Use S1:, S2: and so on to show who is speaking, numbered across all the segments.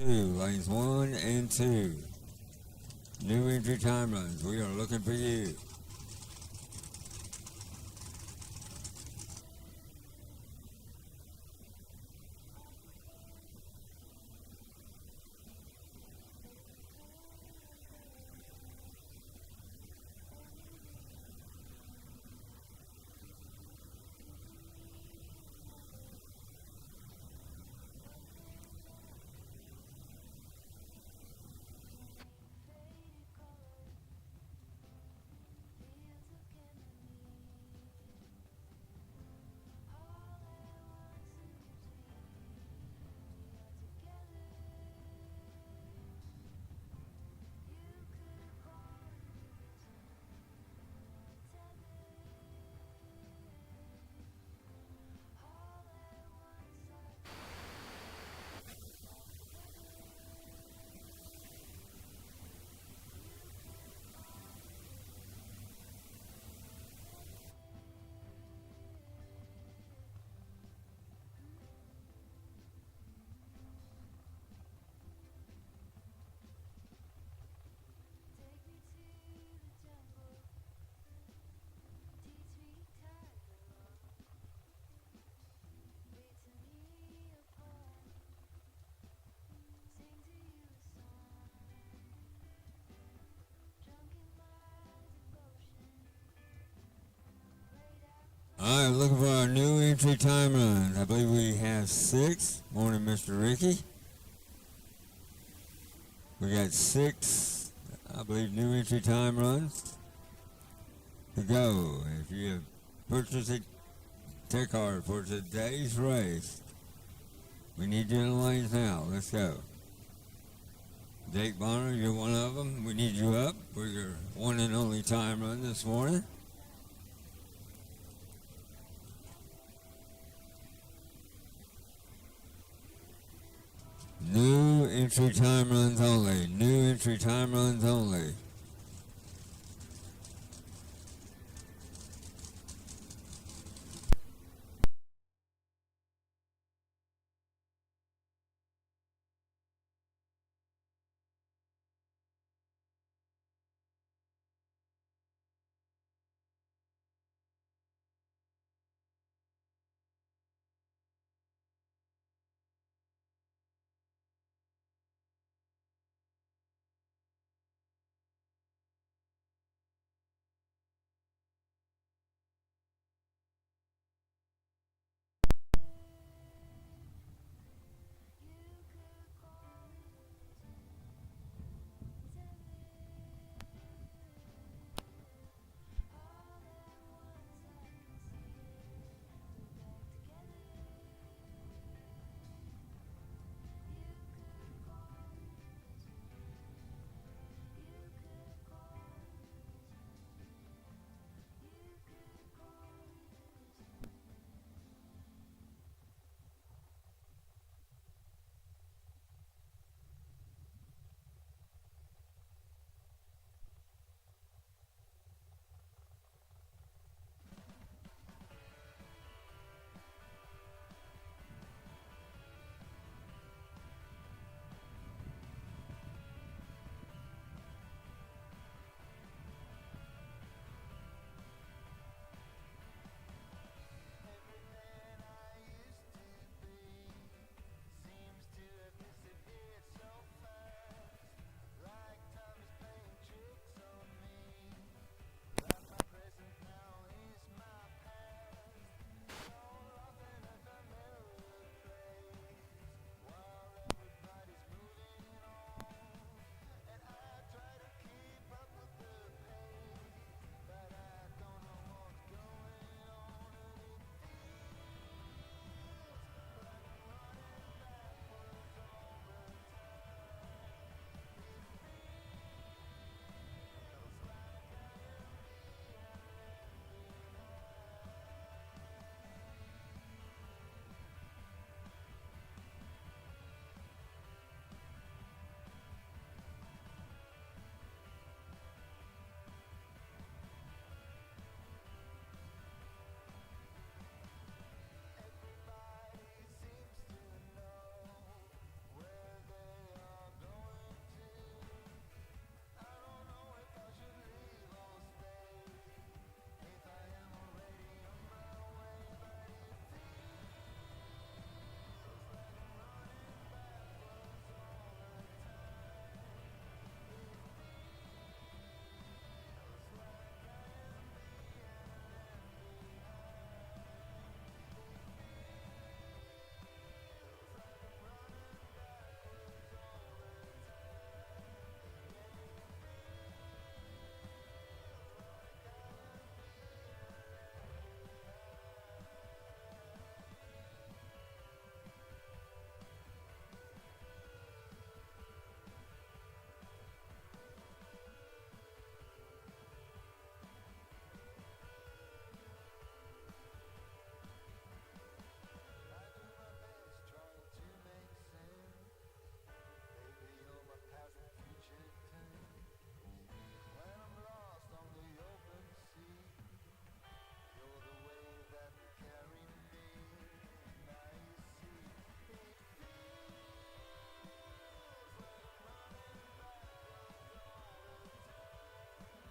S1: lanes 1 and 2. New entry time runs. We are looking for you. All right, looking for our new entry time runs. I believe we have 6. Morning, Mr. Ricky. We got 6, I believe, new entry time runs to go. If you have purchased a tech card for today's race, we need you in the lanes now. Let's go. Jake Bonner, you're one of them. We need you up for your one and only time run this morning. New entry time runs only. New entry time runs only.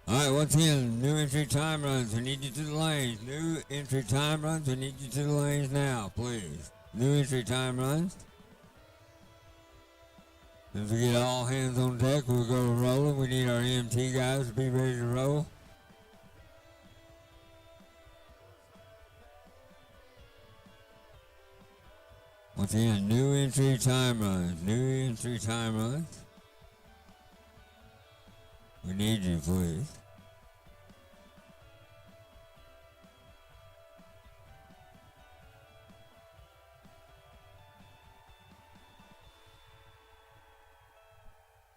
S1: Alright, once again, new entry time runs. We need you to the lanes. New entry time runs. We need you to the lanes now, please. New entry time runs. As we get all hands on deck, we'll go rolling. We need our EMT guys to be ready to roll. Once again, new entry time runs. New entry time runs. We need you, please.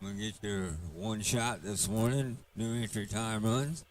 S1: We'll get your one shot this morning. New entry time runs.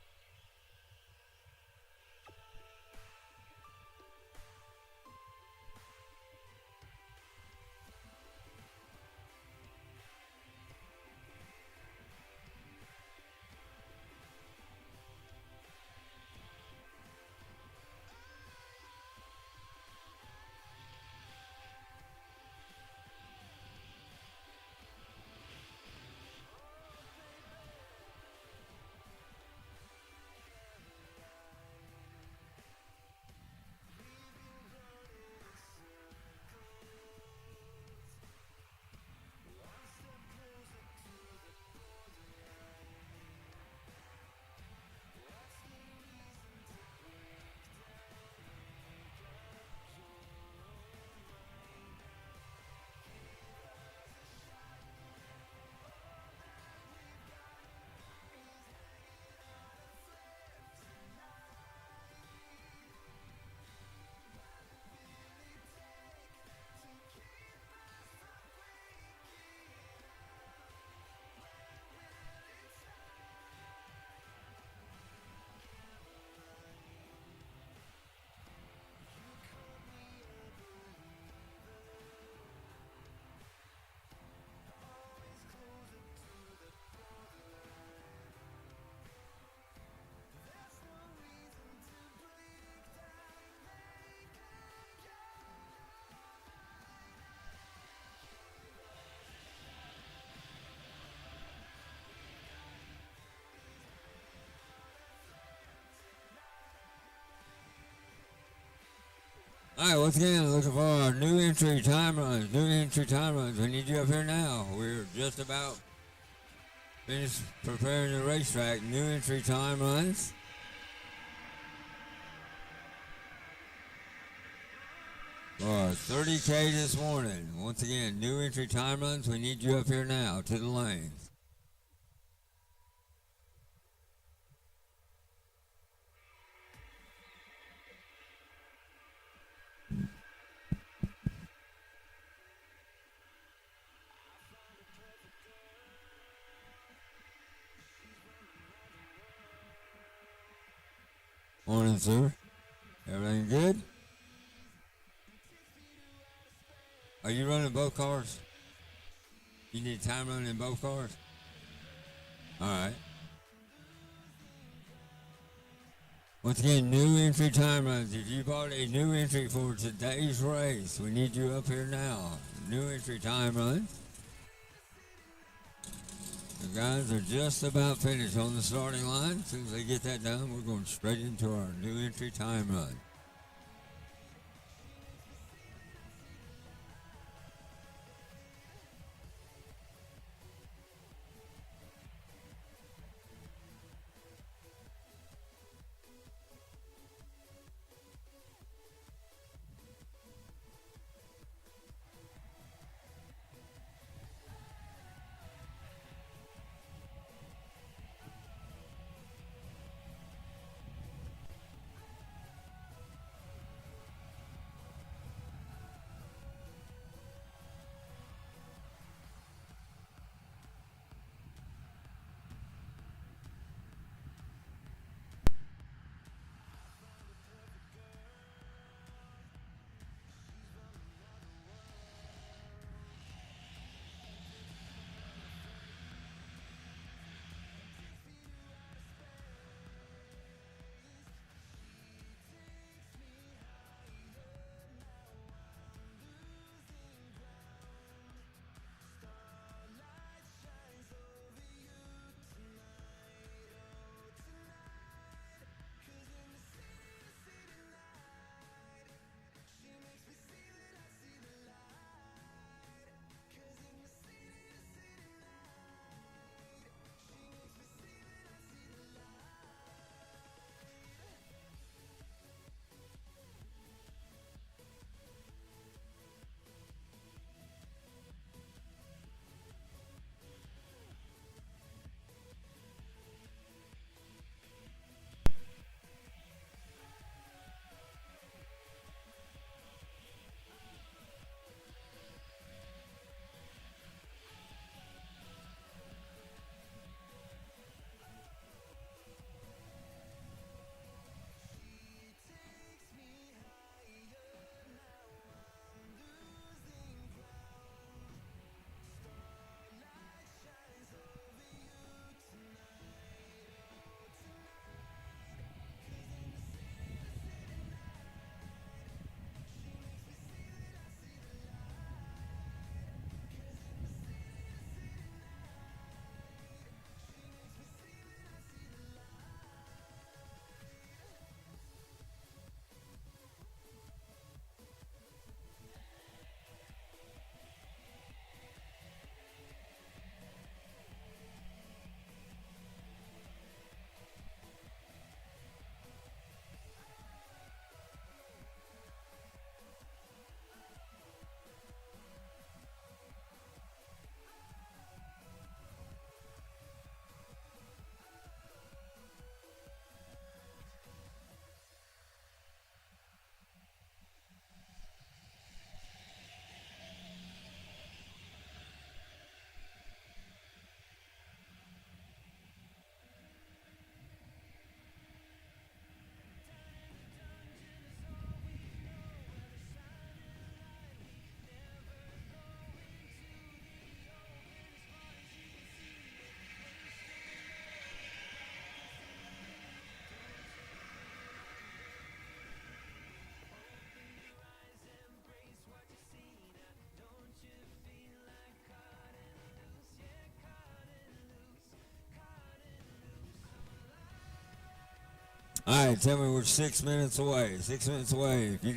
S1: Alright, once again, looking for our new entry time runs. New entry time runs. We need you up here now. We're just about finished preparing the racetrack. New entry time runs. For 30K this morning. Once again, new entry time runs. We need you up here now to the lanes. Morning, sir. Everything good? Are you running both cars? You need time running in both cars? Alright. Once again, new entry time runs. If you bought a new entry for today's race, we need you up here now. New entry time runs. The guys are just about finished on the starting line. As soon as they get that done, we're going straight into our new entry time run. All right, tell me we're 6 minutes away. 6 minutes away. If you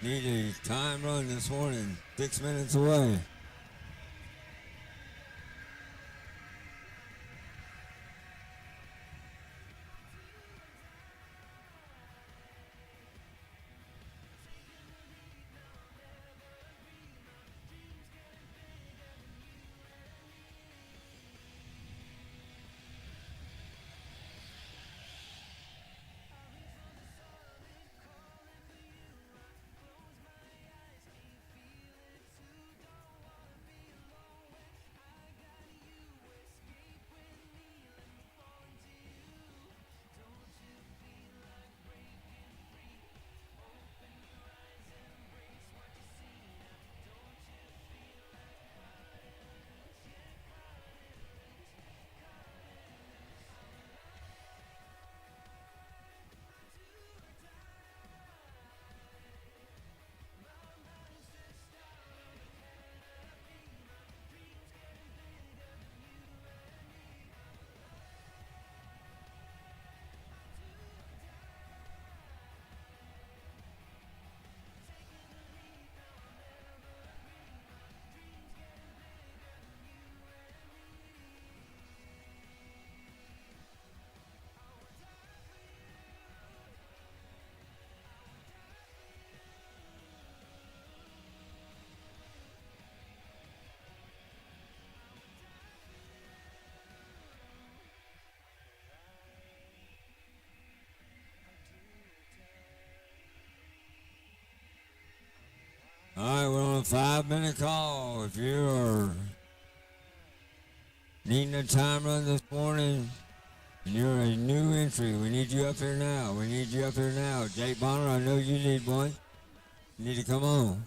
S1: need a time run this morning, 6 minutes away. All right, we're on a 5 minute call. If you are needing a time run this morning and you're a new entry, we need you up here now. We need you up here now. Jake Bonner, I know you need one. You need to come on.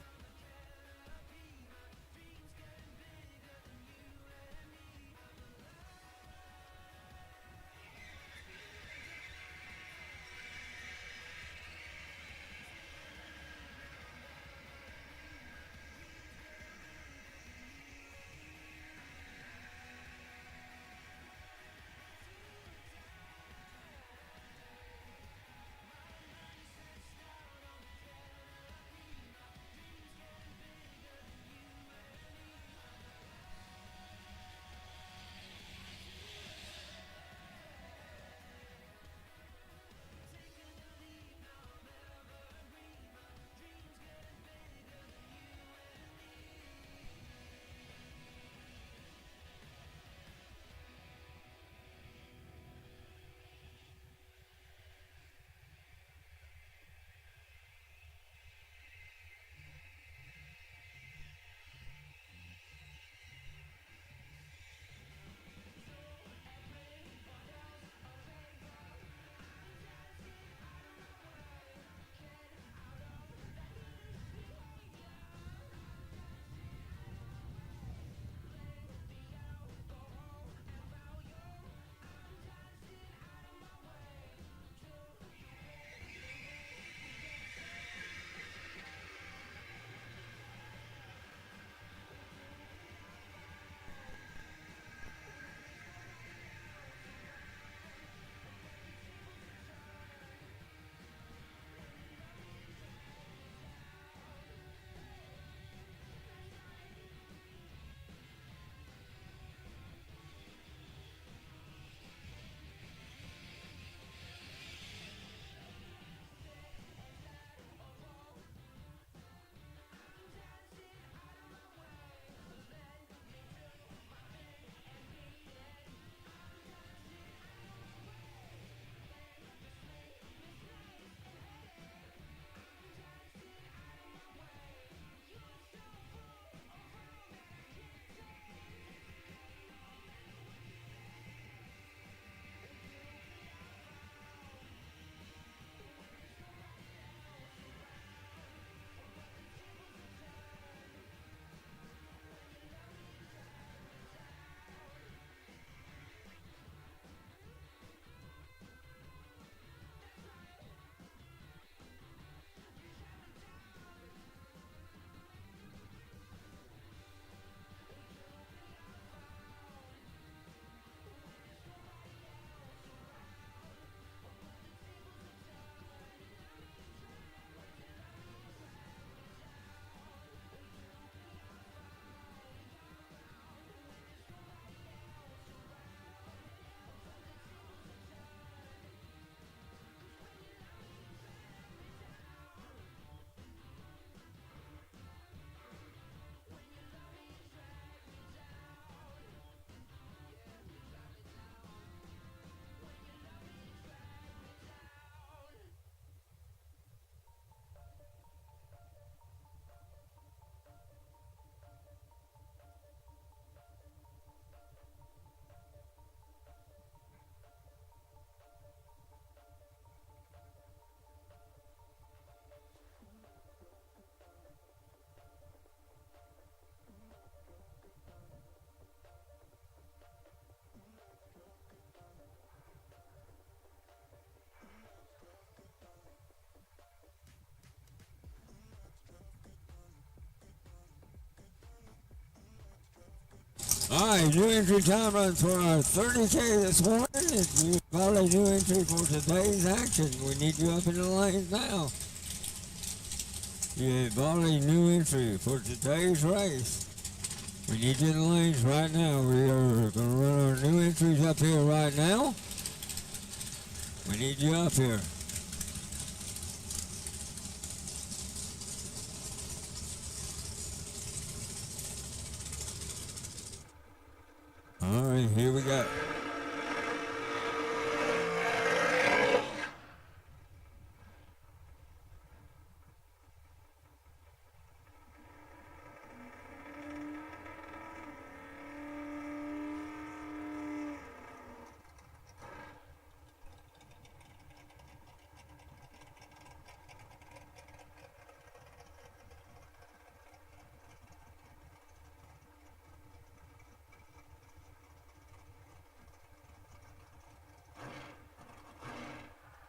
S1: All right, new entry time runs for our 30K this morning. If you got a new entry for today's action, we need you up in the lanes now. You bought a new entry for today's race. We need you in the lanes right now. We are going to run our new entries up here right now. We need you up here. All right, here we go.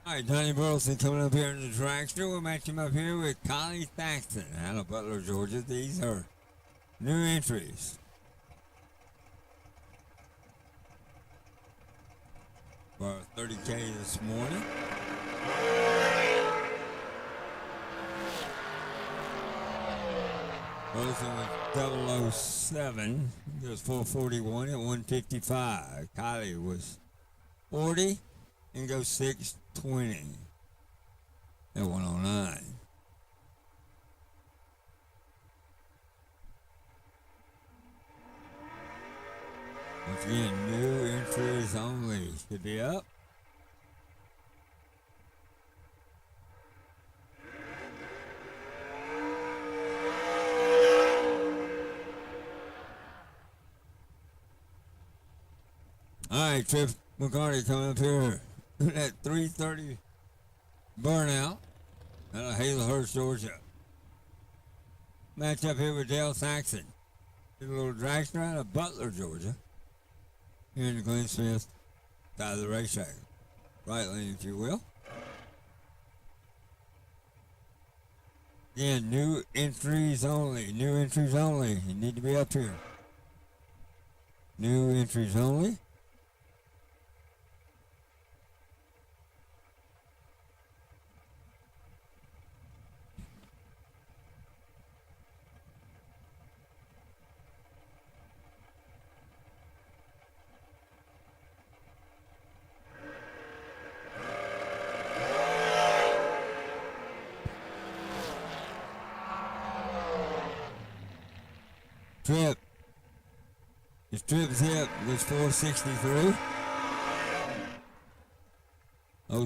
S1: All right, Johnny Burleson coming up here in the dragster. We'll match him up here with Kylie Thaxton out of Butler, Georgia. These are new entries for our 30K this morning. Burleson was 007. He was 441 at 155. Kylie was 40 and goes 620 at 109. Once again, new entries only should be up. All right, Trip McCarty coming up here at 330 burnout out of Hazelhurst, Georgia. Match up here with Dale Saxon. He's a little dragster out of Butler, Georgia. Here in the Glenn Smith side of the racetrack. Right lane, if you will. Again, new entries only. New entries only. You need to be up here. New entries only. Trip. His trip's hip was 463.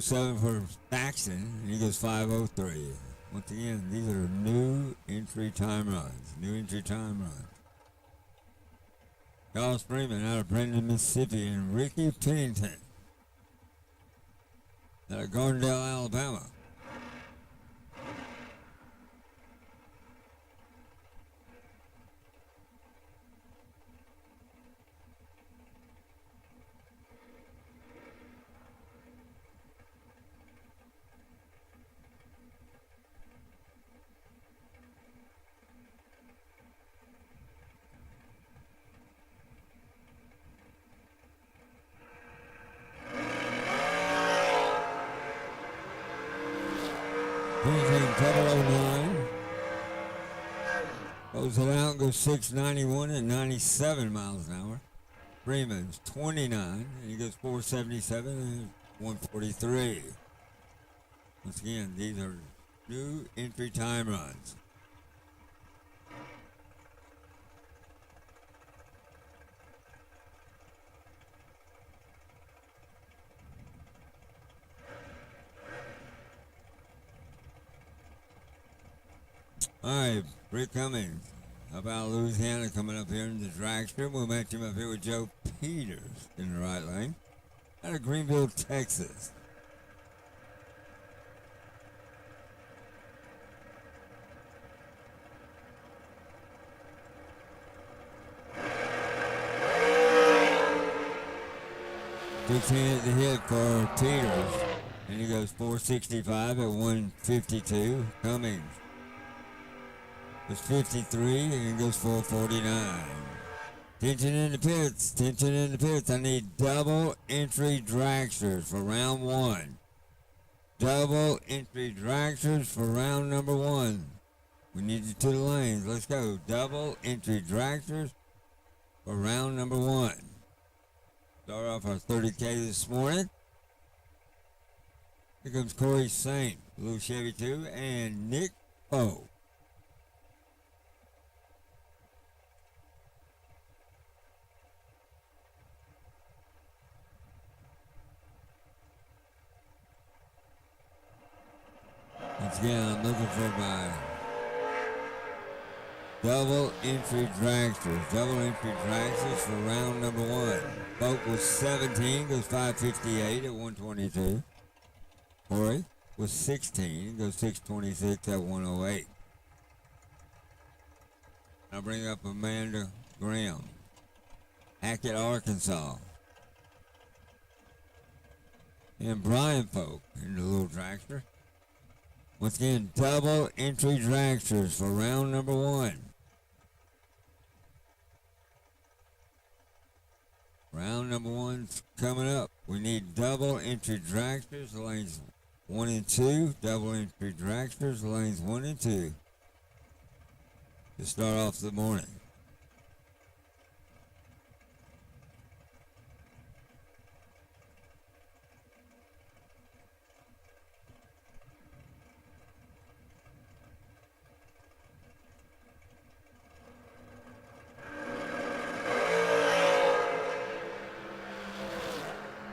S1: 07 for Saxon, and he goes 503. Once again, these are new entry time runs. New entry time runs. Carlos Freeman out of Brandon, Mississippi, and Ricky Pennington out of Gardendale, Alabama. Pennington 009. Goes it out, goes 691 and 97 miles an hour. Freeman's 29, and he goes 477 and 143. Once again, these are new entry time runs. All right, Rick Cummings up out of Louisiana coming up here in the dragster. We'll match him up here with Joe Peters in the right lane out of Greenville, Texas. Big hand at the hit for Peters, and he goes 465 at 152. Cummings was 53 and he goes 449. Tension in the pits. Tension in the pits. I need double entry dragsters for round one. Double entry dragsters for round number one. We need you to the lanes. Let's go. Double entry dragsters for round number one. Start off our 30K this morning. Here comes Corey Saint, Blue Chevy 2, and Nick Poe. Once again, I'm looking for my double entry dragsters. Double entry dragsters for round number one. Boat was 17, goes 558 at 122. Corey was 16, goes 626 at 108. I'll bring up Amanda Graham, Hackett, Arkansas. And Brian Polk in the little dragster. Once again, double entry dragsters for round number one. Round number one's coming up. We need double entry dragsters, lanes 1 and 2. Double entry dragsters, lanes 1 and 2. To start off the morning.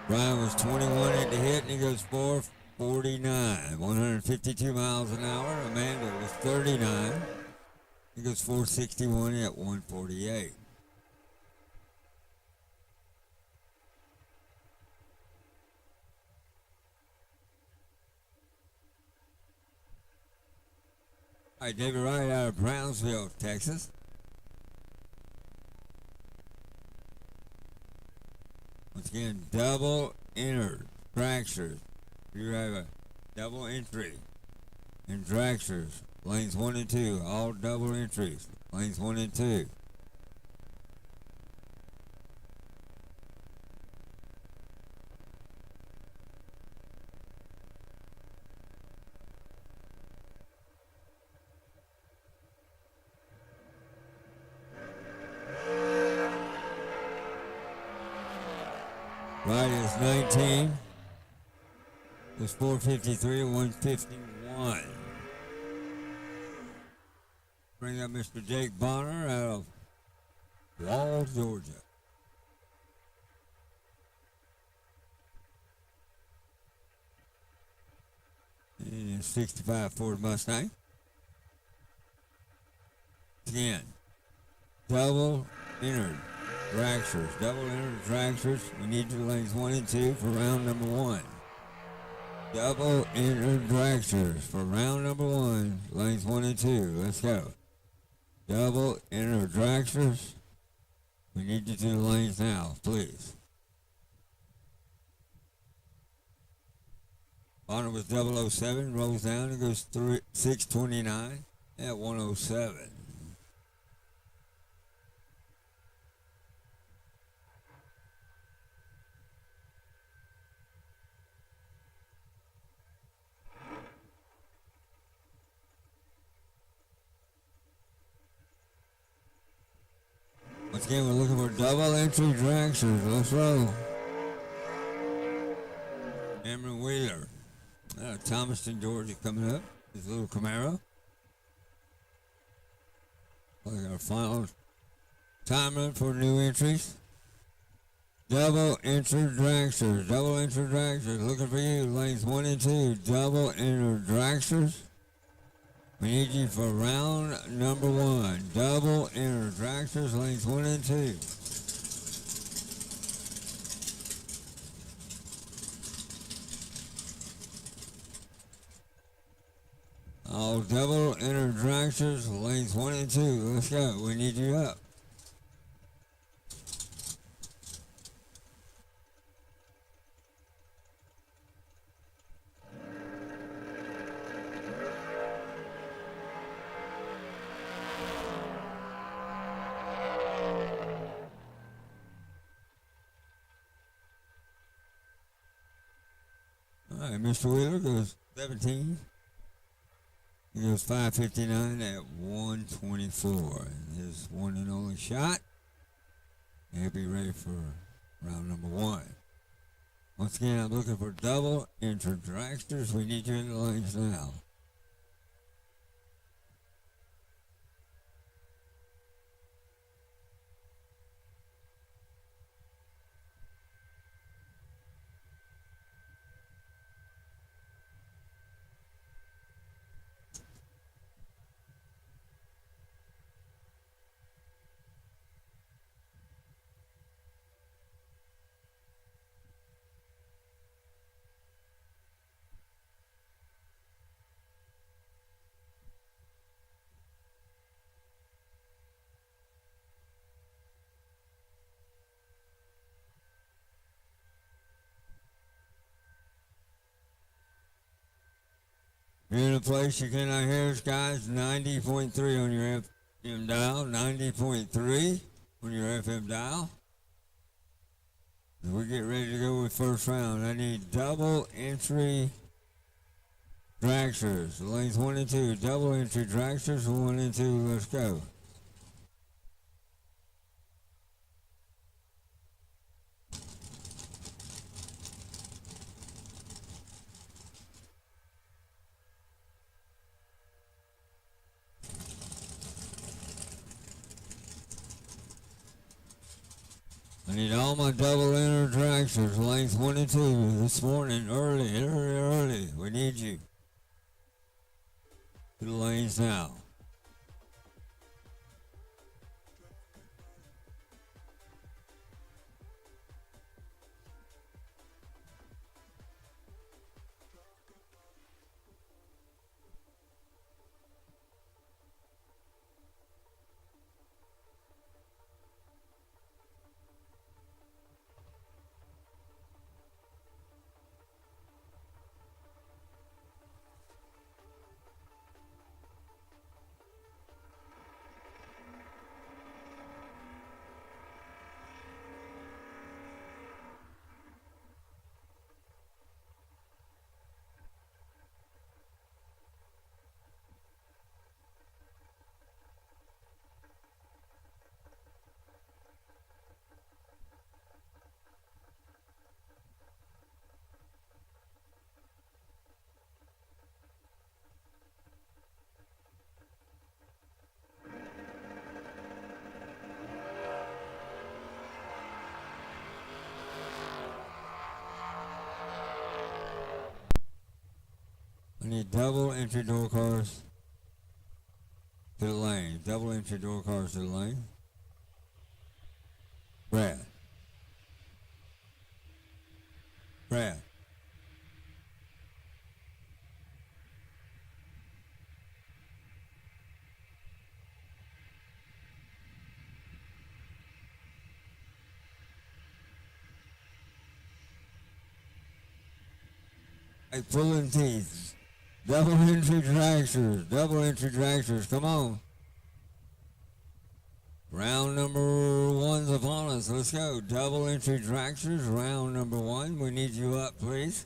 S1: Brian was 21 at the hit, and he goes 449, 152 miles an hour. Amanda was 39. He goes 461 at 148. All right, David Wright out of Brownsville, Texas. Once again, double entered dragsters. You have a double entry in dragsters. Lanes 1 and 2, all double entries. Lanes 1 and 2. Right is 19. It's 453, 151. Bring up Mr. Jake Bonner out of Wall, Georgia. And 65 Ford Mustang. Again, double entered dragsters. Double entered dragsters. We need your lanes 1 and 2 for round number 1. Double entered dragsters for round number 1. Lanes 1 and 2. Let's go. Double entered dragsters. We need you to the lanes now, please. Bonner was 007, rolls down and goes 629 at 107. Once again, we're looking for double entry dragsters. Let's roll. Cameron Wheeler. Thomaston, Georgia coming up. His little Camaro. Like our final timer for new entries. Double entry dragsters. Double entry dragsters. Looking for you. Lanes 1 and 2. Double entry dragsters. We need you for round number 1. Double entered dragsters, lanes 1 and 2. All double entered dragsters, lanes 1 and 2. Let's go. We need you up. And Mr. Wheeler goes 17. He goes 559 at 124. And his one and only shot. He'll be ready for round number one. Once again, I'm looking for double interdragsters. We need you in the lanes now. If you're in a place you cannot hear us, guys, 90.3 on your FM dial, 90.3 on your FM dial. As we get ready to go with first round, I need double entry dragsters. Lanes 1 and 2, double entry dragsters, 1 and 2, let's go. I need all my double enter dragsters, lanes 1 and 2, this morning, early. We need you. To the lanes now. I need double entry door cars to the lane. Double entry door cars to the lane. Brad. Like pulling teeth. Double entry dragsters, come on. Round number one's upon us. Let's go. Double entry dragsters, round number one. We need you up, please.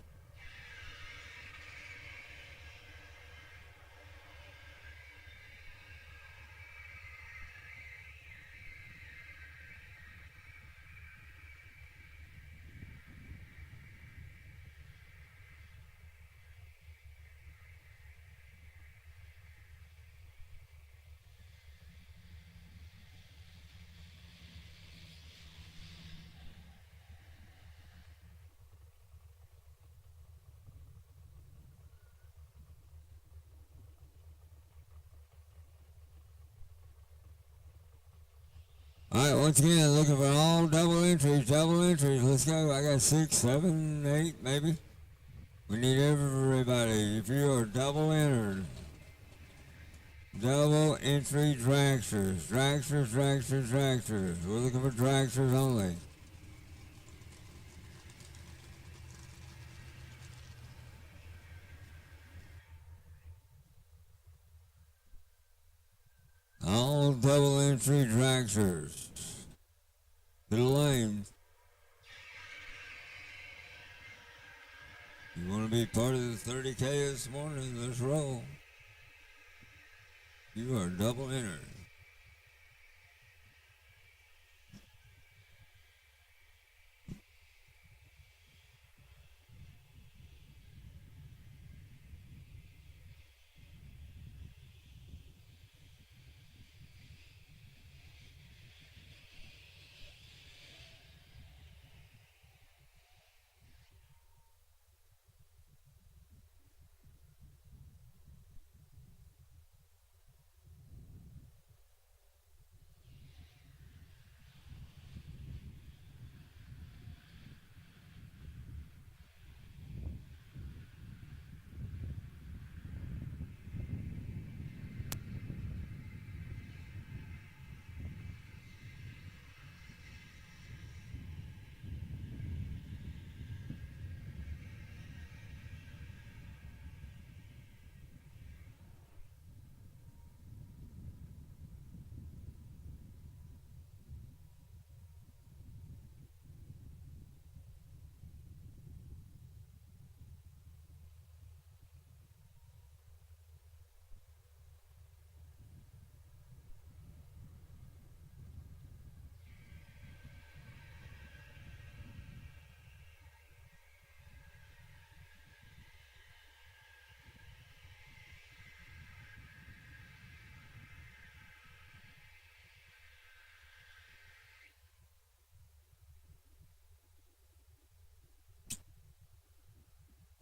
S1: All right, once again, looking for all double entries. Let's go. I got 6, 7, 8, maybe. We need everybody. If you are double entered, double entry dragsters. We're looking for dragsters only. All double entry dragsters to the lane. You want to be part of the 30K this morning? Let's roll. You are double entered.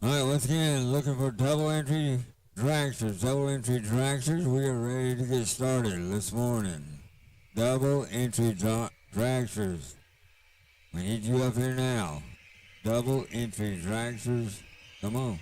S1: All right, once again, looking for double entry dragsters. Double entry dragsters. We are ready to get started this morning. Double entry dragsters. We need you up here now. Double entry dragsters. Come on.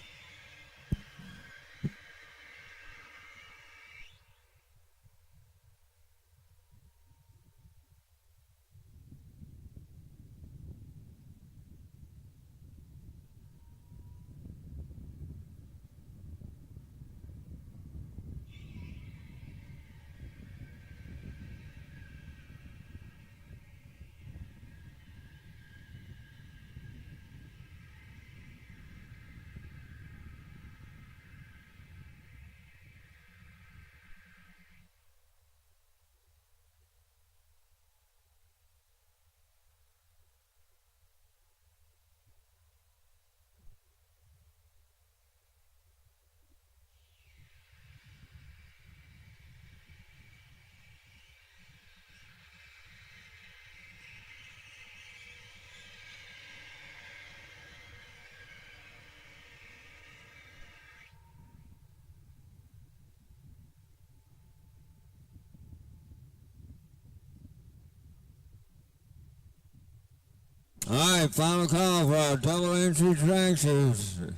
S1: All right, final call for our double entry dragsters.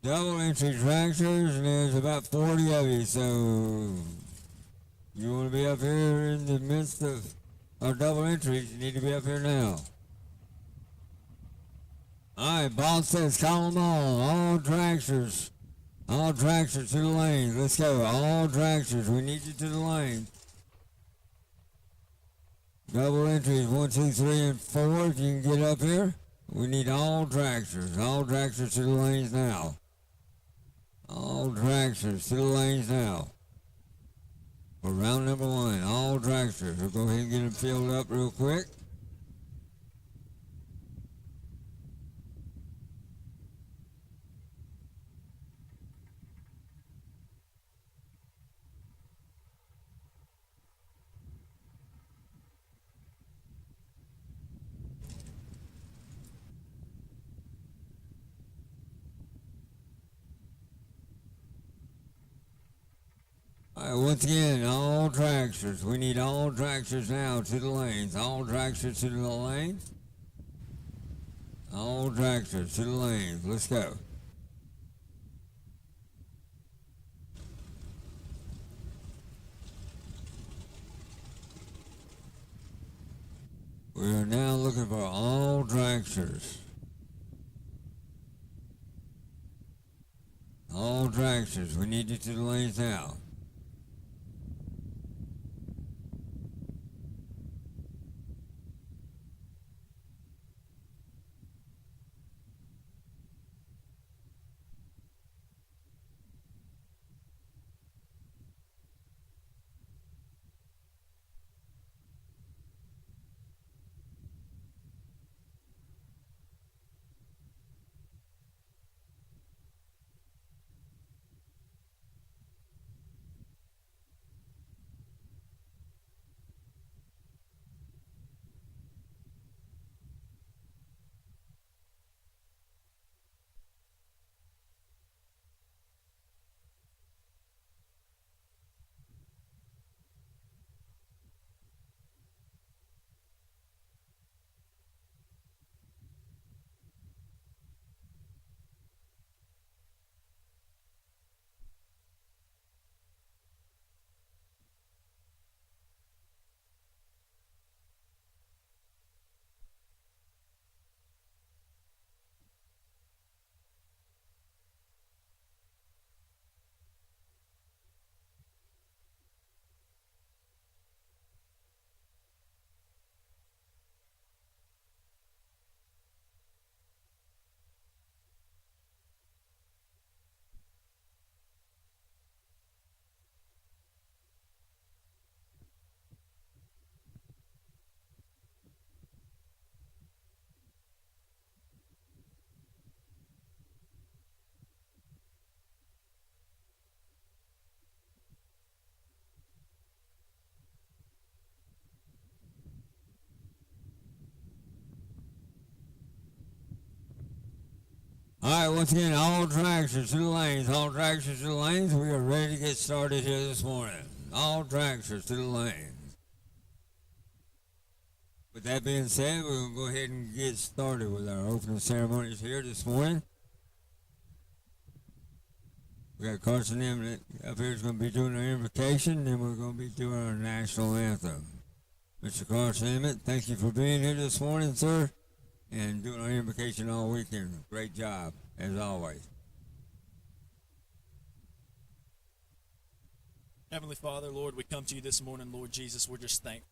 S1: Double entry dragsters, and there's about 40 of you, so you want to be up here in the midst of our double entries, you need to be up here now. All right, boss says call them all dragsters. All dragsters to the lane. Let's go, all dragsters. We need you to the lane. Double entries 1, 2, 3, and 4. If you can get up here, we need all dragsters. All dragsters to the lanes now. All dragsters to the lanes now. For round number 1, all dragsters. We'll go ahead and get them filled up real quick. All right, once again, all dragsters. We need all dragsters now to the lanes. All dragsters to the lanes. All dragsters to the lanes. Let's go. We are now looking for all dragsters. All dragsters. We need you to the lanes now. All right, once again, all tractors to the lanes, all tractors to the lanes. We are ready to get started here this morning. All tractors to the lanes. With that being said, we're going to go ahead and get started with our opening ceremonies here this morning. We got Carson Emmett up here is going to be doing our invocation, then we're going to be doing our national anthem. Mr. Carson Emmett, thank you for being here this morning, sir, and doing our invocation all weekend. Great job, as always.
S2: Heavenly Father, Lord, we come to you this morning, Lord Jesus. We're just thankful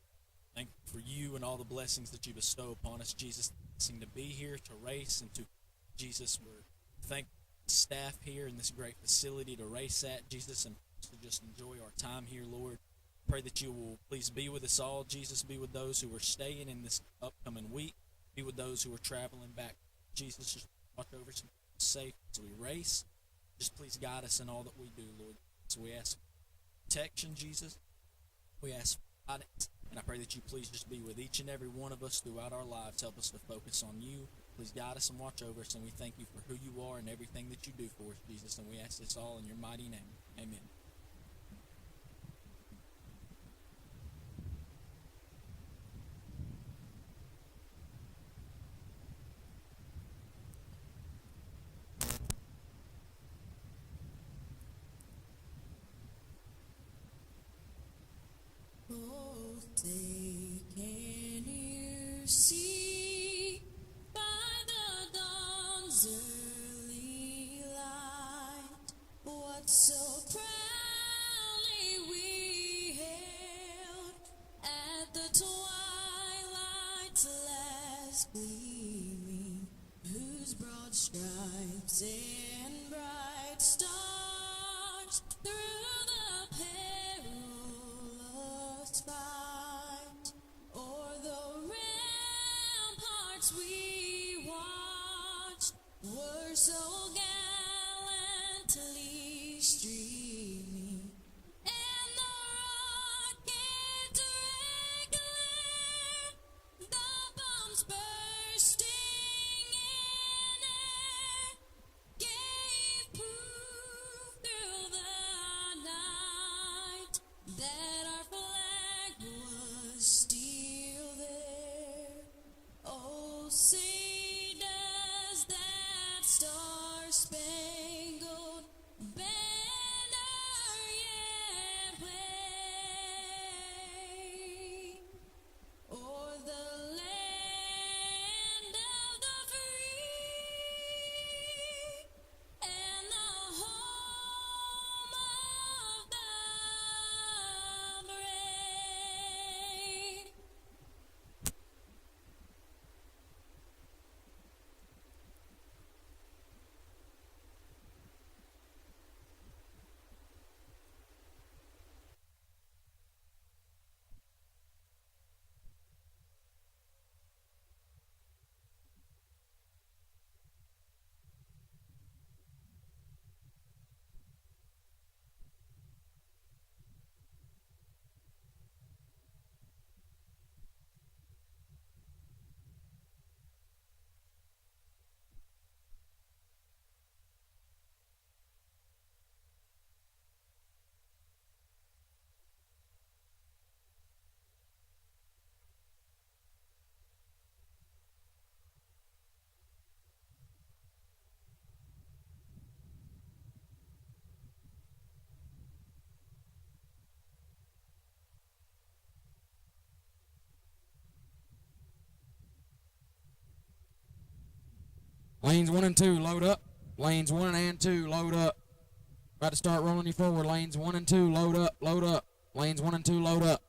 S2: for you and all the blessings that you bestow upon us, Jesus. Blessing to be here, to race, and to Jesus, we're thankful for the staff here in this great facility to race at, Jesus, and to just enjoy our time here, Lord. Pray that you will please be with us all, Jesus. Be with those who are staying in this upcoming week. Be with those who are traveling back. Jesus, just watch over us and keep us safe as we race. Just please guide us in all that we do, Lord. So we ask protection, Jesus. We ask for guidance. And I pray that you please just be with each and every one of us throughout our lives. Help us to focus on you. Please guide us and watch over us. And we thank you for who you are and everything that you do for us, Jesus. And we ask this all in your mighty name. Amen.
S3: Oh, can you see by the dawn's early light what so proudly we hailed at the twilight's last gleaming, whose broad stripes and bright stars through the perilous fight o'er the ramparts we watched were so gallantly streaming, and the rocket's regular, the bombs bursting in air, gave proof through the night that our flag was still there. Oh, say does that star-spangled banner yet wave o'er the land of the free and the home of the brave?
S4: Lanes 1 and 2, load up. Lanes 1 and 2, load up. About to start rolling you forward. Lanes 1 and 2, load up, load up. Lanes 1 and 2, load up.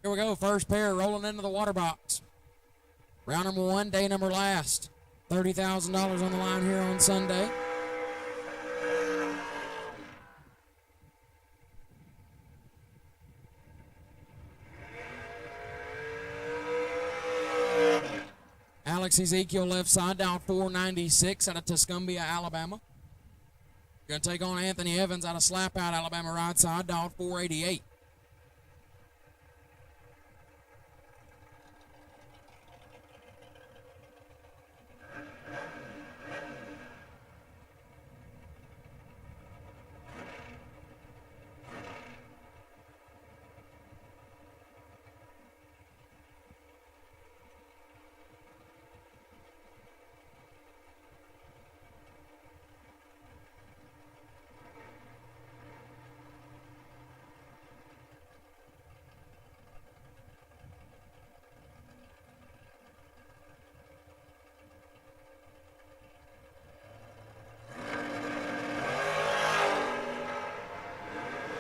S4: Here we go. First pair rolling into the water box. Round number 1, day number last. $30,000 on the line here on Sunday. Alex Ezekiel left side, down 496 out of Tuscumbia, Alabama. Going to take on Anthony Evans out of Slapout, Alabama, right side, down 488.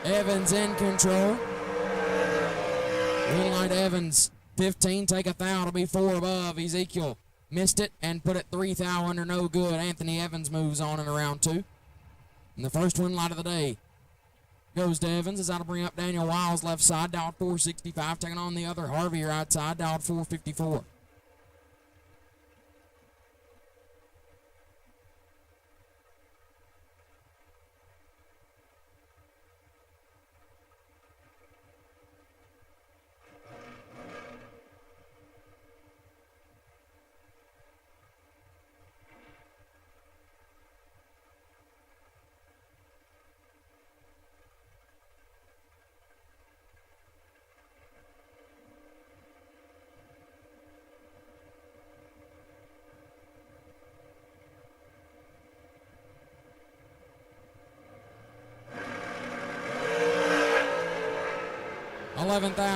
S4: Evans in control. Green light Evans, 15, take a thou to be 4 above. Ezekiel missed it and put it 3 thou under, no good. Anthony Evans moves on in round 2. And the first win light of the day goes to Evans as that'll bring up Daniel Wiles left side, dialed 465, taking on the other Harvey right side, dialed 454.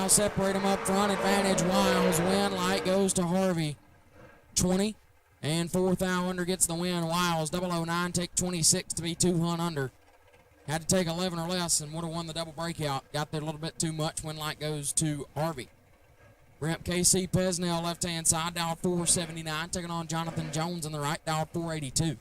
S4: Separate them up front. Advantage Wiles. Win light goes to Harvey. 20 and 4 thou under gets the win. Wiles 009 take 26 to be 2 hunt under. Had to take 11 or less and would have won the double breakout. Got there a little bit too much. Win light goes to Harvey. Ramp KC Pesnell left hand side, dial 479, taking on Jonathan Jones on the right, dial 482.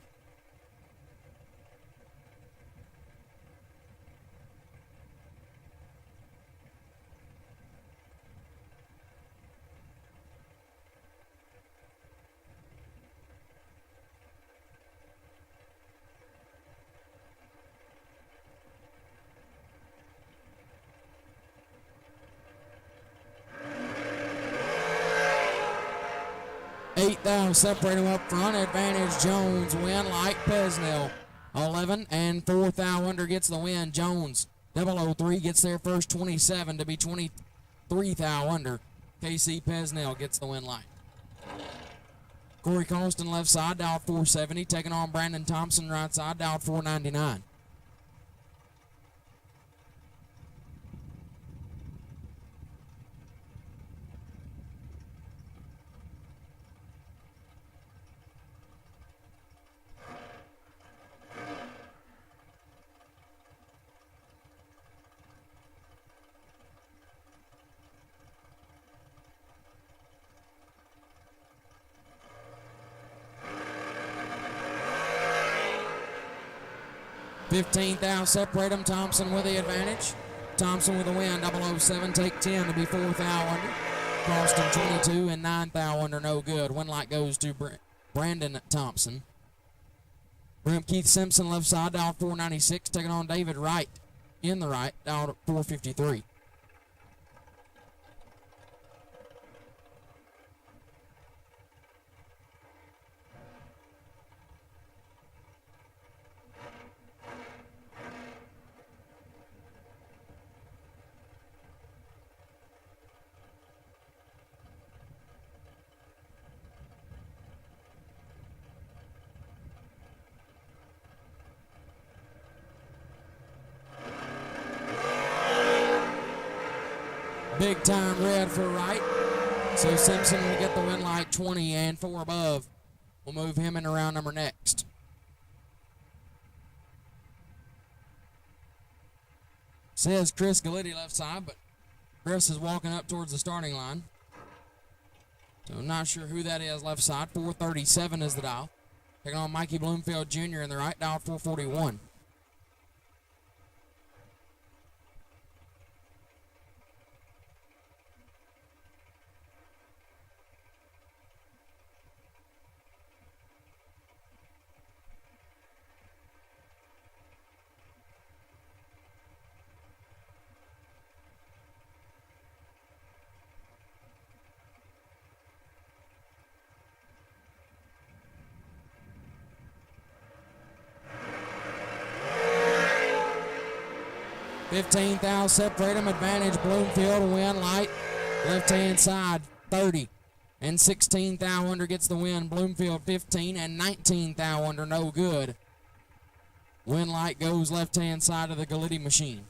S4: Separate them up front. Advantage Jones. Win light Pesnell. 11 and 4 thou under gets the win. Jones 003 gets there first, 27 to be 23 thou under. KC Pesnell gets the win light. Corey Colston left side, dial 470, taking on Brandon Thompson right side, dial 499. $15,000 separate them. Thompson with the advantage. Thompson with the win. 007 take 10 to be 4 thou under. Colston 22 and 9 thou under, no good. Win light goes to Brandon Thompson. Ramp Keith Simpson left side, dial 496, taking on David Wright in the right, dial 453. Big time red for Wright. So Simpson will get the win light 20 and 4 above. We'll move him into round number next. Says Chris Galitti left side, but Chris is walking up towards the starting line. So I'm not sure who that is left side. 437 is the dial. Taking on Mikey Bloomfield Jr. in the right, dial 441. $15,000 separate them. Advantage Bloomfield, win light. Left-hand side, 30. And 16,000 under gets the win. Bloomfield 15 and 19,000 under, no good. Win light goes left-hand side of the Galitti machine.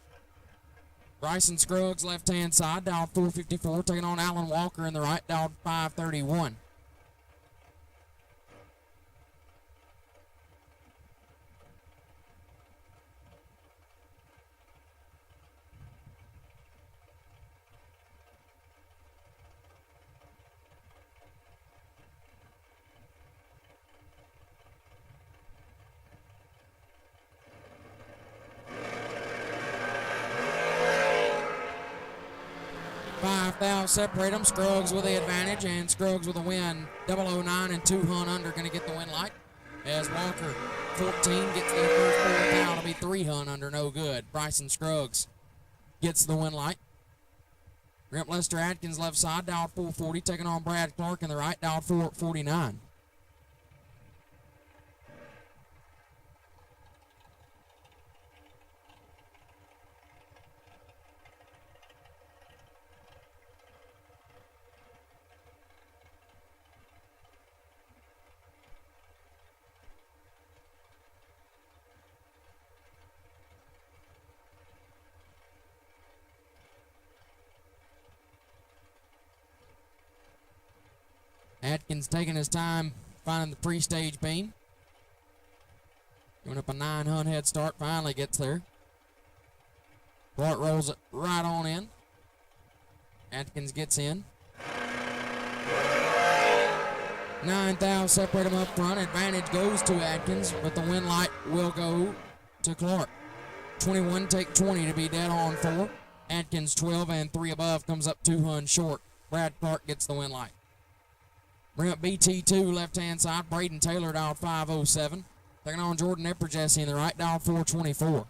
S4: Bryson Scruggs, left-hand side, dial 454, taking on Alan Walker in the right, dial 531. Separate them. Scruggs with the advantage, and Scruggs with a win. 009 and 2 hunt under going to get the win light. As Walker 14 gets the first 4,000. It'll be 3 hunt under, no good. Bryson Scruggs gets the win light. Rip Lester Atkins left side, dial 440, taking on Brad Clark in the right, dial 449. Atkins taking his time finding the pre-stage beam. Going up a 9 hunt head start, finally gets there. Bart rolls it right on in. Atkins gets in. 9,000 separate them up front. Advantage goes to Atkins, but the win light will go to Clark. 21 take 20 to be dead on 4. Atkins 12 and 3 above comes up 2 huns short. Brad Clark gets the win light. Bring up BT2 left-hand side. Braden Taylor, dial 507. Taking on Jordan Epperjesse in the right, dial 424.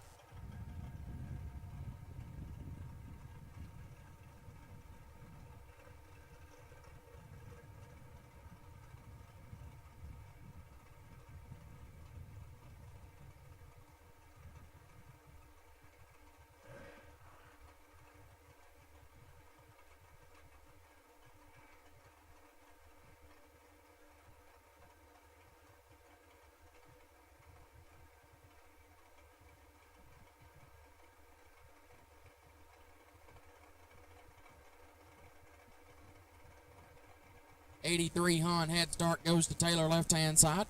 S4: $83 hunt head start goes to Taylor left-hand side.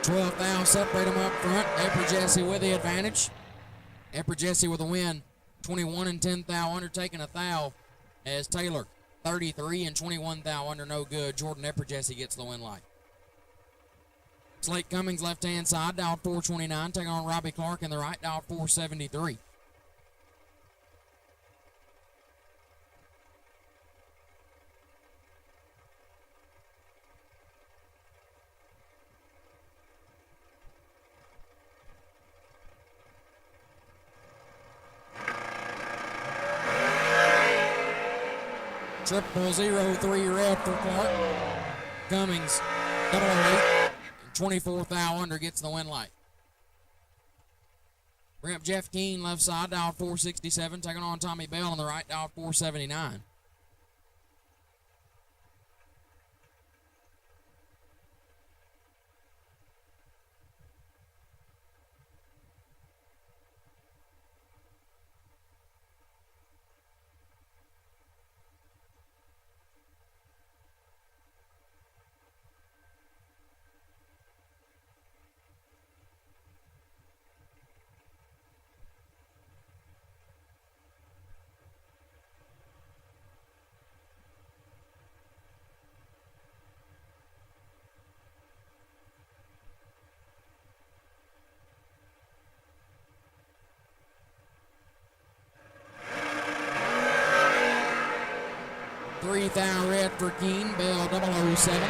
S4: $12,000 separate them up front. Epperjesse with the advantage. Epperjesse with a win. 21 and 10,000 under, taking 1,000 as Taylor 33 and 21,000 under, no good. Jordan Epperjesse gets the win light. Slate Cummings left-hand side, dial 429, taking on Robbie Clark in the right, dial 473. Triple 03 red for Clark. Cummings, 008. 24,000 under gets the win light. Bring up Jeff Keene left side, dial 467, taking on Tommy Bell on the right, dial 479. 3 thou red for Keene, Bell 007.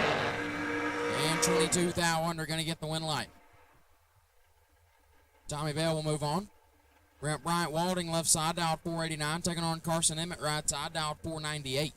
S4: And 22 thou under going to get the win light. Tommy Bell will move on. Brent Bryant Walding left side, dialed 489, taking on Carson Emmett right side, dialed 498.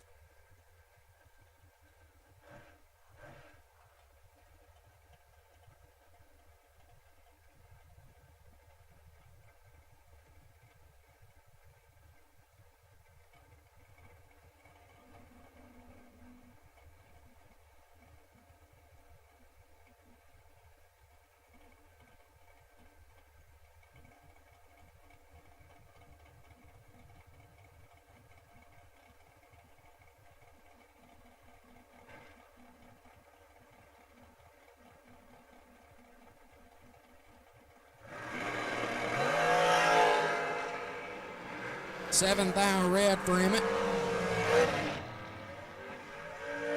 S4: Seven thou red for Emmett.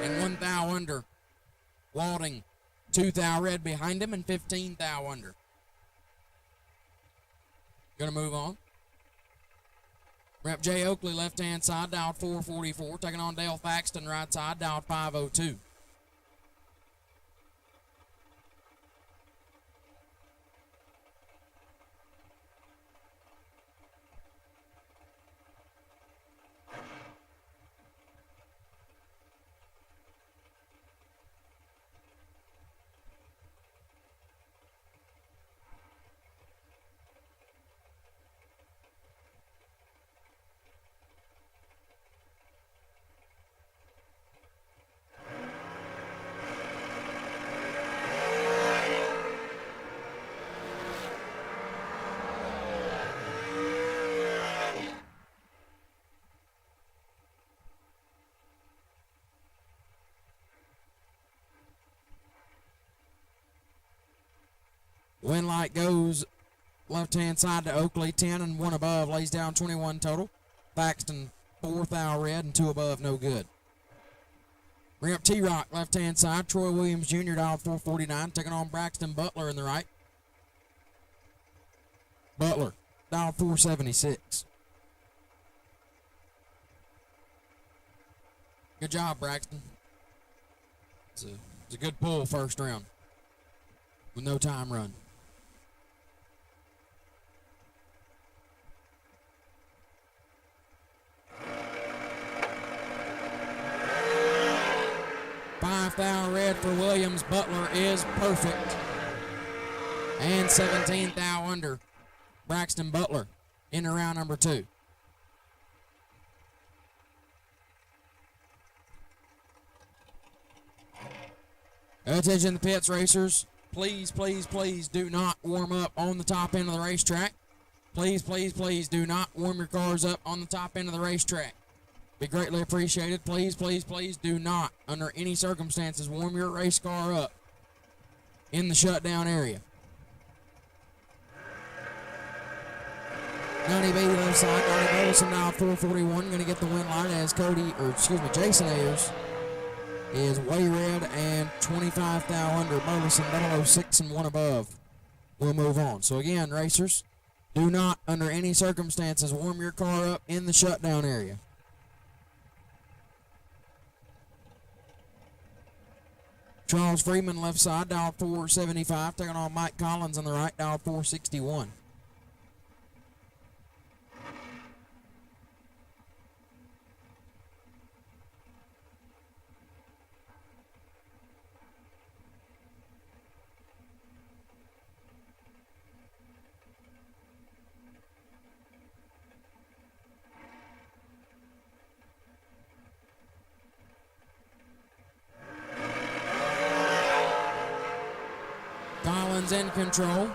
S4: And 1 thou under. Walding, 2 thou red behind him, and 15 thou under. Gonna move on. Rep J. Oakley left hand side, dialed 444, taking on Dale Thaxton right side, dialed 502. Win light goes left-hand side to Oakley, 10 and 1 above, lays down 21 total. Thaxton, 4 thou red and 2 above, no good. Bring up T-Rock, left-hand side. Troy Williams Jr. dialed 449, taking on Braxton Butler in the right. Butler, dialed 476. Good job, Braxton. It's a good pull first round with no time run. Thou red for Williams. Butler is perfect. And 17 thou under. Braxton Butler into round number 2. Attention the pits racers. Please, please, please do not warm up on the top end of the racetrack. Please, please, please do not warm your cars up on the top end of the racetrack. Be greatly appreciated. Please, please, please do not, under any circumstances, warm your race car up in the shutdown area. 90B left side, Donnie Burleson now 441, going to get the win light as Jason Ayers is way red and 25 thou under. Burleson 006 and 1 above. We'll move on. So again, racers, do not, under any circumstances, warm your car up in the shutdown area. Charles Freeman left side, dialed 475, taking on Mike Collins on the right, dialed 461. Collins in control.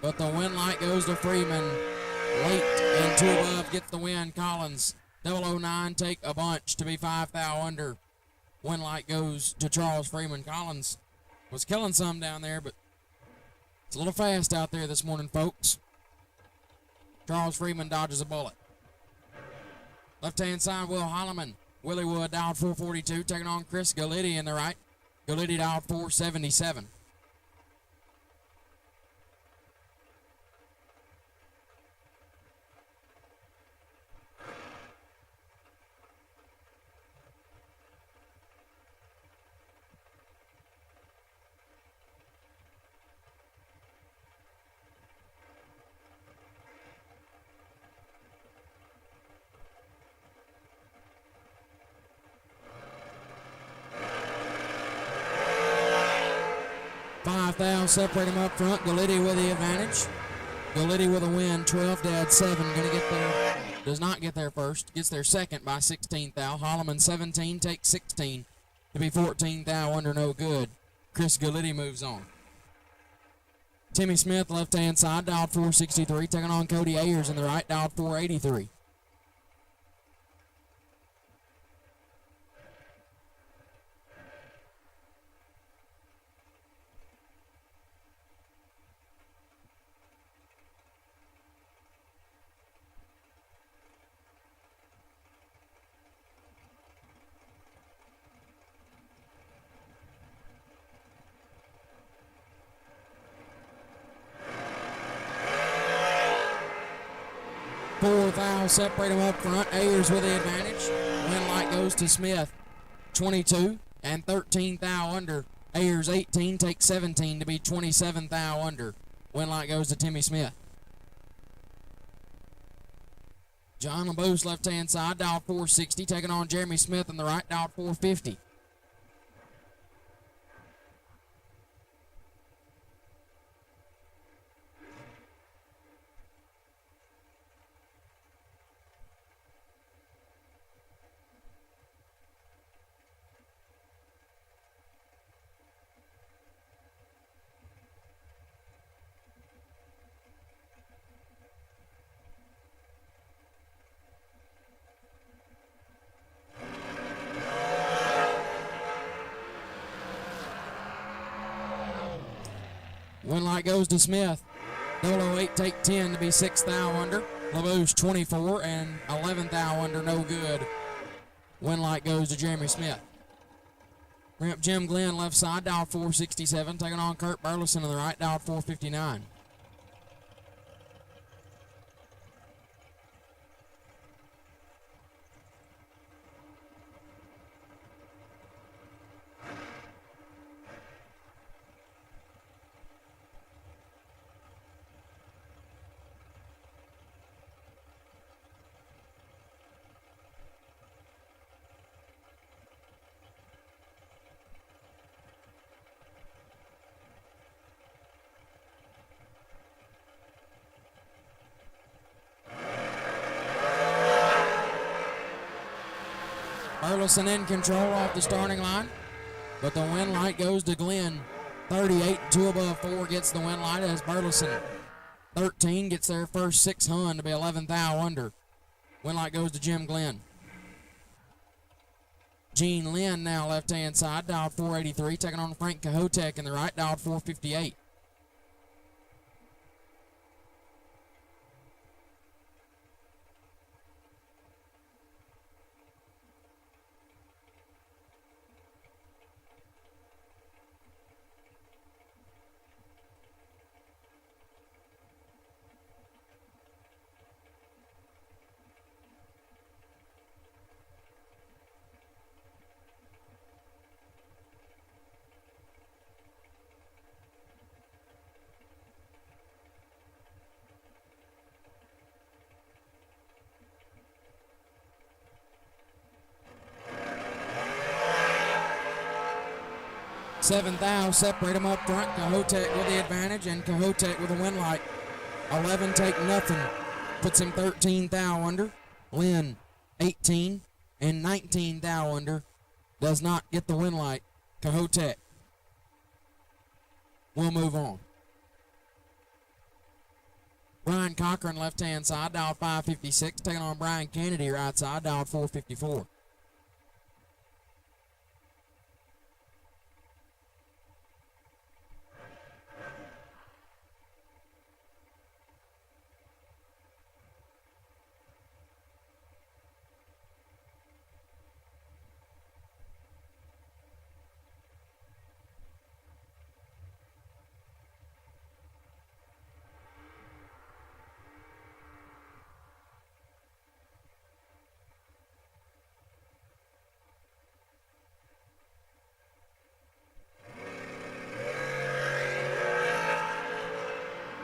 S4: But the win light goes to Freeman. Late and 2 above gets the win. Collins, 009, take a bunch to be 5 thou under. Win light goes to Charles Freeman. Collins was killing some down there, but it's a little fast out there this morning, folks. Charles Freeman dodges a bullet. Left-hand side, Will Holloman. Willie Wood dialed 442, taking on Chris Galitti in the right. Galitti dialed 477. half thou separate them up front. Galiti with the advantage. Galiti with a win, 12 dead, 7. Gonna get there, does not get there first. Gets there second by 16 thou. Holloman 17, takes 16 to be 14 thou under, no good. Chris Galiti moves on. Timmy Smith, left-hand side, dialed 463, taking on Cody Ayers in the right, dialed 483. Fourth thou separate them up front. Ayers with the advantage. Win light goes to Smith, 22 and 13 thou under. Ayers 18, takes 17 to be 27 thou under. Win light goes to Timmy Smith. John LeBeau's left-hand side, dialed 460, taking on Jeremy Smith in the right, dialed 450. Win light goes to Smith. 008 take 10 to be 6 thou under. LeBeau's 24 and 11 thou under, no good. Win light goes to Jeremy Smith. Ramp Jim Glenn left side, dialed 467, taking on Kurt Burleson in the right, dialed 459. Burleson in control off the starting line, but the win light goes to Glenn. 38, 2 above 4 gets the win light as Burleson. 13 gets their first 6 hun to be 11 thou under. Win light goes to Jim Glenn. Gene Lynn now left-hand side, dialed 483, taking on Frank Cahotek in the right, dialed 458. Seventh thou separate them up front. Cahotek with the advantage and Cahotek with a win light. 11 take nothing. Puts him 13 thou under. Lynn 18 and 19 thou under. Does not get the win light. Cahotek will move on. Brian Cochran left hand side, dialed 556. Taking on Brian Kennedy right side, dialed 454.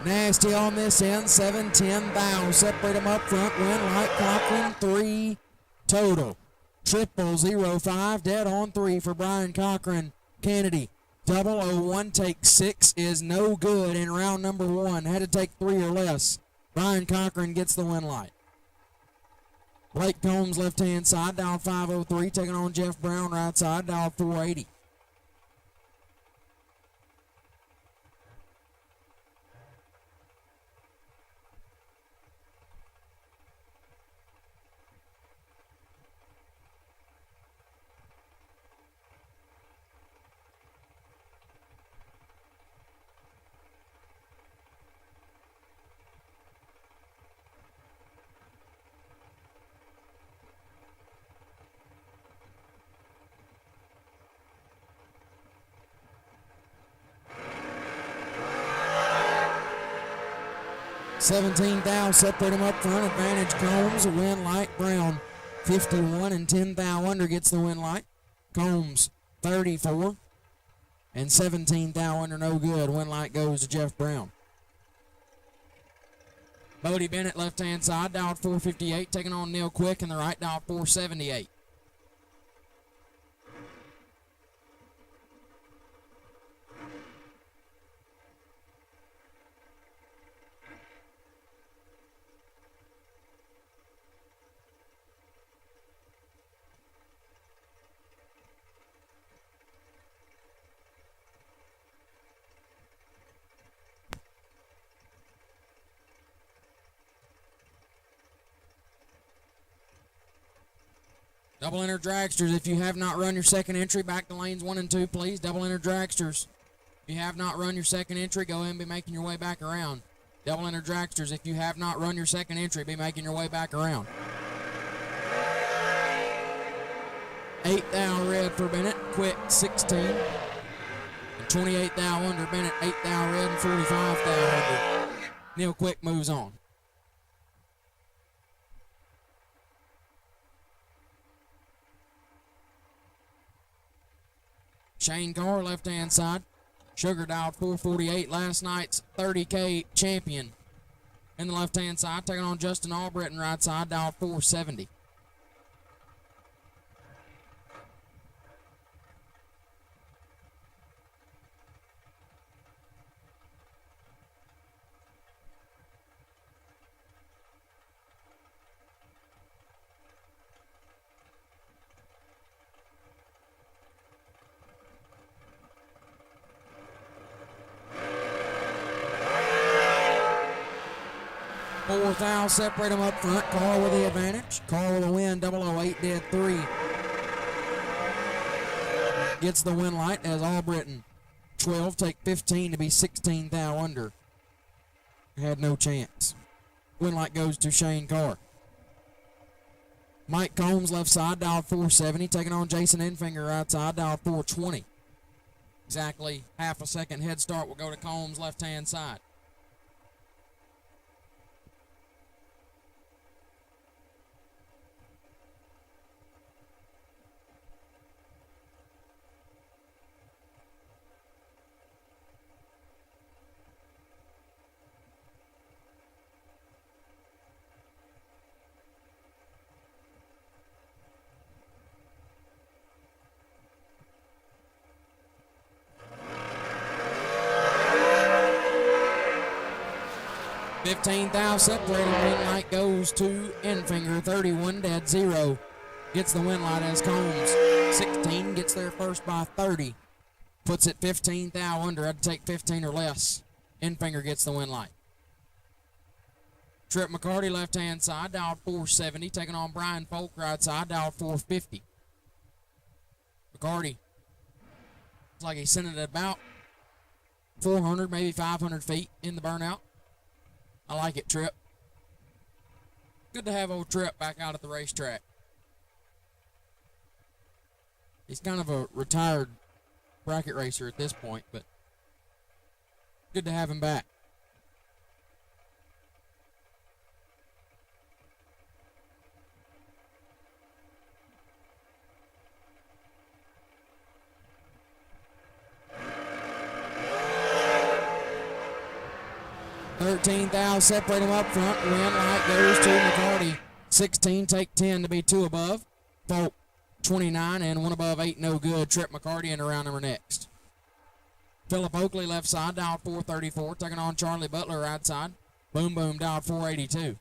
S4: Nasty on this end, 7-10 thou. Separate them up front. Win light Cochran, 3 total. Triple 0-5, dead on 3 for Brian Cochran. Kennedy 001 take 6 is no good in round number 1. Had to take 3 or less. Brian Cochran gets the win light. Blake Combs, left-hand side, dial 503, taking on Jeff Brown, right side, dial 480. $17,000 separate him up front. Advantage Combs, win light Brown. 51 and 10,000 under gets the win light. Combs 34 and 17,000 under no good. Win light goes to Jeff Brown. Bodie Bennett, left hand side, dialed 458, taking on Neil Quick in the right, dialed 478. Double enter dragsters. If you have not run your second entry, back to lanes 1 and 2, please. Double enter dragsters. If you have not run your second entry, go ahead and be making your way back around. Double enter dragsters. If you have not run your second entry, be making your way back around. 8,000 red for Bennett. Quick 16. And 28,000 under Bennett. 8,000 red and 45,000 under. Neil Quick moves on. Shane Carr, left-hand side. Sugar dialed 448, last night's 30K champion. In the left-hand side, taking on Justin Albritton, right side, dialed 470. $4,000 separate them up front. Carl with the advantage. Carl with a win. 008 dead 3. Gets the win light as Albritton 12 take 15 to be 16,000 under. Had no chance. Win light goes to Shane Carr. Mike Combs, left side, dialed 470, taking on Jason Enfinger, right side, dialed 420. Exactly half a second head start will go to Combs, left-hand side. $15,000 separated. Win light goes to Enfinger. 31 dead 0. Gets the win light as Combs. 16 gets there first by 30. Puts it 15,000 under. Had to take 15 or less. Enfinger gets the win light. Trip McCarty, left hand side, dialed 470. Taking on Brian Folk, right side, dialed 450. McCarty looks like he sent it about 400, maybe 500 feet in the burnout. I like it, Trip. Good to have old Trip back out at the racetrack. He's kind of a retired bracket racer at this point, but good to have him back. $13,000 separate him up front. Win light goes to McCarty. 16 take 10 to be 2 above. Folk 29 and 1 above 8 no good. Trip McCarty in the round number next. Philip Oakley left side, down 434. Taking on Charlie Butler right side. Boom Boom down 482.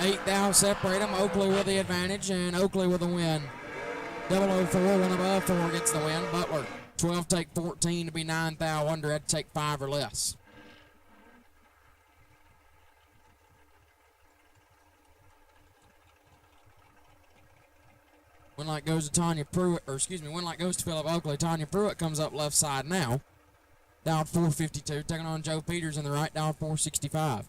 S4: Eight down separate them. Oakley with the advantage and Oakley with the win. 004, one above 4 gets the win. Butler, 12 take 14 to be 9 thou under. Had to take 5 or less. Winlight goes to Tanya Pruitt, Winlight goes to Philip Oakley. Tanya Pruitt comes up left side now. Down 452, taking on Joe Peters in the right, down 465.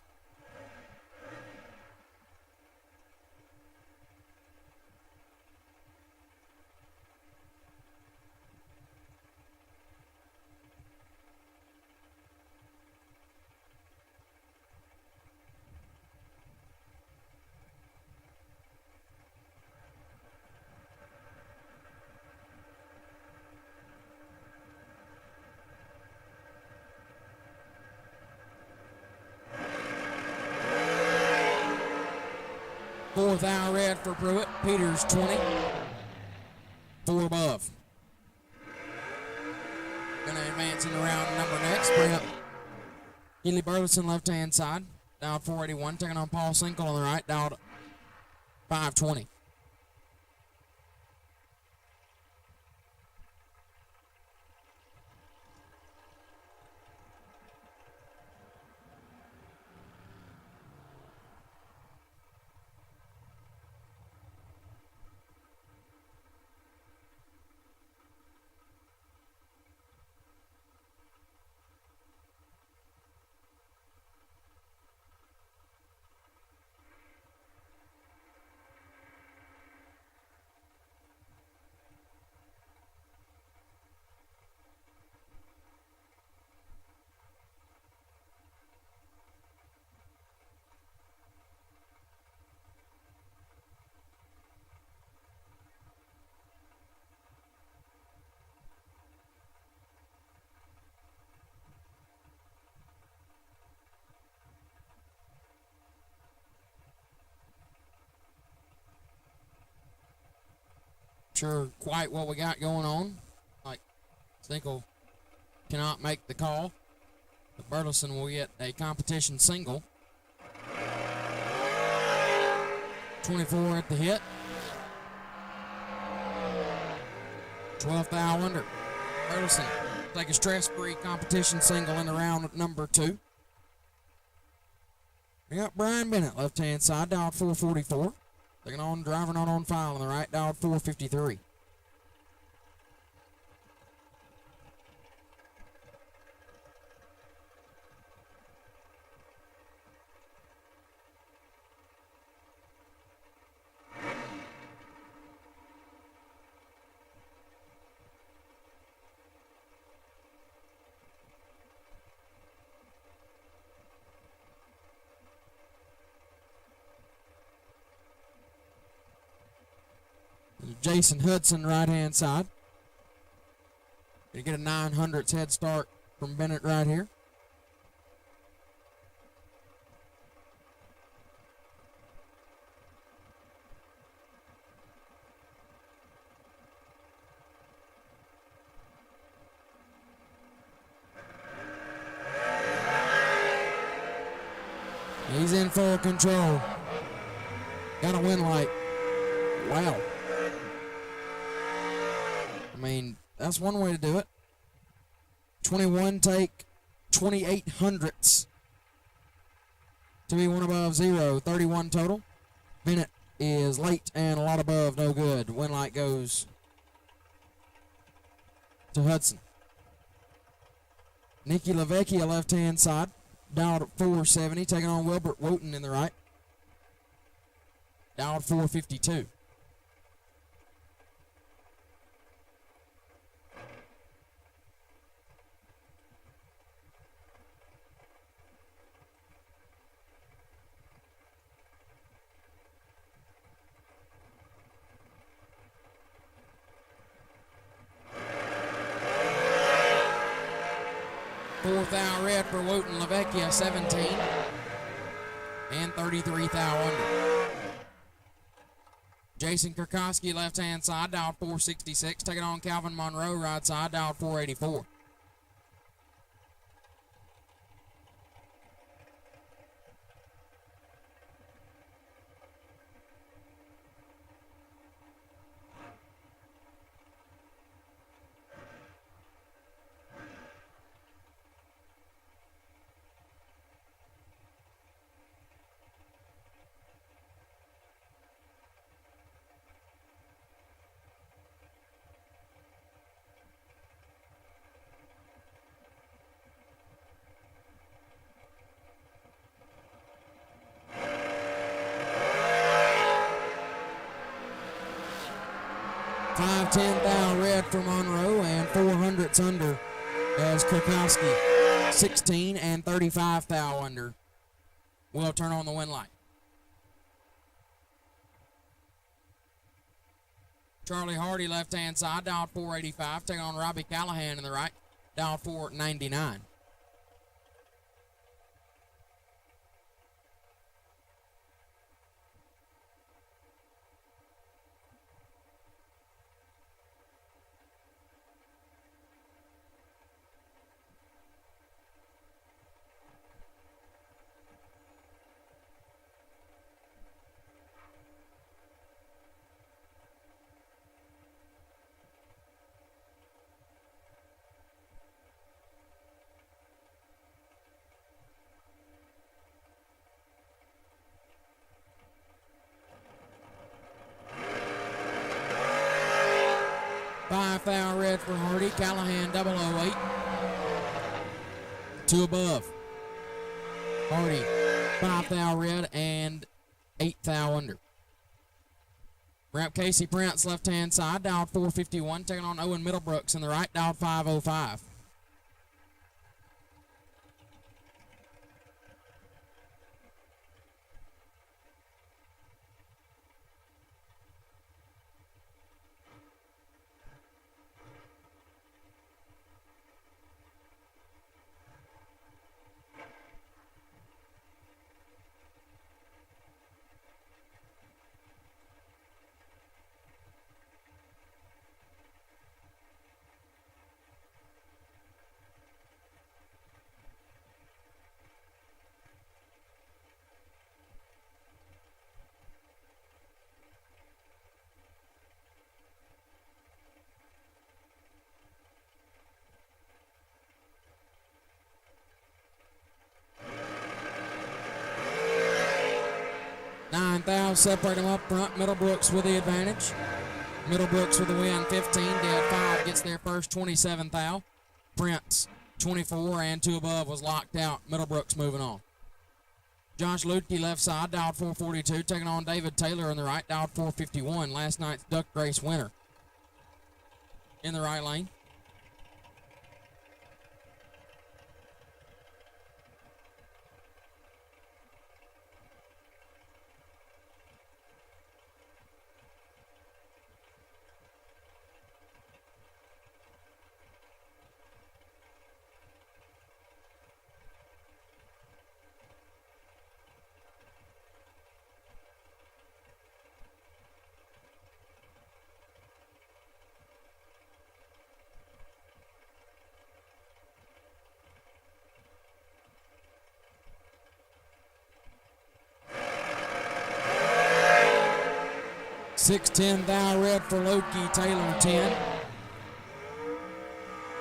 S4: Fourth hour red for Pruitt. Peters 20. 4 above. Gonna advance in the round number next. Bring up Keely Burleson left hand side. Down 481. Taking on Paul Sinkle on the right. Down 520. Sure quite what we got going on. Like, Sinkle cannot make the call. But Burleson will get a competition single. 24 at the hit. 12th thou under. Burleson take a stress-free competition single in the round number 2. We got Brian Bennett, left-hand side, down 444. Taking on, driver not on file on the right, down 453. Jason Hudson, right-hand side. Gonna get a 900ths head start from Bennett right here. He's in full control. Got a win like, wow. I mean, that's one way to do it. 21 take 2800ths to be 1 above 0. 31 total. Bennett is late and a lot above, no good. Win light goes to Hudson. Nikki LaVecchia, left-hand side. Dialed at 470, taking on Wilbert Wooten in the right. Dialed 452. Fourth thou red for Wooten LaVecchia, 17 and 33 thou under. Jason Kurkowski, left-hand side, dialed 466, taking on Calvin Monroe, right side, dialed 484. Five 10 thou red for Monroe and 400s under as Kurkowski, 16 and 35 thou under. Will turn on the win light. Charlie Hardy, left-hand side, dialed 485, taking on Robbie Callahan in the right, dialed 499. Five thou red for Hardy, Callahan 008. Two above. Hardy, 5 thou red and 8 thou under. Ramp Casey Prince, left-hand side, dialed 451, taking on Owen Middlebrooks in the right, dialed 505. Nine thou separate them up front. Middlebrooks with the advantage. Middlebrooks with the win, 15. Dead 5 gets there first, 27 thou. Prince, 24 and 2 above was locked out. Middlebrooks moving on. Josh Lutke, left side, dialed 442, taking on David Taylor in the right, dialed 451. Last night's Duck Race winner in the right lane. Six 10 thou red for Lukey, Taylor 10.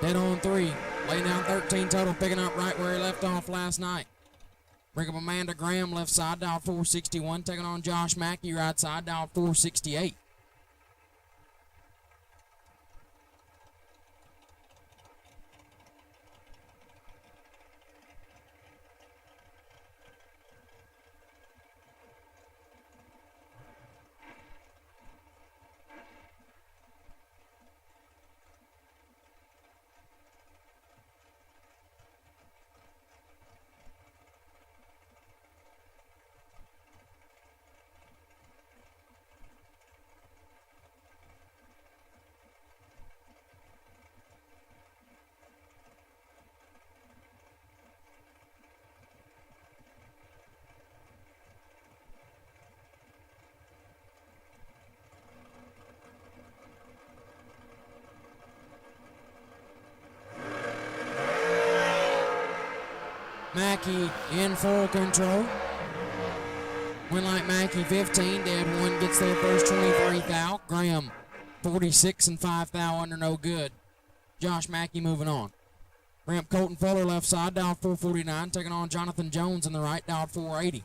S4: Dead on 3. Laying down 13 total, picking up right where he left off last night. Bring up Amanda Graham, left side, dial 461. Taking on Josh Mackey, right side, dial 468. Mackey in full control. Winlight Mackey 15, dead one, gets their first 23 thou. Graham 46 and 5 thou under, no good. Josh Mackey moving on. Ramp Colton Fuller left side, dialed 449, taking on Jonathan Jones in the right, dialed 480.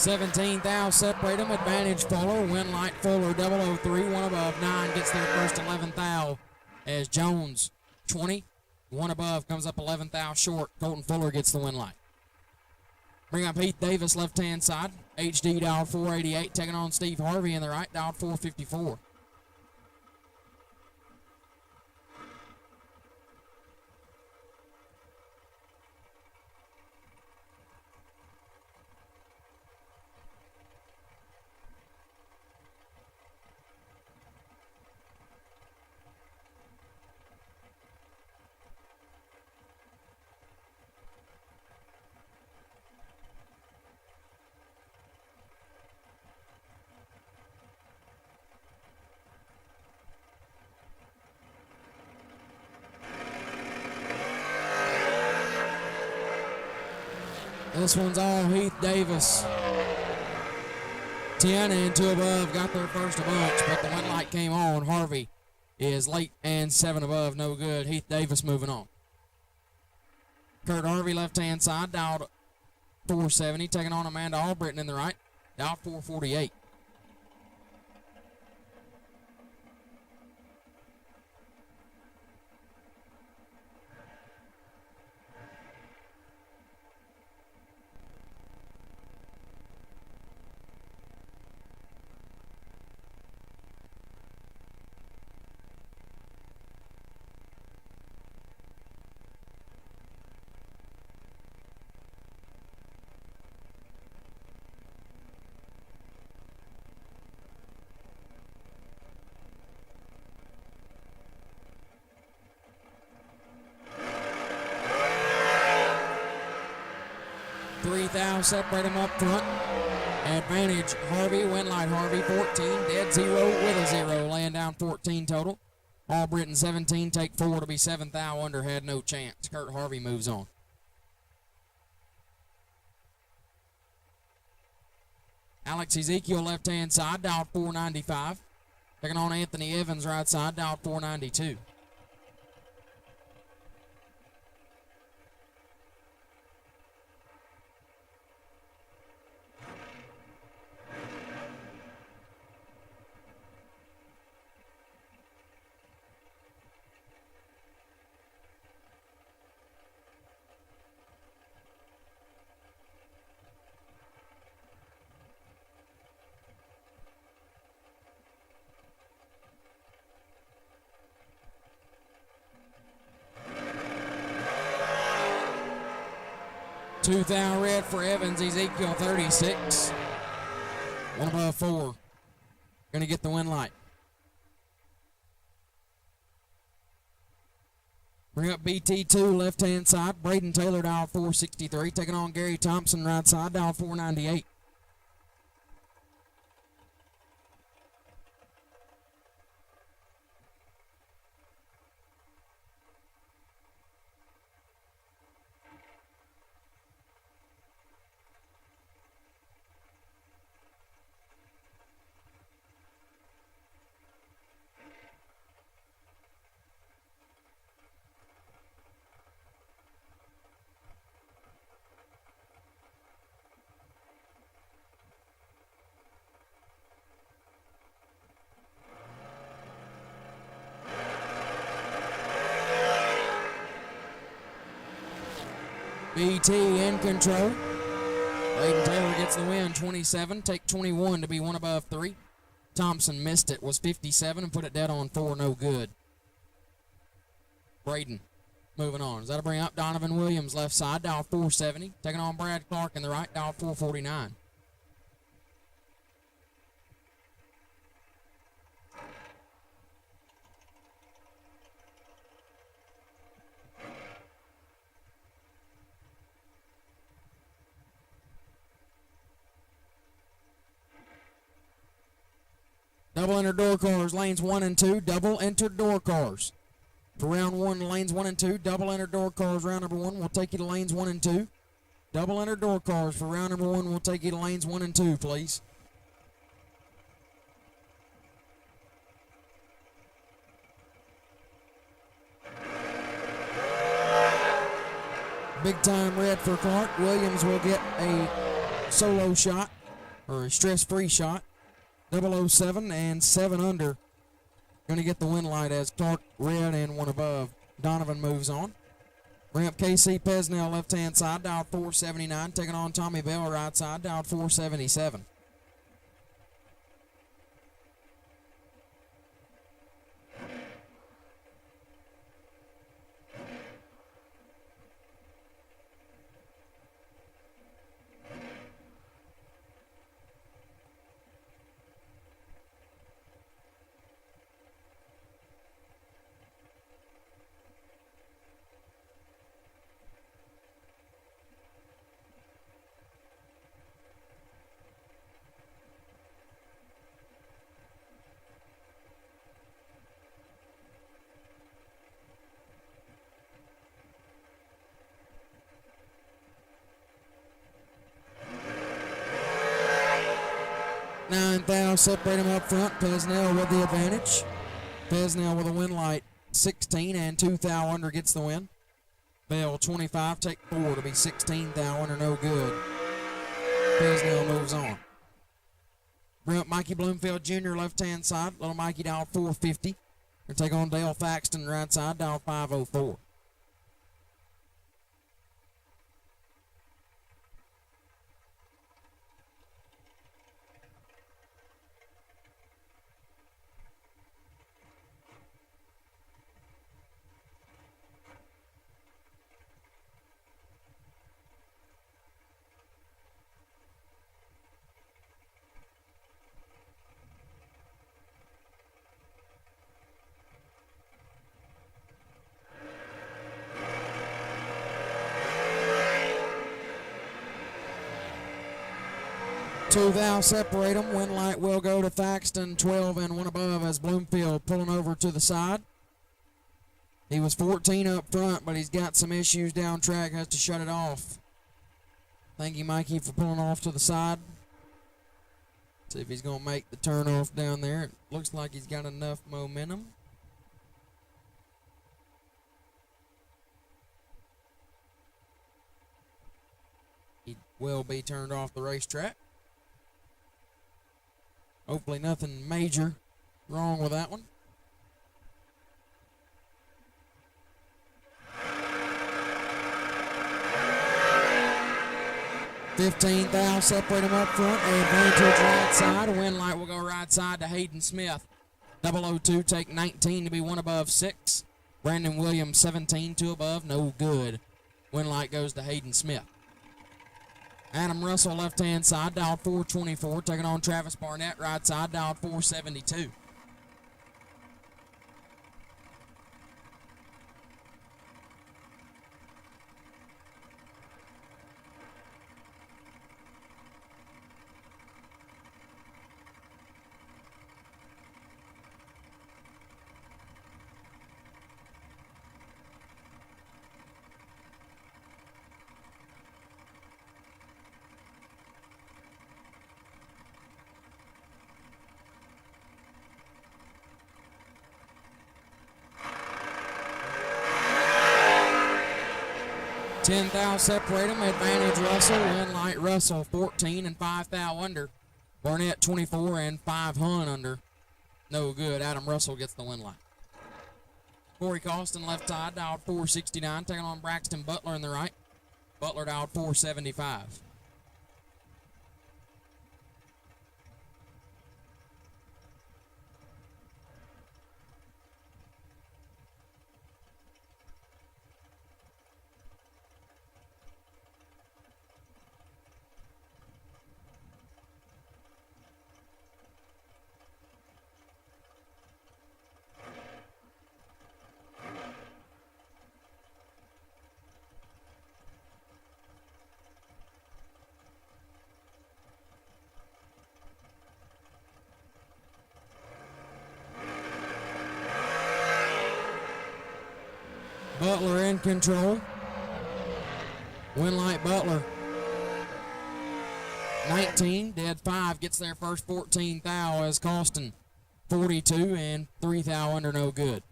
S4: $17 thou separate them. Advantage Fuller. Winlight Fuller 003. One above 9 gets their first 11 thou. As Jones 20. One above comes up 11 thou short. Colton Fuller gets the Winlight. Bring up Heath Davis left hand side. HD dialed 488. Taking on Steve Harvey in the right. Dialed 454. This one's all Heath Davis. 10 and 2 above got their first a bunch, but the one light came on. Harvey is late and 7 above, no good. Heath Davis moving on. Kurt Harvey left hand side, dialed 470, taking on Amanda Albritton in the right, dialed 448. $3,000 separate them up front. Advantage Harvey, Winlight Harvey 14, dead 0 with a 0, laying down 14 total. Albritton 17, take 4 to be 7,000 under, had no chance. Kurt Harvey moves on. Alex Ezekiel left hand side, dialed 495. Taking on Anthony Evans right side, dialed 492. $2,000 red for Evans, Ezekiel 36. One above 4. Gonna get the win light. Bring up BT2 left hand side. Braden Taylor dial 463. Taking on Gary Thompson right side, dial 498. BT in control. Braden Taylor gets the win, 27. Take 21 to be one above 3. Thompson missed it, was 57 and put it dead on 4, no good. Braden moving on. Is that to bring up Donovan Williams left side, dial 470. Taking on Brad Clark in the right, dial 449. Double enter door cars, lanes 1 and 2. Double enter door cars. For round 1, lanes 1 and 2. Double enter door cars, round number 1 will take you to lanes 1 and 2. Double enter door cars for round number 1 will take you to lanes 1 and 2, please. Big time red for Clark. Williams will get a solo shot, or a stress-free shot. 007 and 7 under. Going to get the win light as Clark red and 1 above. Donovan moves on. Bring up KC Pesnell left-hand side, dial 479. Taking on Tommy Bell right side, dial 477. Ninth out, separate him up front. Pesnell with the advantage. Pesnell with a win light, 16 and 2 thou under gets the win. Bell 25, take 4 to be 16 thou under, no good. Pesnell moves on. Bring up Mikey Bloomfield Jr. left hand side. Little Mikey dial 450. Gonna take on Dale Thaxton right side, dial 504. Two thou separate them. Win light will go to Thaxton, 12 and 1 above as Bloomfield pulling over to the side. He was 14 up front, but he's got some issues down track, has to shut it off. Thank you, Mikey, for pulling off to the side. See if he's going to make the turn off down there. It looks like he's got enough momentum. He will be turned off the racetrack. Hopefully nothing major wrong with that one. $15 thou separate him up front. Advantage right side. Win light will go right side to Hayden Smith. 002 take 19 to be 1 above 6. Brandon Williams 17, 2 above, no good. Win light goes to Hayden Smith. Adam Russell left hand side, dial 424, taking on Travis Barnett right side, dial 472. $10 thou separate them. Advantage Russell. Win light Russell 14 and 5 thou under. Barnett 24 and 5 hun under. No good. Adam Russell gets the win light. Corey Costin left side, dialed 469, taking on Braxton Butler in the right. Butler dialed 475. Butler in control. Winlight Butler. 19, dead 5, gets their first 14 thou as Costin 42 and 3 thou under no good.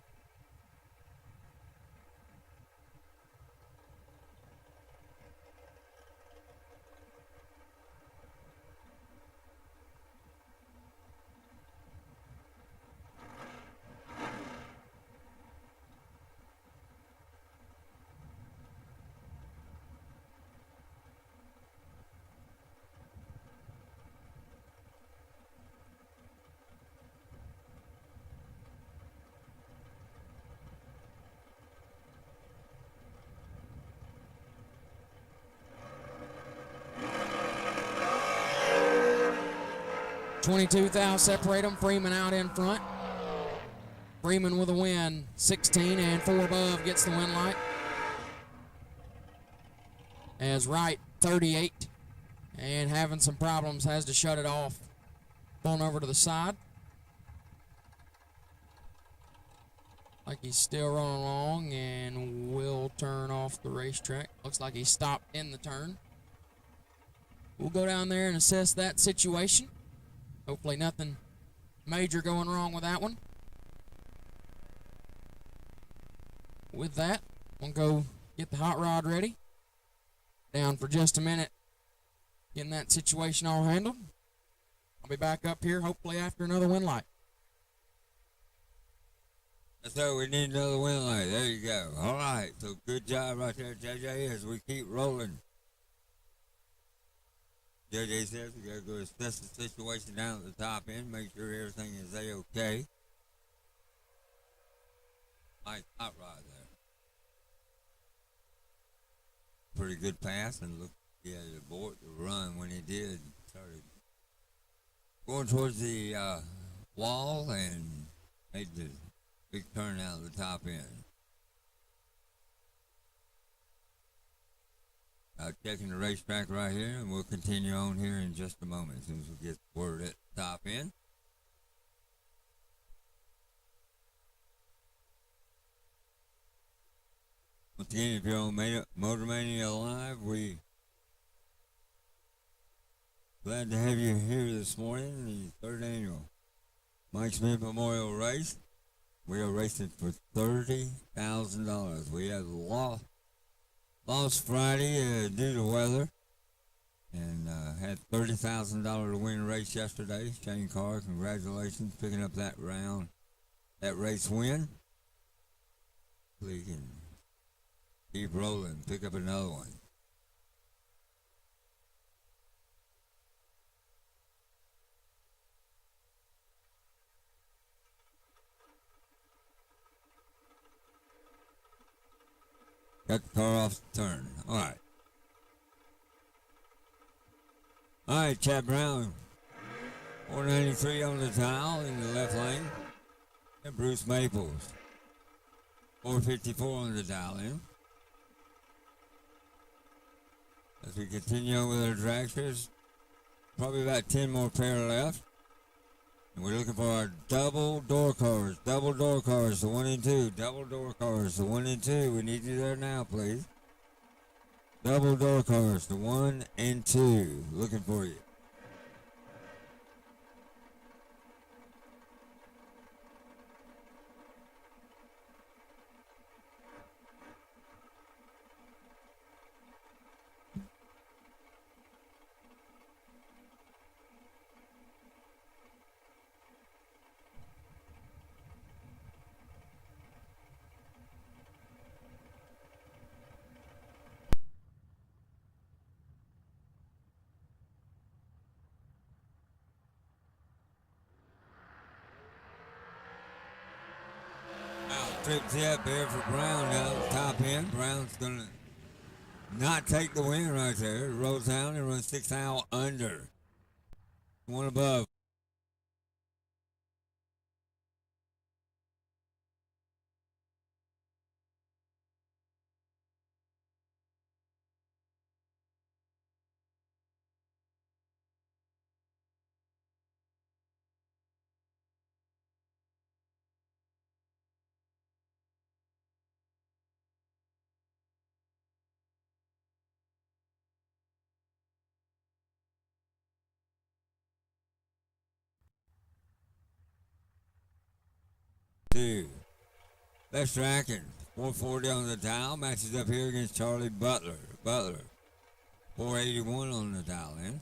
S4: .22 thou separate them. Freeman out in front. Freeman with a win. 16 and 4 above gets the win light. As Wright 38 and having some problems, has to shut it off. Going over to the side. Like he's still running along and will turn off the racetrack. Looks like he stopped in the turn. We'll go down there and assess that situation. Hopefully nothing major going wrong with that one. With that, we'll go get the hot rod ready. Down for just a minute, getting that situation all handled. I'll be back up here hopefully after another win light.
S1: So we need another win light. There you go. All right. So good job right there, JJ, as we keep rolling. JJ says we got to go assess the situation down at the top end, make sure everything is A-okay. Nice hot rod there. Pretty good pass, and look, he had to abort the run when he did. Started going towards the wall and made the big turn out of the top end. Checking the racetrack right here, and we'll continue on here in just a moment as soon as we get word at the top end. Once again, if you're on Motor Mania Live, we glad to have you here this morning, the third annual Mike Smith Memorial Race. We are racing for $30,000. We have lost Friday due to weather, and had $30,000 to win race yesterday. Shane Carr, congratulations, picking up that race win. Hopefully he can keep rolling, pick up another one. Got the car off the turn. All right. All right, Chad Brown. 493 on the tile in the left lane. And Bruce Maples. 454 on the dial in. As we continue on with our dragsters, probably about 10 more pair left. And we're looking for our double door cars, the 1 and 2, double door cars, the 1 and 2. We need you there now, please. Double door cars, the 1 and 2. Looking for you. Trip tip here for Brown down at the top end. Brown's going to not take the win right there. Rolls down and runs 6 thou under. One above. Two. Lester Atkins, 440 on the dial, matches up here against Charlie Butler. Butler, 481 on the dial in.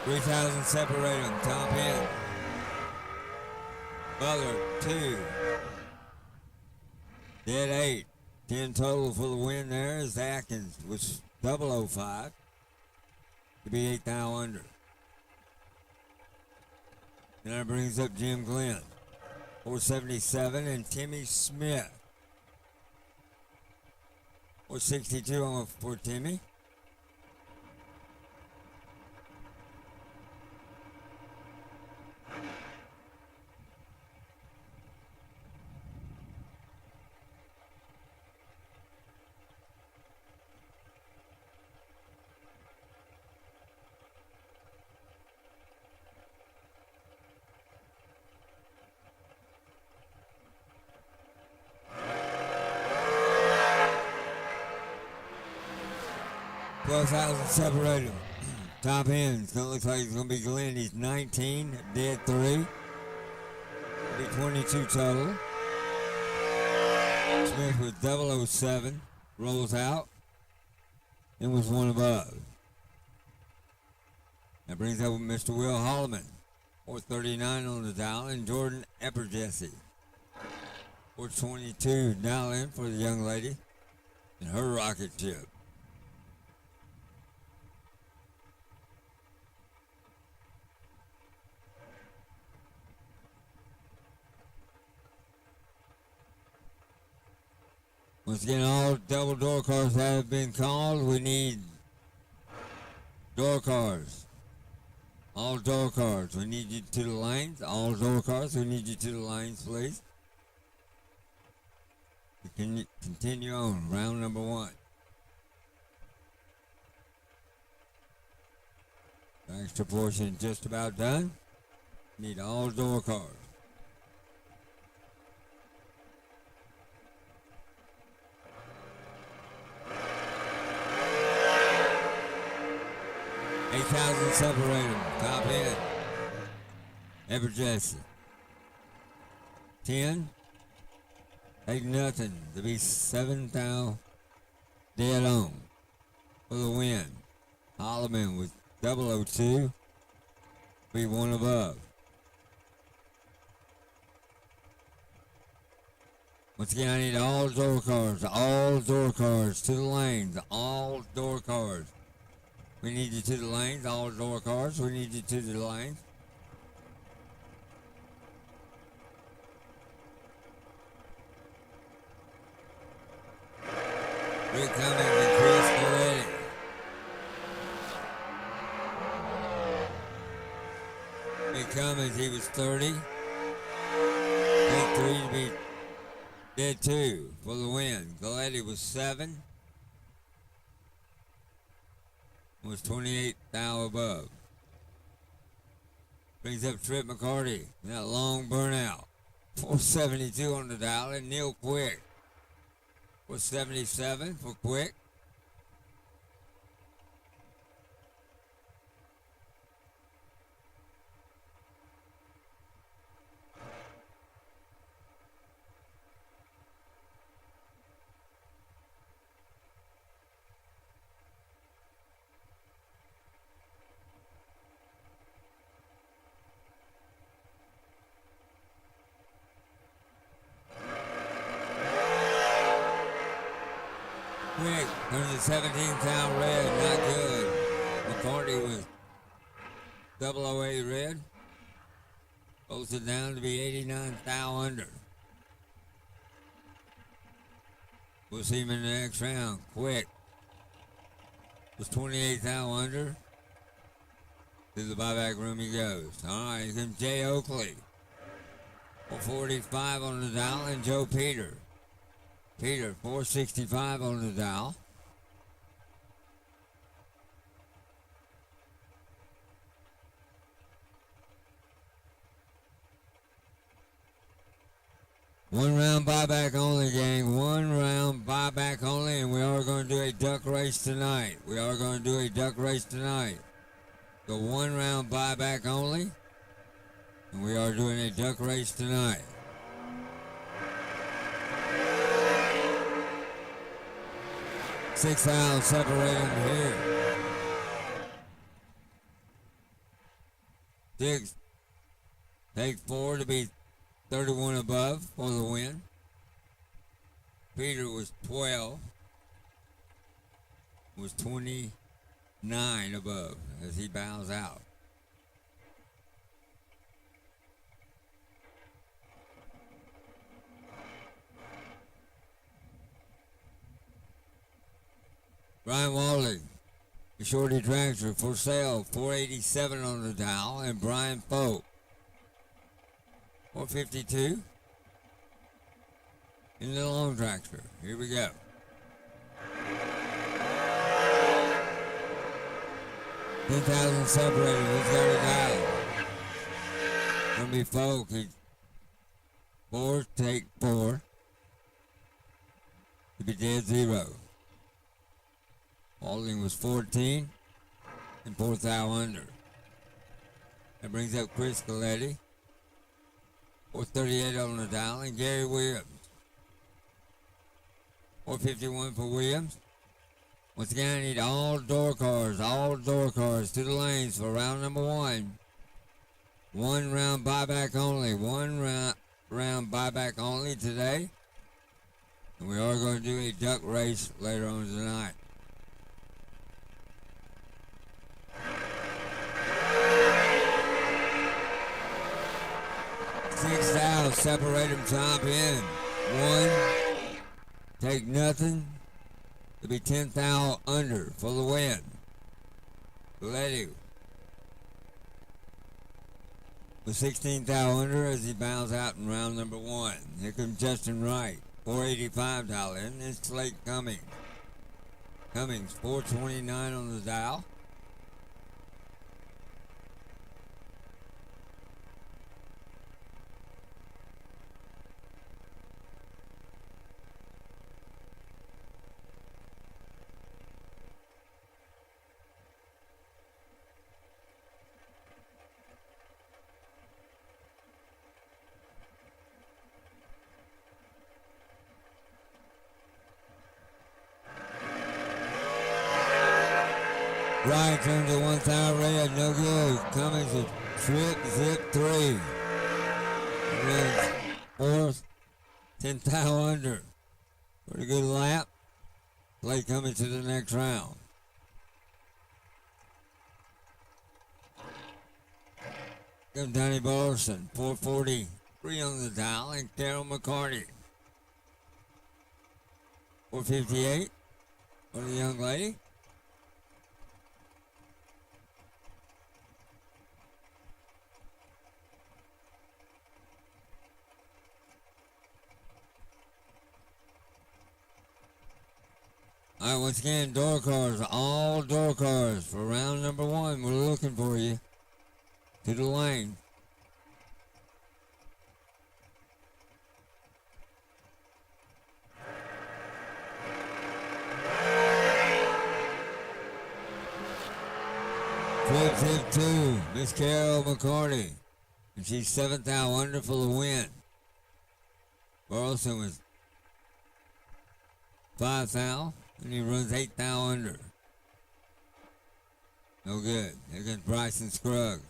S1: $3,000 separate them, top end. Butler, 2. Dead 8. 10 total for the win there as Atkins was 005 to be 8 thou under. And that brings up Jim Glenn, 477, and Timmy Smith, 462 on for Timmy. $12,000 separate them. Top end, it's gonna look like it's gonna be Glenn. He's 19, dead 3. Be 22 total. Smith with 007, rolls out, and was 1 above. That brings up Mr. Will Holloman, 439 on the dial, and Jordan Epperjesse, 422 dial in for the young lady and her rocket ship. Once again, all double door cars have been called. We need door cars. All door cars. We need you to the lanes. All door cars. We need you to the lanes, please. We can continue on. Round number 1. Extra portion just about done. Need all door cars. $8,000 separate them. Top end. Epperjesse. 10. Take nothing to be 7 thou dead on for the win. Holloman with 002. Be 1 above. Once again, I need all door cars to the lanes, all door cars. We need you to the lanes, all door cars. We need you to the lanes. Rick Cummings and Chris Coletti. Rick Cummings, he was 30. Take 3 to be dead 2 for the win. Coletti was 7. Was 28 thou above. Brings up Trip McCarty. That long burnout. 472 on the dial. And Neil Quick was 77 for Quick. Quick turns the 17 thou red, not good. McCarty was 008 red. Pulls it down to be 89 thou under. We'll see him in the next round. Quick was 28 thou under. To the buyback room he goes. All right, here comes Jay Oakley. 445 on the dial, and Joe Peter. Peter, 465 on the dial. One round buyback only, gang. One round buyback only, and we are going to do a duck race tonight. We are going to do a duck race tonight. The one round buyback only, and we are doing a duck race tonight. Six fouls separate them here. Six. Take four to be 31 above for the win. Peter was 12. Was 29 above as he bows out. Brian Walling, the Shorty Tractor for sale, 487 on the dial, and Brian Pope, 452 in the long tractor. Here we go. $10,000 separated. He's got it dialed. Gonna be Folk. Four, take four. To be dead zero. Walling was 14 and 4 thou under. That brings up Chris Coletti. 438 on the dial, and Gary Williams. 451 for Williams. Once again, I need all door cars to the lanes for round number one. One round buyback only. One round buyback only today. And we are going to do a duck race later on tonight. Six thou, separate them top in. One, take nothing. It'll be 10 thou under for the win. Letty with 16 thou under as he bows out in round number one. Here comes Justin Wright, 485 dial in. It's Slate Cummings. Cummings, 429 on the dial. Right turns to 1 thou red, no good. Cummings a trip, zip 3. Runs fourth, 10 thou under. Pretty good lap. Play coming to the next round. Comes Donnie Burleson, 443 on the dial, and Carol McCarty. 458 for the young lady. All right, once again, door cars, all door cars for round number one. We're looking for you to the lane. Flip tip two, Miss Carol McCarty, and she's 7th thou under for the win. Burleson was 5 thou. And he runs 8 thou under. No good. There goes Bryson Scruggs.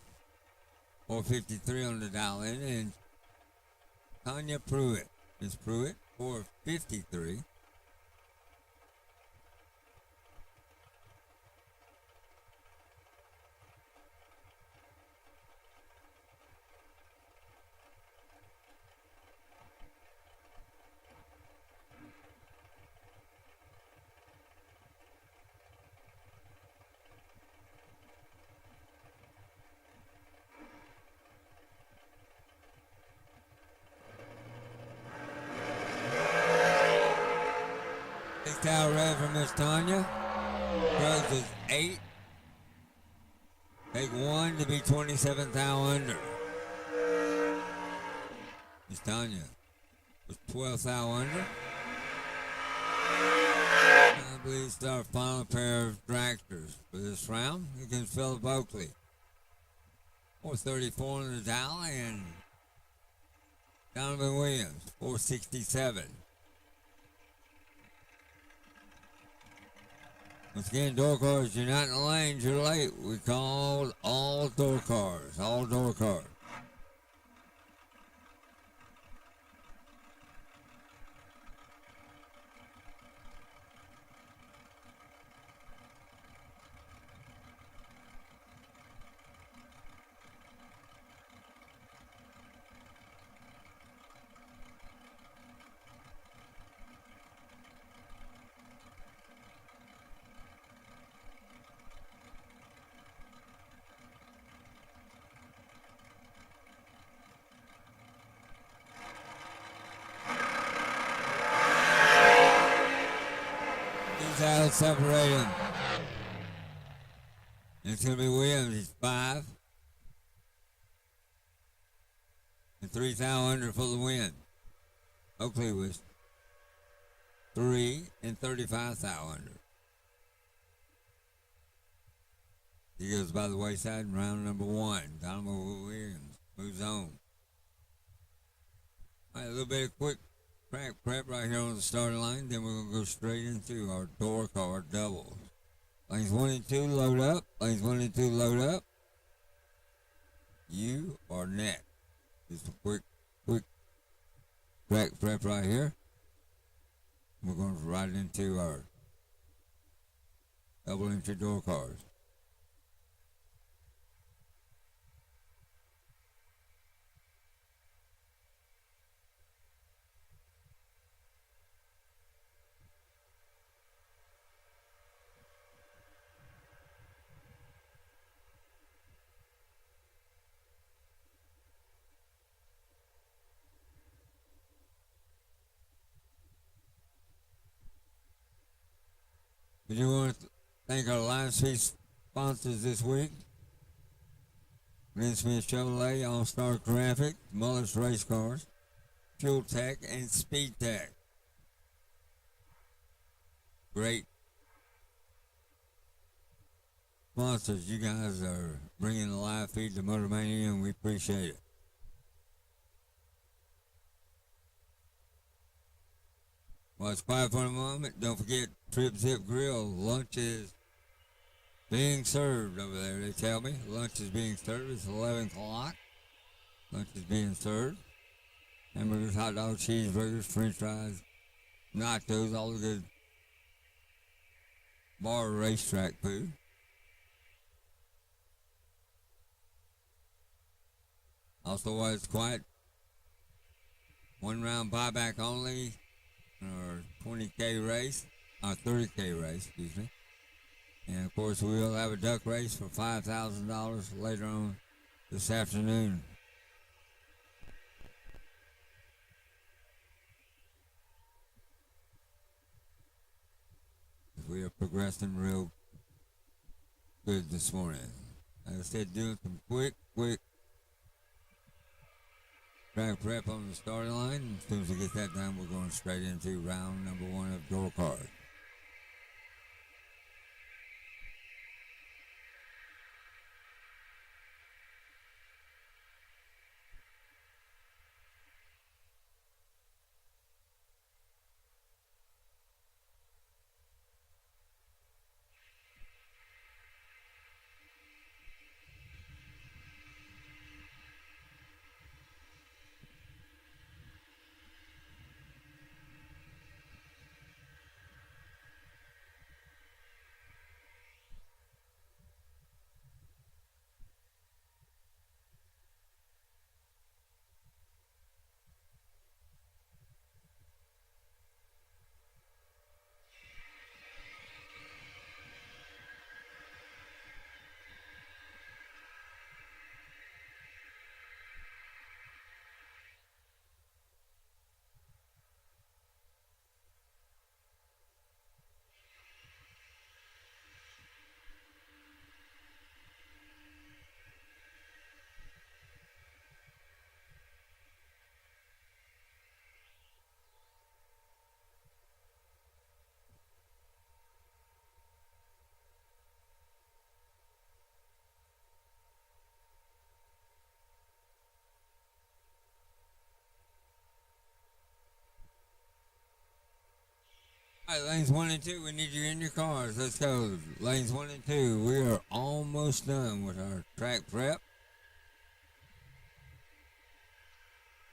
S1: 453 on the dial in. And Tanya Pruitt. Miss Pruitt, 453. 6 red for Miss Tanya. Drugs is 8. Take 1 to be 27th thou under. Miss Tanya was 12th thou under. I believe it's our final pair of dragsters for this round against Philip Oakley. 434 in the tally and Donovan Williams, 467. Once again, door cars, you're not in the lanes, you're late. We called all door cars, all door cars. Out separate him. It's going to be Williams. He's 5. And 3 thou under for the win. Oakley was 3 and 35 thou under. He goes by the wayside in round number 1. Donovan Williams moves on. All right, a little bit of quick track prep right here on the starting line. Then we're going to go straight into our door car doubles. Lanes 1 and 2 load up. Lanes 1 and 2 load up. You are next. Just a quick track prep right here. We're going to ride into our double entry door cars. We do want to thank our live street sponsors this week. Lynn Smith Chevrolet, All-Star Graphic, Mullis Race Cars, Fuel Tech, and Speed Tech. Great sponsors. You guys are bringing the live feed to Motor Mania, and we appreciate it. While it's quiet for a moment, don't forget Trip Zip Grill. Lunch is being served over there, they tell me. Lunch is being served. It's 11 o'clock. Lunch is being served. Hamburgers, hot dogs, cheeseburgers, french fries, nachos, all the good bar racetrack food. Also, while it's quiet, 1 round buyback only. Our 20K race, our 30K race, excuse me. And of course, we will have a duck race for $5,000 later on this afternoon. We are progressing real good this morning. Like I said, doing some quick track prep on the starting line. As soon as we get that done, we're going straight into round number 1 of door card. All right, lanes 1 and 2, we need you in your cars. Let's go. Lanes 1 and 2, we are almost done with our track prep.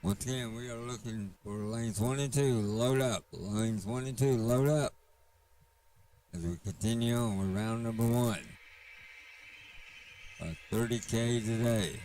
S1: Once again, we are looking for lanes 1 and 2. Load up. Lanes 1 and 2, load up. As we continue on with round number 1. 30K today.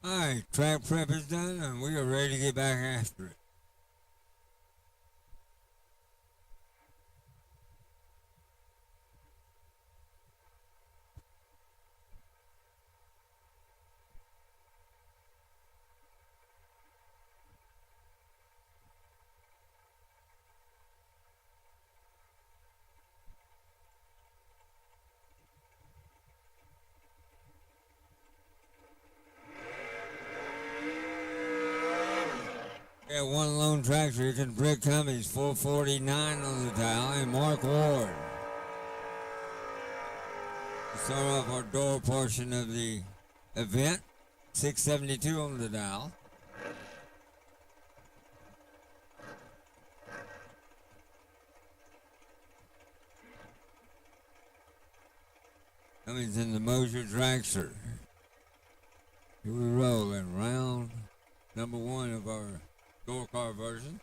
S1: Alright, track prep is done and we are ready to get back after it. Got one lone tractor, you can Brick Cummings, 449 on the dial, and Mark Ward. To start off our door portion of the event, 672 on the dial. Cummings in the Mosier Dragster. Here we roll in round number 1 of our door car version.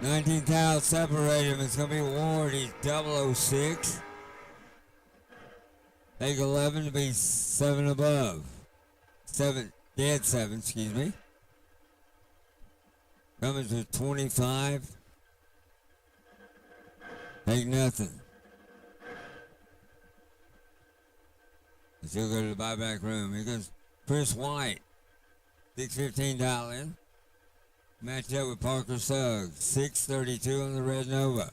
S1: $19,000 separate him. It's going to be Ward. He's 006. Take 11 to be 7 above. 7, dead 7, excuse me. Cummins with 25. Take nothing. Let's still go to the buyback room. Here goes Chris White. 615 dial in. Match up with Parker Suggs, 632 on the Red Nova.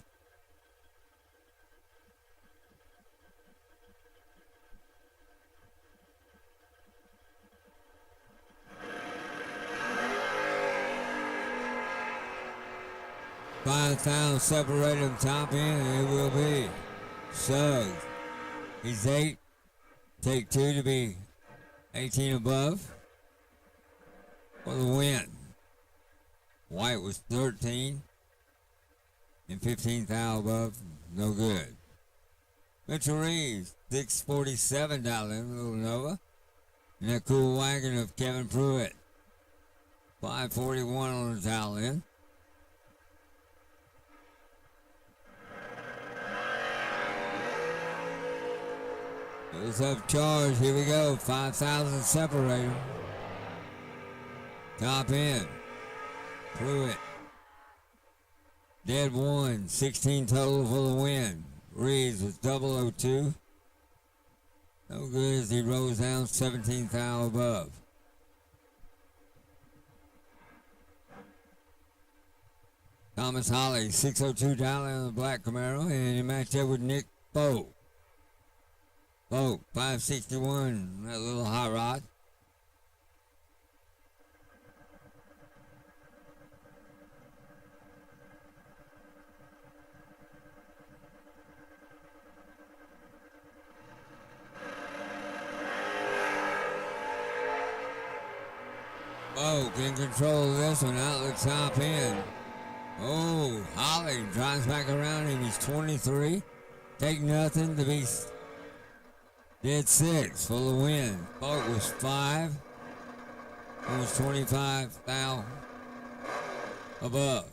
S1: $5,000 separate them top end, it will be Suggs. He's 8. Take 2 to be 18 above for the win. White was 13 and 15,000 above, no good. Mitchell Reeves, 647 in Little Nova. And that cool wagon of Kevin Pruitt, 541 on the dial in. Goes up charge, here we go, 5,000 separator. Top end. Pruitt. Dead 1, 16 total for the win. Reeves with 002. No good as he rolls down 17,000 above. Thomas Holly, 602 down on the black Camaro, and he matched up with Nick Bowe. Bowe, 561, that little hot rod. in control of this one out the top end. Oh, Holly drives back around him. He's 23. Take nothing to be dead 6 for the win. Clark was 5. It was 25 thou above.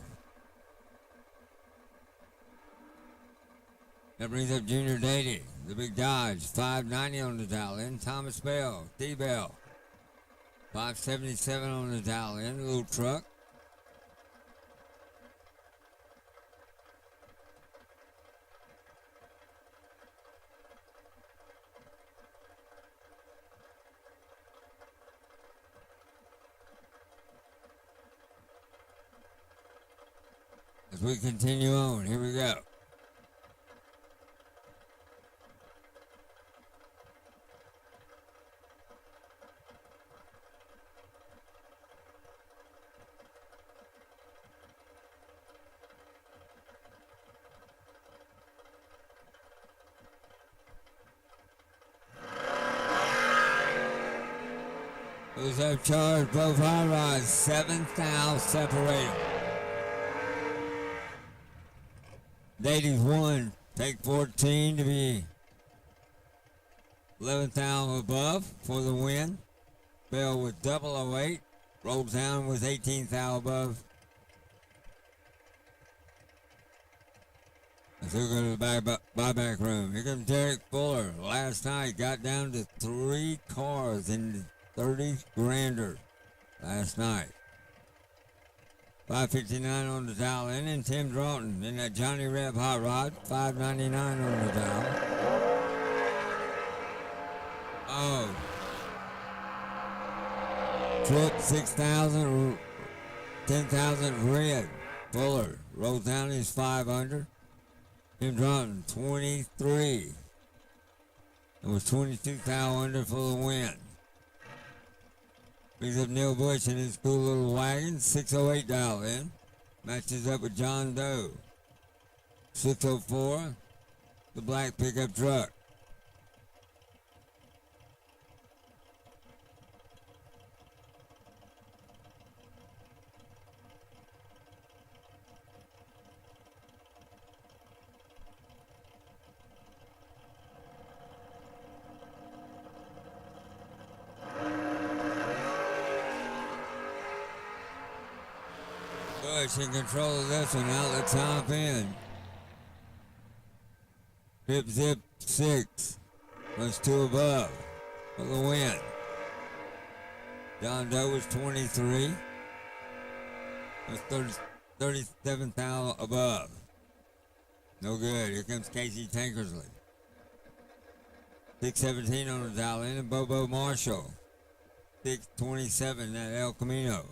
S1: That brings up Junior Dady, the big Dodge, 590 on the dial in. Thomas Bell, T-Bell, 577 on the dial in. The little truck. As we continue on, here we go. Those have charged both high rods, 7th thou separate them. Dady's 1, take 14 to be 11th thou above for the win. Bell with 008, rolls down with 18th thou above. Let's go to the buyback room. Here comes Derek Fuller. Last night got down to 3 cars in the 30 grander last night. 559 on the dial in, and Tim Draughton in that Johnny Reb hot rod, 599 on the dial. Oh. Trip 6,000, 10,000 red. Fuller rolls down his 5 under. Tim Draughton 23. It was 22 thou under for the win. Brings up Neil Bush in his cool little wagon, 608 dial in. Matches up with John Doe. 604, the black pickup truck. Bush in control of this one out the top end. Pip Zip 6 was 2 above for the win. John Doe was 23. Was 37 thou above. No good. Here comes Casey Tankersley. 617 on the dial in, and Bobo Marshall. 627 at El Camino.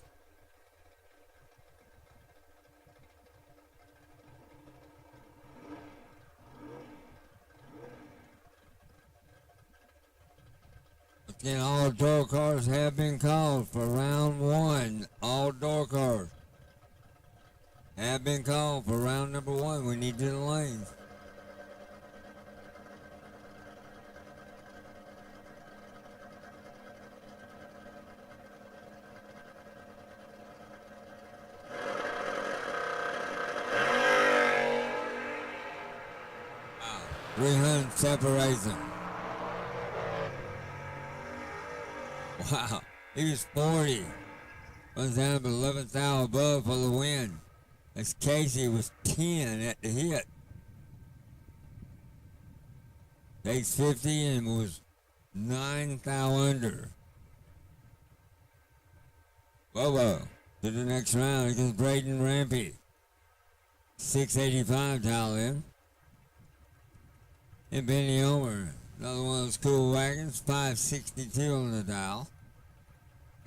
S1: Again, all door cars have been called for round 1. All door cars have been called for round number 1. We need to the lanes. Wow. 300 separates them. Wow, he was 40. Runs down to 11th thou above for the win. As Casey was 10 at the hit. Takes 50 and was 9 thou under. Bobo to the next round. Here comes Braden Rampy. 685 thou in. And Benny Omer. Another one of those cool wagons, 562 on the dial.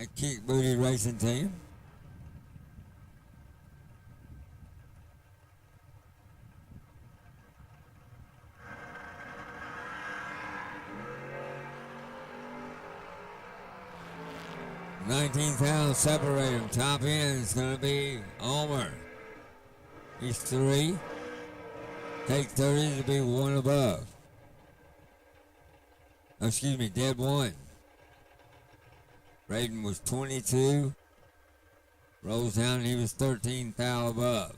S1: A Kick Booty Racing Team. $19,000 separate them. Top end is going to be Omer. He's 3. Take 30 to be 1 above. Excuse me, dead 1. Braden was 22. Rolls down and he was 13th thou above.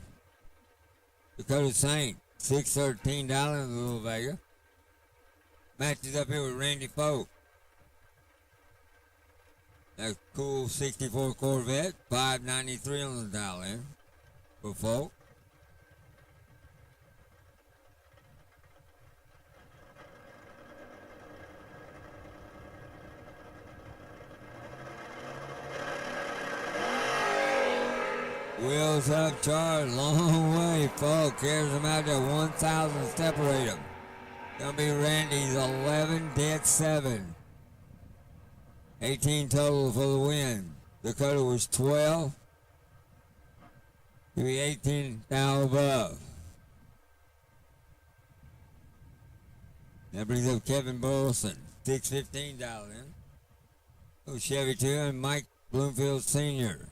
S1: Dakota Saint, 613 down in Little Vega. Matches up here with Randy Folk. That cool 64 Corvette, 593 on the dial in for Folk. Wheels up, charge, long way. Folk carries them out there, 1,000, separate them. Gonna be Randy's 11, dead 7. 18 total for the win. Dakota was 12. He'll be 18 now above. That brings up Kevin Burleson, 615 dialed in. Oh, Chevy 2 and Mike Bloomfield Sr.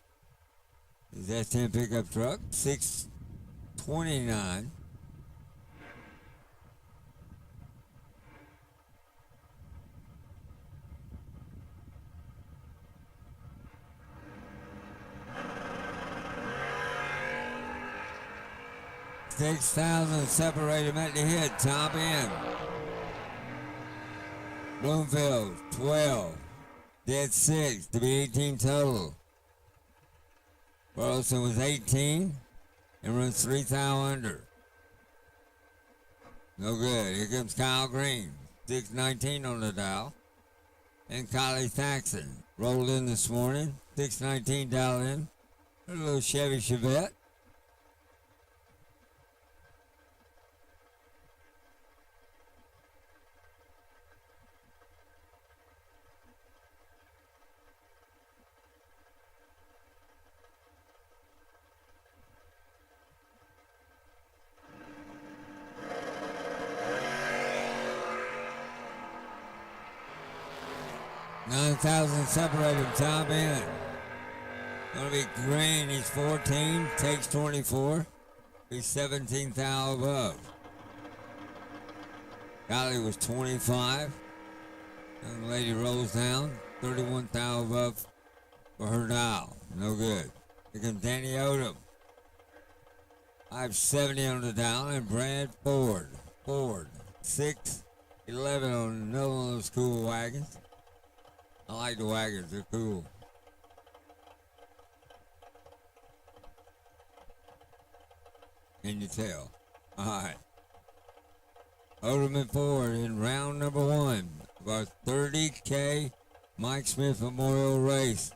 S1: His S10 pickup truck, 629. $6,000 separate him at the hit, top end. Bloomfield, 12. Dead 6 to be 18 total. Burleson was 18 and runs 3 thou under. No good. Here comes Kyle Green, 619 on the dial. And Kylie Thaxton rolled in this morning, 619 dial in. A little Chevy Chevette. $9,000 separated, top end. Gonna be Green, he's 14, takes 24. He's 17 thou above. Golly was 25. Young lady rolls down, 31 thou above for her dial. No good. Here comes Danny Odom. 570 on the dial, and Brad Ford. 611 on another one of those cool wagons. I like the wagons, they're cool. Can you tell? Alright. Odom and Ford in round number 1 of our 30K Mike Smith Memorial Race.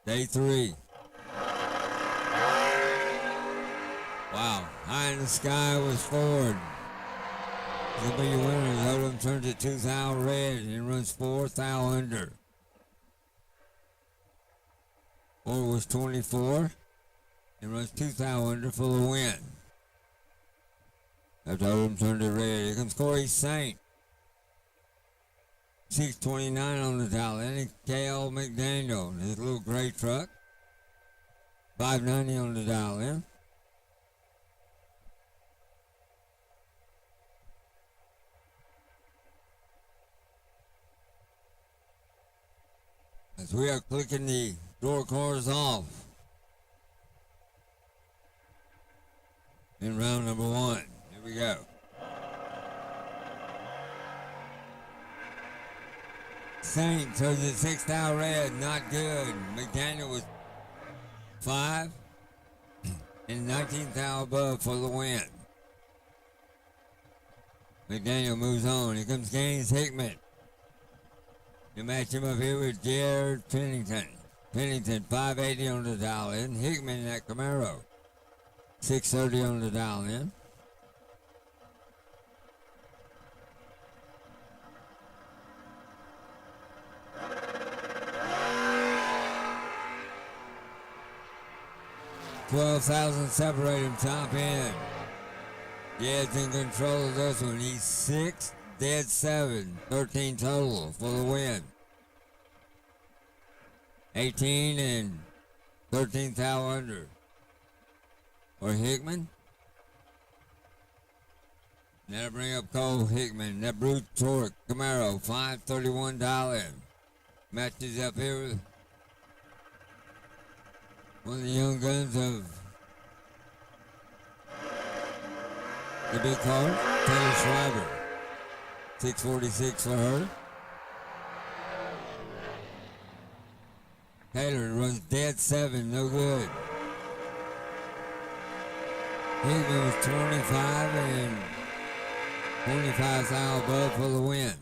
S1: Day 3. Wow, high in the sky was Ford. He'll be your winner. Odom turns it 2 thou red and runs 4 thou under. Ford was 24 and runs 2 thou under for the win. After Odom turned it red, here comes Corey Saint. 629 on the dial. And K.L. McDaniel in his little gray truck. 590 on the dial in. As we are clicking the door cars off in round number 1. Here we go. Saint turns it 6 thou red, not good. McDaniel was 5 and 19 thou above for the win. McDaniel moves on. Here comes Gaines Hickman. You match him up here with Jared Pennington. Pennington, 580 on the dial in. Hickman in that Camaro, 630 on the dial in. $12,000 separated top end. Jed's in control of this one. He's 6, dead 7, 13 total for the win. 18 and 13 thou under. Or Hickman. Now bring up Cole Hickman. That Brute Torque Camaro, 531 dial in. Matches up here with One of the young guns of the big card, Taylor Schreiber. 646 for her. Taylor runs dead 7, no good. Hickman was 25 and 25 thou above for the win.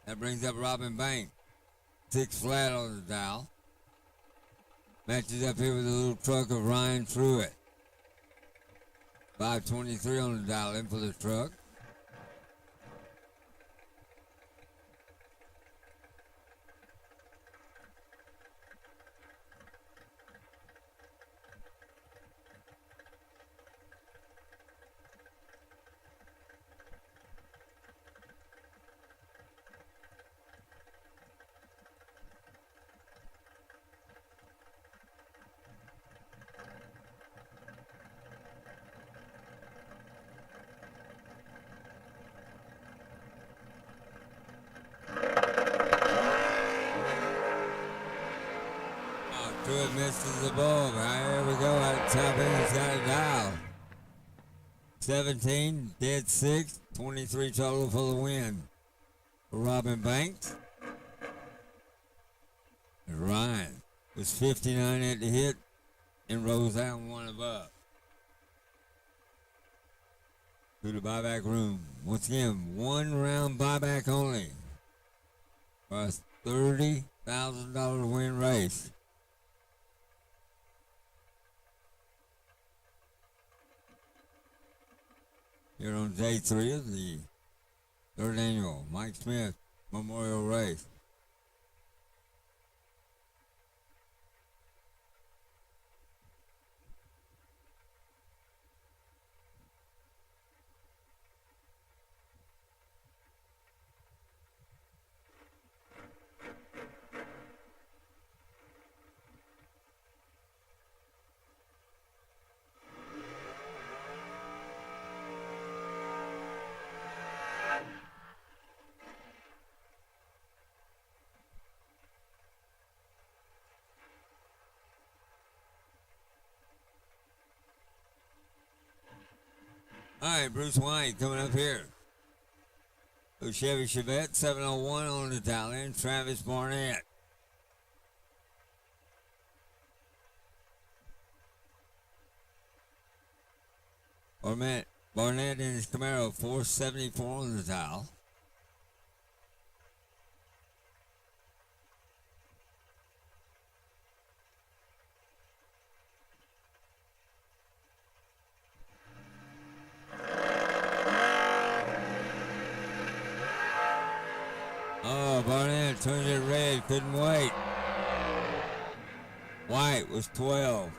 S1: That brings up Robin Bank. 6 flat on the dial. Matches up here with a little truck of Ryan Truitt. 523 on the dial in for the truck. Truitt misses the ball. There we go. At the top end, he's got a dial. 17, dead 6, 23 total for the win. For Robin Banks. And Ryan was 59 at the hit and rose down 1 above. To the buyback room. Once again, 1 round buyback only. For a $30,000 win race. Here on day 3 of the 3rd annual Mike Smith Memorial Race. All right, Bruce White coming up here. Chevy Chevette, 701 on the dial in. Travis Barnett. Barnett in his Camaro, 474 on the dial. Oh, Barnett turned it red, couldn't wait. White was 12.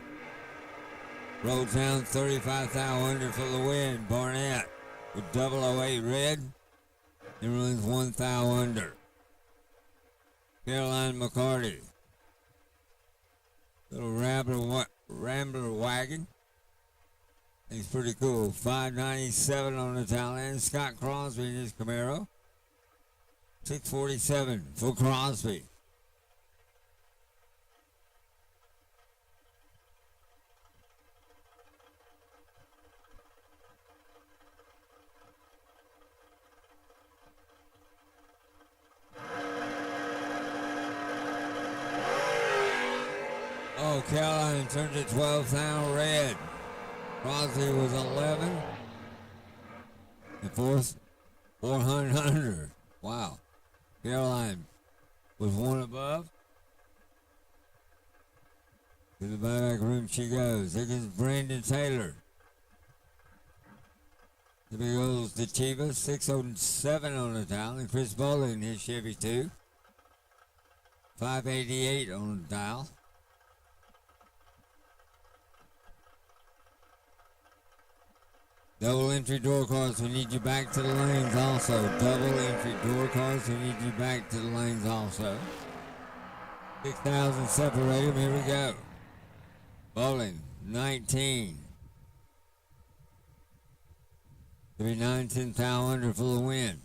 S1: Rolled down 35 thou under for the win. Barnett with 008 red and runs 1 thou under. Caroline McCarty. Little Rambler wagon. He's pretty cool. 597 on the tail end. Scott Crosby in his Camaro. 647 for Crosby. Oh, Caroline turned to 12 thou red. Crosby was 11. And fourth, 400 under. Wow. Caroline was 1 above. To the back room she goes. There goes Brandon Taylor. There goes the Chivas, 607 on the dial. And Chris Bowling, his Chevy 2. 588 on the dial. Double entry door cards, we need you back to the lanes also. Double entry door cards, we need you back to the lanes also. 6,000 separate them, here we go. Bowling, 19. To be 19 thou under for the win.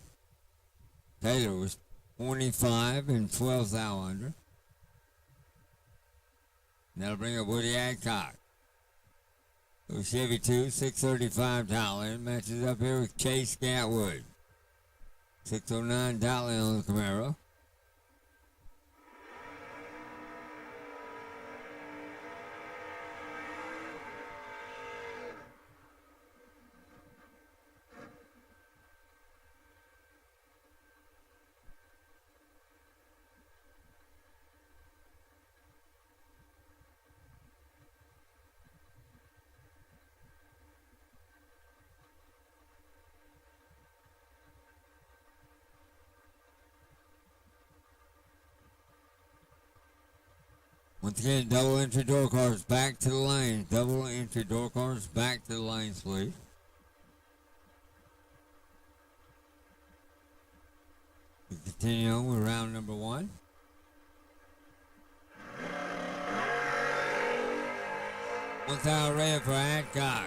S1: Taylor was 25 and 12 thou under. That'll bring up Woody Adcock. So Chevy 2, 635 Dowling. Matches up here with Chase Gatwood. 609 Dowling on the Camaro. Once again, double entry door cars back to the lanes. Double entry door cars back to the lanes, please. We continue on with round number 1. Once out red for Adcock.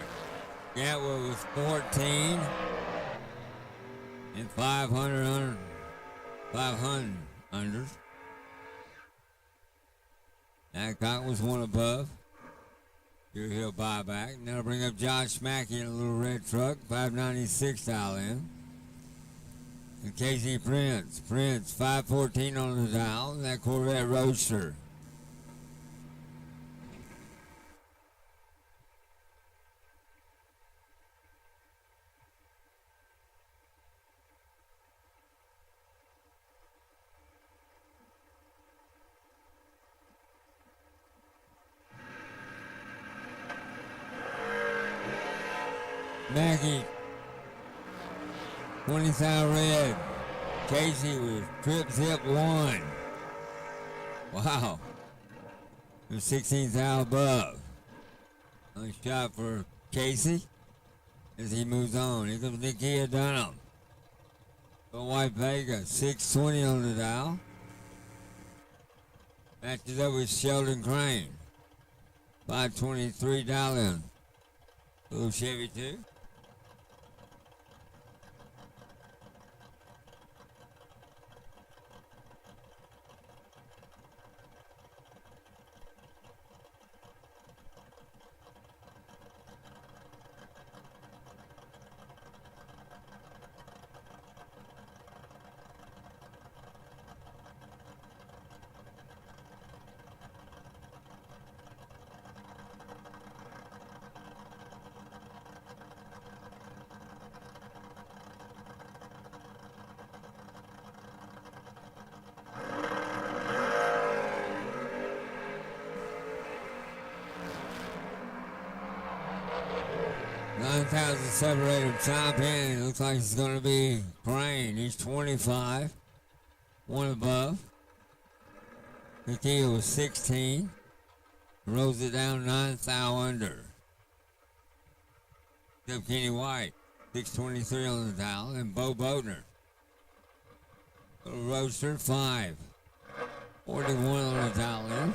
S1: Gatwood was 14 and 500 unders. Adcock was one above. Here he'll buy back. And that'll bring up Josh Mackey in a little red truck. 596 dial in. And Casey Prince. Prince, 514 on the dial. That Corvette Roadster. Mackey, 20 thou red. Casey was trip zip 1. Wow. There's 16 thou above. Nice shot for Casey as he moves on. Here comes Nikia Dunham. For White Vega, 620 on the dial. Matches up with Sheldon Crane. 523 dial in. Little Chevy 2. Separated top end. Looks like it's going to be Crane. He's 25. One above. Nikia was 16. Rose it down 9 thou under. Except Kenny White. 623 on the dial. And Bo Bodner. Little Roadster 5. 41 on the dial in.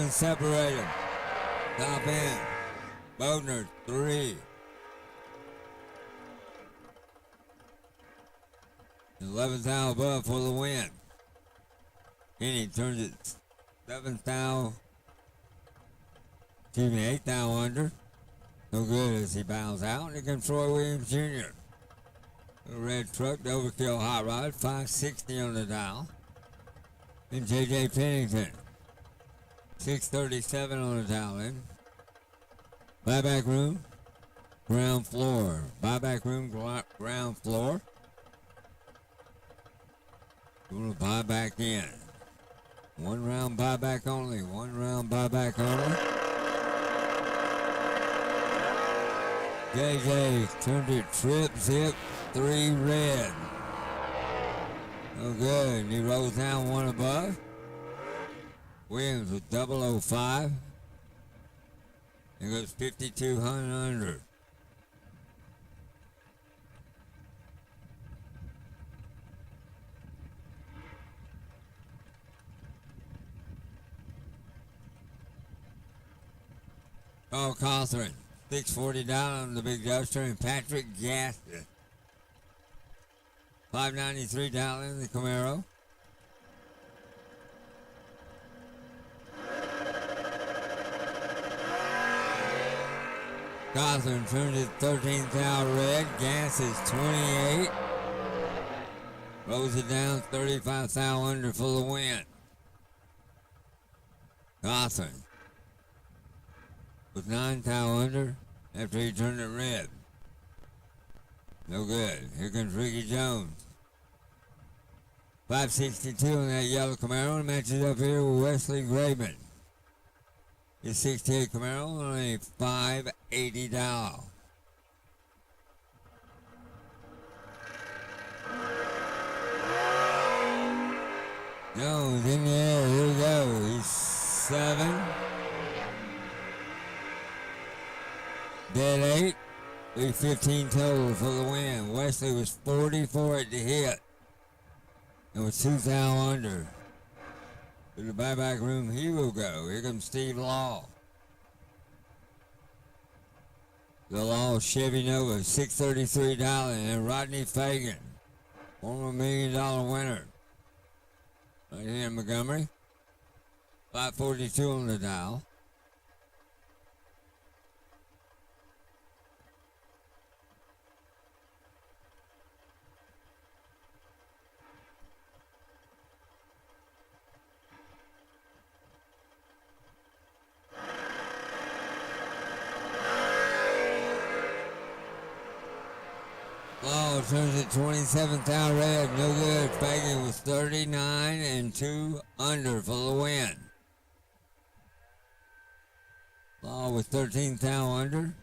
S1: Separated. Top end. Bodner, 3. 11th thou above for the win. Kenny turns it 7th thou. 8th thou under. No good as he bows out. Here comes Troy Williams Jr. The red truck, the overkill hot rod, 560 on the dial. And J.J. Pennington. 637 on the dial in. Buyback room, ground floor. Buyback room, ground floor. We're going to buy back in. 1 round buyback only. 1 round buyback only. JJ turned it trip zip 3 red. No good. He rolls down 1 above. Williams with 005. It goes 5,200 under. Oh, Cawthron, 640 down on the Big Duster, and Patrick Gaston, 593 down in the Camaro. Cawthron turns his 13th thou red. Gas is 28. Rolls it down 35 thou under for the win. Cawthron with 9 thou under after he turned it red. No good. Here comes Ricky Jones. 562 on that yellow Camaro, and matches up here with Wesley Graven. His 68 Camaro on a 580 dial. Jones in the air. Here we go. He's 7. Dead 8. 315 total for the win. Wesley was 40 for it to hit. It was 2 thou under. To the buyback room he will go. Here comes Steve Law. The Law Chevy Nova, $633, and Rodney Fagan, former $1 million winner. Right here in Montgomery. 542 on the dial. Law turns it 27th out red, no good. Fagan was 39 and 2 under for the win. Law with 13th thou under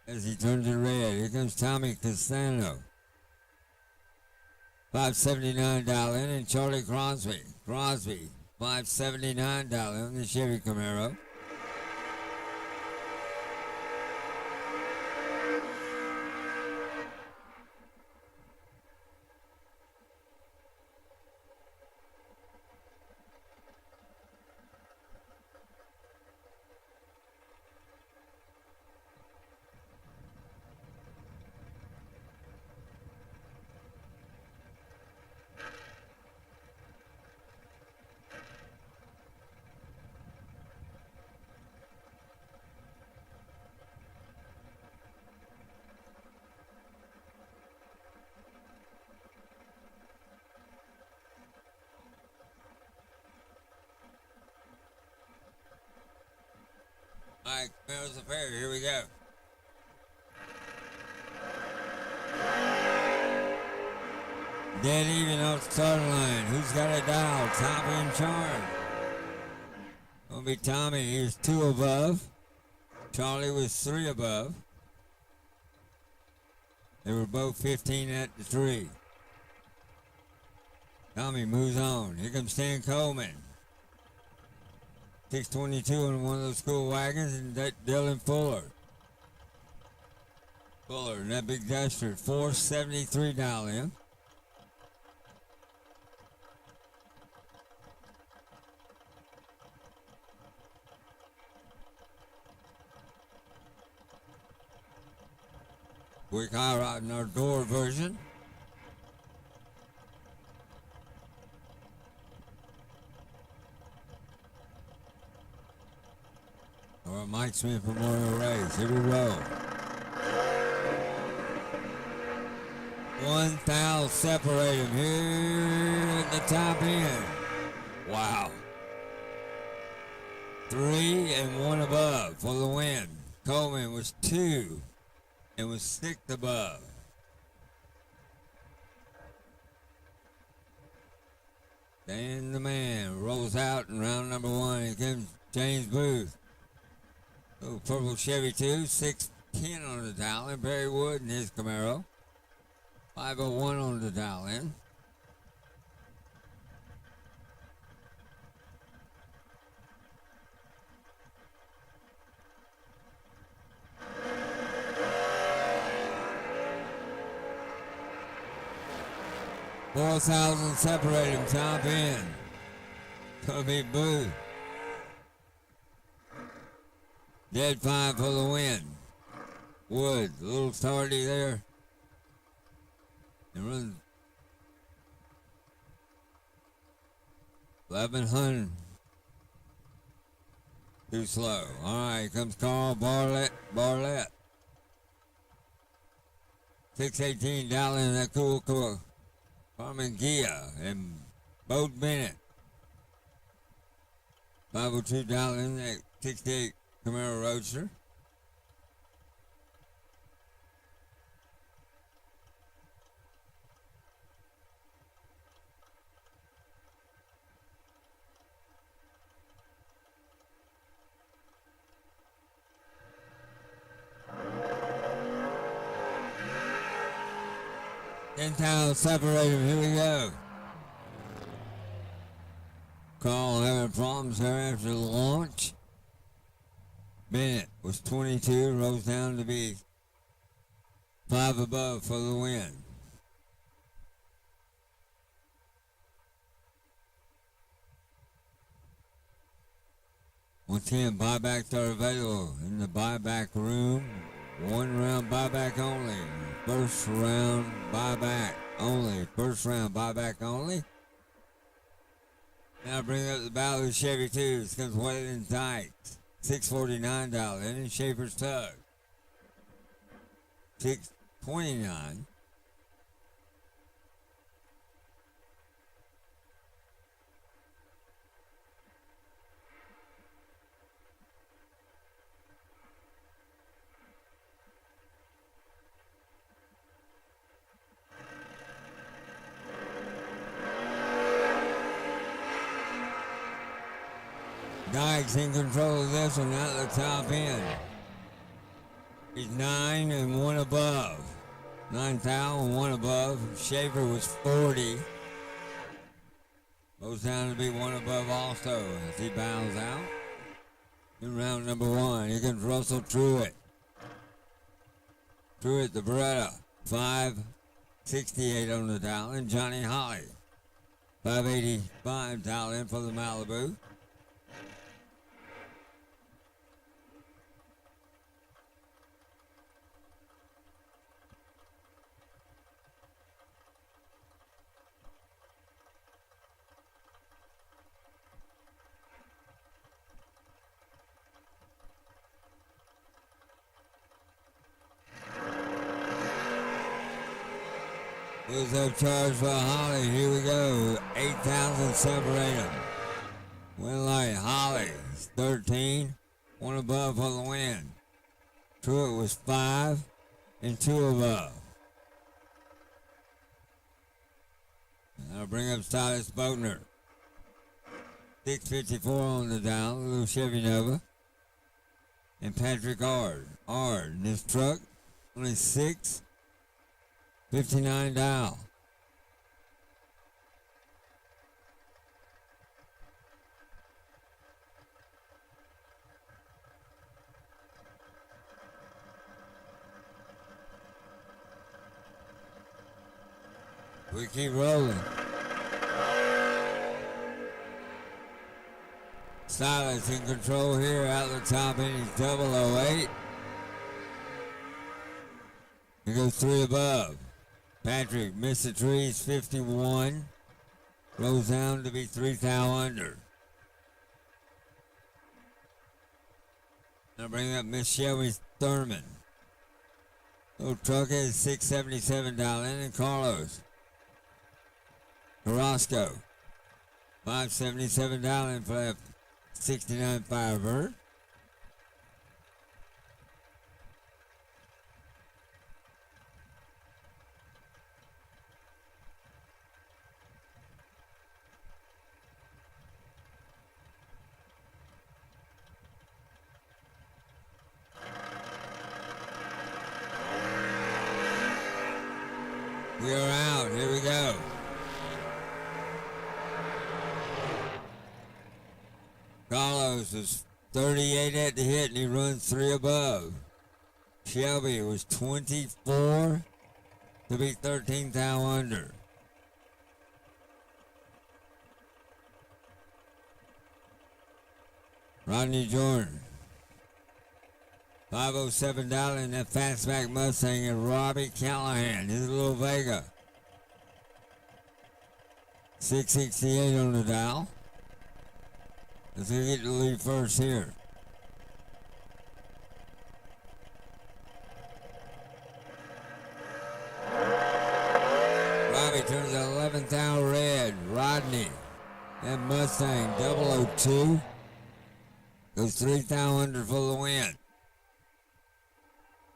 S1: as he turns it red. Here comes Tommy Castano. 579 dial in, and Charlie Crosby. Crosby, 579 dial in the Chevy Camaro. All right, Camaro's affair. Here we go. Dead even off the starting line. Who's got a dial? Tommy and Charm. Gonna be Tommy. He was 2 above. Charlie was 3 above. They were both 15 at the 3. Tommy moves on. Here comes Stan Coleman. 622 on one of those school wagons, and Dylan Fuller. Fuller in that big duster, 473 dial in. Quick high rod in our door version. Or Mike Smith Memorial Race. Here we roll. 1 thou separate him here at the top end. Wow. 3 and 1 above for the win. Coleman was 2 and was 6th above. Dan the man rolls out in round number 1. Here comes James Booth. Oh, purple Chevy 2, 610 on the dial in. Barry Wood in his Camaro. 501 on the dial in. 4,000 separate him, top end. Gonna be Booth. Dead 5 for the win. Woods, a little tardy there. And runs 1,100. Too slow. All right, here comes Carl Barlett. 618 down in that cool Carmen Gia and Bo Bennett. 502 down in that 68 Camaro Roadster. Town separate him. Here we go. Carl having problems there after the launch. Bennett was 22, rose down to be 5 above for the win. Once again, buybacks are available in the buyback room. 1 round buyback only. First round buyback only. First round buyback only. Now bring up the Ballard Chevy 2. This comes wet and tight. $649. And in Schaefer's Tug. $629. Dyke's in control of this one at the top end. He's 9 and 1 above. 9,000 and 1 above. Schaefer was 40. Goes down to be 1 above also as he bows out. In round number 1, here comes Russell Truitt. Truitt, the Beretta, 568 on the dial. And Johnny Holly, 585 dial in for the Malibu. Who's up charge for Holly? Here we go. 8,000 separate them. Win light. Holly 13. 1 above for the win. Truitt was 5 and 2 above. I'll bring up Silas Bodner. 654 on the dial. A little Chevy Nova. And Patrick Ard. In this truck. Only 659 dial. We keep rolling. Silas in control here out the top end. He's 008. He goes 3 above. Patrick missed the trees, 51. Rose down to be 3,000 under. Now bring up Miss Shelby Thurman. Little truck is 677 down in, and Carlos Carrasco, 577 down in for that 69 Firebird. We are out. Here we go. Carlos was 38 at the hit, and he runs 3 above. Shelby was 24 to be 13,000 under. Rodney Jordan. 507 down in that fastback Mustang and Robbie Callahan. His little Vega. 668 on the dial. Let's get the lead first here. Robbie turns the 11th hour red. Rodney. That Mustang 002. Goes 3,000 under for the win.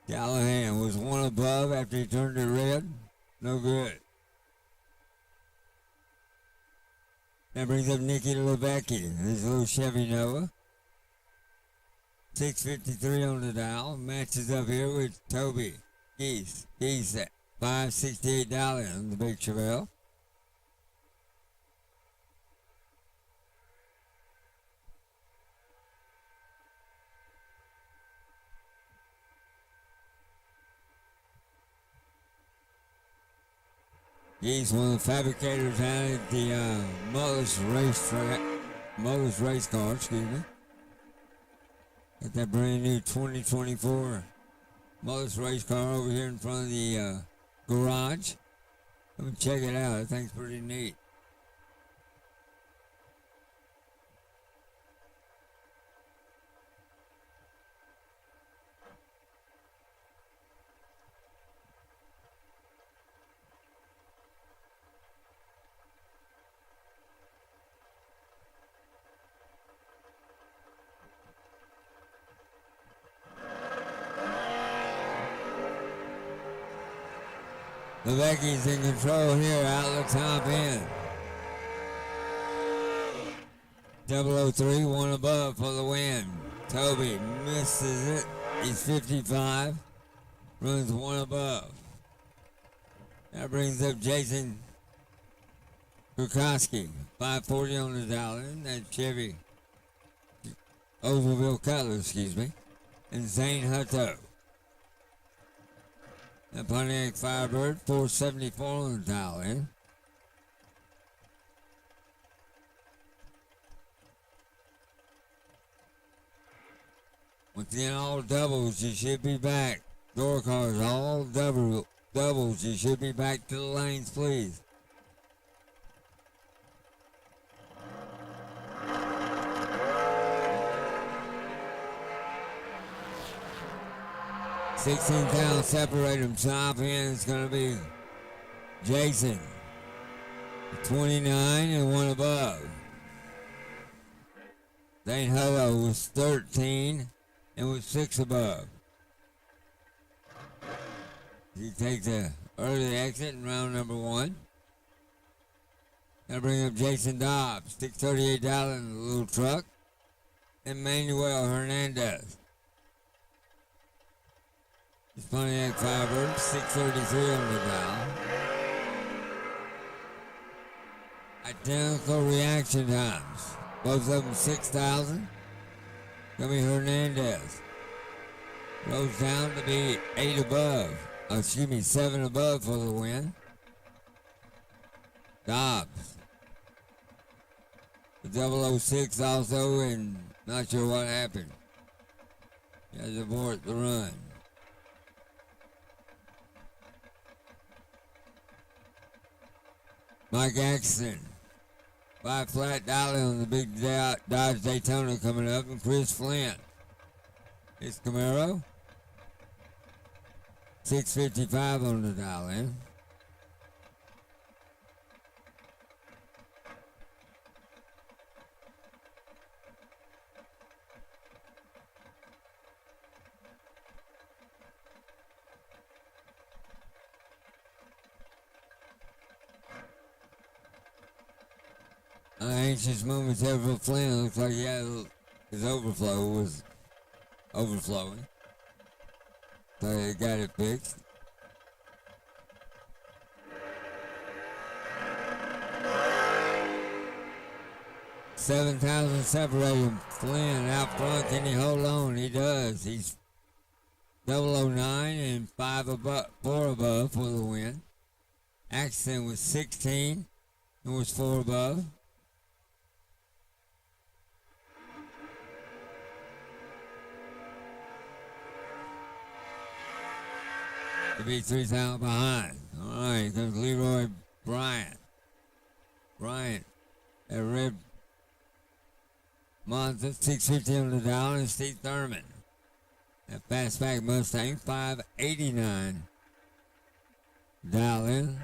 S1: Callahan was one above after he turned it red. No good. That brings up Nicky Levecki, his little Chevy Nova. 653 on the dial. Matches up here with Toby Geese. Geese at $568 on the big Chevelle. He's one of the fabricators out at the Mullis race car, excuse me. Got that brand new 2024 Mullis race car over here in front of the garage. Come and check it out. That thing's pretty neat. Levecki's in control here out of the top end. 003, one above for the win. Toby misses it. He's 55. Runs one above. That brings up Jason Kukowski. 540 on the dial. That Chevy Ovalville Cutler, excuse me. And Zane Hutto. That Pontiac Firebird, 474 on the dial in. Once again, all doubles, you should be back. Door cars, all doubles, you should be back to the lanes, please. £16 separate them. Top end is going to be Jason. 29 and one above. Dane Hello was 13 and was 6 above. He takes the early exit in round number 1. That'll bring up Jason Dobbs. $638 in the little truck. And Manuel Hernandez. It's Pontiac Firebird, 633 on the dial. Identical reaction times. Both of them 6,000. Gonna be Hernandez. Goes down to be 8 above. Excuse me, 7 above for the win. Dobbs. The 006 also, and not sure what happened. He has to abort the run. Mike Axton, 5 flat dollar on the big Dodge Daytona coming up, and Chris Flint. It's Camaro. 655 on the dial in. Anxious moments there for Flynn. Looks like his overflow was overflowing. So they got it fixed. $7,000 separating Flynn out front. Can he hold on? He does. He's 009 and 4 above for the win. Axton was 16 and was 4 above. to be 3,000 behind. All right, here comes Leroy Bryant. Bryant at Red Monza, 650 on the dial, and Steve Thurman. At Fastback Mustang, 589. Dial in.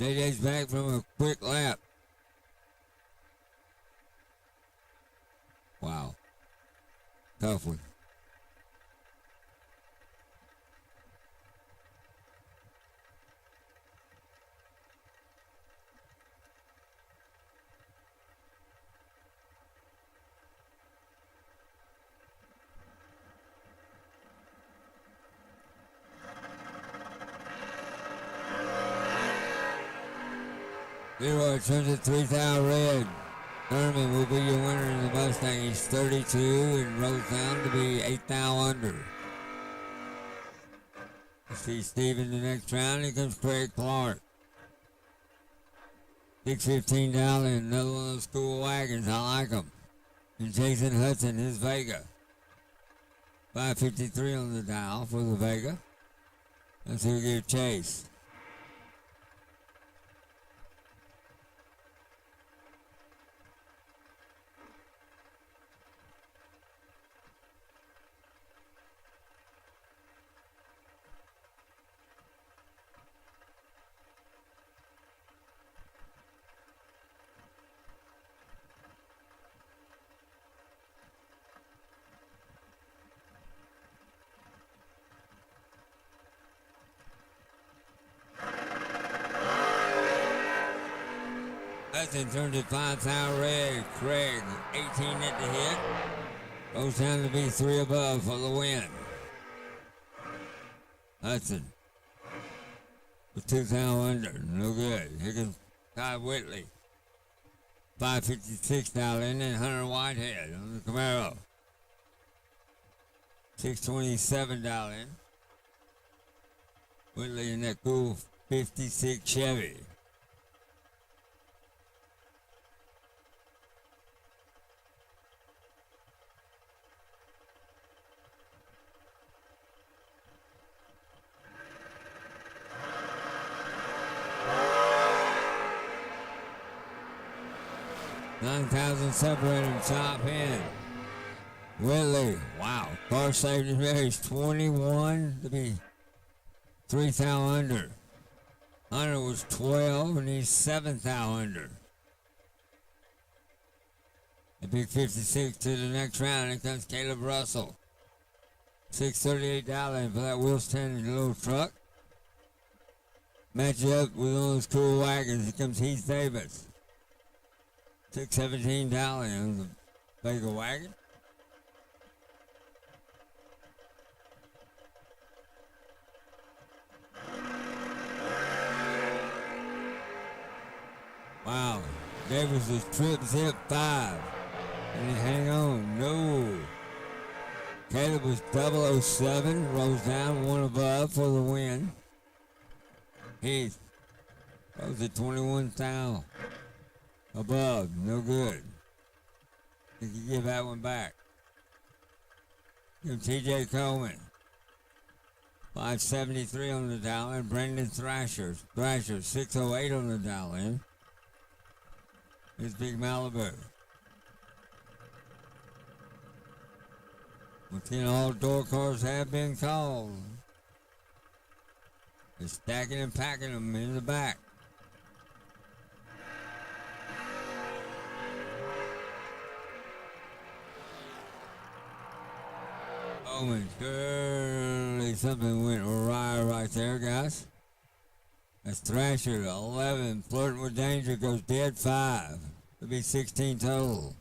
S1: JJ's back from a quick lap. Wow. Tough one. Leroy turns it 3,000 red. Thurman will be your winner in the Mustang. He's 32 and rolls down to be 8,000 under. You see Steve in the next round. Here comes Craig Clark. 615 down in another one of those school wagons. I like them. And Jason Hudson, his Vega. 553 on the dial for the Vega. Let's see who give chase. Hudson turns it 5,000 red. Craig, 18 at the hit. Goes down to be 3 above for the win. Hudson with 2,000 under. No good. Here comes Todd Whitley. 556 down in, and Hunter Whitehead on the Camaro. 627 down in. Whitley in that cool 56 Chevy. $9,000 separating top end. Whitley, wow. Car saved his race. 21 to be 3,000 under. Hunter was 12 and he's 7,000 under. The big 56 to the next round. Here comes Caleb Russell. $638 for that wheel standing little truck. Match it up with one of those cool wagons. Here comes Heath Davis. $617 on the Vega wagon. Wow, Davis was trip zip 5. And he hang on, no. Caleb was 007, rolls down 1 above for the win. Heath goes at 21,000. Above, no good. You can give that one back. Give TJ Coleman. 573 on the dial in. Brendan Thrasher, 608 on the dial in. His big Malibu. Once again, all door cars have been called. They're stacking and packing them in the back. Oh, surely something went awry right there, guys. That's Thrasher, 11. Flirting with danger goes dead 5. It'll be 16 total.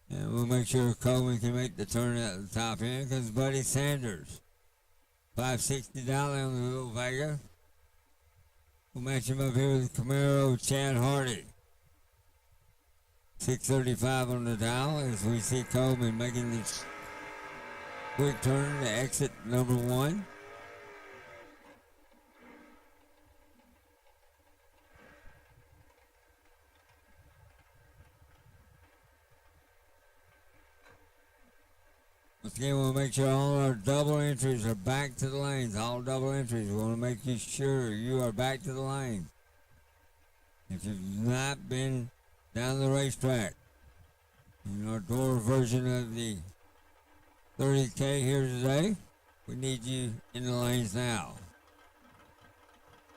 S1: And we'll make sure Coleman can make the turn at the top end because Buddy Sanders. $560 on the little Vega. We'll match him up here with Camaro Chad Hardy. $635 on the dial as we see Coleman making this quick turn to exit number 1. Once again, we'll make sure all our double entries are back to the lanes. All double entries. We want to make you sure you are back to the lane. If you've not been down the racetrack, in our door version of the 30K here today, we need you in the lanes now.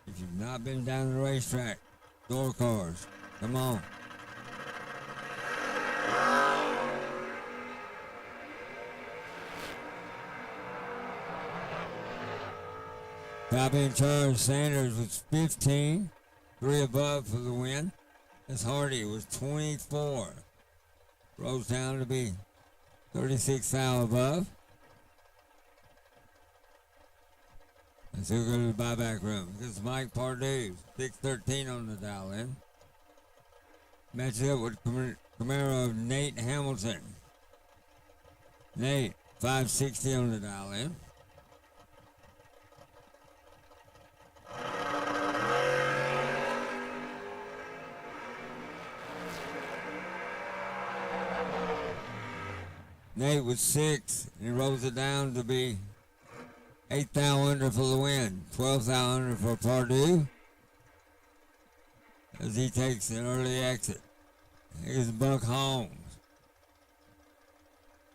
S1: If you've not been down the racetrack, door cars, come on. Top in charge, Sanders was 15, 3 above for the win. As Hardy was 24. Rose down to be 36 thou above. Let's go to the buyback room. This is Mike Pardue, 613 on the dial in. Matches up with Camaro of Nate Hamilton. Nate, 560 on the dial in. Nate was 6, and he rolls it down to be 8 thou under for the win. 12 thou under for Pardue as he takes an early exit. Here's Buck Holmes.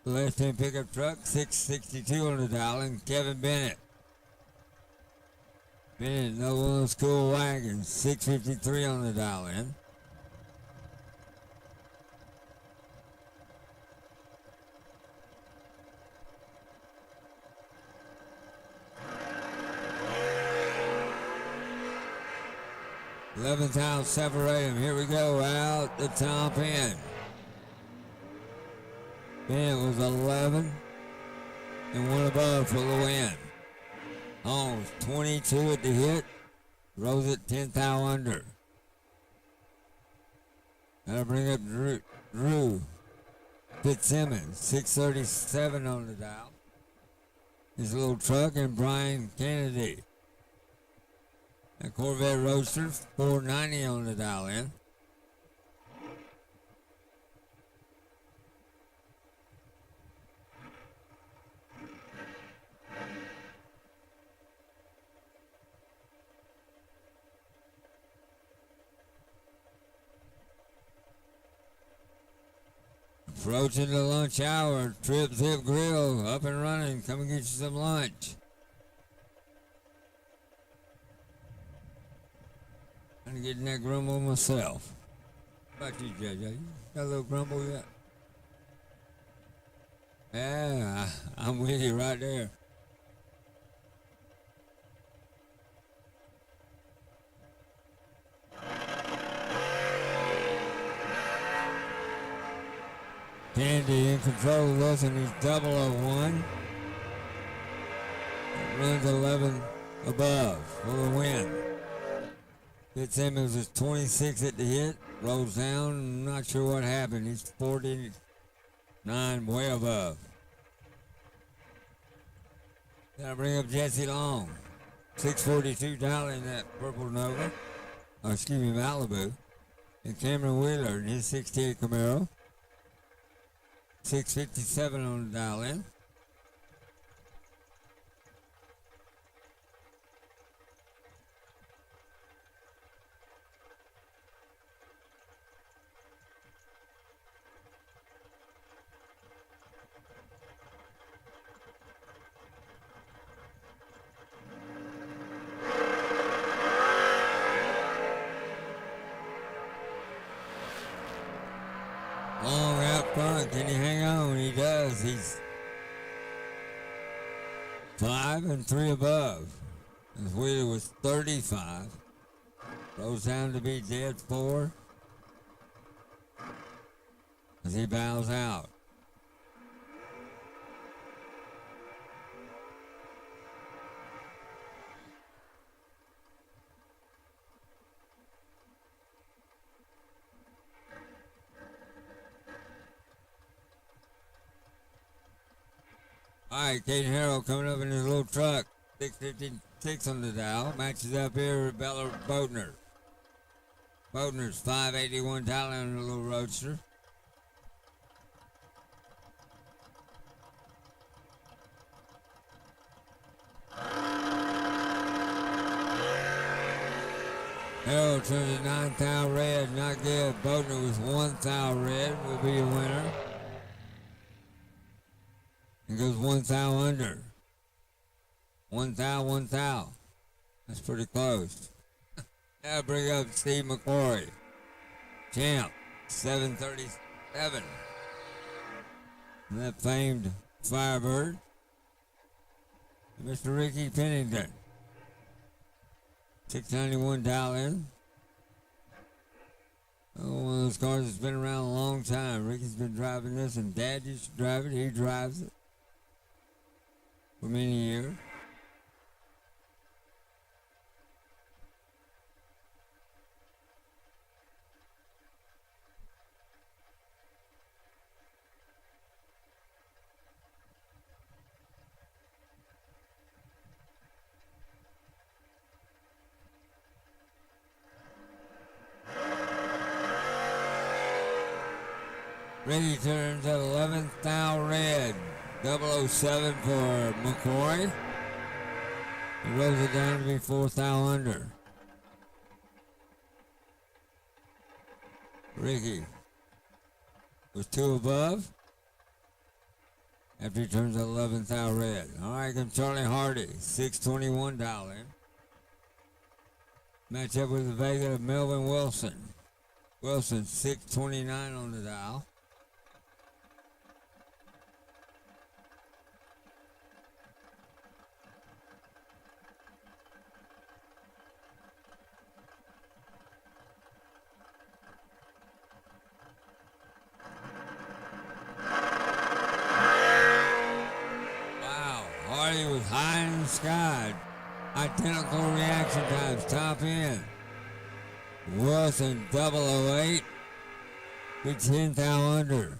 S1: The left-hand pickup truck, 662 on the dial, and Kevin Bennett. Bennett, no one of those cool wagons, 653 on the dial in. Eleventh out, separate him. Here we go, out the top end. Bennett was 11 and 1 above for the win. Holmes, 22 at the hit. Rose at 10 thou under. That'll bring up Drew Fitzsimmons, 637 on the dial. His little truck, and Brian Kennedy. A Corvette Roadster, 490 on the dial in. Approaching the lunch hour, Trip Zip Grill up and running. Come and get you some lunch. I'm getting that grumble myself. How about you, JJ? You got a little grumble yet? Yeah, I'm with you right there. Candy in control of us, and he's 001. Runs 11 above for the win. Fitzsimmons is 26 at the hit, rolls down, I'm not sure what happened. He's 49, way above. Gotta bring up Jesse Long, 642 dialing that purple Nova, or excuse me, Malibu. And Cameron Wheeler in his 68 Camaro, 657 on the dial in. Long out front, can he hang on? He does. He's 5 and 3 above. His Wheeler was 35. Goes down to be dead 4 as he bows out. All right, Kate Harrell coming up in his little truck. 656 on the dial. Matches up here with Bella Bodner. Bodner's 581 talent on the little roadster. Harold turns a 9 thou red, not good. Bodner with 1 thou red will be a winner. It goes 1 thou under. 1 thou, 1 thou. That's pretty close. Now bring up Steve McCory. Champ, 737. And that famed Firebird. Mr. Ricky Pennington. 691 dial in. Oh, one of those cars that's been around a long time. Ricky's been driving this, and Dad used to drive it. He drives it for many years. Ricky turns at 11th thou red. 007 for McCoy. He rolls it down to be 4th thou under. Ricky was 2 above after he turns at 11th thou red. All right, come Charlie Hardy, 621 dial in. Match up with the Vega of Melvin Wilson. Wilson, 629 on the dial. Hardy was high in the sky. Identical reaction times, top end. Wilson 008, be 10 thou under.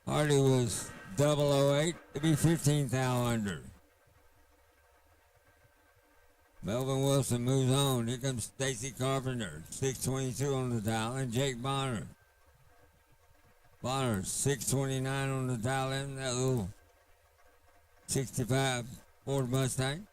S1: Hardy was 008 to be 15 thou under. Melvin Wilson moves on. Here comes Stacy Carpenter, 622 on the dial, and Jake Bonner. Bonner, 629 on the dial in that little 65 Ford Mustang.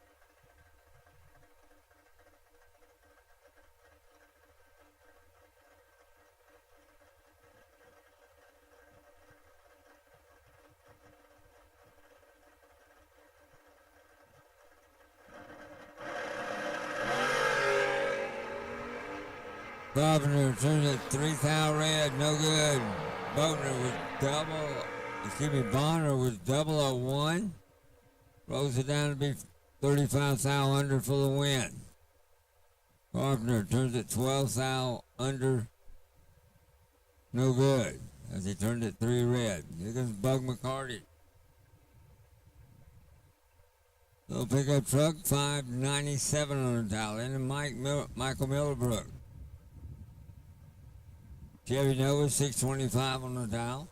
S1: Carpenter turns it 3 thou red, no good. Bonner was Bonner was 001. Rolls it down to be 35 thou under for the win. Carpenter turns it 12 thou under. No good, as he turned it 3 red. Here comes Bug McCarty. Little pickup truck, 597 on the dial in, and Michael Millerbrook. Chevy Nova, 625 on the dial.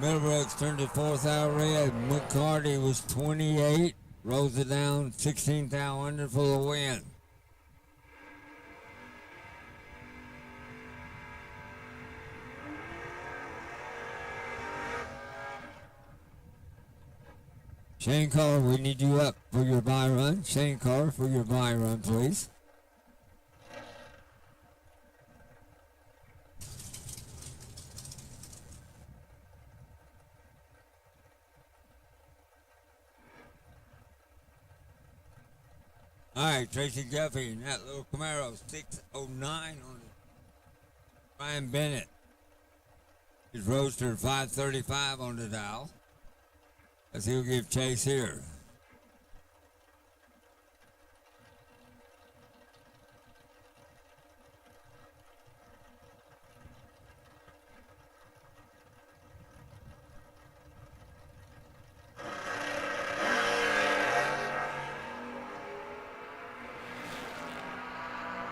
S1: Middlebrooks turned it 4 thou red. McCarty was 28. Rolls it down 16 thou under for the win. Shane Carr, we need you up for your buy run. Shane Carr for your buy run, please. All right, Tracy Guffey and that little Camaro, 609 on it. Brian Bennett. His Roadster 535 on the dial. As he'll give chase here.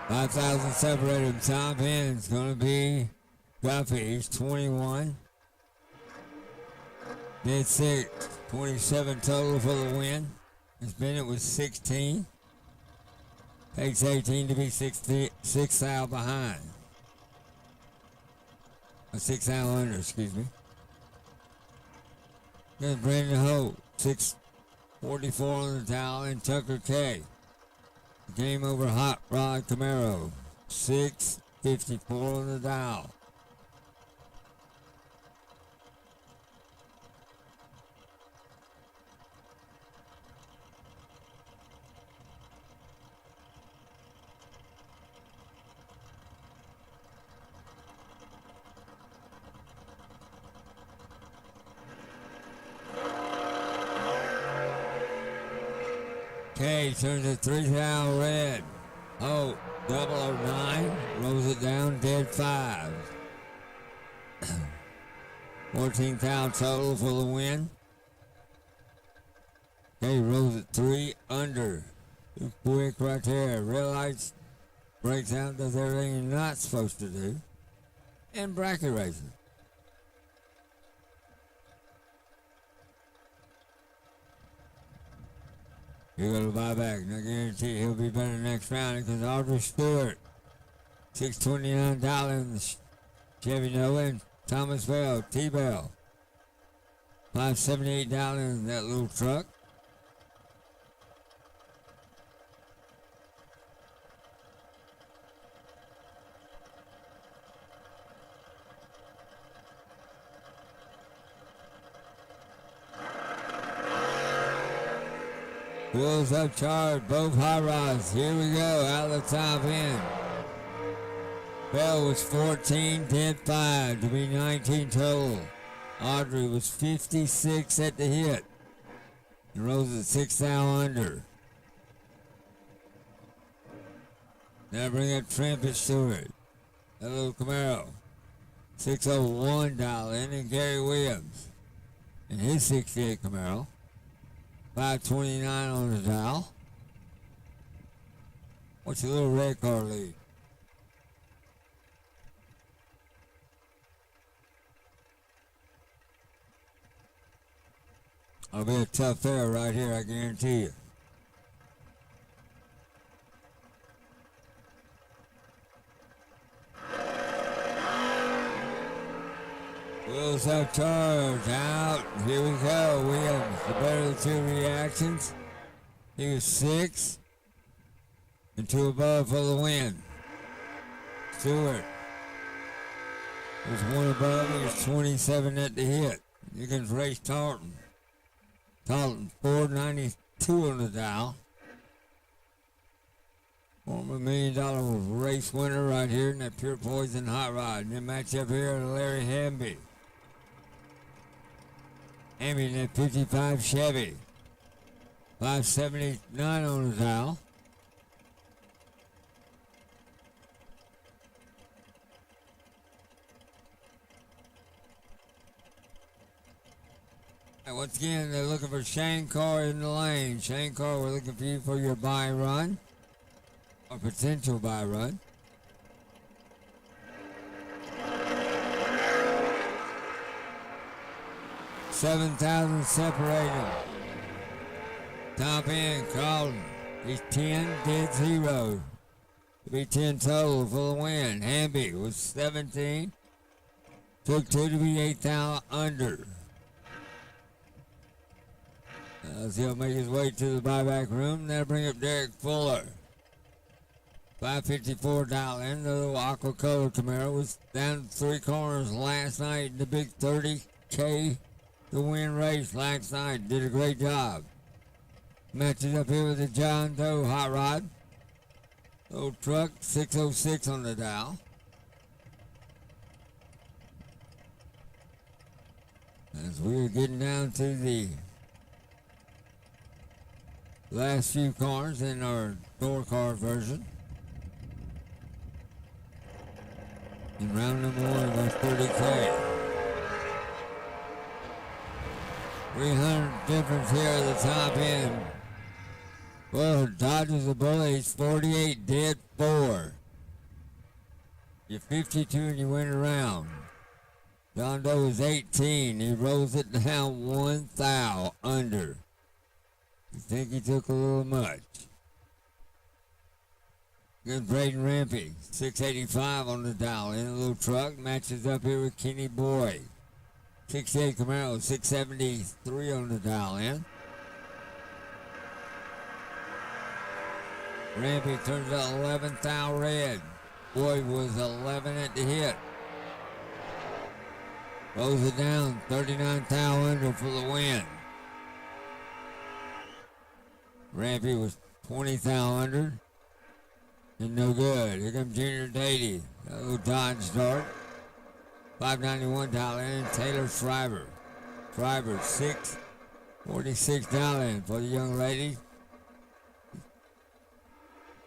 S1: 5,000 separated. Top end is going to be Guffey. He's 21. Mid 6, 27 total for the win. As Bennett was 16. Takes 18 to be 6 thou behind. 6 thou under, excuse me. Then Brandon Holt, 644 on the towel, and Tucker K. Game over Hot Rod Camaro, 654 on the dial. K turns it 3 thou red. Oh, 009 rolls it down, dead 5. 14 thou total for the win. K rolls it 3 under. Too quick right there. Red lights, breaks out, does everything you're not supposed to do. And bracket racing. You're going to buy back. And I guarantee he'll be better next round because Audrey Stewart, $629 in the Chevy Nova, and Thomas Bell, T-Bell, $578 in that little truck. Wheels up charged, both high rods. Here we go, out of the top end. Bell was 14, dead 5 to be 19 total. Audrey was 56 at the hit. And rose at 6 thou under. Now bring up Trampus Stewart. That little Camaro. 601 dial in, and Gary Williams. And his 68 Camaro. 529 on the dial. What's your little red car lead? It'll be a tough fair right here, I guarantee you. Wheels up charge, out. Here we go. Williams, the better of the two reactions. He was 6 and 2 above for the win. Stewart was 1 above. He was 27 at the hit. You can race Tarleton. Tarleton, 492 on the dial. Former $1 million race winner right here in that Pure Poison Hot Rod. And then match up here, Larry Hamby. Hamby in that 55 Chevy. 579 on the dial. And once again, they're looking for Shane Carr in the lane. Shane Carr, we're looking for you for your buy run. Or potential buy run. $7,000 separated. Top end, Carlton. He's 10, dead 0. To be 10 total for the win. Hamby was 17. Took 2 to be 8,000 under. He'll make his way to the buyback room. That'll bring up Derek Fuller. 554 dial in. The little aqua color Camaro was down 3 corners last night in the big 30K the win race last night. Did a great job. Matches up here with the John Doe hot rod. Old truck, 606 on the dial. As we're getting down to the last few cars in our door car version. In round number 1, that's 30K. 300 difference here at the top end. Well, Dodgers the bullies, 48 dead 4. You're 52 and you win a round. John Doe is 18. He rolls it down 1 thou under. You think he took a little much. Good Braden Rampy, 685 on the dial. In a little truck, matches up here with Kenny Boy. 68 Camaro, 673 on the dial in. Rampy turns out 11 thou red. Boy was 11 at the hit. Rolls it down, 39 thou under for the win. Rampy was 20 thou under. And no good. Here comes Junior Dady. A little Dodge Dart. 591 in. Taylor Schreiber. Schreiber, 646 in for the young lady.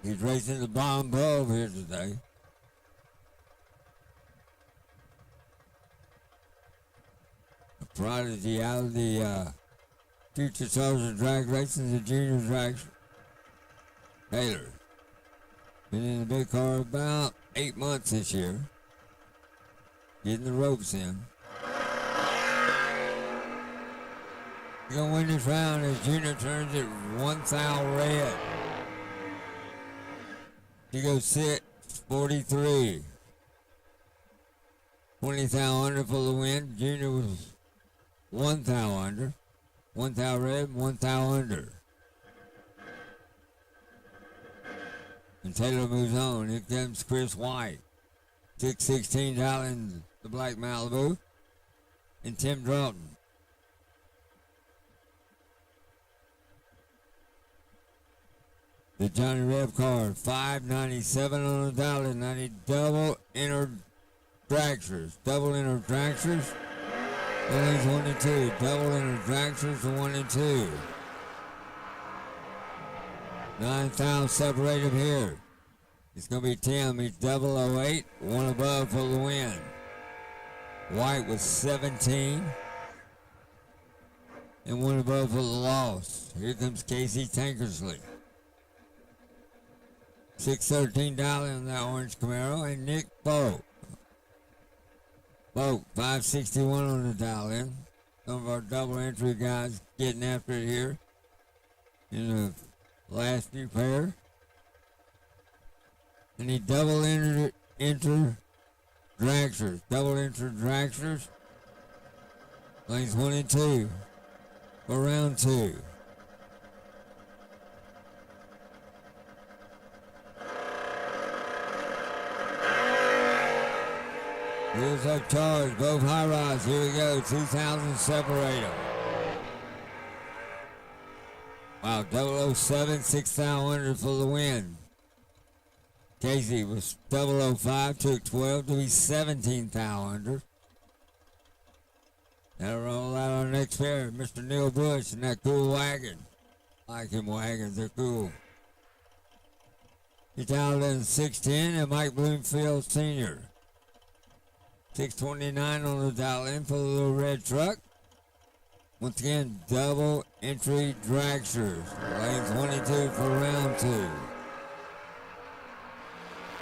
S1: He's racing the bottom bulb here today. A prodigy out of the Future Soldier drag racing, the junior drag. Taylor. Been in the big car about 8 months this year. Getting the ropes in. He's gonna win this round as Junior turns it 1 thou red. He goes 643. 20 thou under for the win. Junior was 1 thou under. 1 thou red, 1 thou under. And Taylor moves on. Here comes Chris White. 616 in the Black Malibu. And Tim Draughton. The Johnny Rev car, 597 on the dial, and 90 double inner dragsters. Double inner dragsters. Lanes 1 and 2. Double inner dragsters to 1 and 2. 9 thou separated here. It's going to be Tim. He's 008. 1 above for the win. White was 17. And 1 above for the loss. Here comes Casey Tankersley. 613 in that orange Camaro. And Nick Boat. Boat, 561 on the dial in. Some of our double entry guys getting after it here in the last few pair. And he double enter dragsters. Double enter dragsters. Lanes 1 and 2 for round 2. Wheels up charge, both high rods. Here we go, 2,000 separate them. Wow, 007, 6 thou under for the win. Casey was 005, took 12 to be 17 thou under. That'll roll out our next pair, Mr. Neil Bush and that cool wagon. I like him wagons, they're cool. He's down in 610 and Mike Bloomfield Sr. 629 on the dial in for the little red truck. Once again, double entry dragsters. Lanes 1 and 2 for round 2.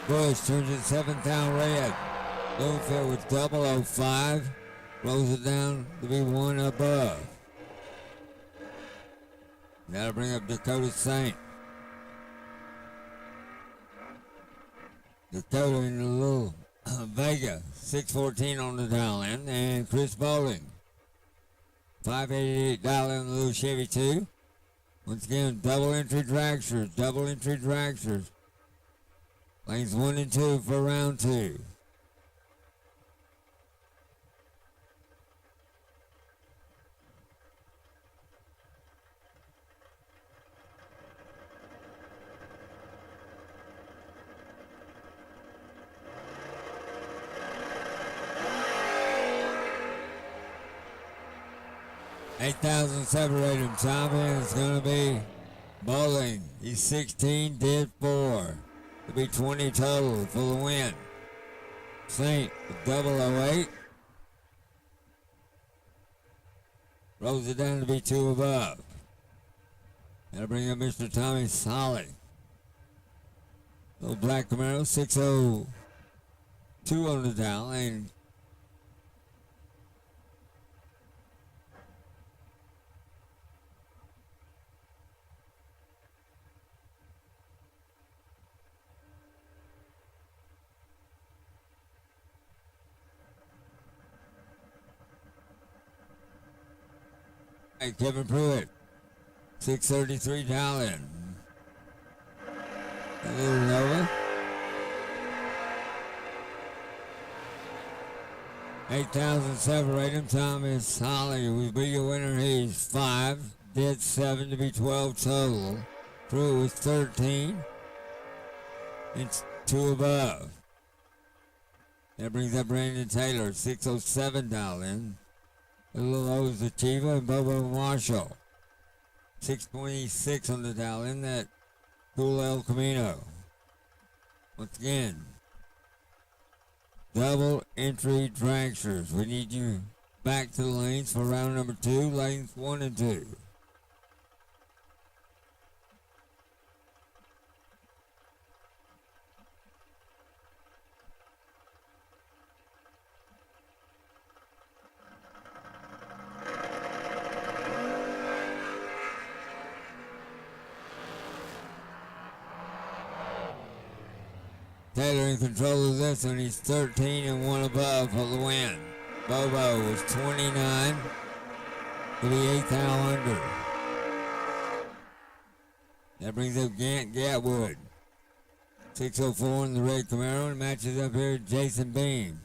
S1: Bush turns it 7 thou red. Bloomfield with 005. Rolls it down to be 1 above. That'll bring up Dakota Saint. Dakota in the little Vega, 614 on the dial in, and Chris Bowling, 588 dial in the little Chevy 2. Once again, double entry dragsters, double entry dragsters. Lanes 1 and 2 for round 2. $8,000 separate him. Time in is going to be Bowling. He's 16, did 4. It'll be 20 total for the win. Saint, 008. Rolls it down to be 2 above. That'll bring up Mr. Tommy Solid. Little black Camaro, 602 on the dial, and Kevin Pruitt, 633 dialing. A little Nova. 8,000 separate him. Thomas Holly will be your winner. He's 5. Did 7 to be 12 total. Pruitt was 13. It's 2 above. That brings up Brandon Taylor, 607 dialing. Little O's Achiever and Bobo Marshall. 626 on the dial in that Cool El Camino. Once again, double entry dragsters. We need you back to the lanes for round number 2, lanes 1 and 2. Taylor in control of this one. He's 13 and 1 above for the win. Bobo was 29 to the 8th hour under. That brings up Gant Gatwood. 604 in the red Camaro and matches up here Jason Beam.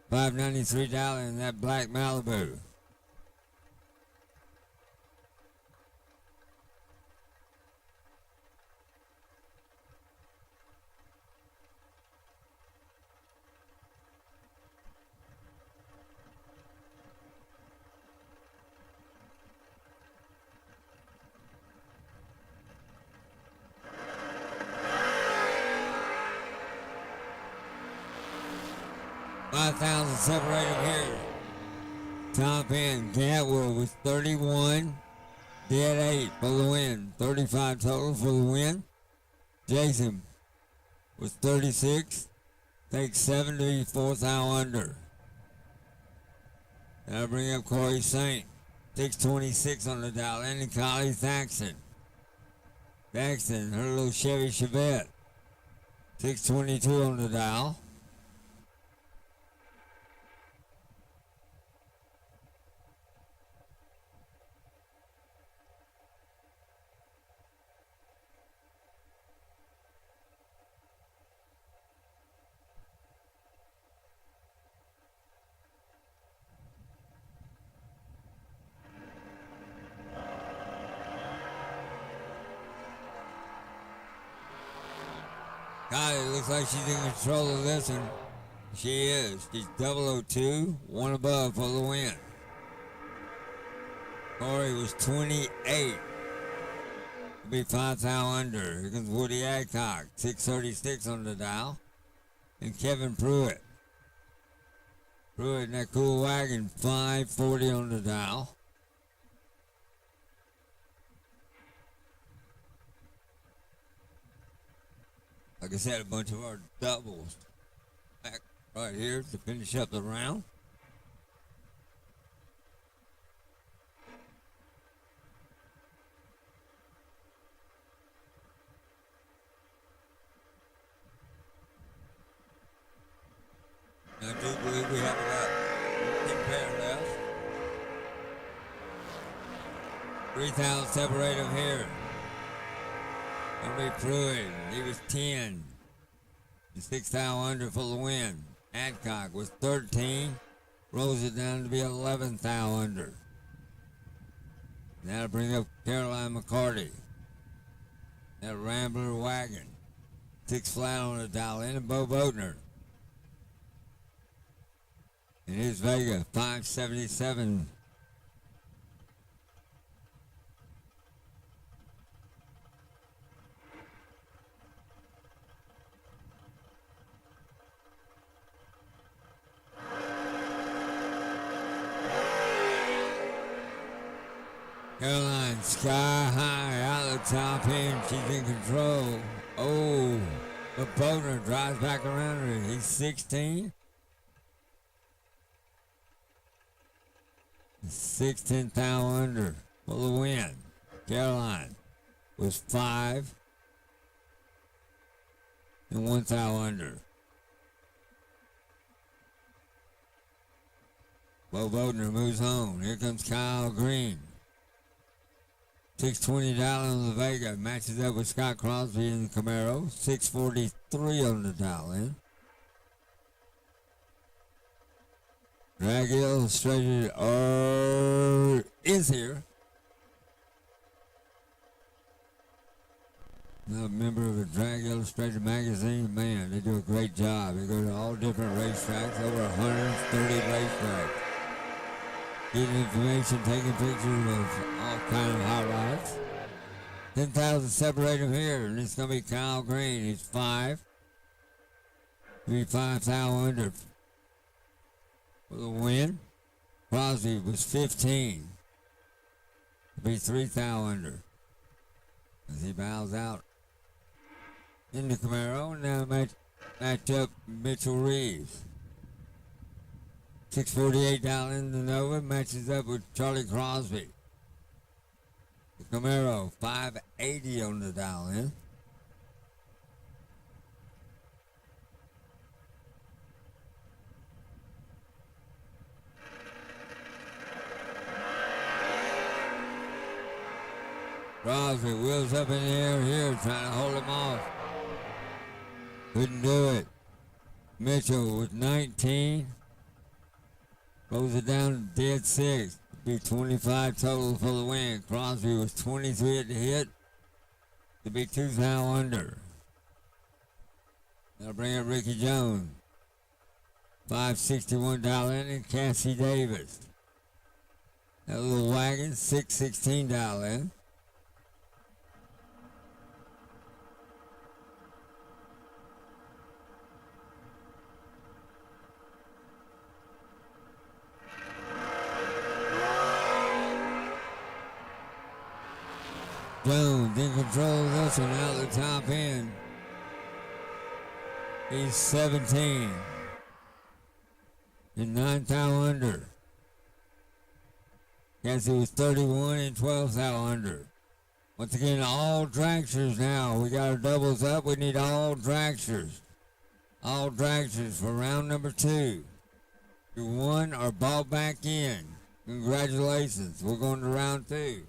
S1: 593 dollars in that black Malibu. $5,000 separated here. Top end, Gatwood was 31. Dead 8 for the win. 35 total for the win. Jason was 36. Takes 7 to be 4th hour under. That'll bring up Corey Saint. 626 on the dial. And Collie Thaxton. Thaxton, her little Chevy Chevette. 622 on the dial. God, it looks like she's in control of this one. She is. She's 002, 1 above for the win. Corey was 28. To be 5th hour under. Here comes Woody Adcock, 636 on the dial. And Kevin Pruitt. Pruitt in that cool wagon, 540 on the dial. Like I said, a bunch of our doubles back right here to finish up the round. I do believe we have about 10 pair left. 3,000 separate them here. Henry Pruitt, he was 10. The 6th hour under for the win. Adcock was 13. Rolls it down to be 11th hour under. That'll bring up Caroline McCarty. That Rambler wagon. 6 flat on the dial in, and Bo Bodner. And here's Vega, 577. Caroline sky high out the top end. She's in control. Oh, the Bodner drives back around her. He's 16. 16th thou under for the win. Caroline was 5 and 1 thou under. Bo Bodner moves home. Here comes Kyle Green. 620 down on the Vega. Matches up with Scott Crosby in the Camaro. 643 on the dial in. Drag Illustrated is here. Now a member of the Drag Illustrated magazine. Man, they do a great job. They go to all different racetracks, over 130 racetracks. Getting information, taking pictures of all kind of hot rods. 10,000 separate them here, and it's going to be Kyle Green. He's 5. Be 5 thou under for the win. Crosby was 15. Be 3 thou under as he bows out in the Camaro. Now match up Mitchell Reeves. 648 down in the Nova matches up with Charlie Crosby. The Camaro 580 on the dial in. Crosby wheels up in the air here, trying to hold him off. Couldn't do it. Mitchell with 19. Throws it down to dead 6. Be 25 total for the win. Crosby was 23 at the hit. To be 2 thou under. That'll bring up Ricky Jones. 561 dial in, and Cassie Davis. That little wagon, 616 dial in. Jones in control of this one out the top end. He's 17. And 9 thou under. Cassie was 31 and 12 thou under. Once again, all dragsters now. We got our doubles up. We need all dragsters. All dragsters for round number 2. You won or ball back in. Congratulations. We're going to round 2.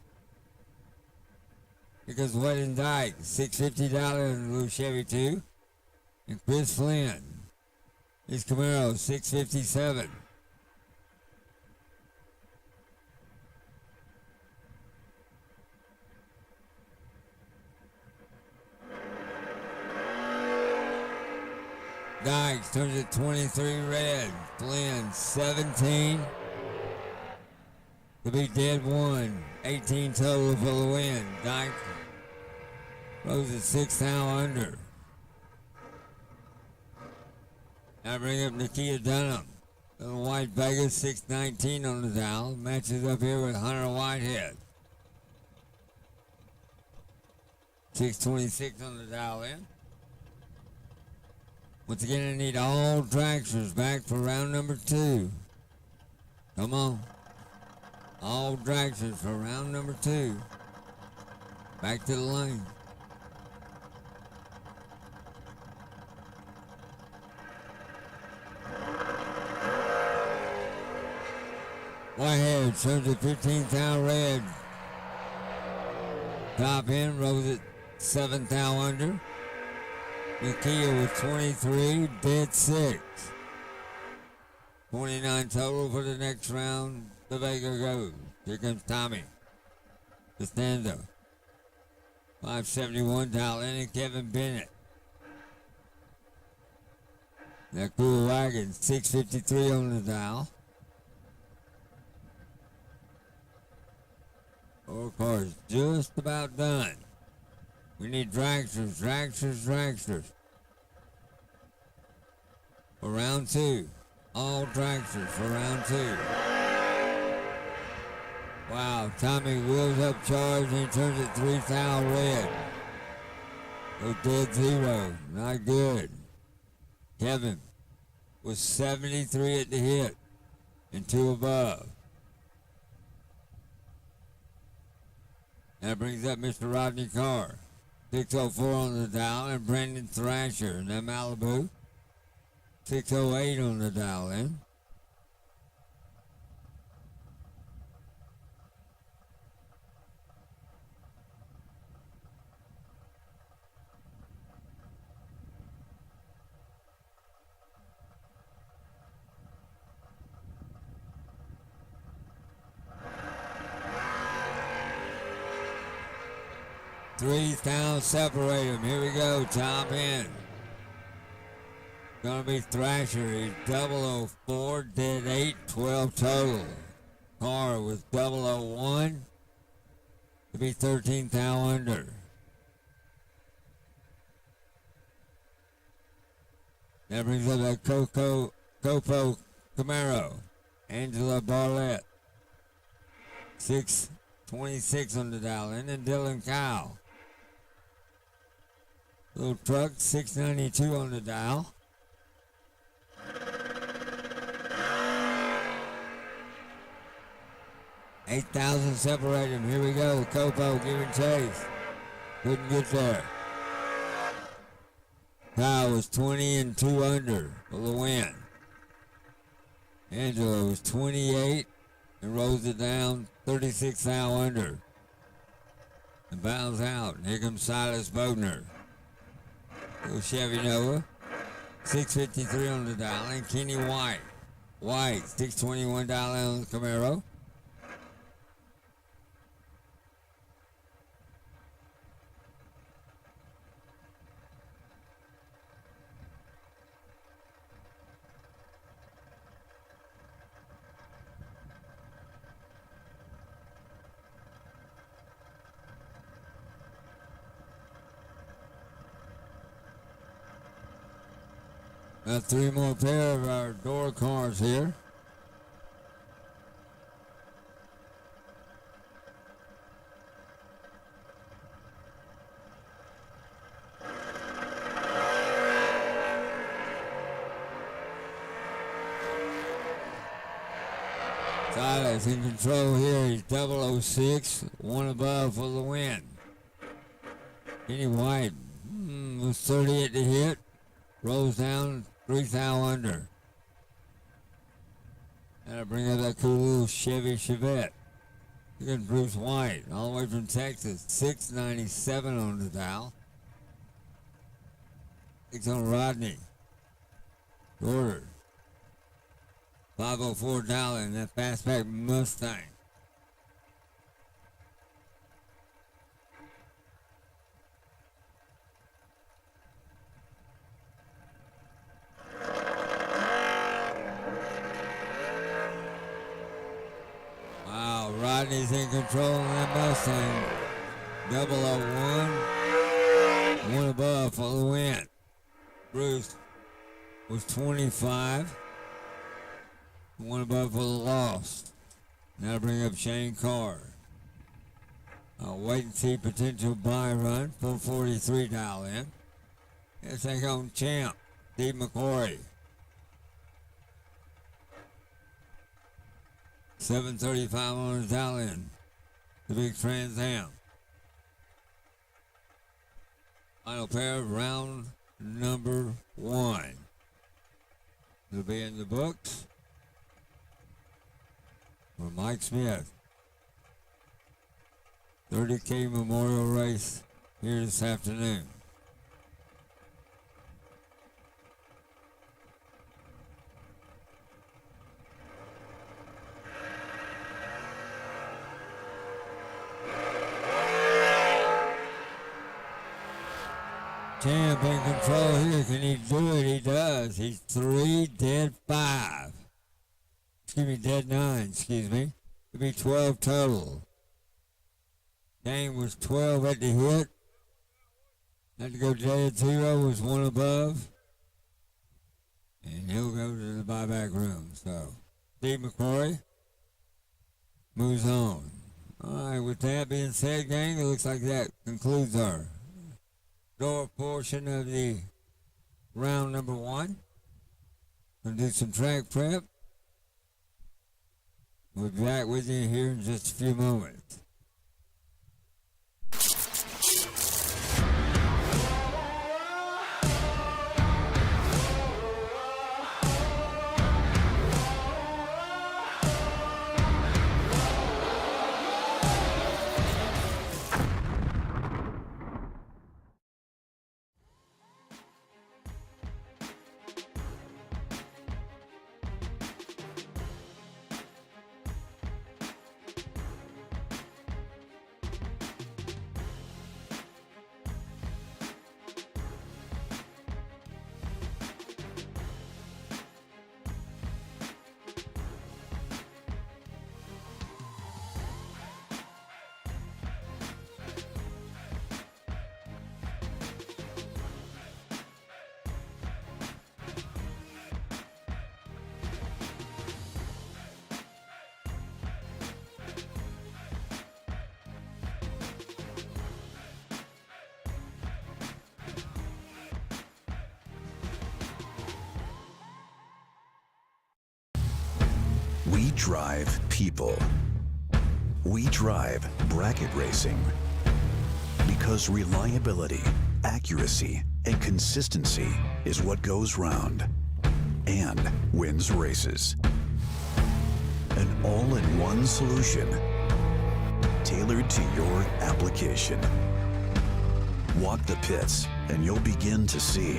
S1: Because Wedding Dyke, $650 in the Blue Chevy 2. And Chris Flynn, his Camaro, $657. Dykes turns it 23 red. Flynn, 17. To be dead 1. 18 total for the win. Dyke rose at 6 thou under. Now bring up Nakia Dunham. Little White Vegas, 619 on the dial. Matches up here with Hunter Whitehead. 626 on the dial in. Once again, I need all dragsters back for round number 2. Come on. All dragsters for round number 2. Back to the lane. Whitehead shows a 15 thou red. Top end rose at 7 thou under. Nakia with 23, dead 6. 29 total for the next round. The Vega goes. Here comes Tommy Costanzo. 571 dial in, and Kevin Bennett. That cool wagon, 653 on the dial. 4 cars just about done. We need dragsters, dragsters, dragsters. For round 2. All dragsters for round 2. Wow, Tommy wheels up charge and he turns it 3,000 red. Go dead zero. Not good. Kevin was 73 at the hit and 2 above. That brings up Mr. Rodney Carr. 604 on the dial, and Brandon Thrasher in that Malibu. 608 on the dial in. $3,000 separate them. Here we go, top end. Gonna be Thrasher. He's 004, dead 8, 12 total. Carr with 001 to be 13,000 under. That brings up that Copo Camaro. Angela Barlett. 626 on the dial in, and Dylan Kyle. Little truck, 692 on the dial. $8,000 separate him. Here we go. Copo giving chase. Couldn't get there. Kyle was 20 and 2 under for the win. Angela was 28 and rolls it down 36,000 under. And bounds out. And here comes Silas Bodner. Little Chevy Nova. 653 on the dial. And Kenny White. White, 621 dial on the Camaro. Got 3 more pair of our door cars here. Silas in control here. He's 006, 1 above for the win. Kenny White was 30 at the hit. Rolls down 3,000 under. That'll bring up that cool little Chevy Chevette. Look at Bruce White, all the way from Texas. 697 on the dial. 6 on Rodney. Order. 504 dial in that fastback Mustang. Rodney's in control of that Mustang. 001. 1 above for the win. Bruce was 25. 1 above for the loss. Now bring up Shane Carr. Wait and see potential buy run. 443 dial in. Let's take on champ Steve McCory. 735 on his dial in. The big Trans Am. Final pair of round number 1. It'll be in the books for Mike Smith. 30K Memorial Race here this afternoon. Champ in control here. Can he do it? He does. He's 3, dead 5. Excuse me, dead 9, excuse me. It'll be 12 total. Dane was 12 at the hit. Had to go dead 0, was 1 above. And he'll go to the buyback room. So, Steve McCory moves on. All right, with that being said, gang, it looks like that concludes our door portion of the round number 1. Gonna do some track prep. We'll be back with you here in just a few moments.
S5: We drive people. We drive bracket racing. Because reliability, accuracy, and consistency is what goes round and wins races. An all-in-one solution tailored to your application. Walk the pits and you'll begin to see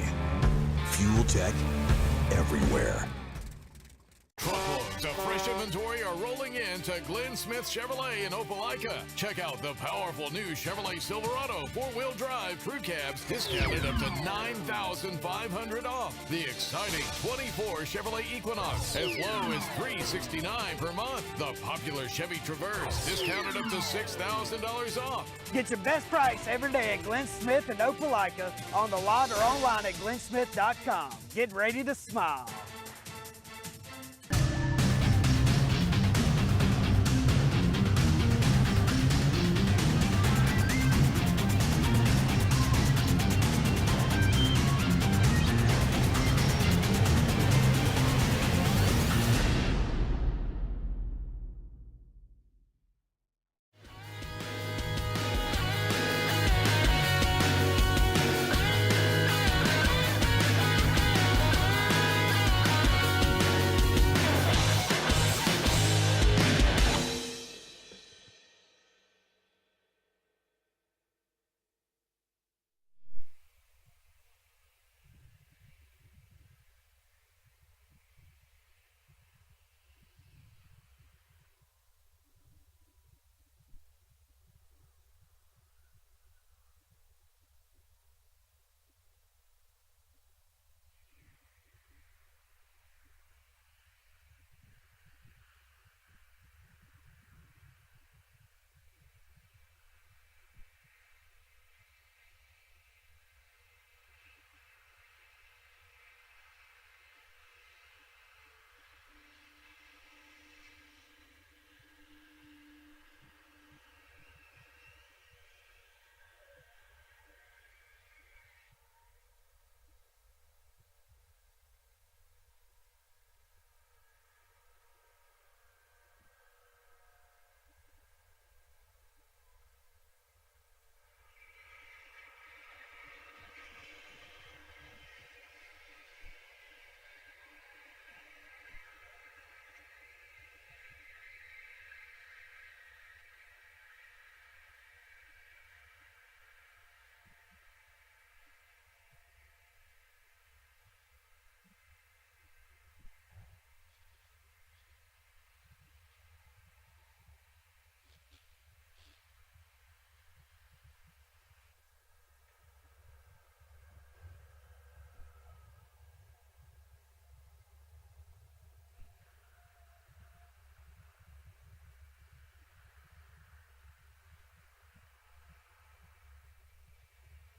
S5: fuel tech everywhere.
S6: Truckloads of fresh inventory are rolling in to Glenn Smith Chevrolet in Opelika. Check out the powerful new Chevrolet Silverado 4-wheel drive crew cabs discounted up to $9,500 off. The exciting 24 Chevrolet Equinox as low as $369 per month. The popular Chevy Traverse discounted up to $6,000 off.
S7: Get your best price every day at Glenn Smith in Opelika, on the lot or online at glennsmith.com. Get ready to smile.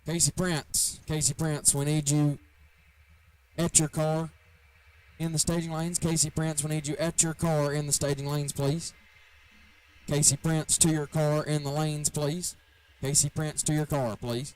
S4: Casey Prince, we need you at your car in the staging lanes. Casey Prince, we need you at your car in the staging lanes, please. Casey Prince to your car in the lanes, please. Casey Prince to your car, please.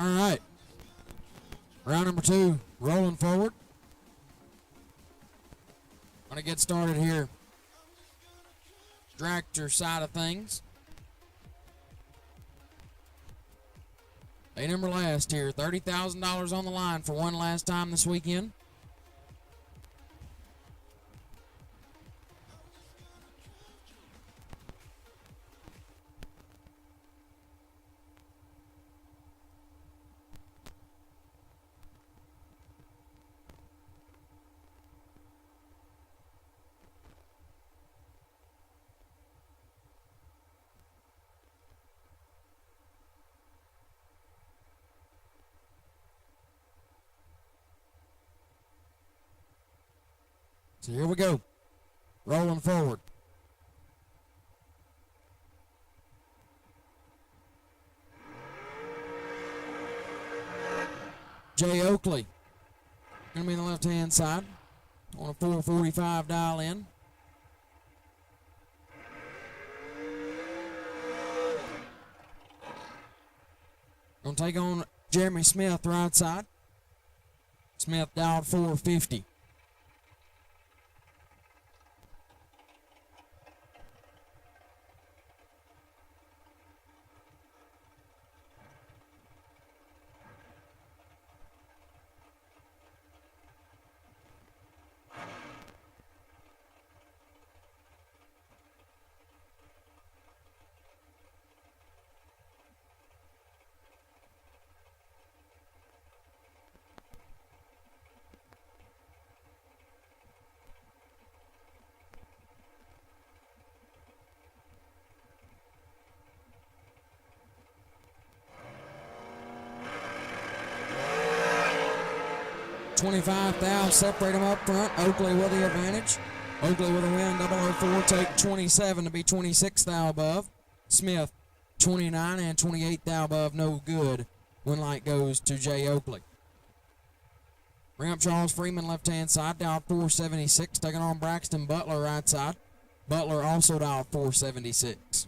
S4: All right. Round number 2, rolling forward. Want to get started here. Tractor side of things. A number last here. $30,000 on the line for one last time this weekend. So here we go. Rolling forward. Jay Oakley. Going to be on the left-hand side. On a 445 dial in. Going to take on Jeremy Smith, right side. Smith dialed 450. $25,000 separate them up front. Oakley with the advantage. Oakley with a win, 004, take 27 to be 26,000 above. Smith, 29 and 28,000 above, no good. Win light goes to Jay Oakley. Ramp Charles Freeman, left-hand side, dialed 476, taking on Braxton Butler, right side. Butler also dialed 476.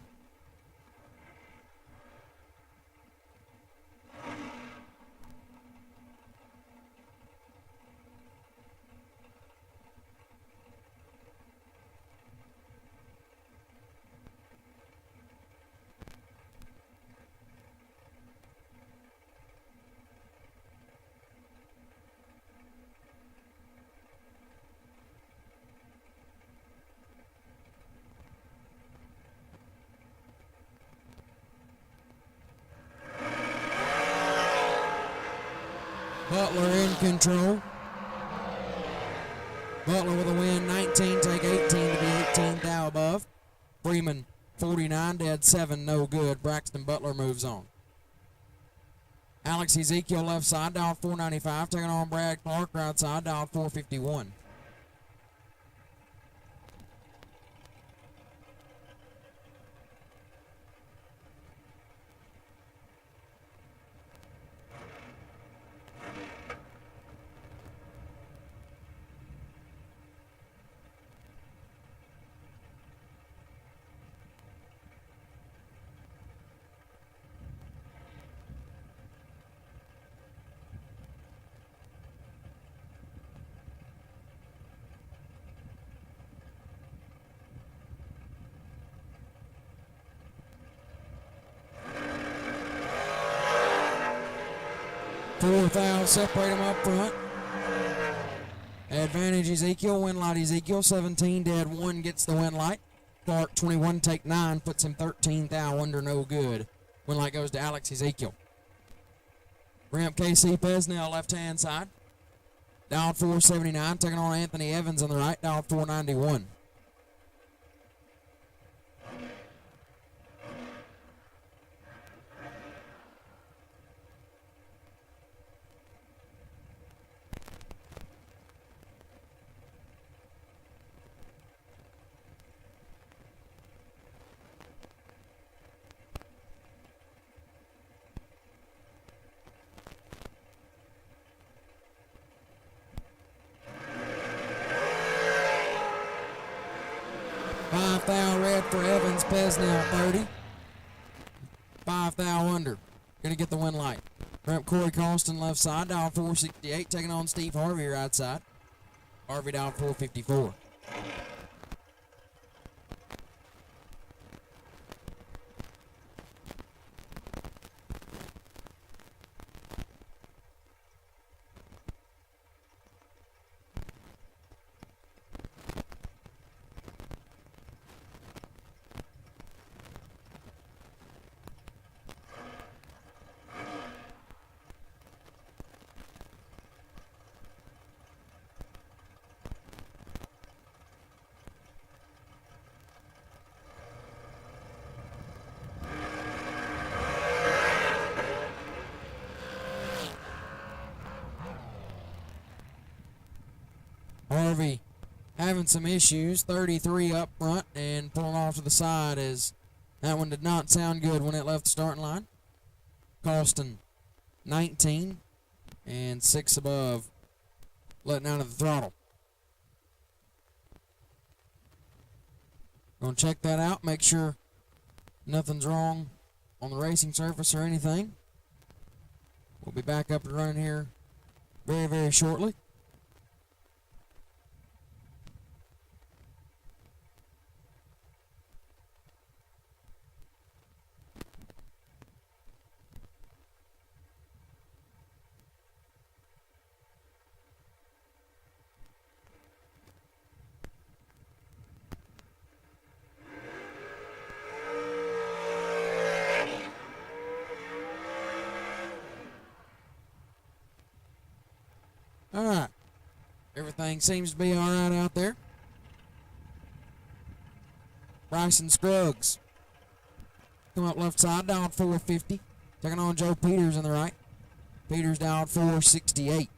S4: Butler in control. Butler with a win, 19, take 18 to be 18,000 above. Freeman, 49, dead 7, no good. Braxton Butler moves on. Alex Ezekiel, left side, dialed 495, taking on Brad Clark, right side, dialed 451. $4,000 separate them up front. Advantage Ezekiel, win light Ezekiel, 17, dead 1 gets the win light. Clark, 21, take 9, puts him 13,000 under, no good. Win light goes to Alex Ezekiel. Ramp KC Pesnell, left-hand side. Dialed 479, taking on Anthony Evans on the right, dialed 491. $5,000 red for Evans, Pesnell 30. $5,000 under. Gonna get the win light. Ramp Corey Colston, left side, dial 468, taking on Steve Harvey, right side. Harvey dial 454. Harvey having some issues, 33 up front and pulling off to the side as that one did not sound good when it left the starting line. Colston 19 and 6 above, letting out of the throttle. Gonna check that out, make sure nothing's wrong on the racing surface or anything. We'll be back up and running here very, very shortly. All right. Everything seems to be all right out there. Bryson Scruggs. Come up left side, down 450. Taking on Joe Peters in the right. Peters down 468.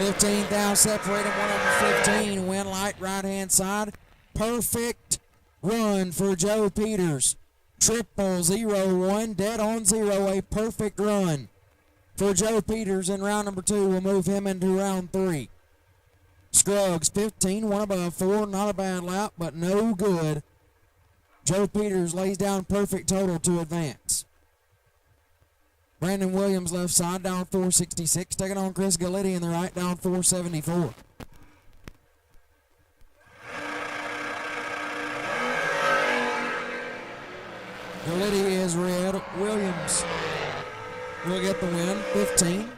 S4: $15,000 separating one of them 15. Win light right hand side. Perfect run for Joe Peters. 001, dead on 0. A perfect run for Joe Peters in round number 2. We'll move him into round 3. Scruggs 15, one above 4. Not a bad lap, but no good. Joe Peters lays down perfect total to advance. Brandon Williams left side, down 466. Taking on Chris Galletti in the right, down 474. Galletti is red. Williams will get the win. 15.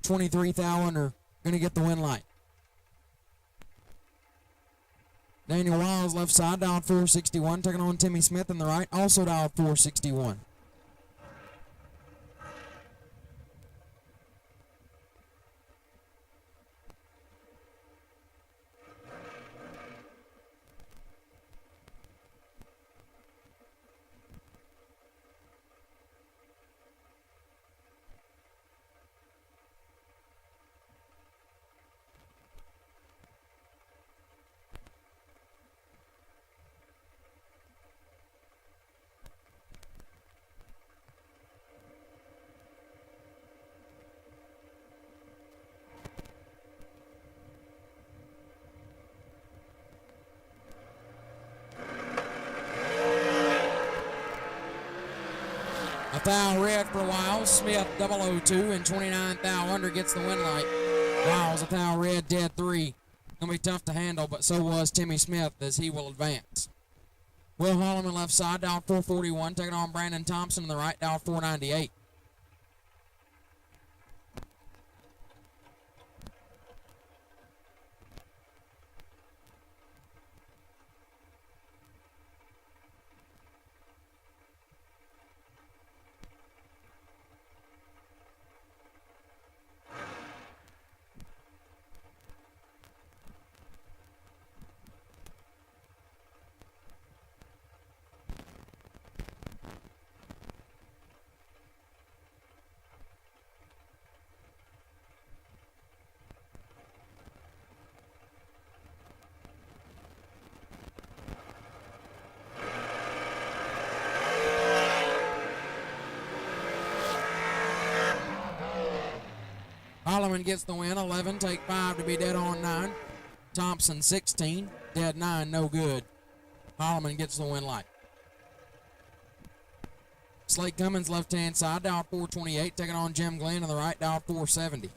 S4: 23 thou under. Going to get the win light. Daniel Wiles left side, down 461. Taking on Timmy Smith in the right, also down 461. A thou red for Wiles. Smith 002 and 29 thou under gets the win light. Wiles a thou red, dead 3. Gonna be tough to handle, but so was Timmy Smith as he will advance. Will Holloman left side, down 441. Taking on Brandon Thompson in the right, down 498. Holloman gets the win, 11, take 5 to be dead on 9. Thompson 16, dead 9, no good. Holloman gets the win light. Slate Cummins left hand side, down 428, taking on Jim Glenn on the right, down 470.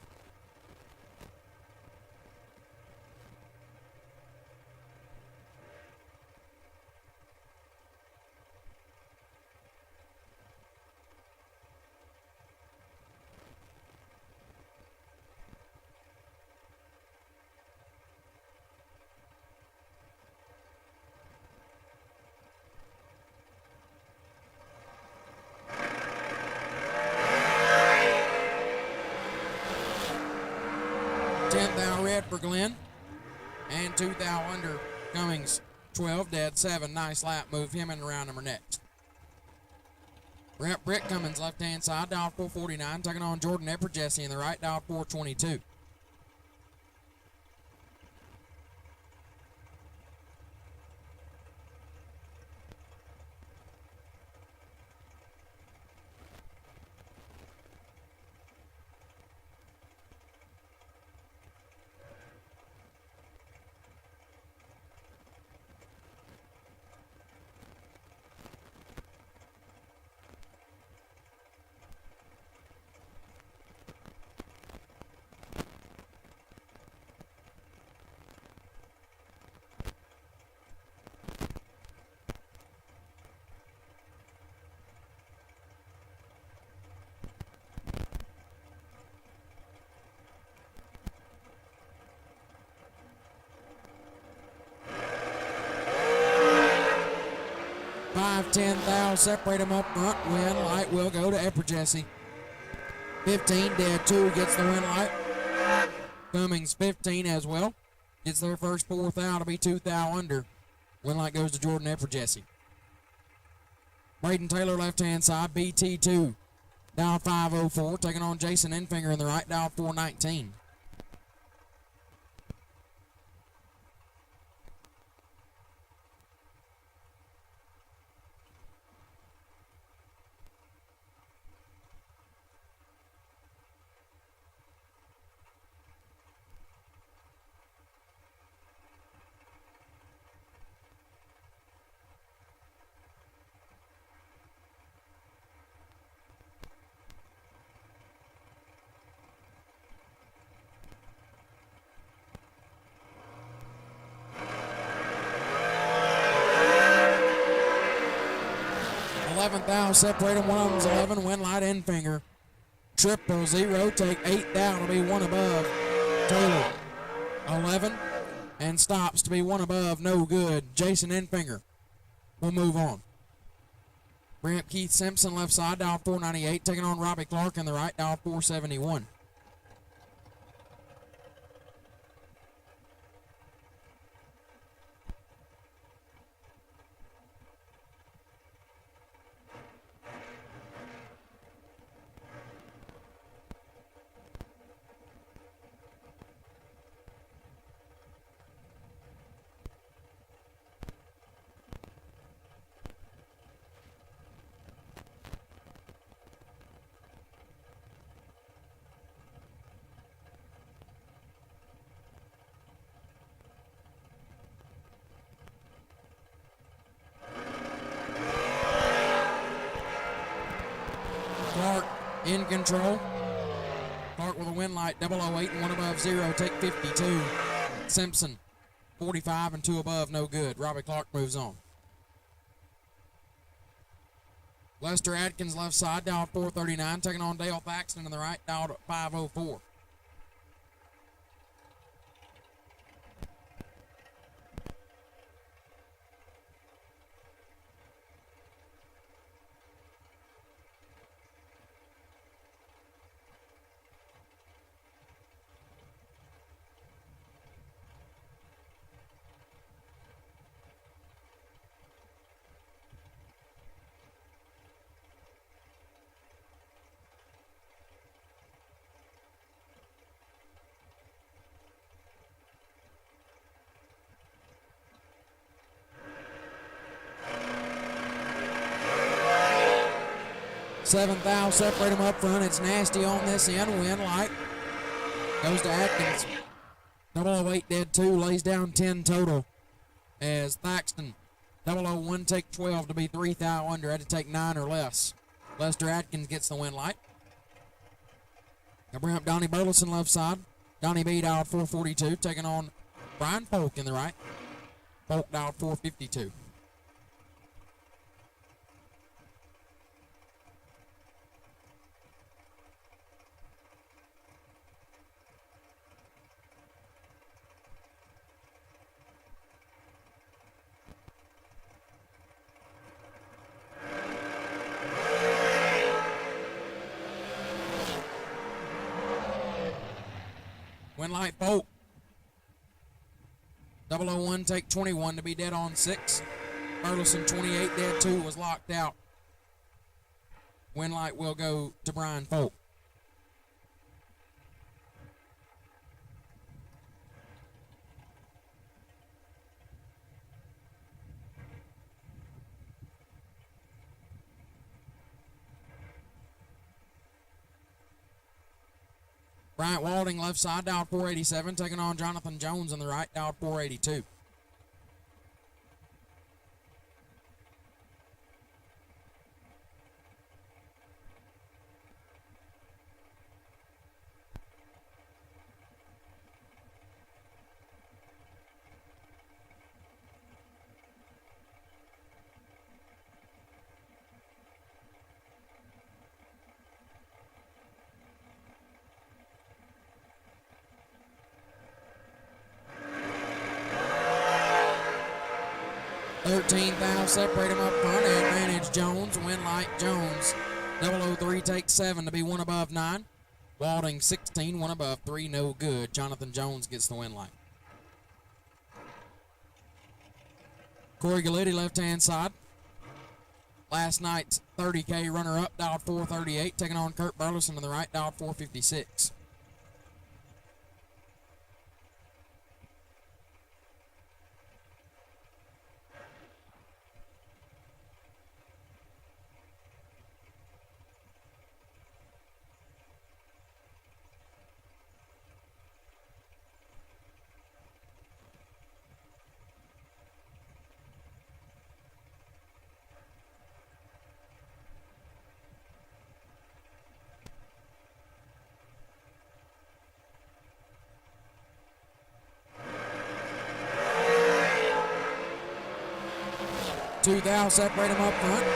S4: Red for Glenn, and 2 thou under Cummings. 12, dead 7, nice lap, move him in the round number next. Britt Cummins, left-hand side, dial 449, taking on Jordan Epper-Jesse in the right, dial 422. Ten thou, separate them up front. Win light will go to Epper-Jesse. 15 dead 2 gets the win light. Cummings 15 as well. Gets their first 4 thou to be 2 thou under. Win light goes to Jordan Epper-Jesse. Braden Taylor left hand side, BT2. Dial 504, taking on Jason Enfinger in the right, dial 419. Thou, separate them, one of them's 11, win light Enfinger. 000, take 8 down to be 1 above. Taylor, 11, and stops to be 1 above, no good. Jason Enfinger will move on. Brent Keith Simpson, left side, dial 498, taking on Robbie Clark in the right, dial 471. Clark in control. Clark with a win light, 008 and 1 above 0, take 52. Simpson, 45 and 2 above, no good. Robbie Clark moves on. Lester Adkins left side, dial 439, taking on Dale Thaxton in the right, dial 504. Seventh thou, separate them up front. It's nasty on this end. Win light goes to Atkins. 008 dead 2, lays down 10 total. As Thaxton, 001 take 12 to be 3 thou under. Had to take 9 or less. Lester Atkins gets the win light. Now bring up Donnie Burleson left side. Donnie B dialed 442, taking on Brian Polk in the right. Polk dialed 452. Win light Polk. 001 take 21 to be dead on 6. Burleson 28 dead 2 was locked out. Win light will go to Brian Folk. Bryant Walding left side, dialed 487, taking on Jonathan Jones on the right, dialed 482. $13,000 separate him up front. Advantage Jones. Win light Jones. 003 takes 7 to be 1 above 9. Walding 16, 1 above 3, no good. Jonathan Jones gets the win light. Corey Galletti left hand side. Last night's 30K runner up, dialed 438, taking on Kurt Burleson to the right, dialed 456. $2,000 separate them up front.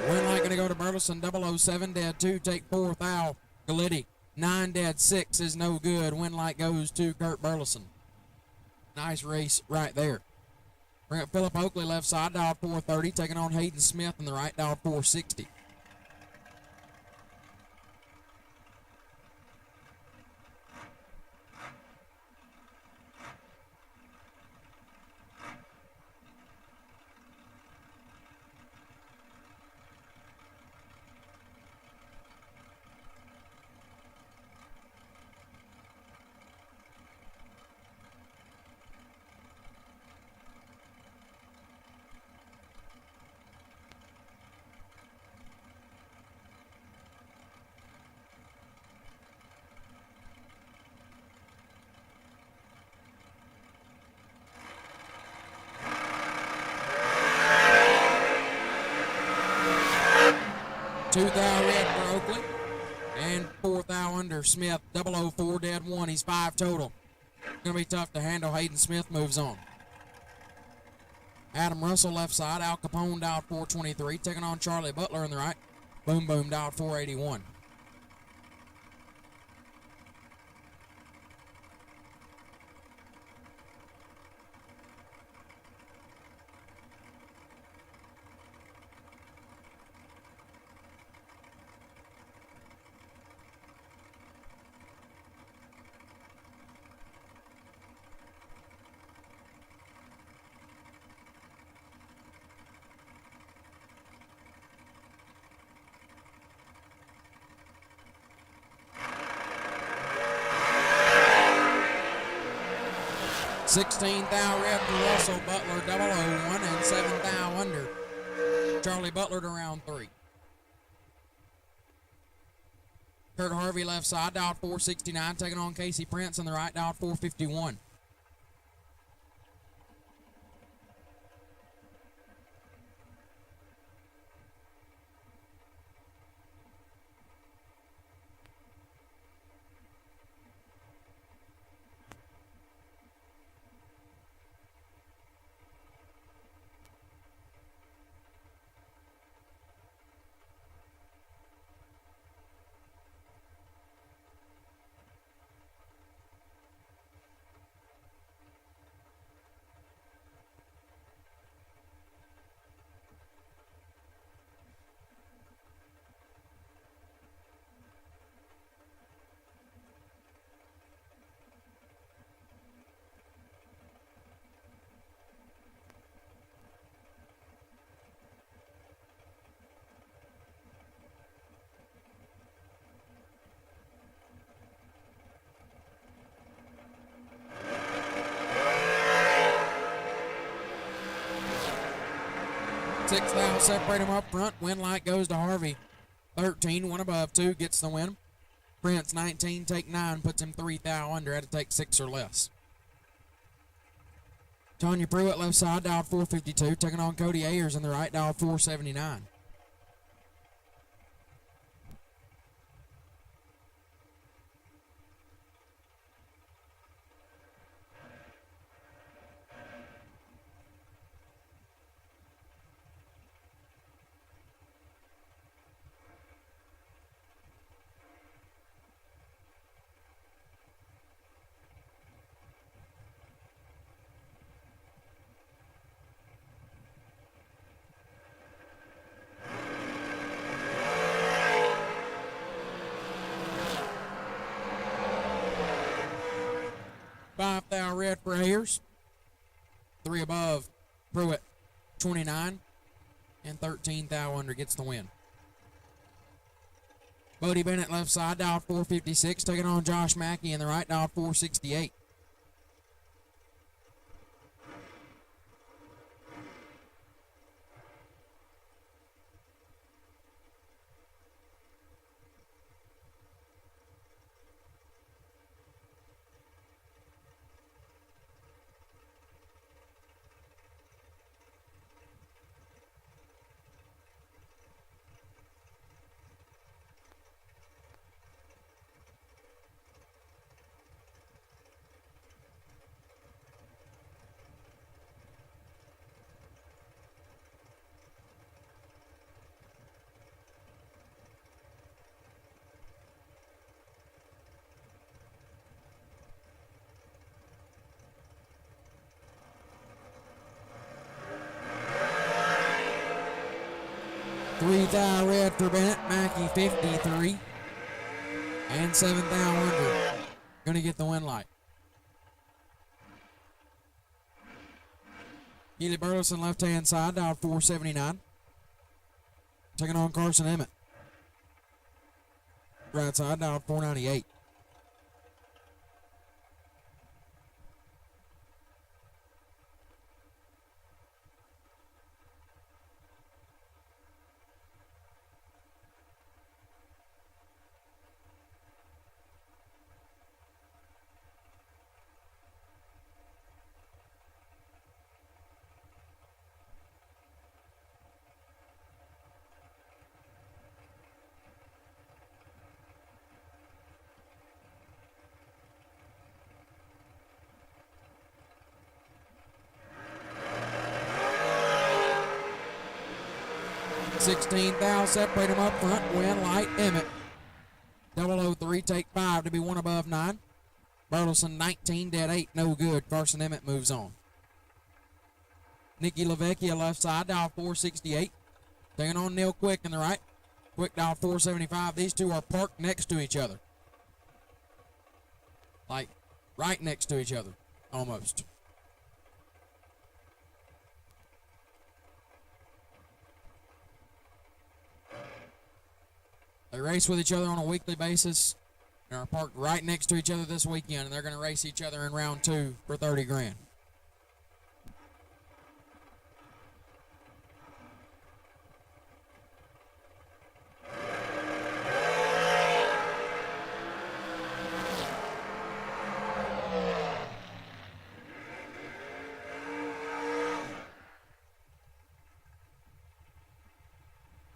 S4: Win light going to go to Burleson. 007 dead 2, take 4 thou. Galletti 9 dead 6 is no good. Win light goes to Kurt Burleson. Nice race right there. Bring up Philip Oakley left side, dialed 430, taking on Hayden Smith on the right, dialed 460. $2,000 red for Oakley and $4,000 under Smith. 004 dead 1. He's 5 total. Going to be tough to handle. Hayden Smith moves on. Adam Russell left side. Al Capone dialed 423. Taking on Charlie Butler in the right. Boom Boom dialed 481. $16,000 red for Russell Butler, 001, and $7,000 under Charlie Butler to round 3. Kurt Harvey left side, dialed 469, taking on Casey Prince on the right, dialed 451. 6 thou separate them up front. Win light goes to Harvey. 13, one above 2 gets the win. Prince 19, take 9, puts him 3 thou under. Had to take 6 or less. Tanya Pruitt left side, dialed 452, taking on Cody Ayers in the right, dialed 479. Five thou red for Ayers. 3 above Pruitt, 29. And 13 thou under gets the win. Bodie Bennett left side, dialed 456, taking on Josh Mackey in the right, dialed 468. Three thou red for Bennett, Mackey 53. And 7 thou under. Gonna get the win light. Keely Burleson left hand side, dialed 479. Taking on Carson Emmett. Right side, dialed 498. $16 thou, separate them up front, win light, Emmett. 003, take 5 to be 1 above 9. Burleson 19, dead 8, no good. Carson Emmett moves on. Nikki LaVecchia left side, dial 468. Taking on Neil Quick in the right. Quick dial 475. These two are parked next to each other. Like, right next to each other, almost. They race with each other on a weekly basis. They are parked right next to each other this weekend, and they're going to race each other in round 2 for 30 grand.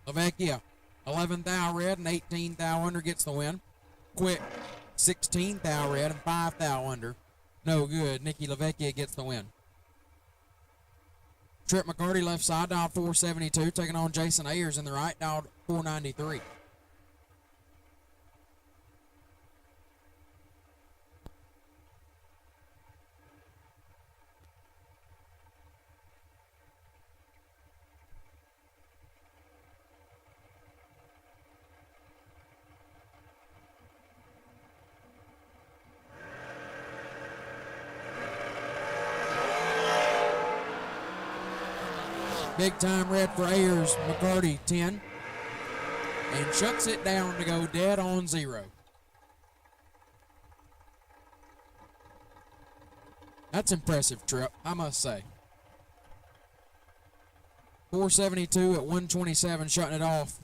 S4: LaVecchia, 11 thou red and 18 thou under gets the win. Quick, 16 thou red and 5 thou under. No good. Nikki LaVecchia gets the win. Trip McCarty left side, dialed 472, taking on Jason Ayers in the right, dialed 493. Big time red for Ayers, McCarty 10. And shuts it down to go dead on 0. That's impressive, Trip, I must say. 472 at 127, shutting it off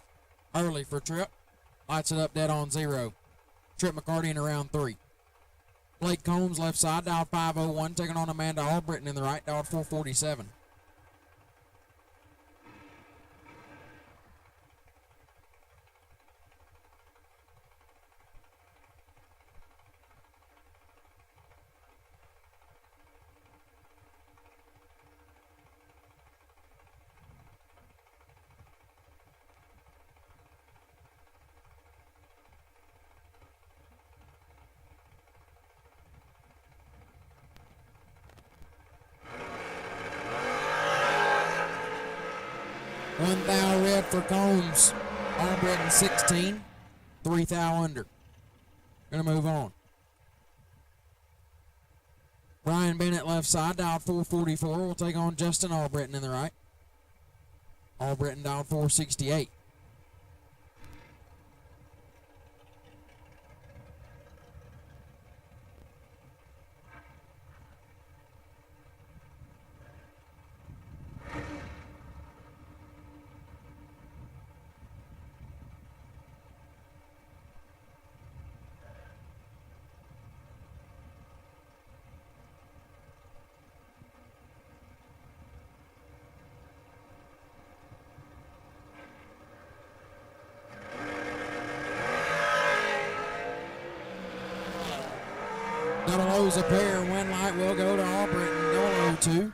S4: early for Trip. Lights it up dead on 0. Trip McCarty in around 3. Blake Combs left side, dialed 501, taking on Amanda Albritton in the right, dialed 447. One thou red for Combs. Albritton 16. 3 thou under. Gonna move on. Ryan Bennett left side, dialed 444. Will take on Justin Albritton in the right. Albritton dialed 468. Double O's a pair. Win light will go to Albritton. Double 02.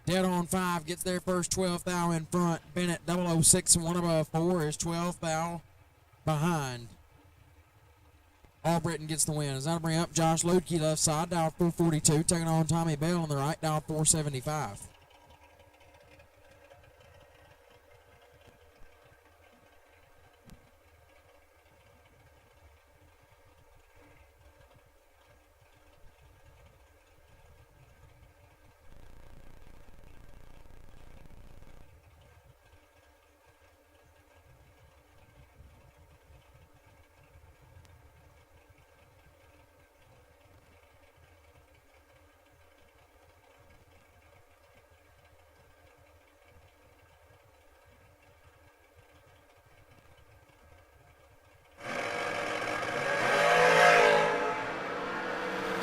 S4: Dead on 5 gets their first 12 thou in front. Bennett 006 and 1 above 4 is 12 thou behind. Albritton gets the win. As that'll bring up Josh Lodke left side, dial 442, taking on Tommy Bell on the right, dial 475.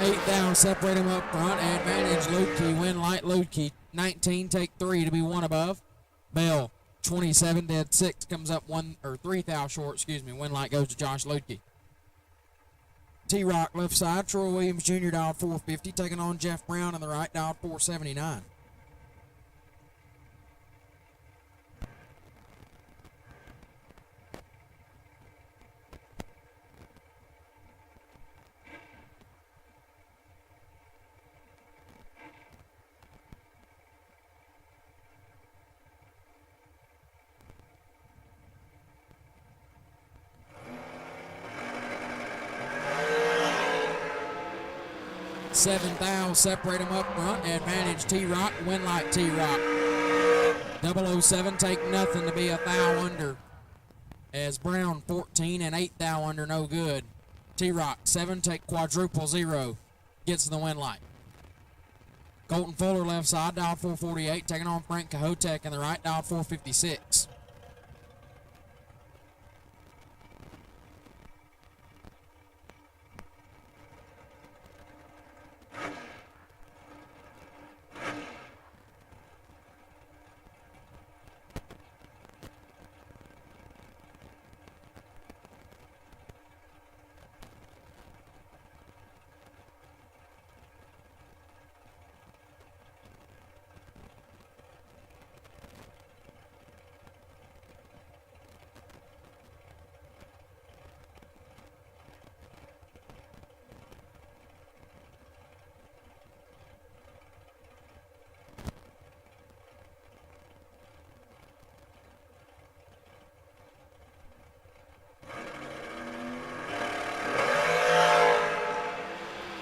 S4: Eight down, separate him up front. Advantage Lodke, win light Lodke. 19, take 3 to be 1 above. Bell, 27, dead 6, comes up 3 thou short, excuse me. Win light goes to Josh Lodke. T-Rock left side, Troy Williams Jr. dialed 450, taking on Jeff Brown on the right, dialed 479. Seven thou, separate them up front. Advantage T-Rock, win like T-Rock. 007 take nothing to be a thou under. As Brown 14 and 8 thou under, no good. T-Rock 7 take quadruple 0. Gets the win light. Colton Fuller left side, dial 448, taking on Frank Cahotek in the right, dial 456.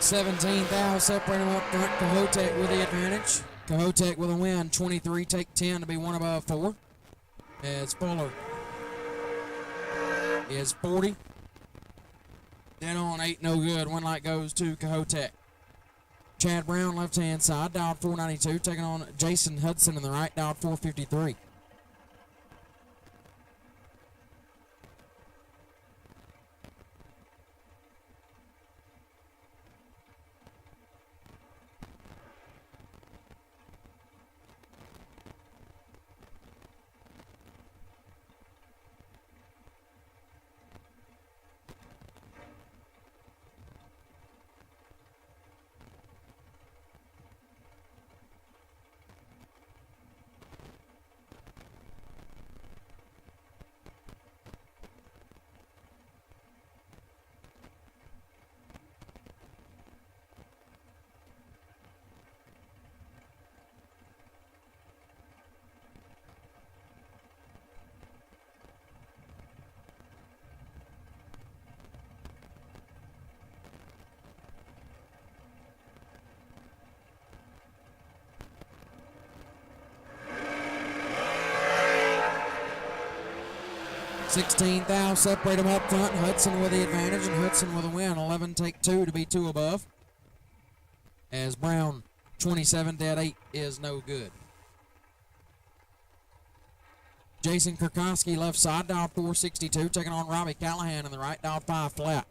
S4: $17,000, separate him up front. Cahotek with the advantage. Cahotek with a win. 23, take 10 to be 1 above 4. As Fuller is 40. Dead on 8, no good. Win light goes to Cahotek. Chad Brown, left-hand side, dialed 492, taking on Jason Hudson in the right, dialed 453. $16,000 separate them up front. Hudson with the advantage and Hudson with a win. 11 take 2 to be 2 above. As Brown 27 dead 8 is no good. Jason Kurkowski left side, dial 462, taking on Robbie Callahan in the right, dial 5 flat.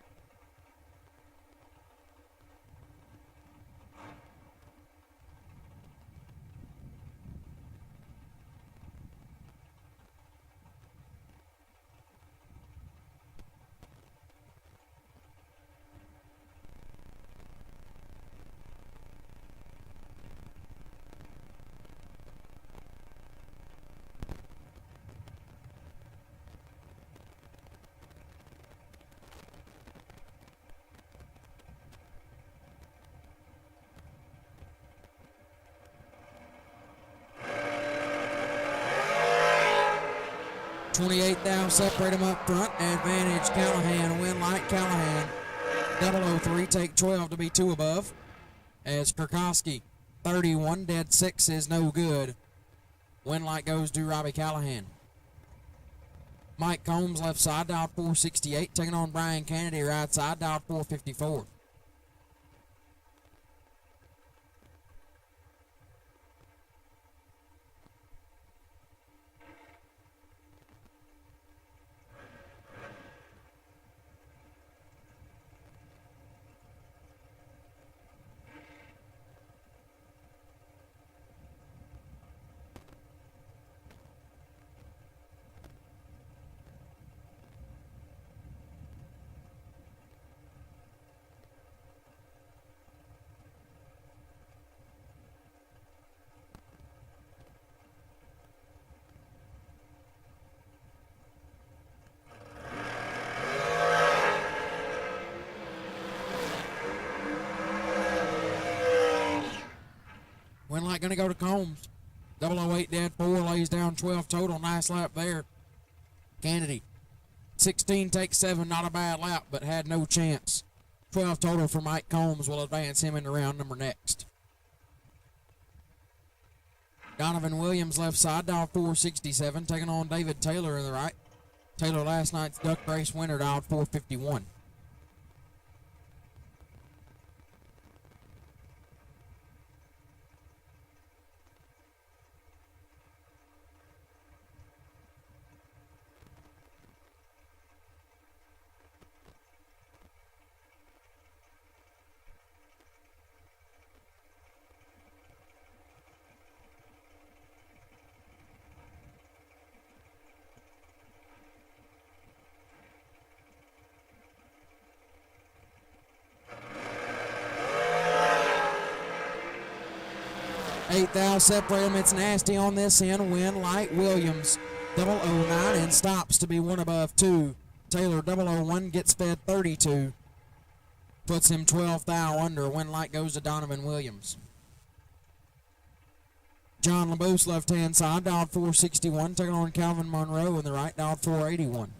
S4: $28,000 separate them up front. Advantage Callahan, win light Callahan. 003 take 12 to be 2 above. As Kurkowski 31 dead 6 is no good. Win light goes to Robbie Callahan. Mike Combs left side, dial 468, taking on Brian Kennedy right side, dial 454. Winlight going to go to Combs. 008 dead 4, lays down 12 total. Nice lap there. Kennedy. 16 take 7, not a bad lap, but had no chance. 12 total for Mike Combs will advance him into round number next. Donovan Williams left side, dial 467, taking on David Taylor in the right. Taylor last night's duck race winner, dialed 451. $8,000 separate them. It's nasty on this end. Win light Williams 009 and stops to be 1 above 2. Taylor 001 gets fed 32. Puts him 12,000 under. Win light goes to Donovan Williams. John LeBouse left hand side, dialed 461, taking on Calvin Monroe in the right, dialed 481.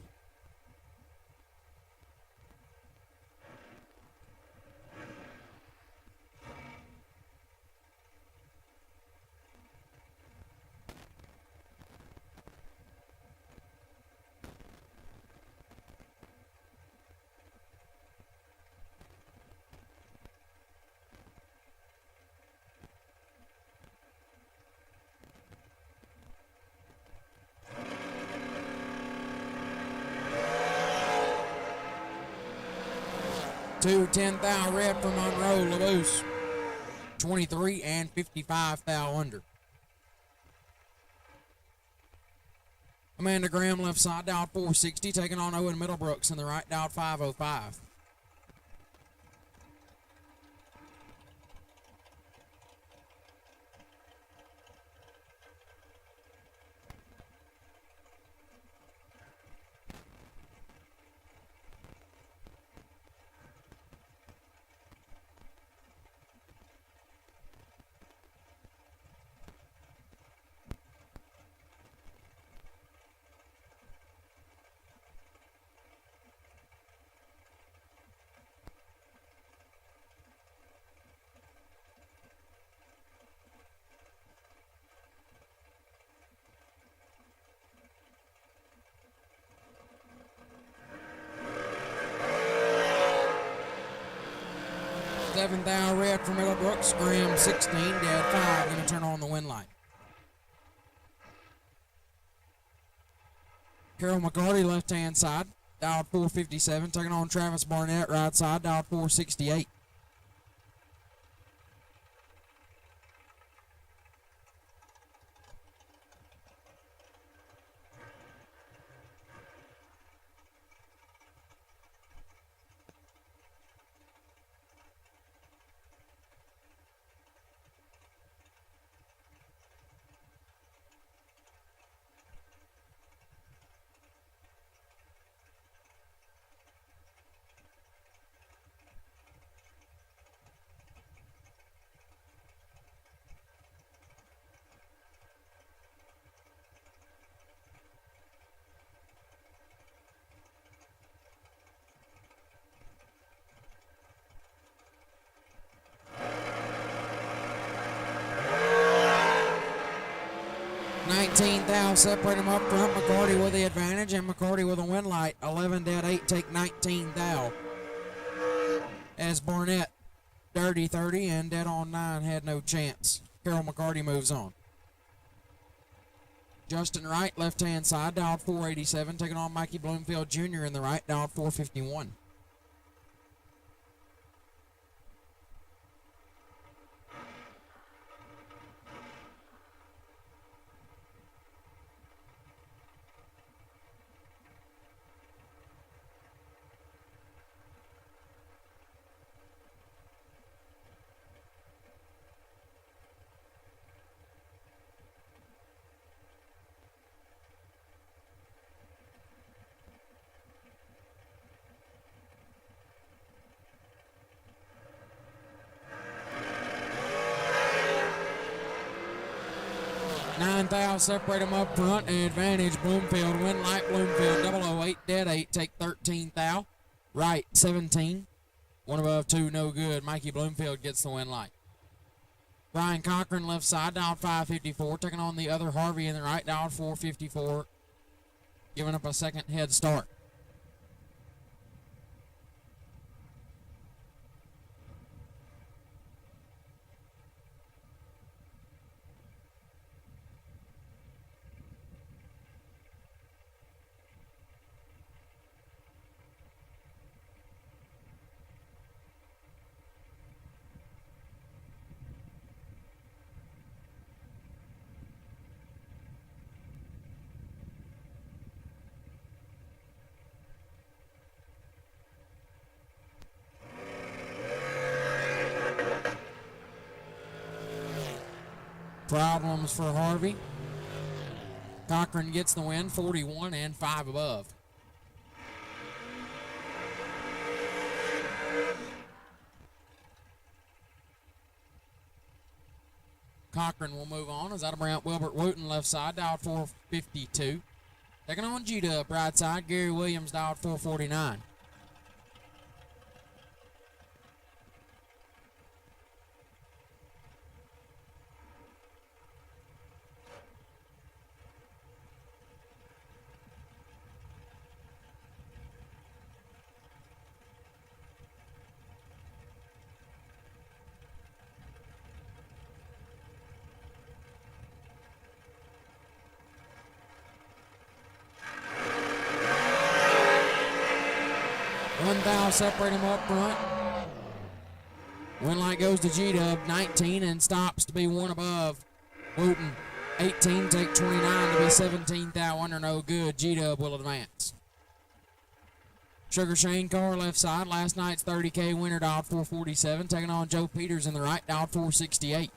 S4: 2 10-thou red for Monroe LaBoose. 23 and 55 thou under. Amanda Graham left side, dialed 460, taking on Owen Middlebrooks in the right, dialed 505. Seven thou red for Middlebrooks. Graham 16, dead 5. Going to turn on the wind light. Carol McCarty left hand side, dialed 457. Taking on Travis Barnett right side, dialed 468. Thou separate them up front. McCarty with the advantage and McCarty with a win light. 11 dead 8 take 19 thou. As Barnett dirty 30 and dead on 9 had no chance. Carol McCarty moves on. Justin Wright left hand side, dialed 487, taking on Mikey Bloomfield Jr. in the right, dialed 451. Thou separate them up front. Advantage Bloomfield. Win light Bloomfield. 008 dead 8 take 13 thou. Right 17. One above 2 no good. Mikey Bloomfield gets the win light. Brian Cochran left side, dialed 554. Taking on the other Harvey in the right, dialed 454. Giving up a second head start. Problems for Harvey. Cochran gets the win, 41 and 5 above. Cochran will move on as out of Brant Wilbert Wooten left side, dialed 452. Taking on Judah, right side, Gary Williams dialed 449. thou separate them up front. Win light goes to G-Dub, 19, and stops to be one above. Wooten, 18, take 29 to be 17 thou under, no good. G-Dub will advance. Sugar Shane Carr left side, last night's 30K winner, dialed 447, taking on Joe Peters in the right, dialed 468.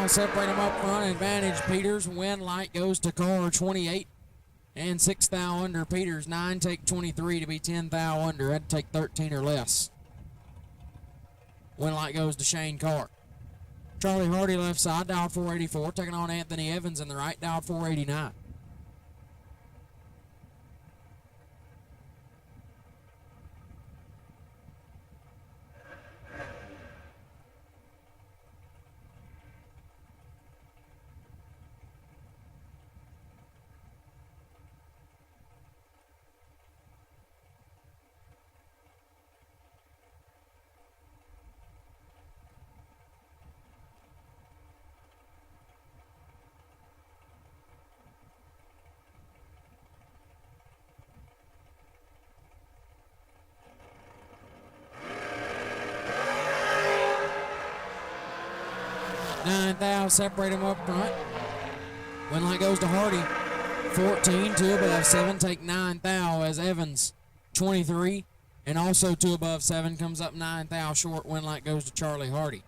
S4: Separate them up front. Advantage Peters. Win light goes to Carr, 28. And 6 thou under. Peters, 9, take 23 to be 10 thou under. Had to take 13 or less. Win light goes to Shane Carr. Charlie Hardy left side, dialed 484. Taking on Anthony Evans in the right, dialed 489. Separate them up front. Win light goes to Hardy. 14, 2 above 7, take 9 thou as Evans. 23, and also 2 above 7 comes up 9 thou short. Win light goes to Charlie Hardy.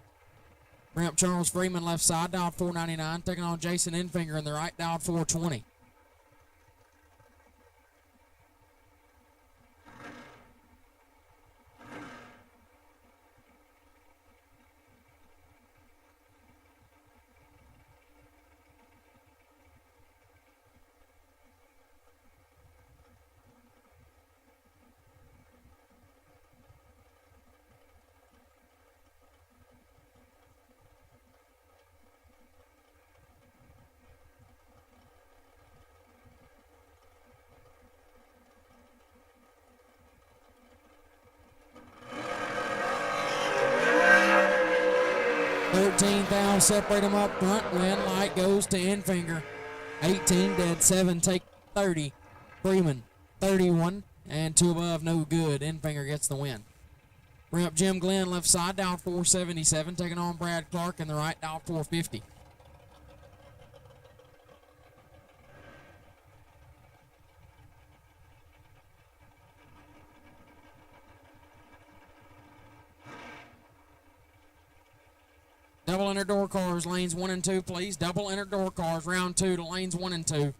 S4: Ramp Charles Freeman left side, dialed 499, taking on Jason Enfinger in the right, dialed 420. Separate them up front. Win light goes to Enfinger. 18, dead 7, take 30. Freeman, 31, and 2 above, no good. Enfinger gets the win. Ramp Jim Glenn left side, down 477, taking on Brad Clark in the right, down 450. Double inner door cars, lanes 1 and 2, please. Double inner door cars, round 2 to lanes 1 and 2.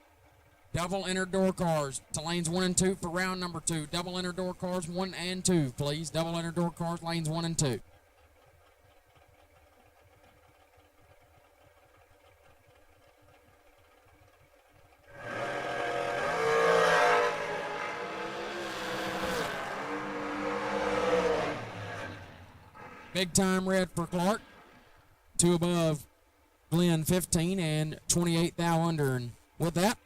S4: Double inner door cars to lanes 1 and 2 for round number 2. Double inner door cars 1 and 2, please. Double inner door cars, lanes 1 and 2. Big time red for Clark. 2 above Glenn, 15 and 28 thou under. And with that,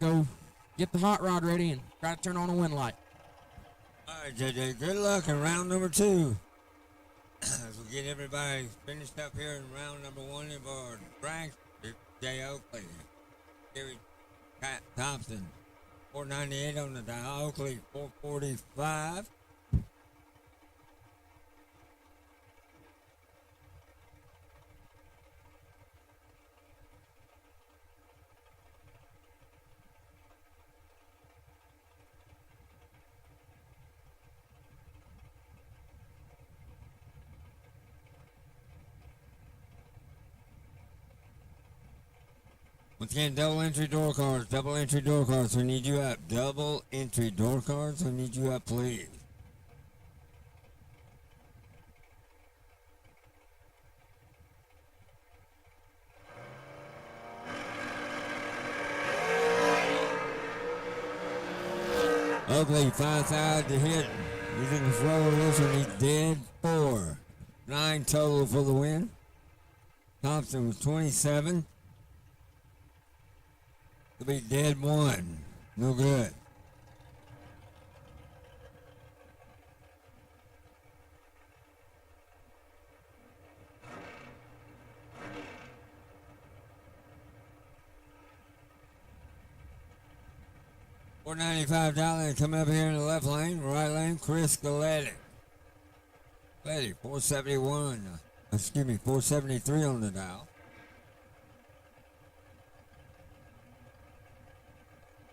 S4: go get the hot rod ready and try to turn on a wind light.
S1: All right, JJ, good luck in round number 2. As we get everybody finished up here in round number 1 of our ranks, Jay Oakley, Gary Thompson, 498 on the dial, Oakley 445. Once again, double entry door cards, double entry door cards. We need you up. Double entry door cards. We need you up, please. Oakley, 5,000 to hit. He's in control of this one. He's dead 4. 9 total for the win. Thompson was 27. He'll be dead 1. No good. $495 coming up here in the left lane, right lane, Chris Galetti. Galetti, 473 on the dial.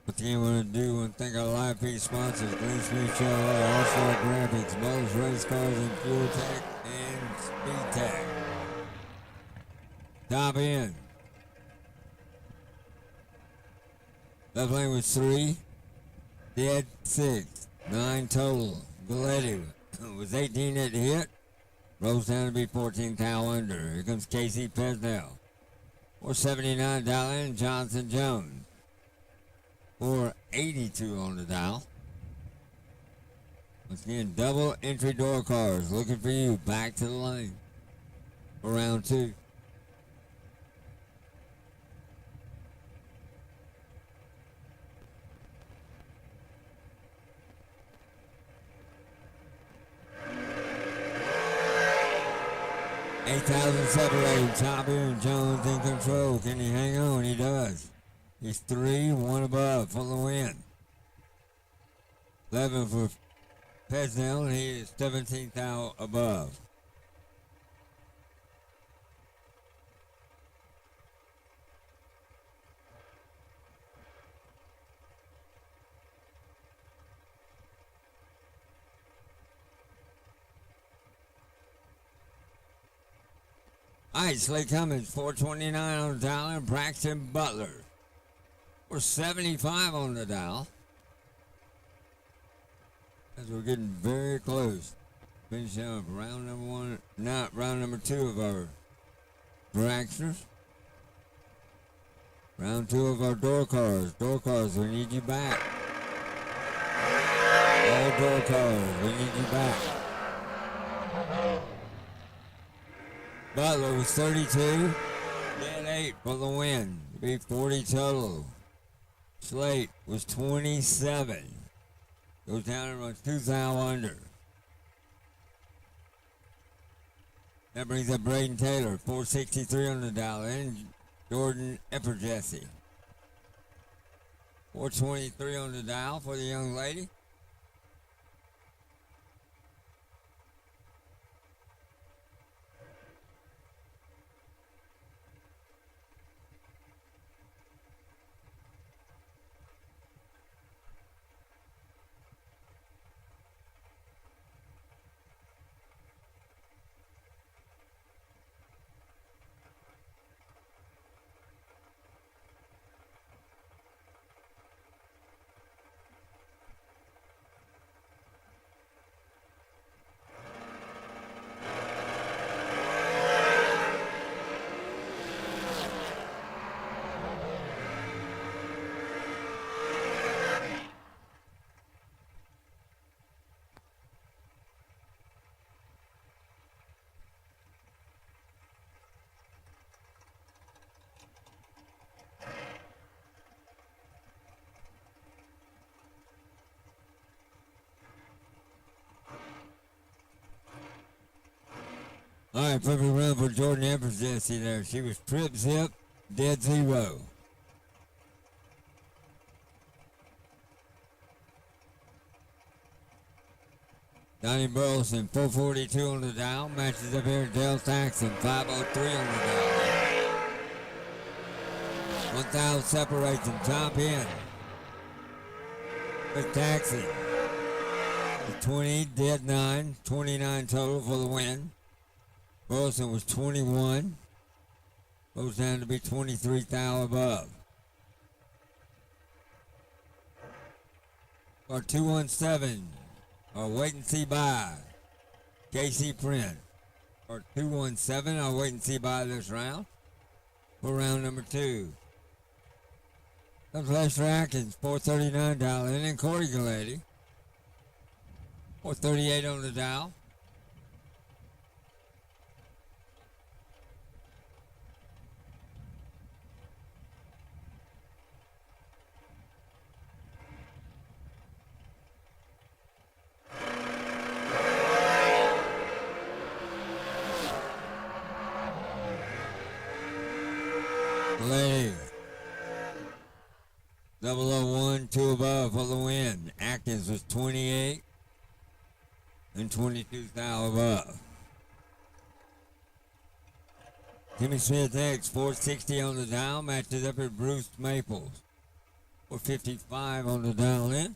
S1: What you want to do and thank our live feed sponsors, Glenn Smith Chevrolet, All-Star Graphics, Bowles Race Cars and Fuel Tech, and Speed Tech. Top end. Left lane was 3. Dead 6. 9 total. Galetti was 18 at the hit. Rolls down to be 14 thou under. Here comes Casey Pesnell. $479 and Johnson Jones. 482 on the dial. Once again, double entry door cars looking for you back to the lane for round 2. $8,000 separated. Top end, Jones in control. Can he hang on? He does. He's 3, 1 above for the win. 11 for Pesnell, and he is 17 thou above. All right, Slade Cummins, 429 on the dial, and Braxton Butler, 475 on the dial. As we're getting very close. Finishing up round number 1, not round number 2 of our dragsters. Round 2 of our door cars. Door cars, we need you back. All door cars, we need you back. Butler was 32, dead 8 for the win. Be 40 total. Slate was 27. Goes down and runs 2 thou under. That brings up Braden Taylor, 463 on the dial, and Jordan Epperjesse. 423 on the dial for the young lady. All right, perfect run for Jordan Epperjesse there. She was trip zip, dead 0. Donnie Burleson, 442 on the dial. Matches up here Dale Saxon, 503 on the dial. 1,000 separates them, top end. Big taxi. 20, dead 9, 29 total for the win. Burleson was 21. Goes down to be 23 thou above. Or 217. Or wait and see by KC Print. Or 217. I'll wait and see by this round. For round number 2. Comes Lester Atkins, $439. And then Corey Galletti, 438 on the dial. Lady. 001, 2 above for the win. Atkins was 28 and 22 thou above. Jimmy Smith X, 460 on the dial, matches up at Bruce Maples. 455 on the dial in.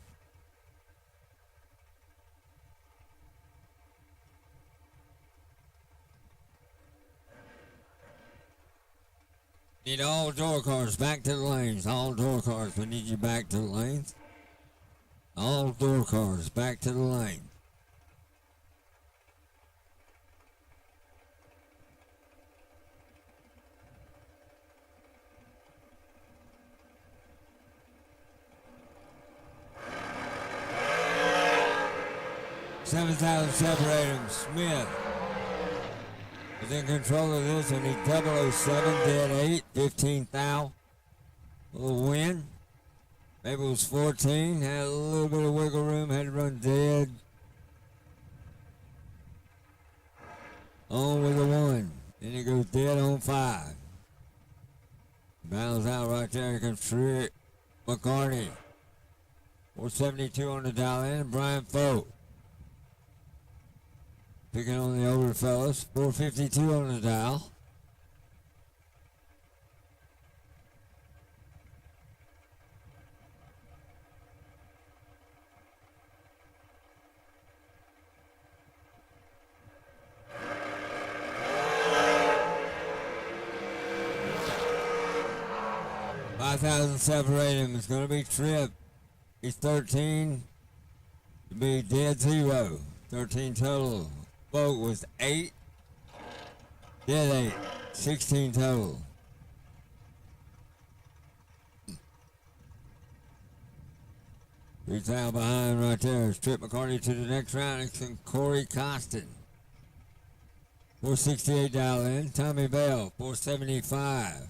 S1: Need all door cars back to the lanes. All door cars, we need you back to the lanes. All door cars back to the lane. $7,000 separate him. Smith was in control of this one. He 007, dead 8, 15 thou. Little win. Maybe it was 14. Had a little bit of wiggle room. Had to run dead. On with the 1. Then he goes dead on 5. Bounds out right there. Here comes Trick McCartney. 472 on the dial in. Brian Fote. Picking on the older fellas. 452 on the dial. $5,000 separate him. It's going to be Tripp. He's 13. To be dead 0. 13 total. Vote was 8. Dead 8. 16 total. Three out behind right there. Tripp McCarty to the next round. It's Corey Costin. 468 dial in. Tommy Bell, 475.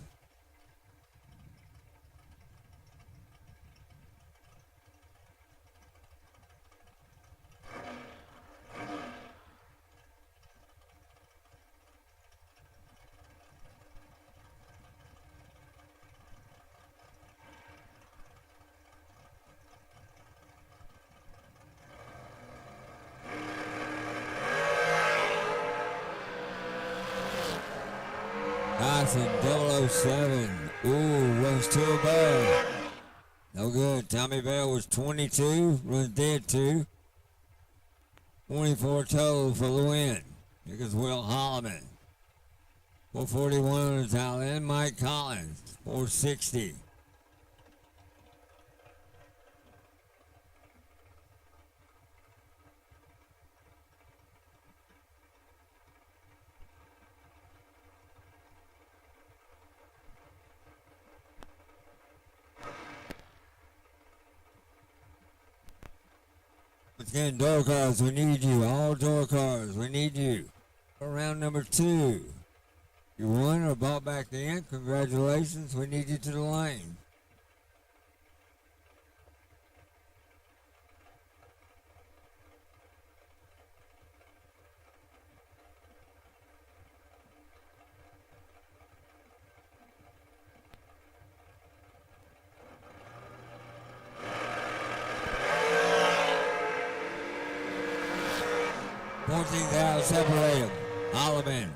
S1: Costin, 007. Ooh, runs 2 above. No good. Tommy Bell was 22, runs dead 2. 24 total for the win. Here goes Will Holloman. 441 on the dial in. Mike Collins, 460. Again, door cars, we need you. All door cars, we need you. For round number 2. You won or bought back in. Congratulations, we need you to the lane. $14,000 separate him. Holloman,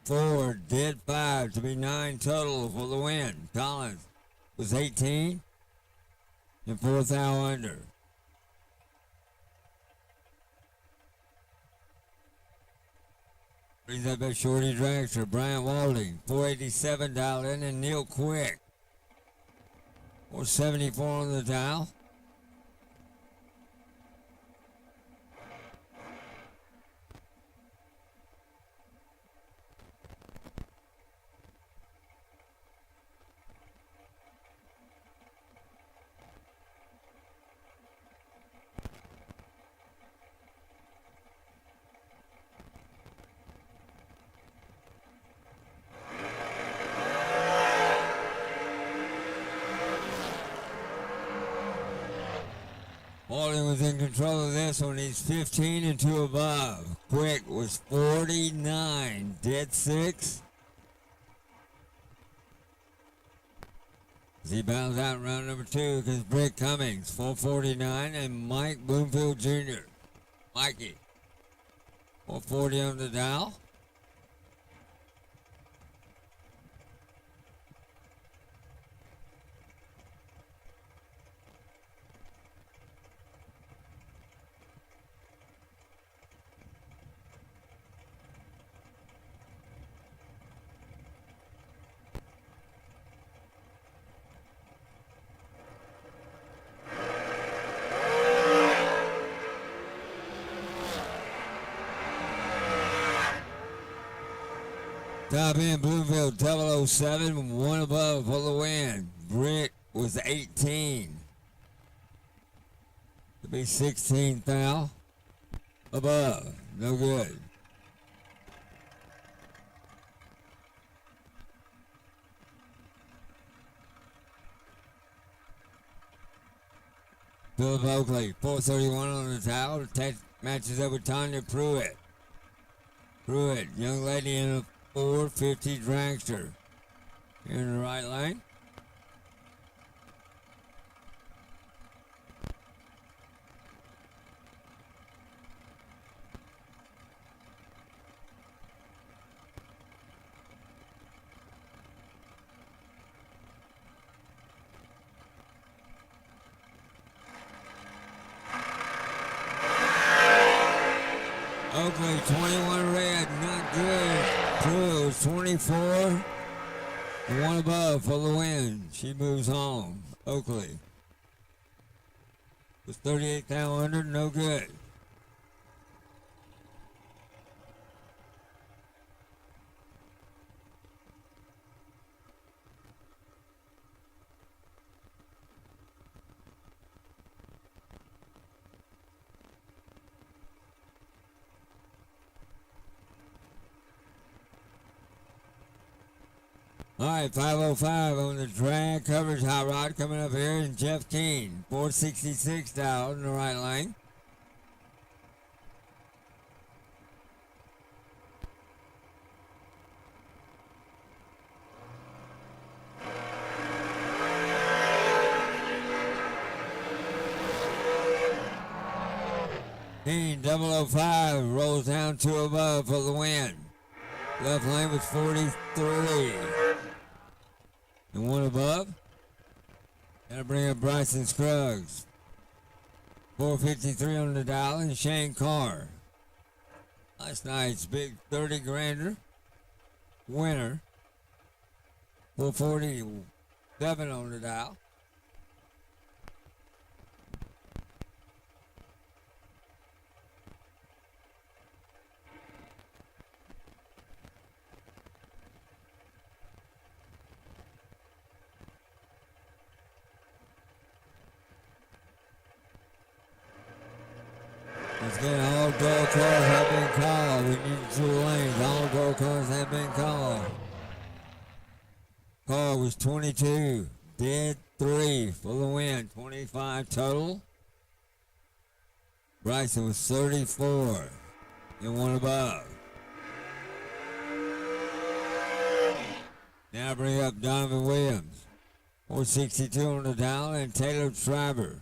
S1: 4, dead 5 to be 9 total for the win. Collins was 18 and 4 thou under. Brings up at Shorty Dragster, Brian Walding, 487 dial in, and Neil Quick, 474 on the dial. Paulie was in control of this one. He's 15 and 2 above. Quick was 49. Dead 6. As he bows out in round number 2 because Brick Cummings, 449, and Mike Bloomfield Jr. Mikey, 440 on the dial. Top end Bloomfield 007, 1 above for the win. Brick was 18. To be 16 foul. Above. No good. Philip Oakley, 431 on the towel. Matches up with Tanya Pruitt. Pruitt, young lady in a 450 dragster. Here in the right lane. Oakley, 21 red, not good. Cruz, 24, and 1 above for the win. She moves home. Oakley was 38 thou under, no good. All right, 505 on the drag coverage hot rod coming up here, and Jeff Keane, 466 down in the right lane. Keane, 005, rolls down 2 above for the win. Left lane was 43. And 1 above. Gotta bring up Bryson Scruggs. 453 on the dial, and Shane Carr. Last night's big 30 grander winner. 447 on the dial. Again, all door cars have been called. We need 2 lanes. All door cars have been called. Car was 22. Dead 3 for the win. 25 total. Bryson was 34. And 1 above. Now bring up Donovan Williams. 462 on the dial, and Taylor Schreiber.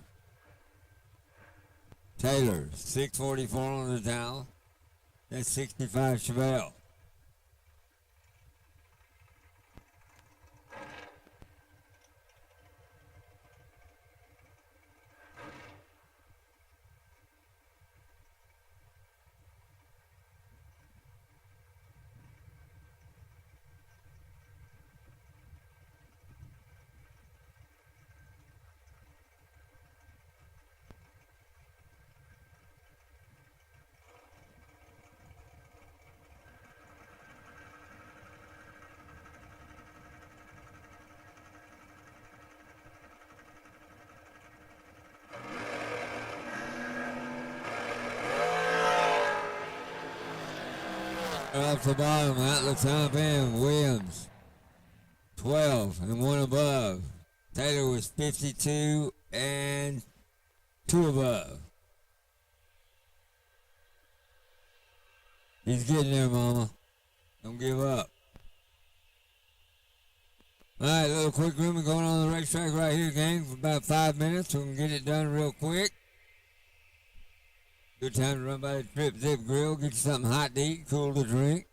S1: Taylor, 644 on the dial. That's 65 Chevelle. Off the bottom, at the top end, Williams, 12 and 1 above. Taylor was 52 and 2 above. He's getting there, Mama. Don't give up. All right, a little quick grooming going on the racetrack right here, gang, for about 5 minutes. We can get it done real quick. Good time to run by the Trip Zip Grill, get you something hot to eat, cool to drink.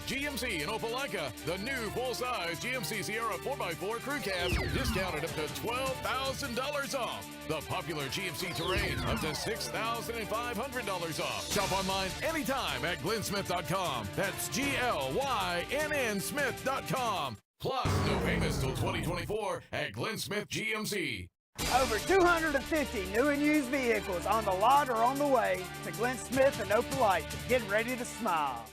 S6: GMC in Opelika, the new full-size GMC Sierra 4x4 crew cab discounted up to $12,000 off. The popular GMC Terrain up to $6,500 off. Shop online anytime at glennsmith.com. That's GLYNN Smith.com. Plus, no payments till 2024 at Glenn Smith GMC.
S7: Over 250 new and used vehicles on the lot or on the way to Glenn Smith and Opelika. Get ready to smile.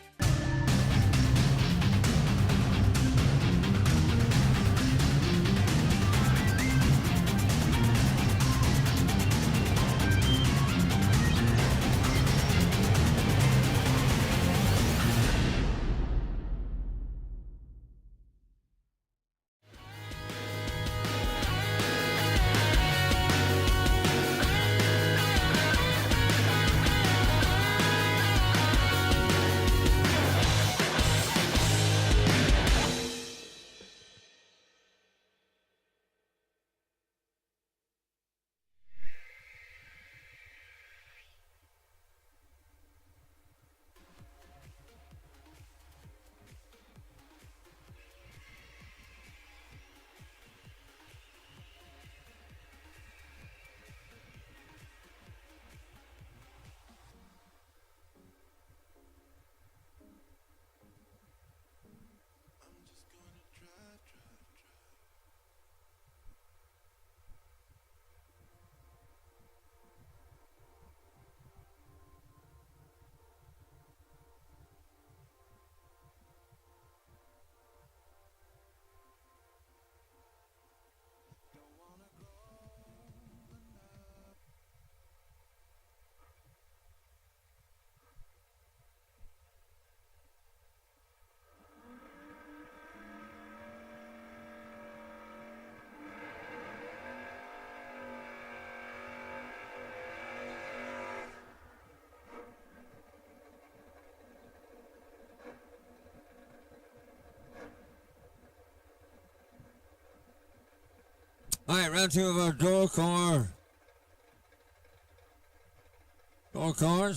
S1: All right, round 2 of our door cars.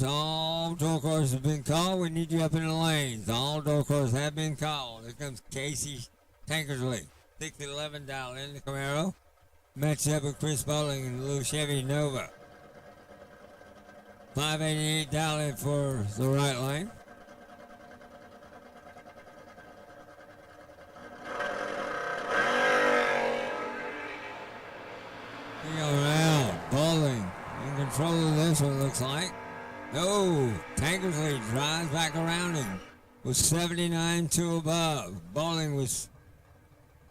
S1: All door cars have been called. We need you up in the lanes. All door cars have been called. Here comes Casey Tankersley. 611 dial in the Camaro. Matched up with Chris Bowling in the little Chevy Nova. 588 dial in for the right lane. Around. Bowling in control of this one, looks like. No, Tankersley drives back around him with 79 to above. Bowling was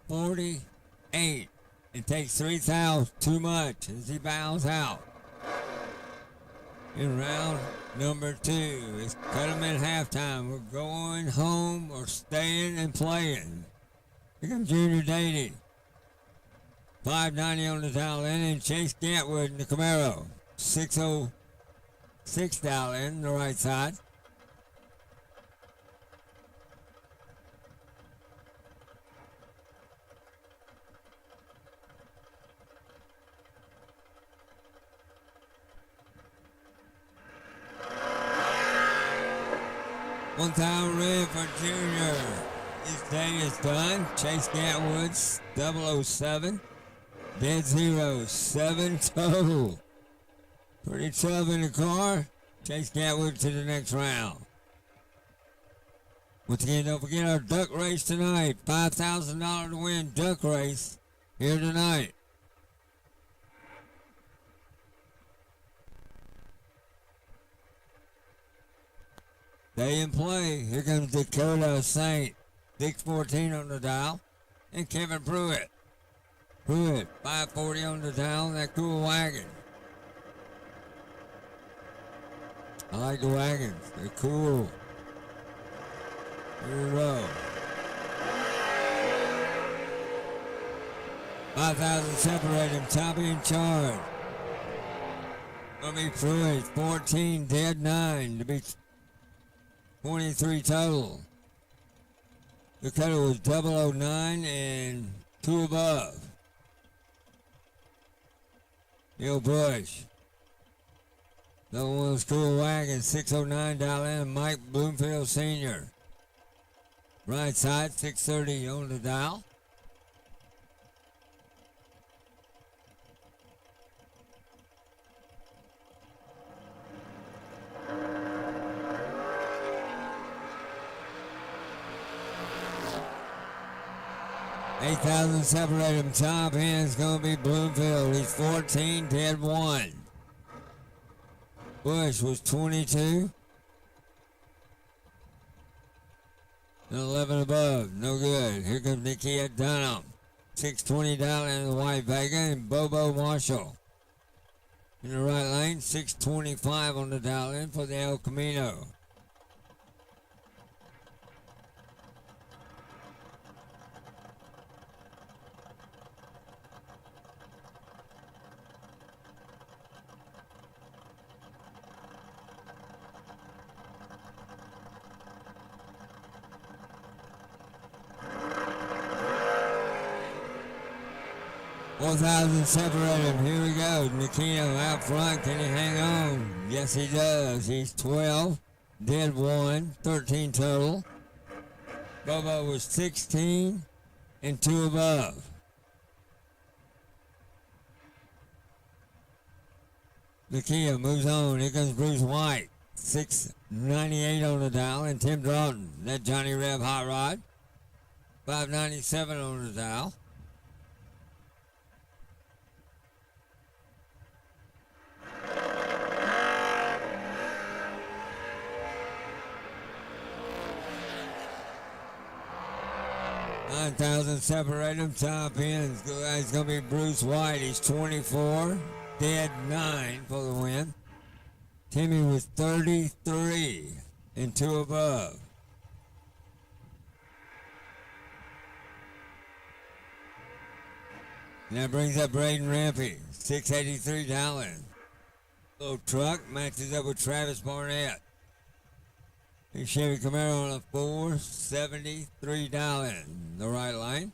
S1: 48. It takes 3,000 too much as he bows out. In round Number 2. It's cut them at halftime. We're going home or staying and playing. Here comes Junior Dady. 590 on the dial in, and Chase Gantwood in the Camaro. 606 dial in the right side. One time red for Junior. His day is done. Chase Gantwood's 007. Dead 0, 7 total. Pretty tough in the car. Chase Gantwood to the next round. Once again, don't forget our duck race tonight. $5,000 to win duck race here tonight. Stay in play. Here comes Dakota Saint. 614 on the dial. And Kevin Pruitt. Pruitt, 540 on the dial. That cool wagon. I like the wagons. They're cool. Here we go. 5,000 separate him. Toppy in charge. Gonna be Pruitt. 14 dead 9 to be 23 total. The cutter was 009 and 2 above. Neil Bush. The one was Cool Wagon, 609 dial in. Mike Bloomfield Sr. Right side, 630 on the dial. $8,000 separate him. Top end's gonna be Bloomfield. He's 14, dead 1. Bush was 22. And 11 above. No good. Here comes Nikia Dunham. 620 down in the White Vega and Bobo Marshall. In the right lane, 625 on the dial in for the El Camino. $4,000 separate him. Here we go. Nikito out front. Can he hang on? Yes, he does. He's 12. Dead 1. 13 total. Bobo was 16 and 2 above. Nikito moves on. Here comes Bruce White. 698 on the dial. And Tim Broughton. That Johnny Reb hot rod. 597 on the dial. $9,000 separate him. Top ends. It's going to be Bruce White. He's 24. Dead 9 for the win. Timmy was 33 and 2 above. And that brings up Braden Rampy. $683. Little truck matches up with Travis Barnett. Big Chevy Camaro on a $473 in the right lane.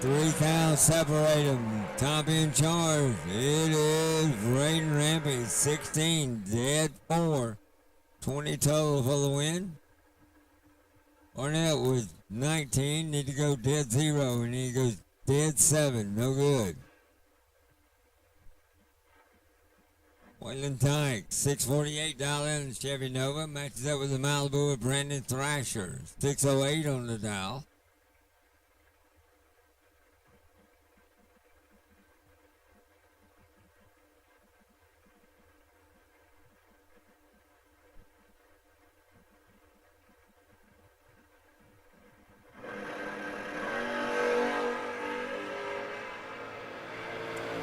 S1: $3,000 separate them. Top in charge. It is Braden Rampy. 16, dead 4. 20 total for the win. Barnett was 19. Need to go dead 0. And he goes dead 7. No good. Wayland Tyke. $648 in Chevy Nova. Matches up with the Malibu of Brandon Thrasher. 608 on the dial.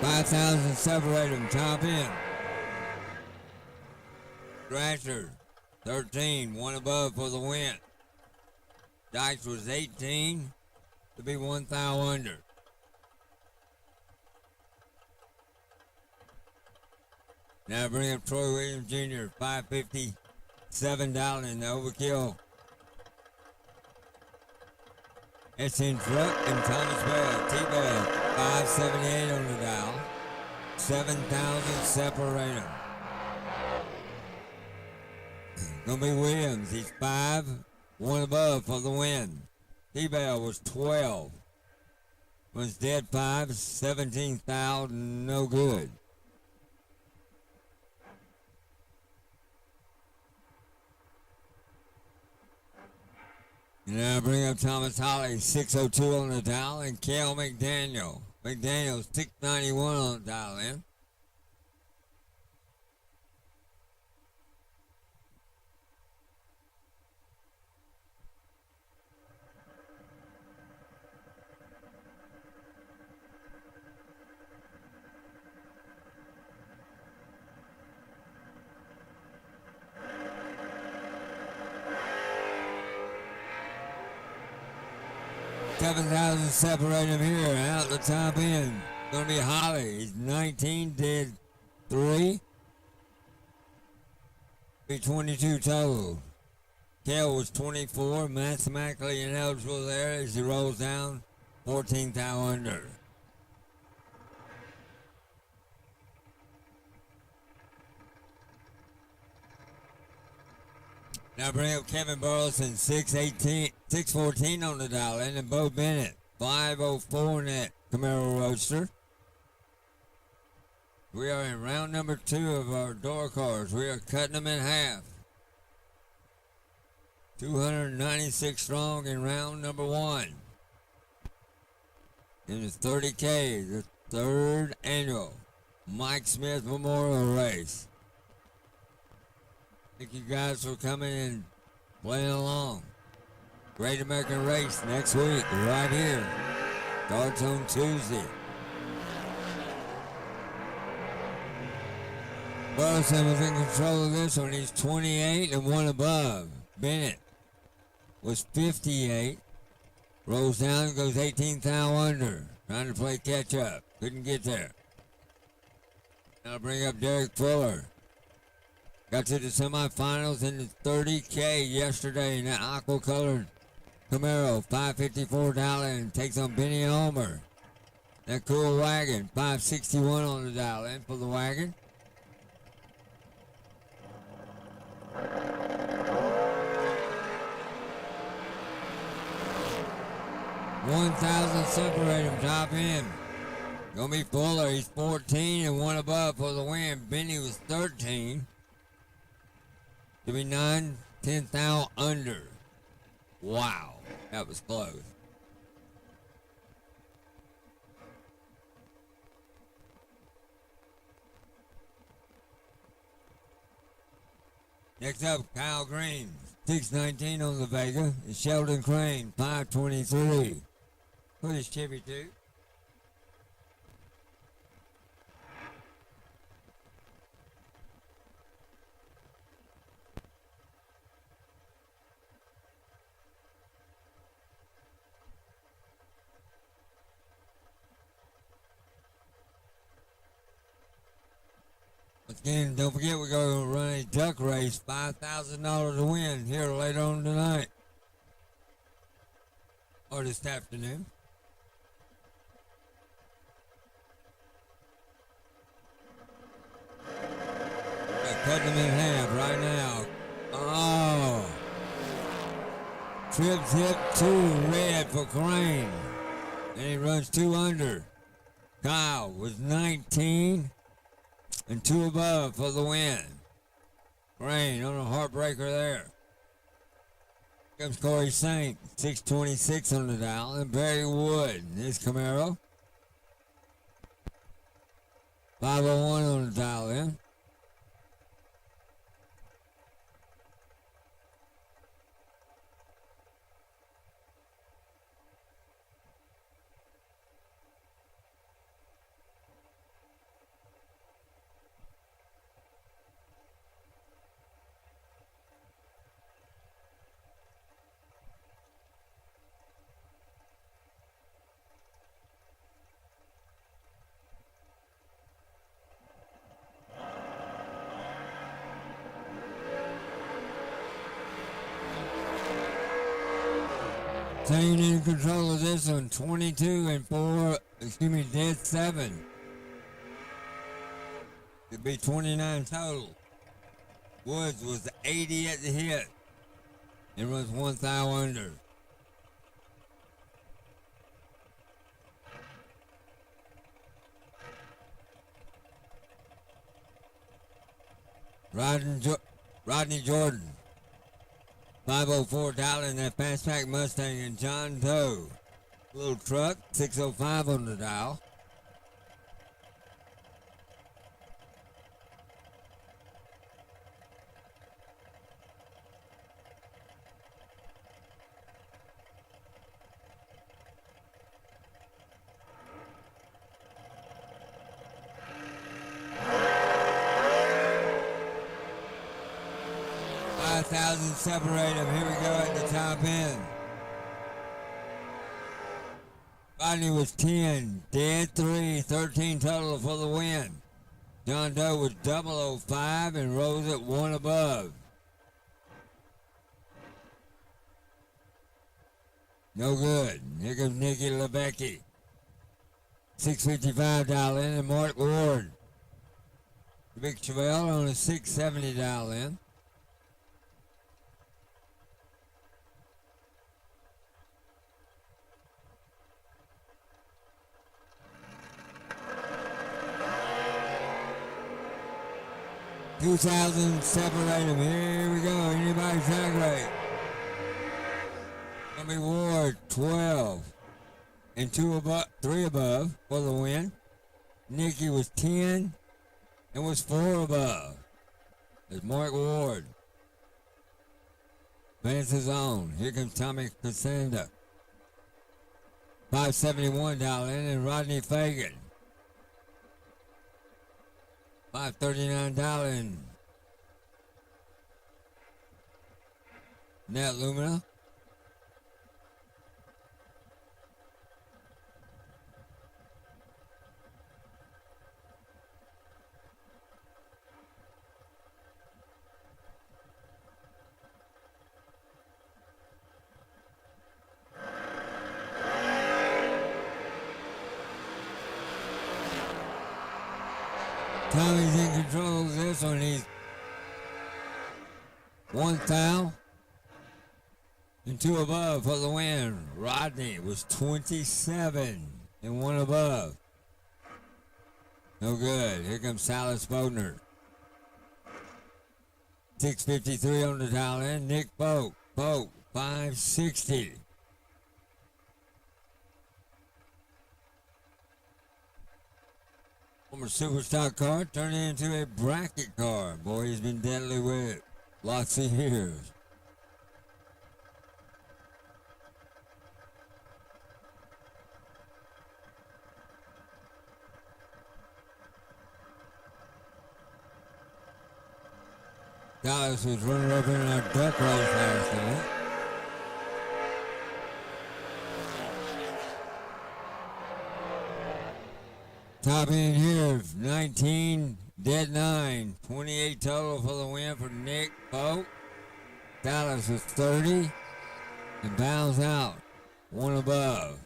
S1: 5,000, separate them, top end. Scratcher, 13, one above for the win. Dykes was 18 to be 1 thou under. Now bring up Troy Williams Jr., 557 down in the overkill. It's in Truck and Thomas Bell, T-Bell, 578 on the dial. 7,000, separate them. Gonna be Williams, he's 5, one above for the win. T-Bell was 12. Was dead 5, 17,000, no good. And now bring up Thomas Holly, 602 on the dial, and Cale McDaniel. McDaniel, 691 on the dial in. $7,000, separate him here, out the top end. Gonna be Holly, he's 19, did 3. Be 22 total. Cale was 24, mathematically ineligible there as he rolls down, 14 thou under. Now bring up Kevin Burleson, 614 on the dial, and then Bo Bennett, 504 in that Camaro Roadster. We are in round number 2 of our door cars. We are cutting them in half. 296 strong in round number 1. In the 30K, the 3rd annual Mike Smith Memorial Race. Thank you guys for coming and playing along. Great American Race next week, right here. Starts on Tuesday. Burleson was in control of this one. He's 28 and 1 above. Bennett was 58. Rolls down, goes 18 thou under. Trying to play catch up. Couldn't get there. Now bring up Derek Fuller. Got to the semifinals in the 30K yesterday in that aqua colored Camaro, $554 and takes on Benny Ulmer. That cool wagon, $561 on the dial in for the wagon. $1,000, separate him, top end. Gonna be Fuller, he's 14 and 1 above for the win. Benny was 13. To be 9, 10 thou under. Wow, that was close. Next up, Kyle Green, 619 on the Vega, and Sheldon Crane, 523. Put his Chevy too. Again, don't forget we're going to run a duck race, $5,000 to win here later on tonight. Or this afternoon. Cutting them in half right now. Oh. Trip zip 2 red for Crane. And he runs 2 under. Kyle was 19. And 2 above for the win. Rain on a heartbreaker there. Here comes Corey Saint, 626 on the dial, and Barry Wood, his Camaro. 501 on the dial in. Sane in control of this one, 22 and 4, dead 7. It'd be 29 total. Woods was 80 at the hit and was 1 thou under. Rodney Jordan, 504 dialing that fastback Mustang, and John Doe, little truck, 605 on the dial. Separate them. Here we go at the top end. Rodney was 10, dead 3, 13 total for the win. John Doe was 005 and rose at 1 above. No good. Here comes Nicky Lebecki. 655 dial in, and Mark Ward. Big Chevelle on a 670 dial in. $2,000, separate them. Here we go. Anybody tag rate? Gonna be Ward, 12 and 3 above for the win. Nicky was 10 and was 4 above. There's Mark Ward. Vance's on. Here comes Tommy Cassandra. 571 dial in, and Rodney Fagan. 539 dial in. Nat Lumina. Tommy's in control of this one. He's 1 thou and 2 above for the win. Rodney was 27 and 1 above. No good. Here comes Silas Bodner. 653 on the dial in. Nick Polk. 560. Former Superstock car turned into a bracket car. Boy, he's been deadly with it. Lots of years. Dallas was runner up in our duck race last night. Top end here, 19, dead 9, 28 total for the win for Nick Polk. Dallas was 30 and bounds out, 1 above.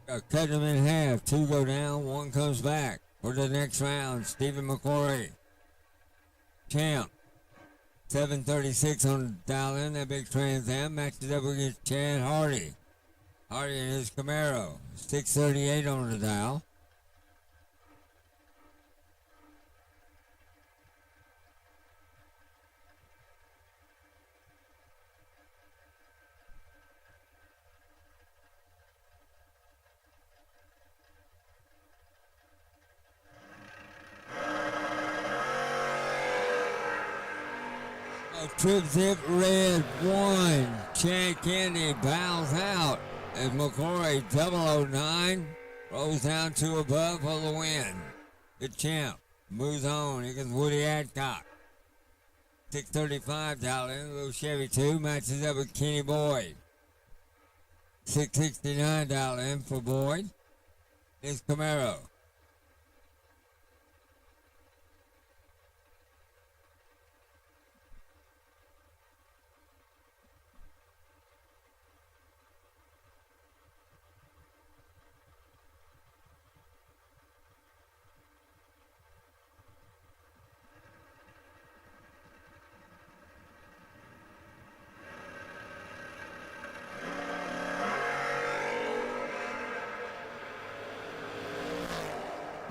S1: Cut them in half, 2 go down, 1 comes back for the next round. Stephen McCory, champ, 736 on the dial in. That big Trans Am matches up against Chad Hardy. Hardy in his Camaro, 638 on the dial. Trip Zip Red 1. Chad Kennedy bows out as McCory 009 rolls down 2 above for the win. The champ moves on. Here comes Woody Adcock. 635 dial in. Little Chevy 2 matches up with Kenny Boyd. 669 dial in for Boyd. It's Camaro.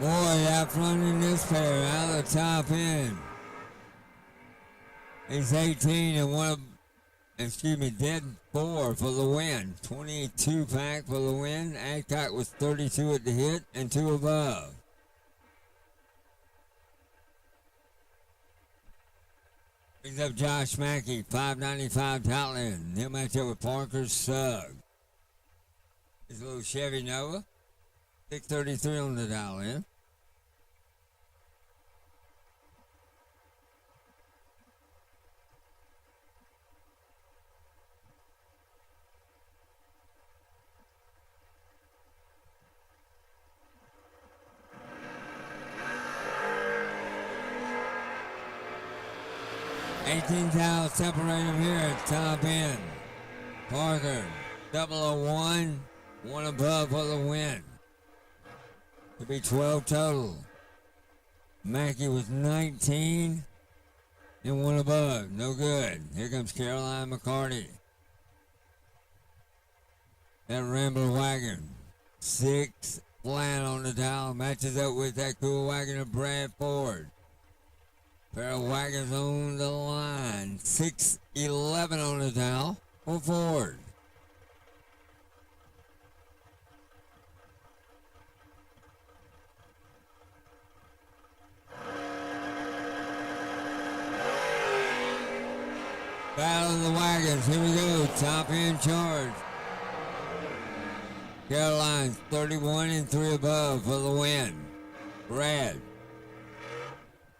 S1: Boy, out front in this pair, out of the top end. He's 18 and dead 4 for the win. 22 pack for the win. Adcock was 32 at the hit and 2 above. Brings up Josh Mackey, 595 Totland. He'll match up with Parker Sugg. His little Chevy Nova, 633 on the dial in. $18,000 separate them here at top end. Parker, 001, 1 above for the win. Could be 12 total. Mackey was 19 and 1 above. No good. Here comes Caroline McCarty. That Rambler wagon. 6 flat on the dial. Matches up with that cool wagon of Brad Ford. Pair of wagons on the line. 611 on the dial for Ford. Battle of the wagons. Here we go. Top end charge. Caroline's 31 and 3 above for the win. Brad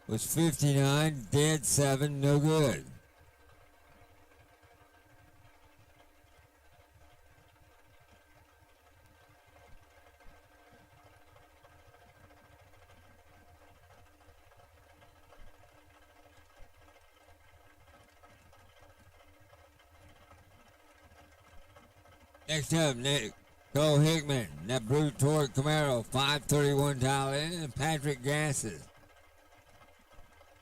S1: was 59, dead 7, no good. Next up, Cole Hickman, that Brute Torque Camaro, 531 dial in, and Patrick Gasses.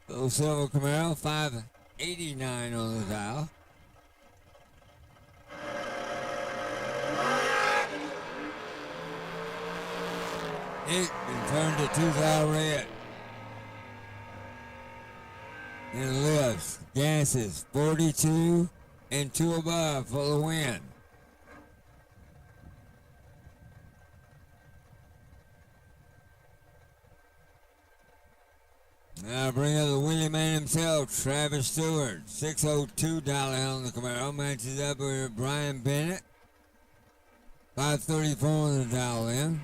S1: Little silver Camaro, 589 on the dial. It turned to 2,000 red. And lifts, Gasses, 42 and 2 above for the win. Now bring up the Willie Man himself, Travis Stewart, 602 dial on the Camaro, matches up with Brian Bennett, 534 on the dial in.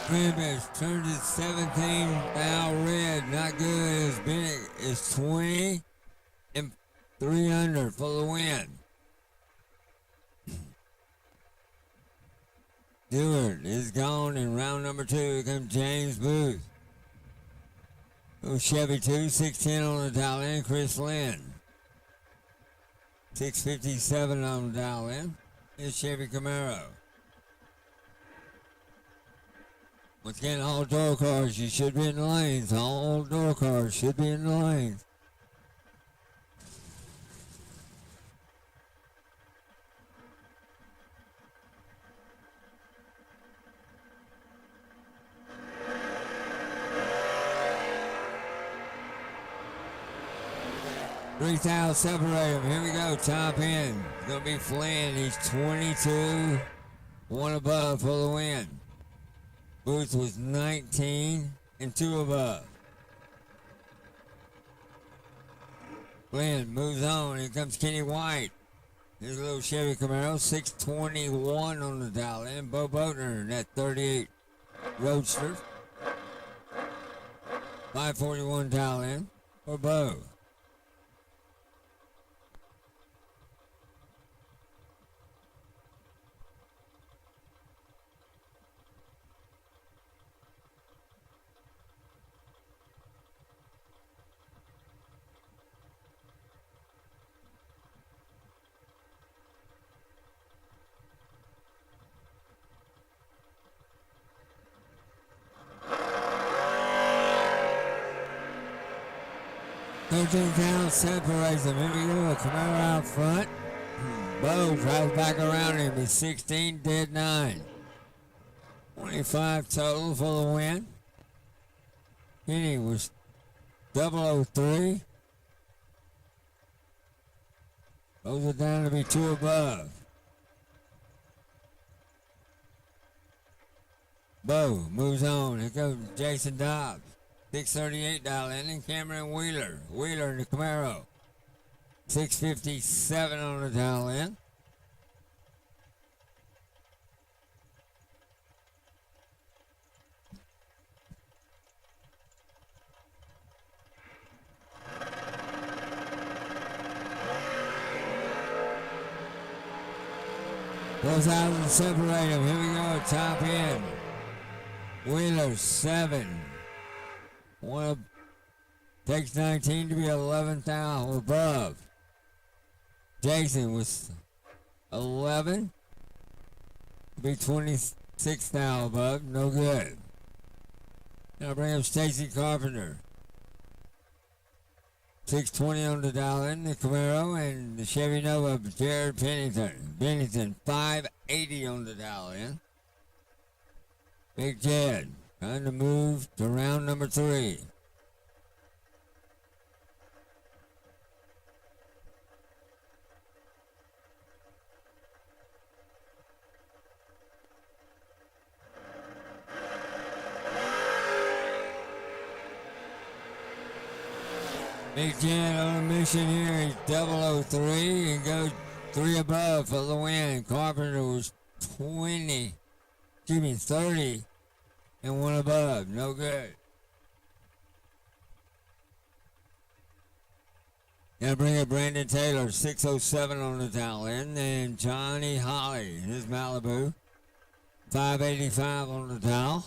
S1: Grimace turned his 17 now red, not good. As Bennett is 20 and 3 under for the win. Stewart is gone in round number 2. Here comes James Booth. Little Chevy 2, 610 on the dial in. Chris Lynn, 657 on the dial in. It's Chevy Camaro. Once again, all door cars, you should be in the lanes. All door cars should be in the lanes. $3,000 separate them. Here we go, top end. It's going to be Flynn. He's 22, 1 above for the win. Booth was 19 and 2 above. Flynn moves on. Here comes Kenny White. Here's a little Chevy Camaro, 621 on the dial in. Bo Boatner in that 38 Roadster. 541 dial in for Bo. 13 count separates them. Here we go. Camaro out front. Bo drives back around him. He's 16, dead 9. 25 total for the win. Kenny was 003. Those are down to be 2 above. Bo moves on. Here goes Jason Dobbs. $638 in, and Cameron Wheeler. Wheeler in the Camaro. $657 on the dial in. Goes out and separate them. Here we go, top end. Wheeler 7. Takes 19 to be 11,000 above. Jason was 11 to be 26,000 above. No good. Now bring up Stacy Carpenter. 620 on the dial in the Camaro, and the Chevy Nova of Jared Pennington. Pennington 580 on the dial in. Big Jed trying to move to round number 3. Big Jan on a mission here. He's 003 and goes 3 above for the win. Carpenter was 30 and 1 above. No good. Gotta bring up Brandon Taylor, 607 on the towel end, and Johnny Holly, his Malibu, 585 on the towel.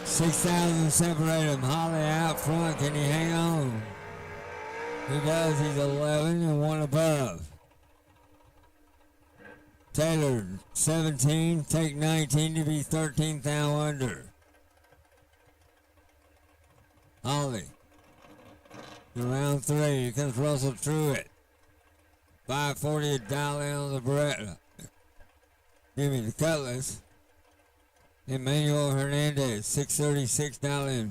S1: $6,000 separate him. Holly out front. Can he hang on? He does. He's 11 and 1 above. Taylor, 17. Take 19 to be 13,000 under. Holly. To round 3. Here comes Russell Truitt. 540 a dial in on the Beretta. Give me the Cutlass. Emmanuel Hernandez, $636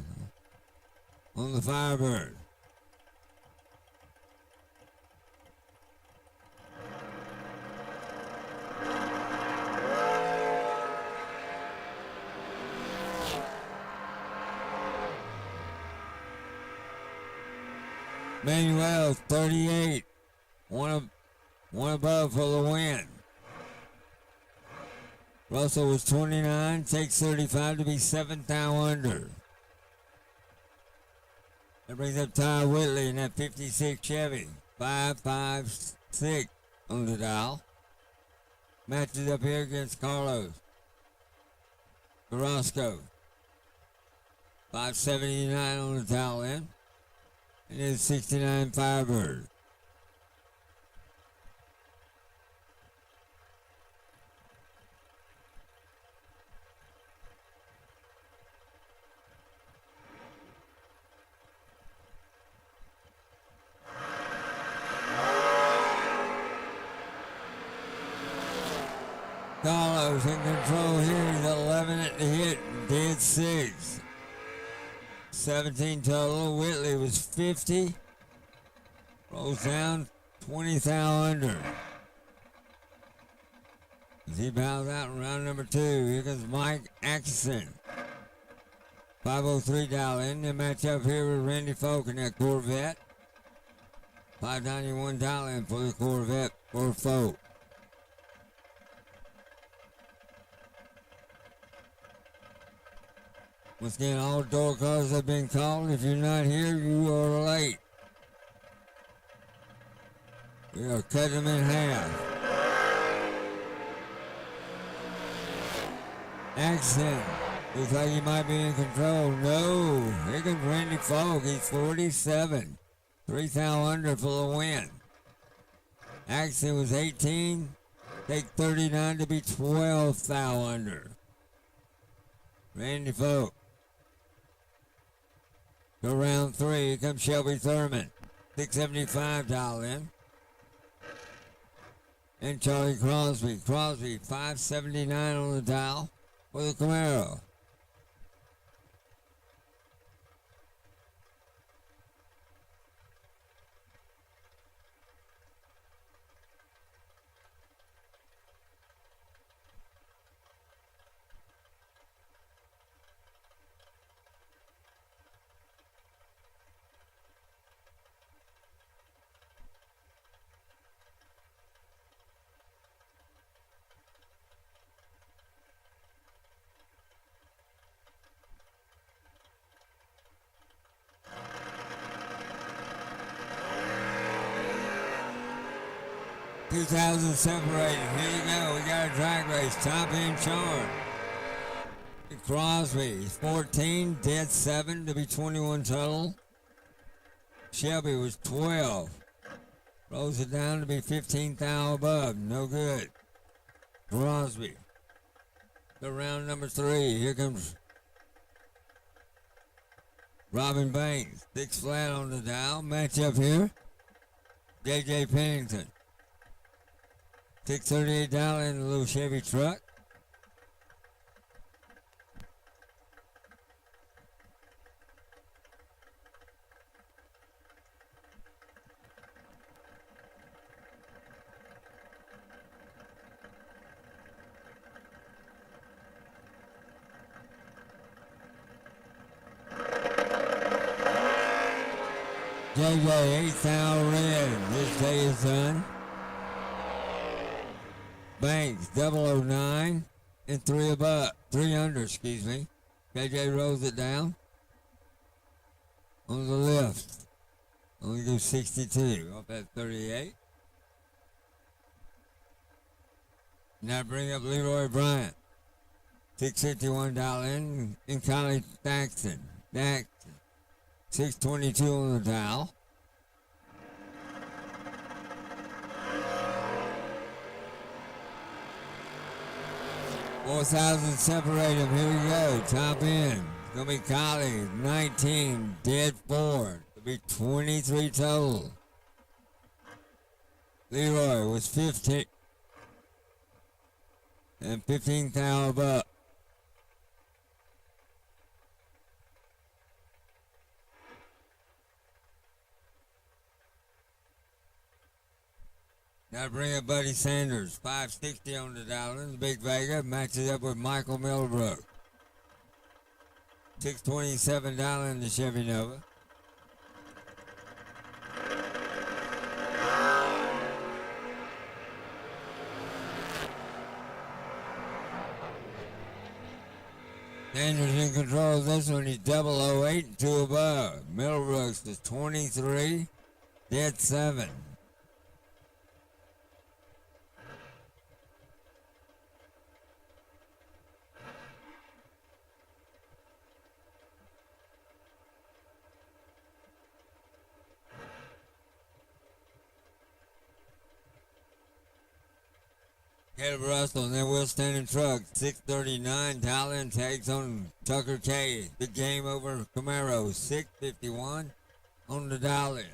S1: on the Firebird. Manuel, 38, one above for the win. Russell was 29, takes 35 to be 7,000 under. That brings up Ty Whitley in that 56 Chevy, 556 on the dial. Matches up here against Carlos Carrasco, 579 on the dial in, and his 69 Firebird. Carlos in control here. He's 11 at the hit, dead 6. 17 total. Whitley was 50. Rolls down 20,000 under. As he bows out in round number 2, here comes Mike Atkinson. 503 dial in. They match up here with Randy Folk in that Corvette. 591 dial in for the Corvette for Folk. Once again, all door calls have been called. If you're not here, you are late. We're going to cut them in half. Accent. Looks like he might be in control. No. Here comes Randy Fogg. He's 47. 3 thou under for the win. Accent was 18. Take 39 to be 12 thou under. Randy Fogg. Go round 3. Here comes Shelby Thurman. 675 dial in. And Charlie Crosby. Crosby 579 on the dial for the Camaro. $2,000 separated. Here we go. We got a drag race. Top end charm. Crosby, 14, dead 7 to be 21 total. Shelby was 12. Rolls it down to be 15 thou above. No good. Crosby. Go round number 3. Here comes Robin Banks. 6 flat on the dial. Match up here. J.J. Pennington. 638 dial in the little Chevy truck. JJ 8 thou red. This day is done. Banks 009 and 3 above, 3 under, excuse me. JJ rolls it down. On the left. Only go 62 off that 38. Now bring up Leroy Bryant. 651 dial in Connie Thaxton. 622 on the dial. $4,000 separate them. Here we go. Top end. It's going to be Collie. 19. Dead 4. It'll be 23 total. Leroy was 15. And 15 thou above. Now bring up Buddy Sanders, 560 on the dial in the Big Vega, matches up with Michael Millbrook. 627 dial in the Chevy Nova. Sanders in control of this one, he's 008 and 2 above. Millbrooks is 23, dead 7. Caleb Russell and their wheel standing truck, 639. Talon takes on Tucker K. The game over Camaro, 651 on the dial in.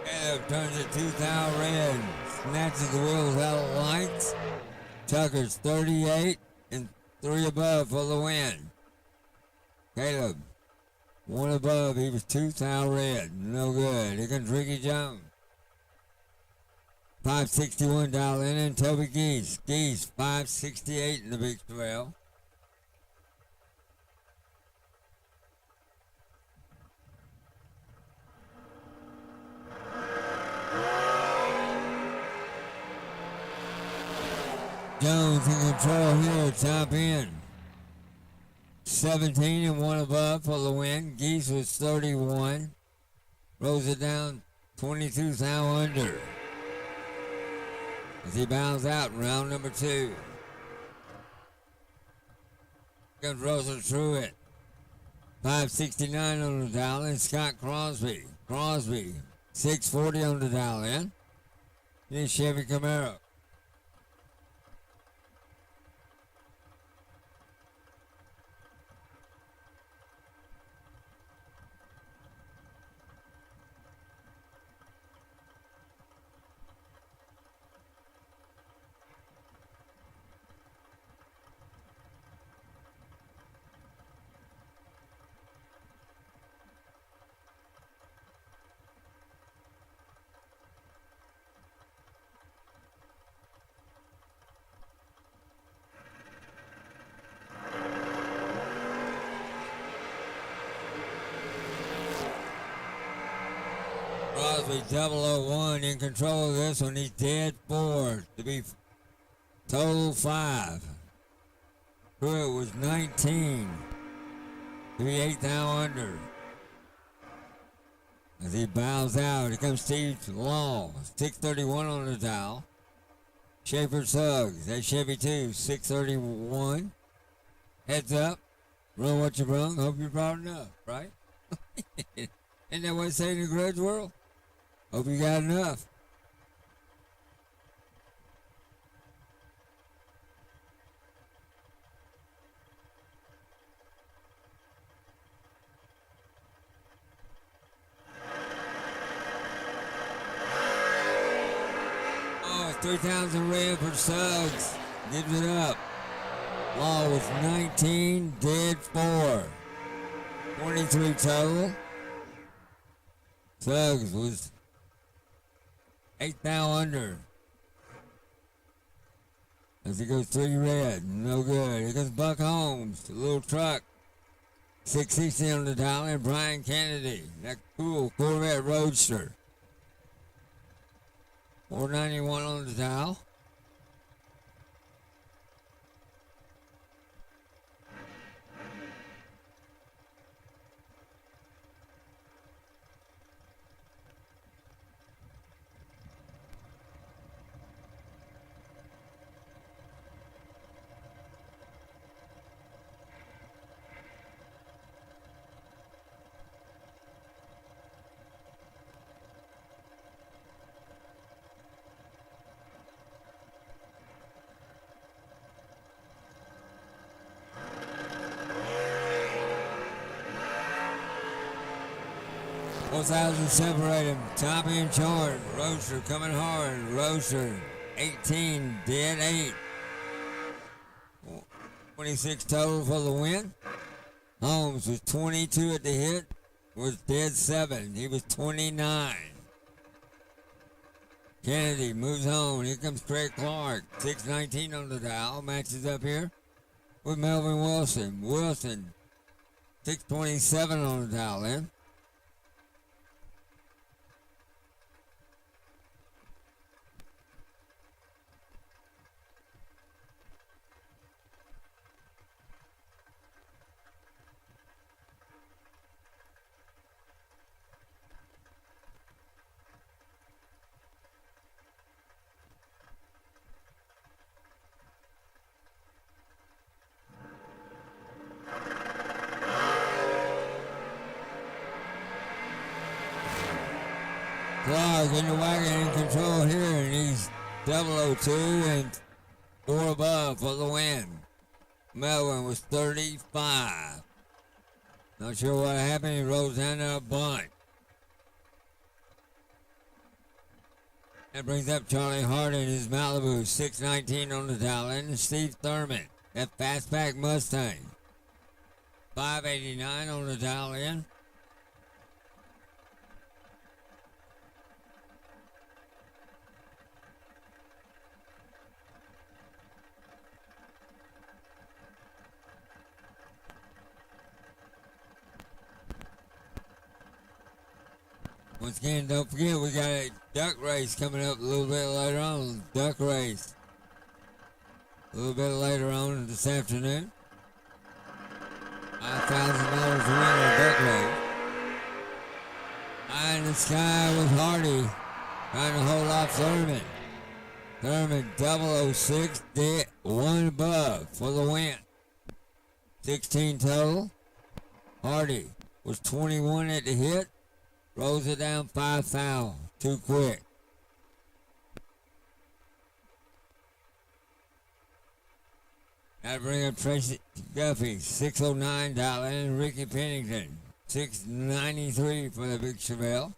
S1: Caleb turns it 2 thou red. Snatches the wheels out of lights. Tucker's 38 and 3 above for the win. Caleb, 1 above. He was 2 thou red. No good. Here comes Ricky Jones. 561 dial in and Toby Geese. Geese 568 in the Big 12. Jones in control here, top end. 17 and one above for the win. Geese was 31. Rolls it down 22 thou under. As he bows out in round number 2. Comes Russell Truitt. 569 on the dial in. Scott Crosby. Crosby. 640 on the dial in. Then Chevy Camaro. Crosby 001 in control of this one. He's dead 4 to be total 5. Pruitt was 19 to be 8 thou under. As he bows out, here comes Steve Law, 631 on the dial. Schaefer Suggs, that's Chevy 2, 631. Heads up, run what you brung, hope you brought enough, right? Isn't that what they say in the grudge world? Hope you got enough. Oh, 3,000 red for Suggs. Gives it up. Law was 19, dead 4. 23 total. Suggs was 8 thou under. As he goes 3 red, no good. Here comes Buck Holmes, the little truck. 660 on the dial, and Brian Kennedy, that cool Corvette Roadster. 491 on the dial. Both sides separate him. Top end short. Roaster coming hard. Roaster 18, dead 8. 26 total for the win. Holmes was 22 at the hit. Was dead 7. He was 29. Kennedy moves on. Here comes Craig Clark. 619 on the dial. Matches up here with Melvin Wilson. Wilson 627 on the dial in. Clark in the wagon in control here, and he's 002 and 4 above for the win. Melvin was 35. Not sure what happened. He rolls down to a bunt. That brings up Charlie Hardin, his Malibu, 619 on the dial, and Steve Thurman, that fastback Mustang, 589 on the dial in. Once again, don't forget we got a duck race coming up a little bit later on. Duck race. a little bit later on this afternoon. $5,000 to win on duck race. Eye in the sky with Hardy trying to hold off Thurman. Thurman 006, dead, one above for the win. 16 total. Hardy was 21 at the hit. Rolls it down 5 foul. Too quick. Gotta bring up Tracy Guffey, $609, and Ricky Pennington, $693 for the Big Chevelle.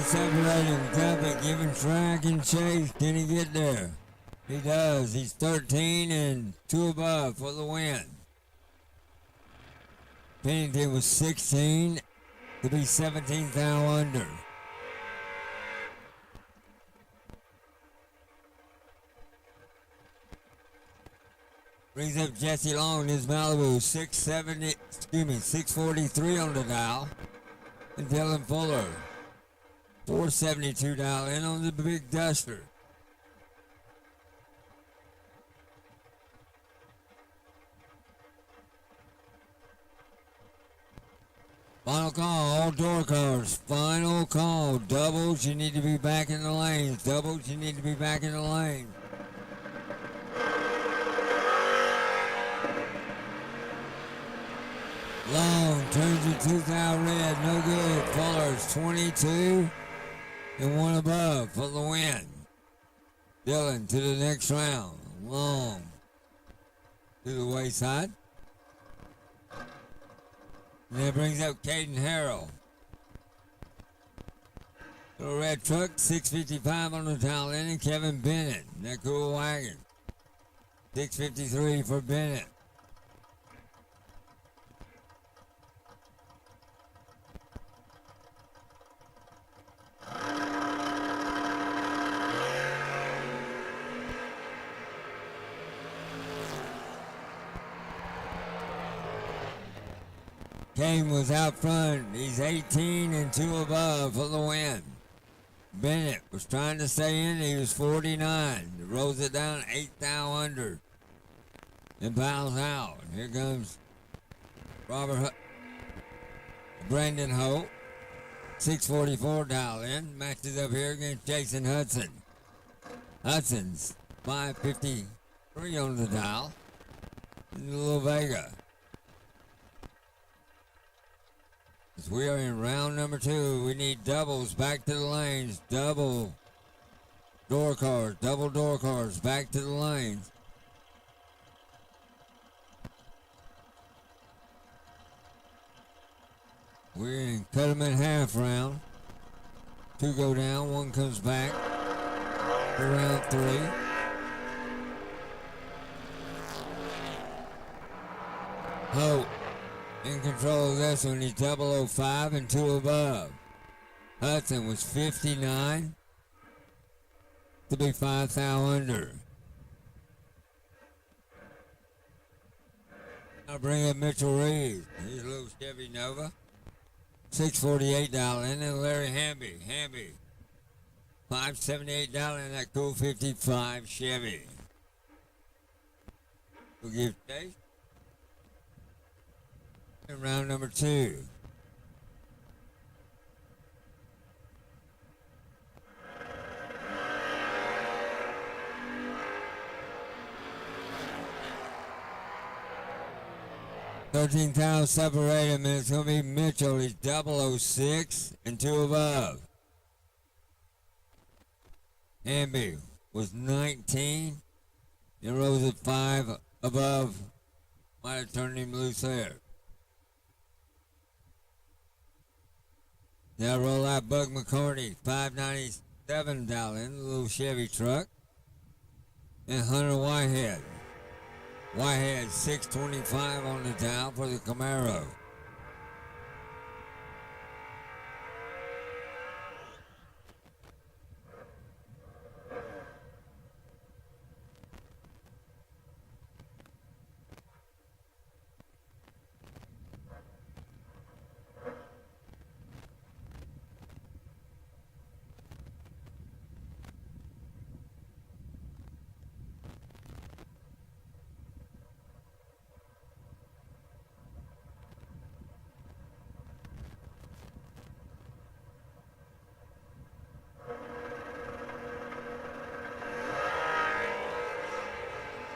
S1: Separating, Guffey giving track and chase. Can he get there? He does. He's 13 and 2 above for the win. Pennington was 16 to be 17 thou under. Brings up Jesse Long in his Malibu, 643 on the dial. And Dylan Fuller, $472 in on the Big Duster. Final call, all door cars. Final call. Doubles, you need to be back in the lanes. Doubles, you need to be back in the lanes. Long turns it 2,000 red, no good. Fuller's 22 and 1 above for the win. Dylan to the next round. Long to the wayside. And that brings up Caden Harrell. Little red truck, 655 on the towel in, and Kevin Bennett. That cool wagon. 653 for Bennett. Kane was out front. He's 18 and 2 above for the win. Bennett was trying to stay in. He was 49. Rolls it down 8 thou under. And bows out. Here comes Brandon Holt. 644 dial in. Matches up here against Jason Hudson. Hudson's 553 on the dial. In Little Vega. As we are in round number 2, we need doubles back to the lanes. Double door cars back to the lanes. We're in cut them in half round. 2 go down, 1 comes back for round 3. Hope in control of this one. He's 005 and 2 above. Hudson was 59 to be 5 thou under. I'll bring up Mitchell Reed. He's a little Chevy Nova. 648 in, and Larry Hamby. 578 in that cool 55 Chevy. We'll give chase. In round number 2. $13,000 separate him, and it's going to be Mitchell. He's 006 and 2 above. Hamby was 19 and rose at 5 above. Might have turned him loose there. Now roll out Bug McCarty, 590 $7 the little Chevy truck. And Hunter Whitehead. Whitehead $6.25 on the dial for the Camaro.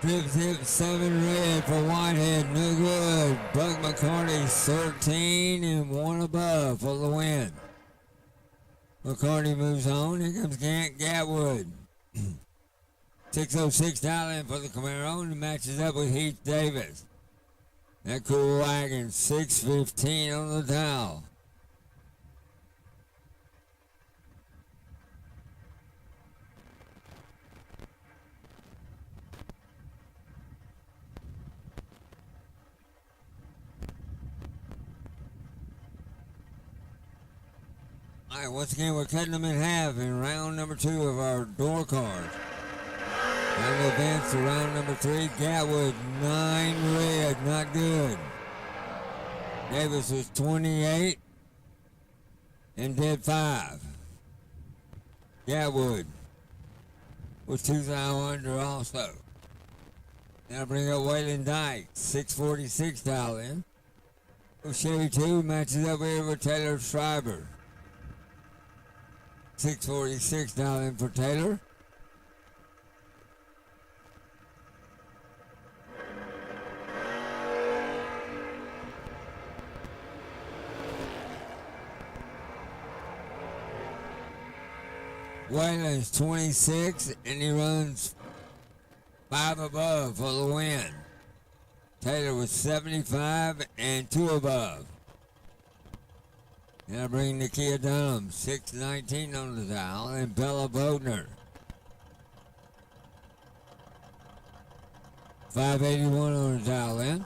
S1: Tip 7 red for Whitehead, no good. Buck McCarty 13 and 1 above for the win. McCarty moves on. Here comes Gant Gatwood. $606 for the Camaro and matches up with Heath Davis. That cool wagon $615 on the dial. All right, once again, we're cutting them in half in round number 2 of our door card. Now to advance to round number 3. Gatwood, 9 red, not good. Davis was 28 and did 5. Gatwood was 2,000 under also. Now bring up Waylon Dyke, $646. Chevy 2 matches up here with Taylor Schreiber. $646 for Taylor. Wayland's 26 and he runs 5 above for the win. Taylor was 75 and 2 above. Now bring Nakia Dunham, $619 on the dial, and Bella Bodner, $581 on the dial in.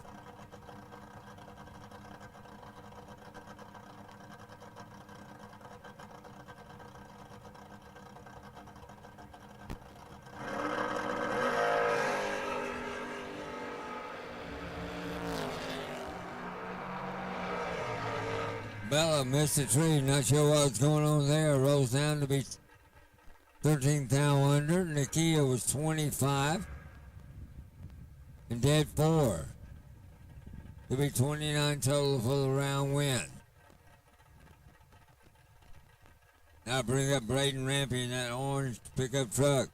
S1: Bella missed the tree, not sure what's going on there. Rolls down to be 13,000 under. Nakia was 25 and dead 4. To be 29 total for the round win. Now bring up Braden Rampy in that orange pickup truck.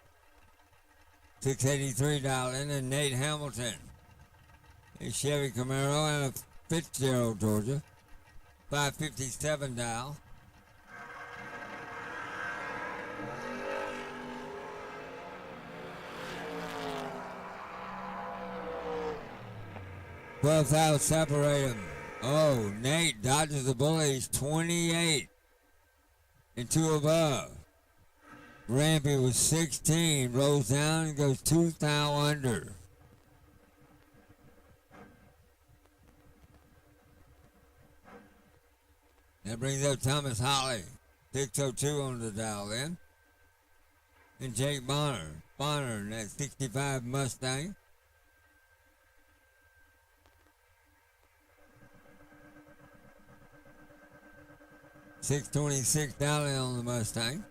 S1: $683 and Nate Hamilton. A Chevy Camaro out of Fitzgerald, Georgia. $557 dial. $12,000 separate him. Oh, Nate dodges the bullies. 28 and 2 above. Rampy was 16, rolls down and goes 2,000 under. That brings up Thomas Holly, 602 on the dial in. And Jake Bonner in that 65 Mustang. $626 on the Mustang.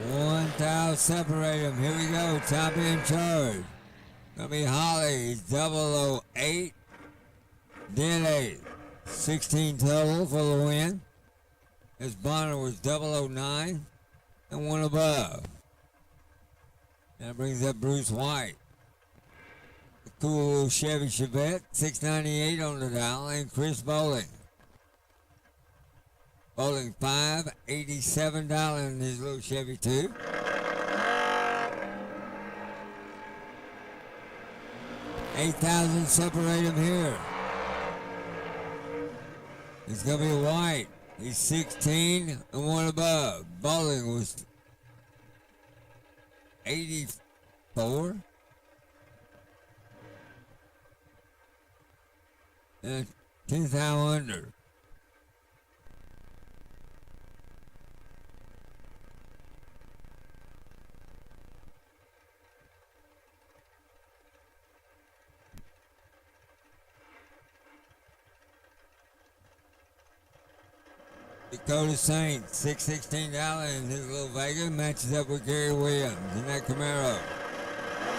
S1: $1,000 separate them. Here we go. Top end charge. Gonna be Holly, 008, dead 8, 16 total for the win. As Bonner was 009 and 1 above. That brings up Bruce White. The cool little Chevy Chevette, $698 on the dial, and Chris Bowling. Bowling $587 in his little Chevy too. $8,000 separate them here. It's going to be White. He's 16 and one above. Bowling was 84. And 10th thou under. Dakota Saint, $616 in his little Vega, matches up with Gary Williams in that Camaro.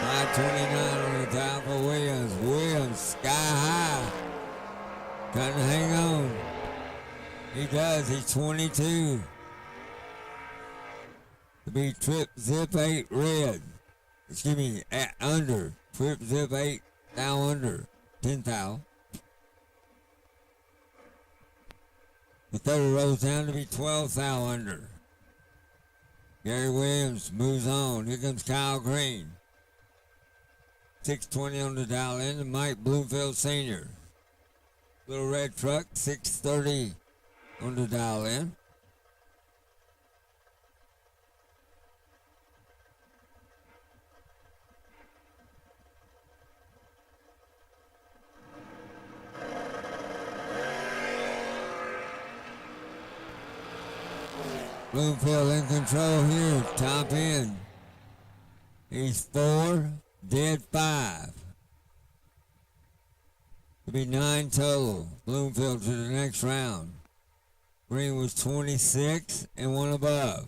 S1: 529 on the dial for Williams. Williams, sky high. Trying to hang on. He does. He's 22. To be trip zip 8 red. Excuse me, at under. Trip zip 8 thou under. 10 thou. The third rolls down to be 12 thou under. Gary Williams moves on. Here comes Kyle Green. 620 on the dial in. And Mike Bloomfield Sr. Little red truck, 630 on the dial in. Bloomfield in control here, top end. He's 4, dead 5. It'll be 9 total. Bloomfield to the next round. Green was 26 and one above.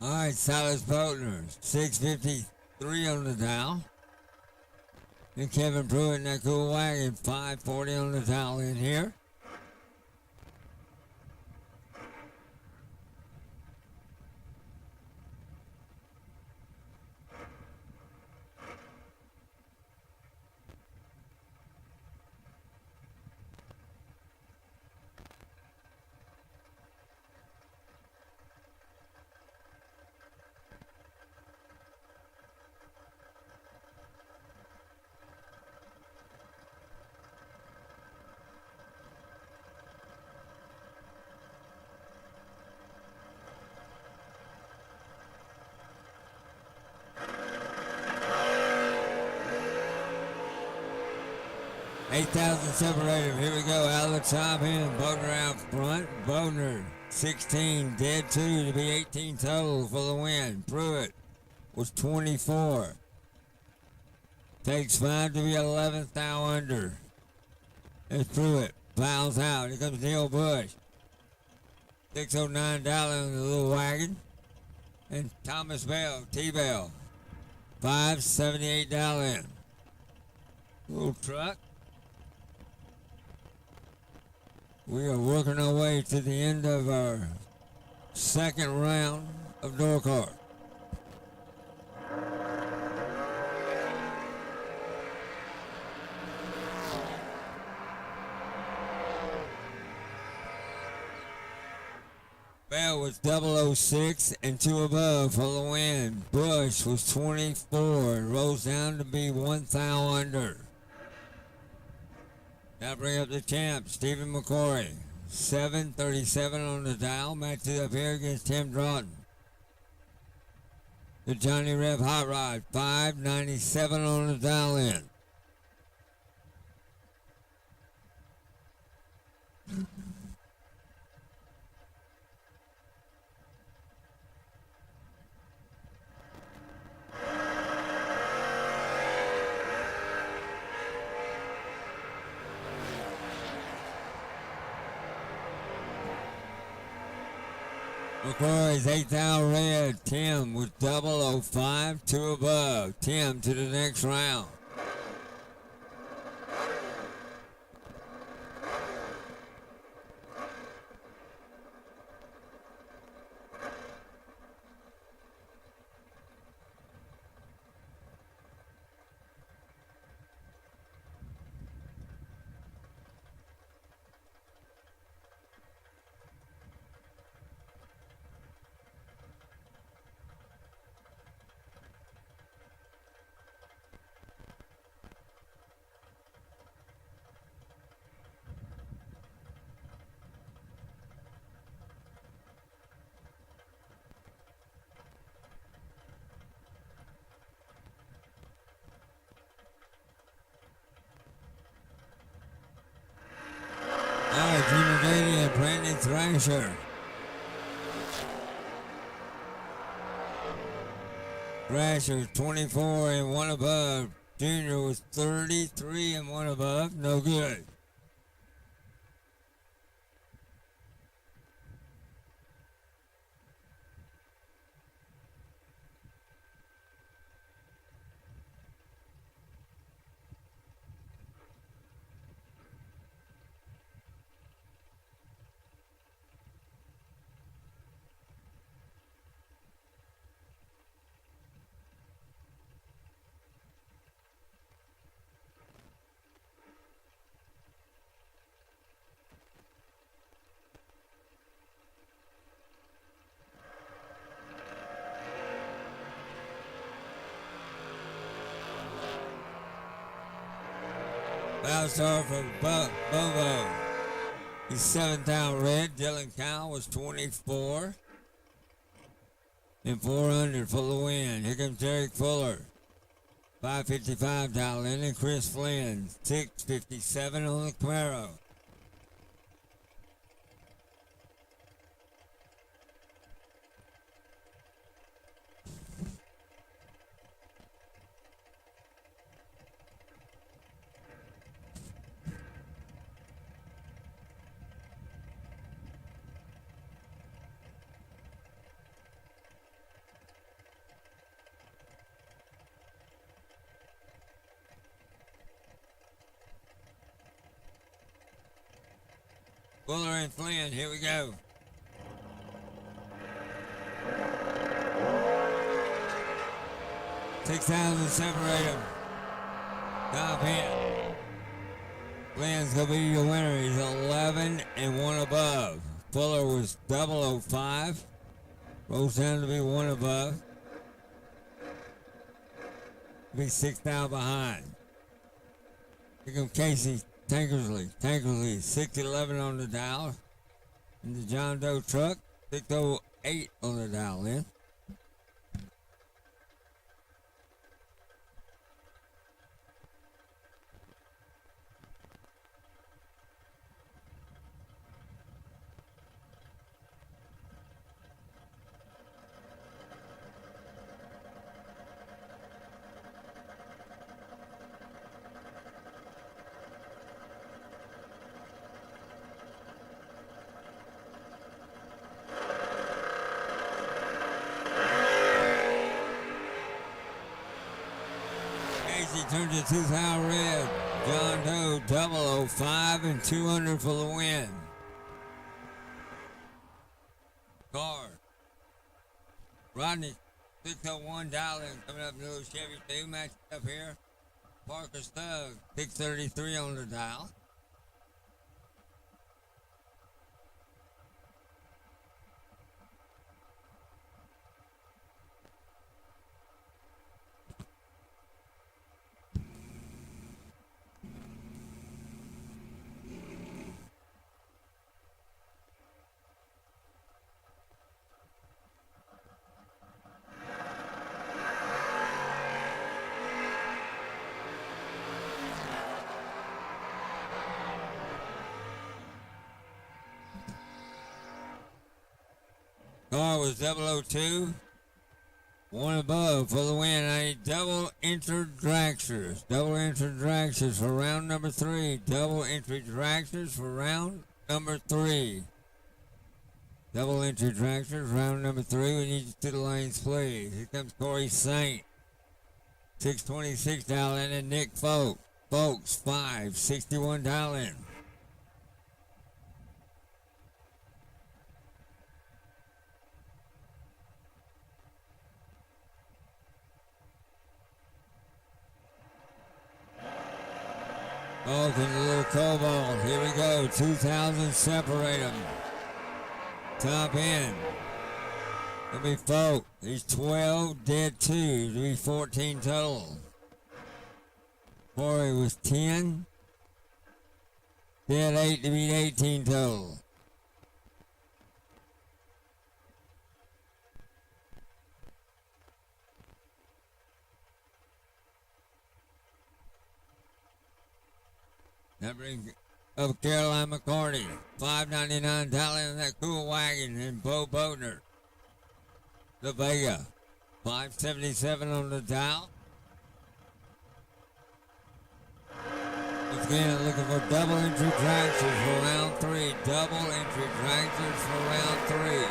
S1: All right, Silas Boatner, 653 on the dial. And Kevin Pruitt in that cool wagon, 540 on the dial in here. $8,000 separated. Here we go. Out of the top end. Bodner out front. Bodner, 16. Dead 2 to be 18 total for the win. Pruitt was 24. Takes 5 to be 11th thou under. There's Pruitt. Plows out. Here comes Neil Bush. $609 in the little wagon. And Thomas Bell, T-Bell. $578 in. Little truck. We are working our way to the end of our second round of door card. Bell was 006 and 2 above for the win. Bush was 24 and rose down to be 1 thou under. Now bring up the champ, Stephen McCory. 737 on the dial. Matches up here against Tim Draughton. The Johnny Rev Hot Rod. 597 on the dial in. McCoy's 8 thou red. Tim with 005, 2 above. Tim to the next round. Thrasher. Thrasher 24 and 1 above. Junior was 33 and 1 above. No good. Foul star from Bobo. He's 7th out red. Dylan Cowell was 24. And 400 for the win. Here comes Derek Fuller. 555 dial in. And Chris Flynn. 657 on the Camaro. Fuller and Flynn, here we go. $6,000 separate them. Top hit. Flynn's gonna be the winner. He's 11 and 1 above. Fuller was 005. Rolls down to be 1 above. Be 6,000 behind. Here comes Casey Tankersley, 611 on the dial. In the John Doe truck, 608 on the dial in. Casey turns it 2,000 red. John Doe 005 and 200 for the win. Car. Rodney 601 dialing coming up new Chevy 2 match up here. Parker Stugg 633 on the dial. Car was 002. 1 above for the win. I need double entered dragsters. Double entered dragsters for round number 3. Double entry dragsters for round number 3. Double entry dragsters, round number 3. We need you to the lanes, please. Here comes Corey Saint. 626 dial in, and Nick Folks 561 dial in. Oh, the little cobalt. Here we go. 2,000 separate them. Top end. It'll be Folk. He's 12, dead 2. It'll be 14 total. Corey was 10. Dead 8 to beat 18 total. That brings of Caroline McCarty. $5.99 tally on that cool wagon. And Bo Bodner. The Vega. $5.77 on the dial. Once again, looking for double entry dragsters for round 3. Double entry dragsters for round 3.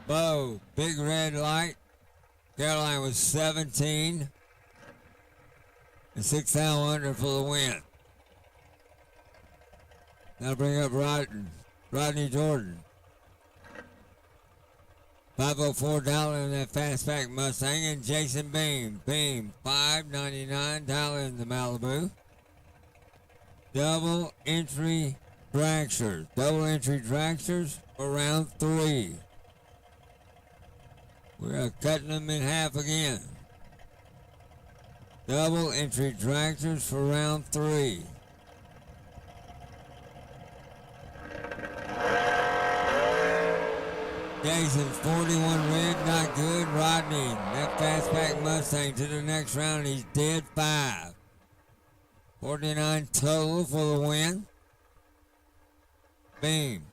S1: Bo, big red light. Caroline was 17. And 6 thou under for the win. Now bring up Rodney Jordan. $504 in that fastback Mustang. And Jason Beam. $5.99 in the Malibu. Double entry dragsters. Double entry dragsters for round 3. We're cutting them in half again. Double entry dragsters for round 3. Jason, 41 red, not good. Rodney, that fastback Mustang to the next round. He's dead 5. 49 total for the win. Beam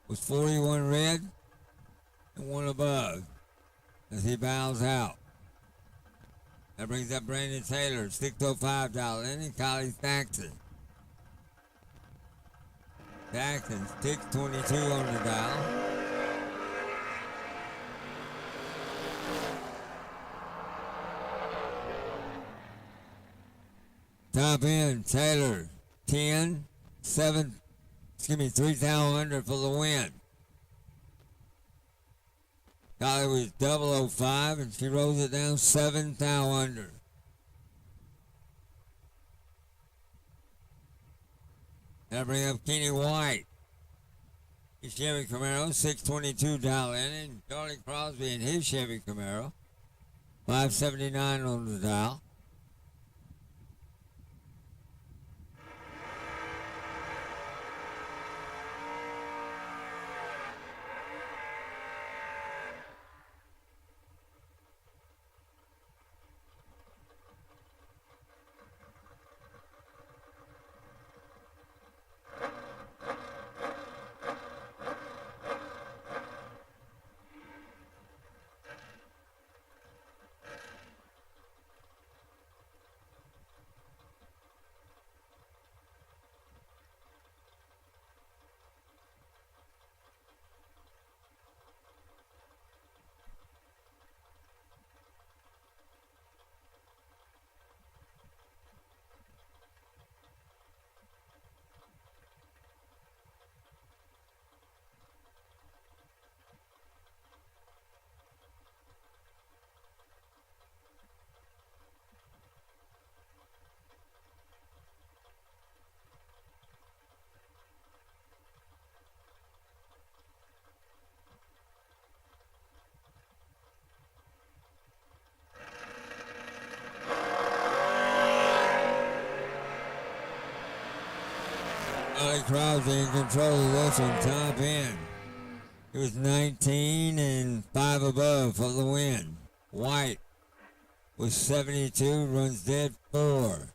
S1: was 41 red and 1 above as he bows out. That brings up Brandon Taylor, $605 in, and Kylie Thaxton. Thaxton, $622 on the dial. Top end, Taylor, 10, 7, 3,000 under for the win. Kylie was 005 and she rolls it down 7,000 under. That'll bring up Kenny White. His Chevy Camaro, $622 in, and Charlie Crosby in his Chevy Camaro, $579 on the dial. Charlie Crosby in control of this one, top end. It was 19 and 5 above for the win. White was 72, runs dead 4.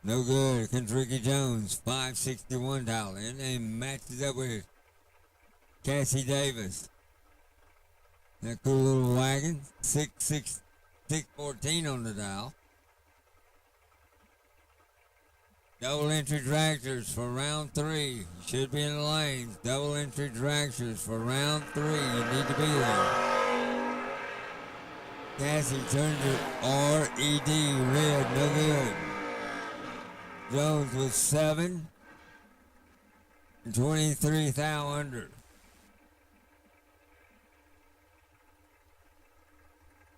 S1: No good. Kentricky Jones, $561 in, and matches up with Cassie Davis. That cool little wagon, 614 on the dial. Double entry dragsters for round 3. You should be in the lanes. Double entry dragsters for round 3. You need to be there. Cassie turned it R-E-D, red, no good. Jones was 7 and 23 thou under.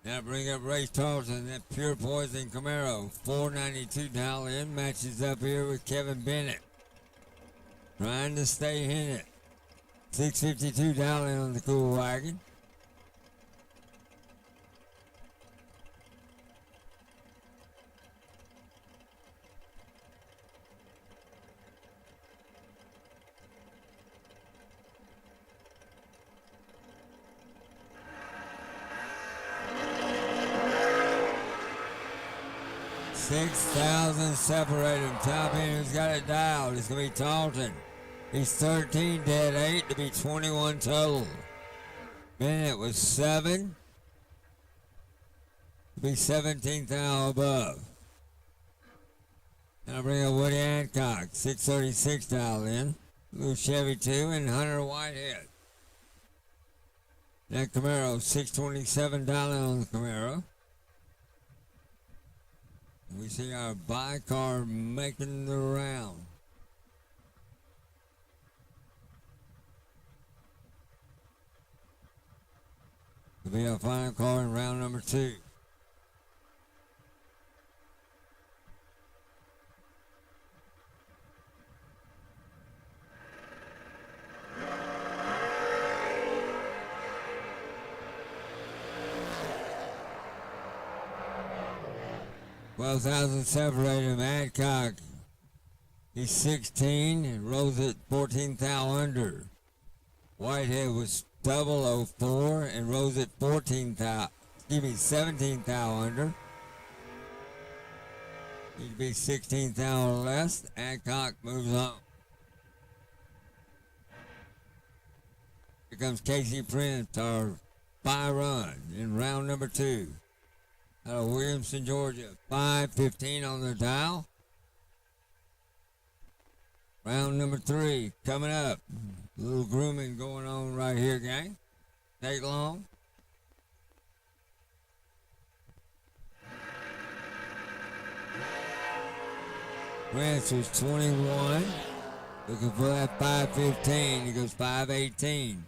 S1: Now bring up Ray Charlton, that Pure Poison Camaro, $492 in, matches up here with Kevin Bennett. Trying to stay in it. $652 on the cool wagon. 6,000 separate them. Top end who's got it dialed. It's going to be Talton. He's 13 dead, 8 to be 21 total. Bennett was 7 to be 17,000 above. Now bring up Woody Hancock, 636 dial in. Blue Chevy 2 and Hunter Whitehead. That Camaro, 627 dial in on the Camaro. We see our bi-car making the round. It'll be our final car in round number 2. Well, 12,000 separated. Adcock, he's 16 and rose at 14,000 under. Whitehead was 004 and rose at 17,000 under. He'd be 16,000 less. Adcock moves on. Here comes Casey Prince, our bye run in round number 2. Out of Williamson, Georgia. 5:15 on the dial. Round number 3 coming up. A little grooming going on right here, gang. Take long. Prince was 21. Looking for that 5:15. He goes 5:18.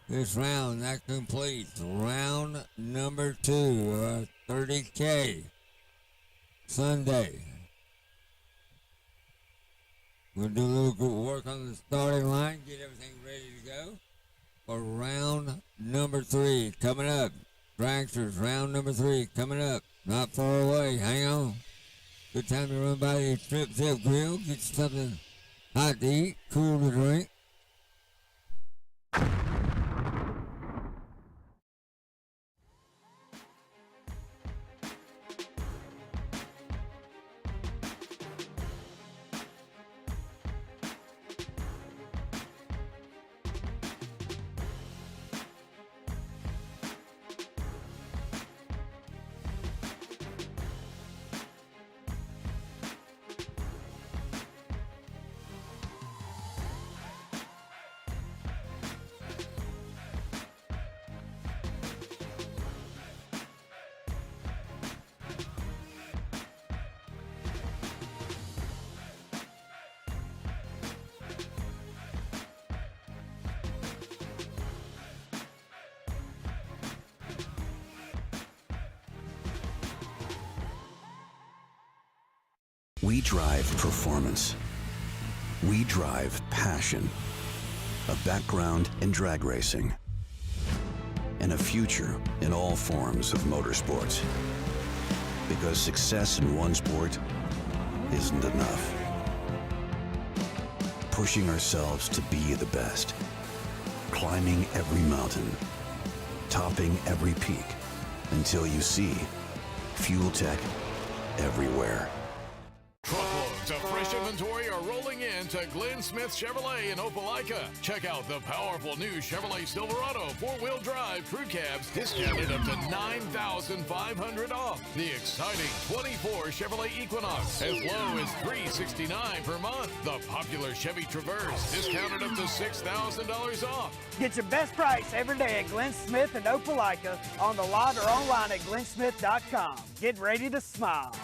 S1: This round, that completes round number 2, 30K, Sunday. We'll do a little work on the starting line, get everything ready to go for round number 3 coming up. Dragsters, round number 3 coming up. Not far away, hang on. Good time to run by the Trip Zip Grill, get you something hot to eat, cool to drink.
S5: We drive performance. We drive passion. A background in drag racing. And a future in all forms of motorsports. Because success in one sport isn't enough. Pushing ourselves to be the best. Climbing every mountain. Topping every peak. Until you see Fuel Tech everywhere.
S6: Truckloads of fresh inventory are rolling in to Glenn Smith Chevrolet in Opelika. Check out the powerful new Chevrolet Silverado 4-wheel drive crew cabs discounted up to $9,500 off. The exciting 24 Chevrolet Equinox as low as $369 per month. The popular Chevy Traverse discounted up to $6,000 off.
S7: Get your best price every day at Glenn Smith and Opelika on the lot or online at glennsmith.com. Get ready to smile.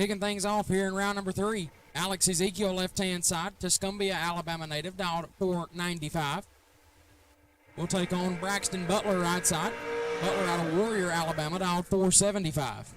S4: Kicking things off here in round number 3. Alex Ezekiel, left-hand side. Tuscumbia, Alabama native, dialed at 495. We'll take on Braxton Butler, right side. Butler out of Warrior, Alabama, dialed 475.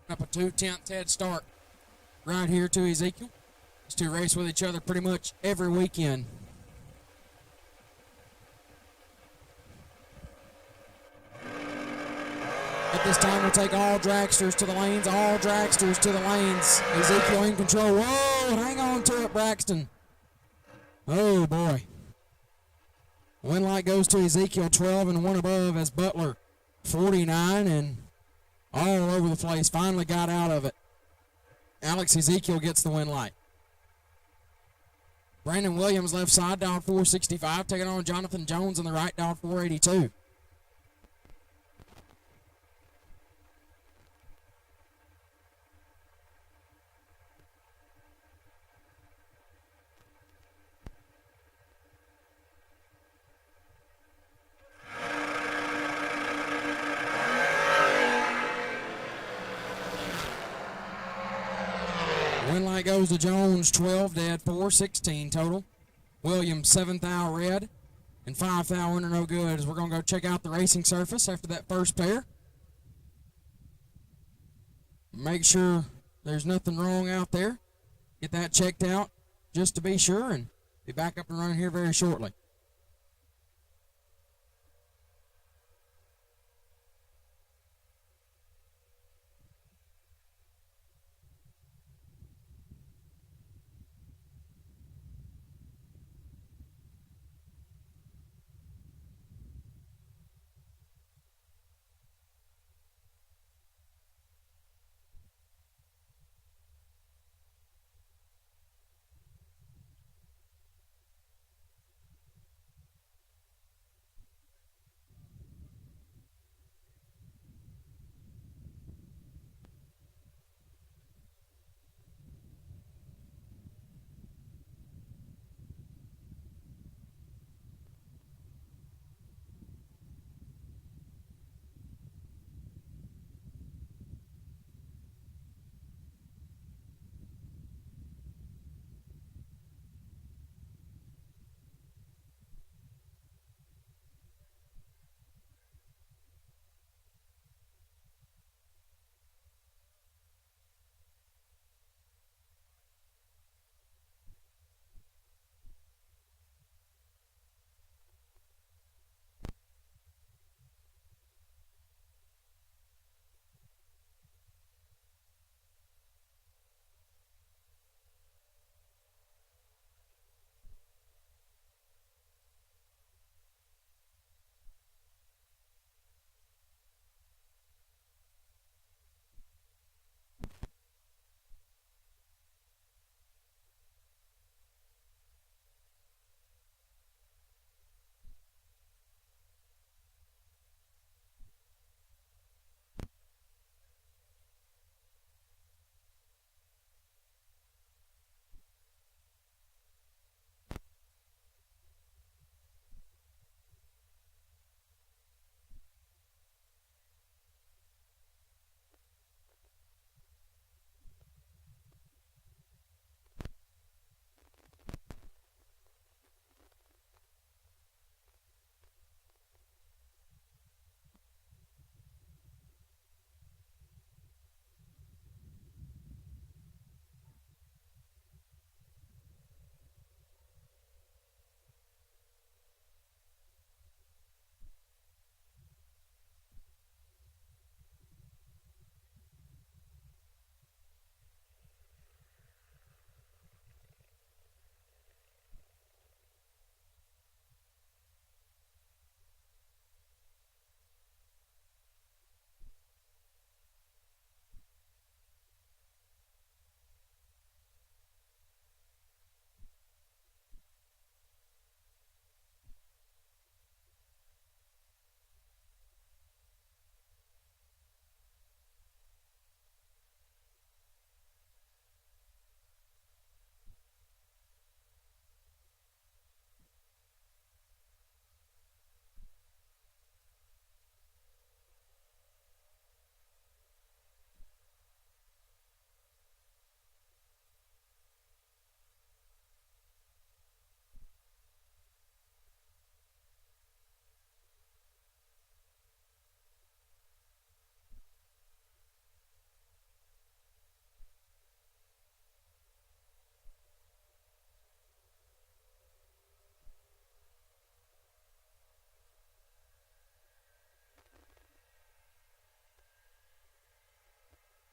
S4: Up a 2/10 head start right here to Ezekiel. These two race with each other pretty much every weekend. At this time, we'll take all dragsters to the lanes. All dragsters to the lanes. Ezekiel in control. Whoa, hang on to it, Braxton. Oh, boy. Win light goes to Ezekiel, 12 and 1 above as Butler, 49 and all over the place. Finally got out of it. Alex Ezekiel gets the win light. Brandon Williams, left side, down 465, taking on Jonathan Jones on the right, down 482. Win light goes to Jones, 12 dead, 416 total. Williams, 7th thou red, and 5th thou under no good. As we're going to go check out the racing surface after that first pair. Make sure there's nothing wrong out there. Get that checked out just to be sure, and be back up and running here very shortly.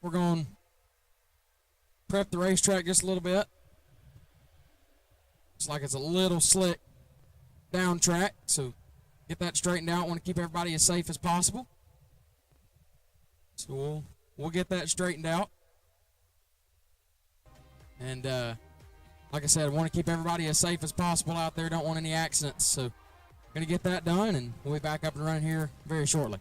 S4: we're going to prep the racetrack just a little bit. It's like it's a little slick down track, so get that straightened out. Want to keep everybody as safe as possible. So we'll get that straightened out. And like I said, I want to keep everybody as safe as possible out there. Don't want any accidents. So going to get that done, and we'll be back up and running here very shortly.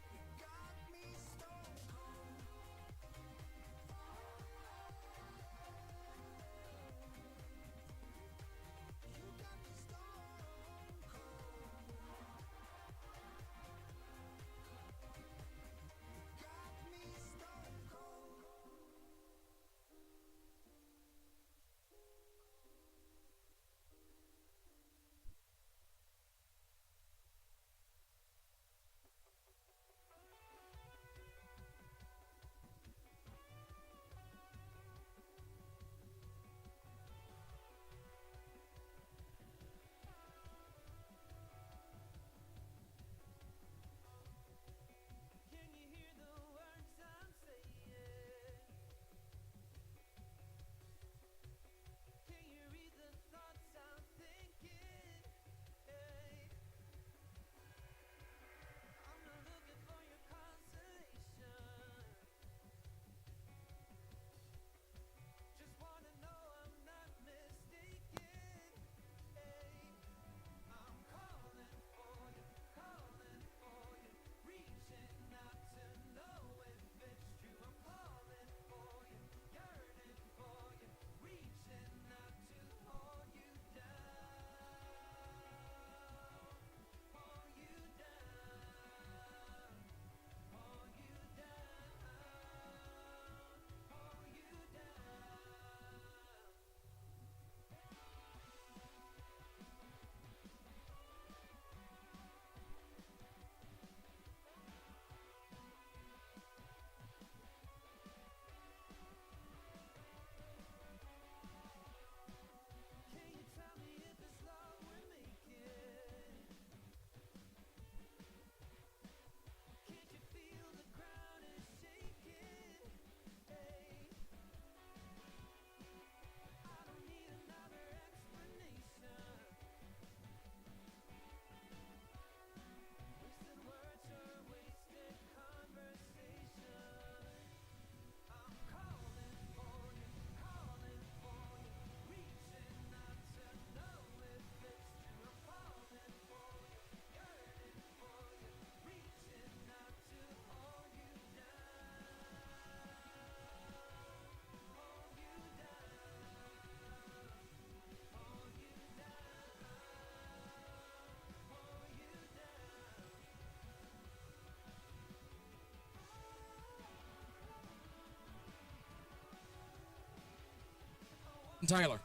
S4: Taylor.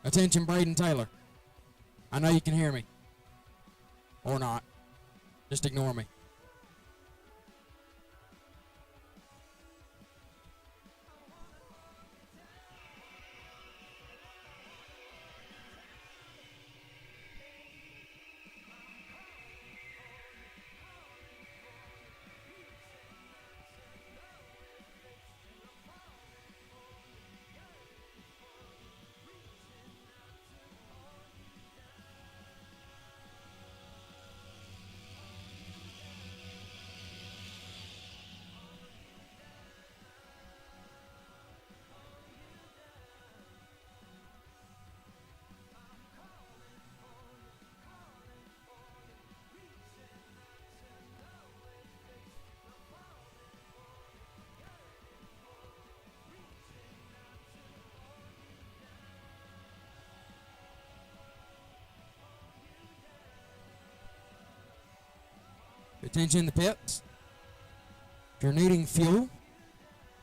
S4: Attention, Braden Taylor. I know you can hear me. Or not. Just ignore me. Attention in the pits. If you're needing fuel,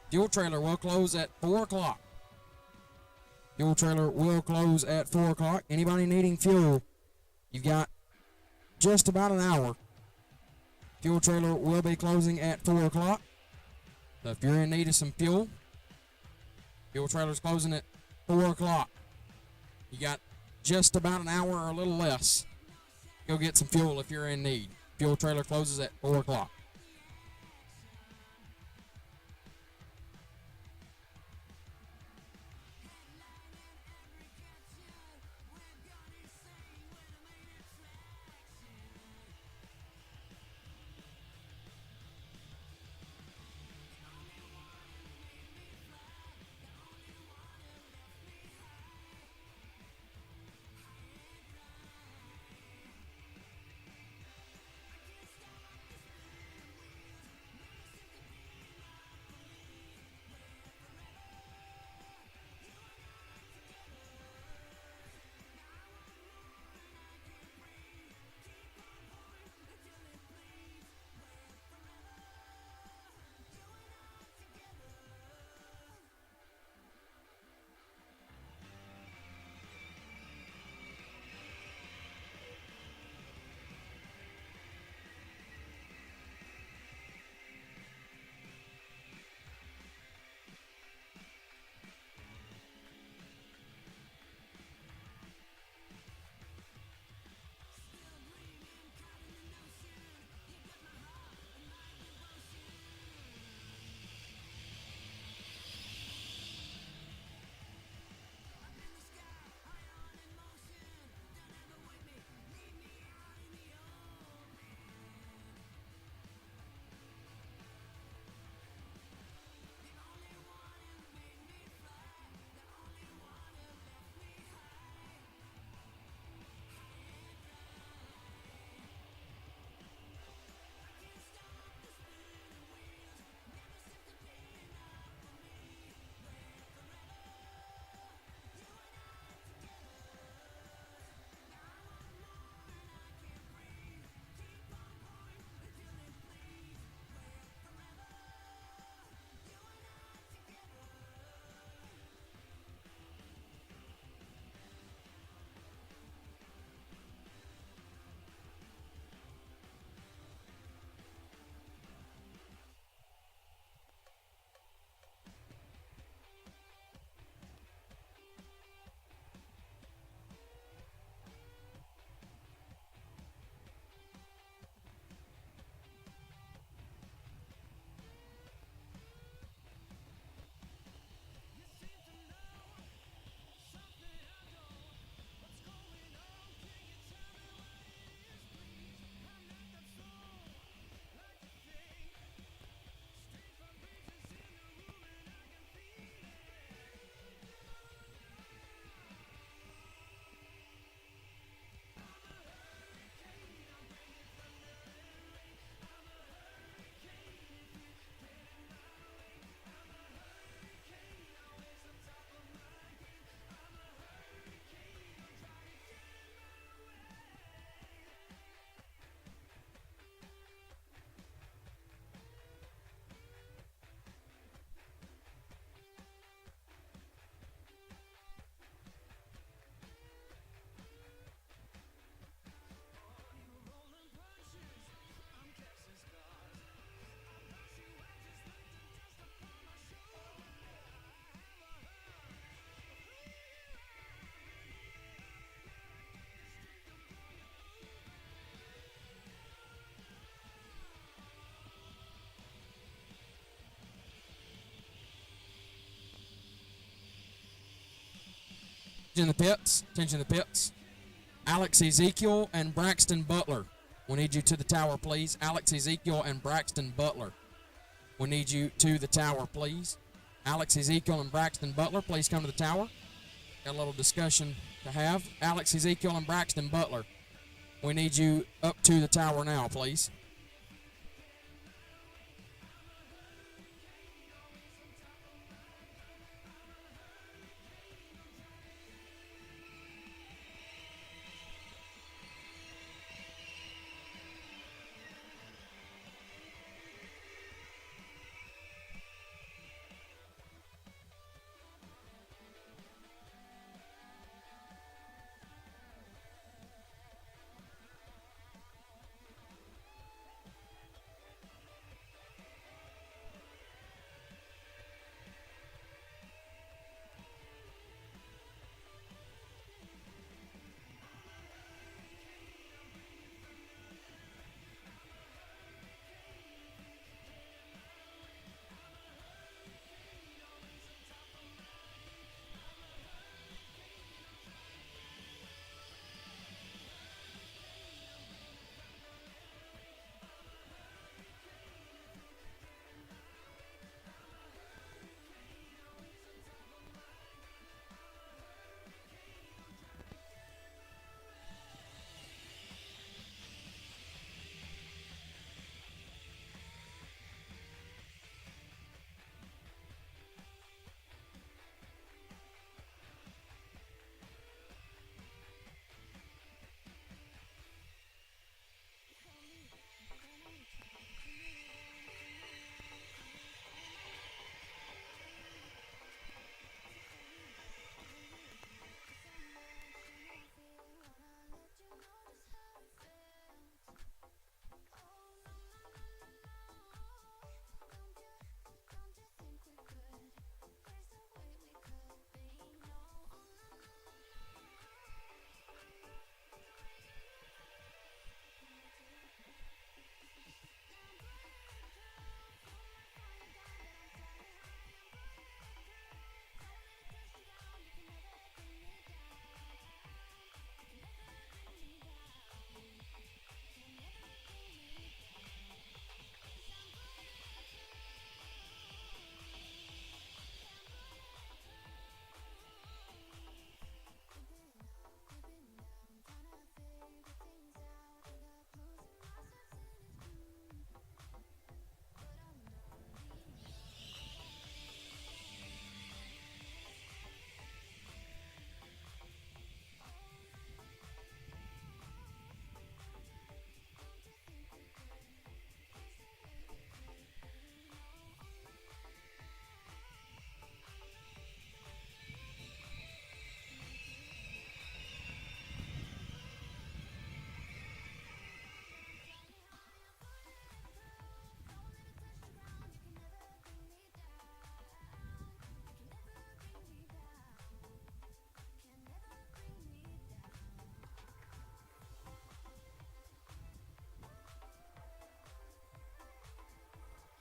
S4: fuel trailer will close at 4 o'clock. Fuel trailer will close at 4 o'clock. Anybody needing fuel, you've got just about an hour. Fuel trailer will be closing at 4 o'clock. So if you're in need of some fuel, fuel trailer's closing at 4 o'clock. You got just about an hour or a little less. Go get some fuel if you're in need. Fuel trailer closes at 4 o'clock. Attention the pits. Attention the pits. Alex Ezekiel and Braxton Butler. We need you to the tower, please. Alex Ezekiel and Braxton Butler. We need you to the tower, please. Alex Ezekiel and Braxton Butler, please come to the tower. Got a little discussion to have. Alex Ezekiel and Braxton Butler. We need you up to the tower now, please.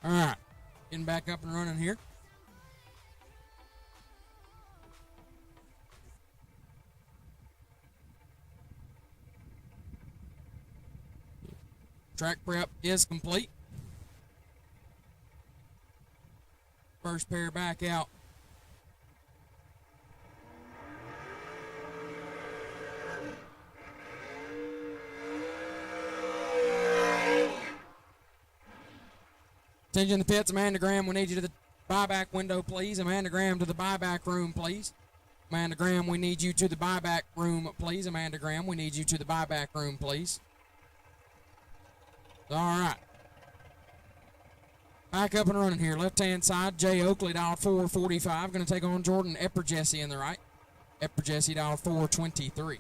S4: All right, getting back up and running here. Track prep is complete. First pair back out. Attention the pits, Amanda Graham, we need you to the buyback window, please. Amanda Graham to the buyback room, please. Amanda Graham, we need you to the buyback room, please. Amanda Graham, we need you to the buyback room, please. All right. Back up and running here. Left-hand side, Jay Oakley, dial 445. Going to take on Jordan Epperjesse in the right. Epperjesse, dial 423.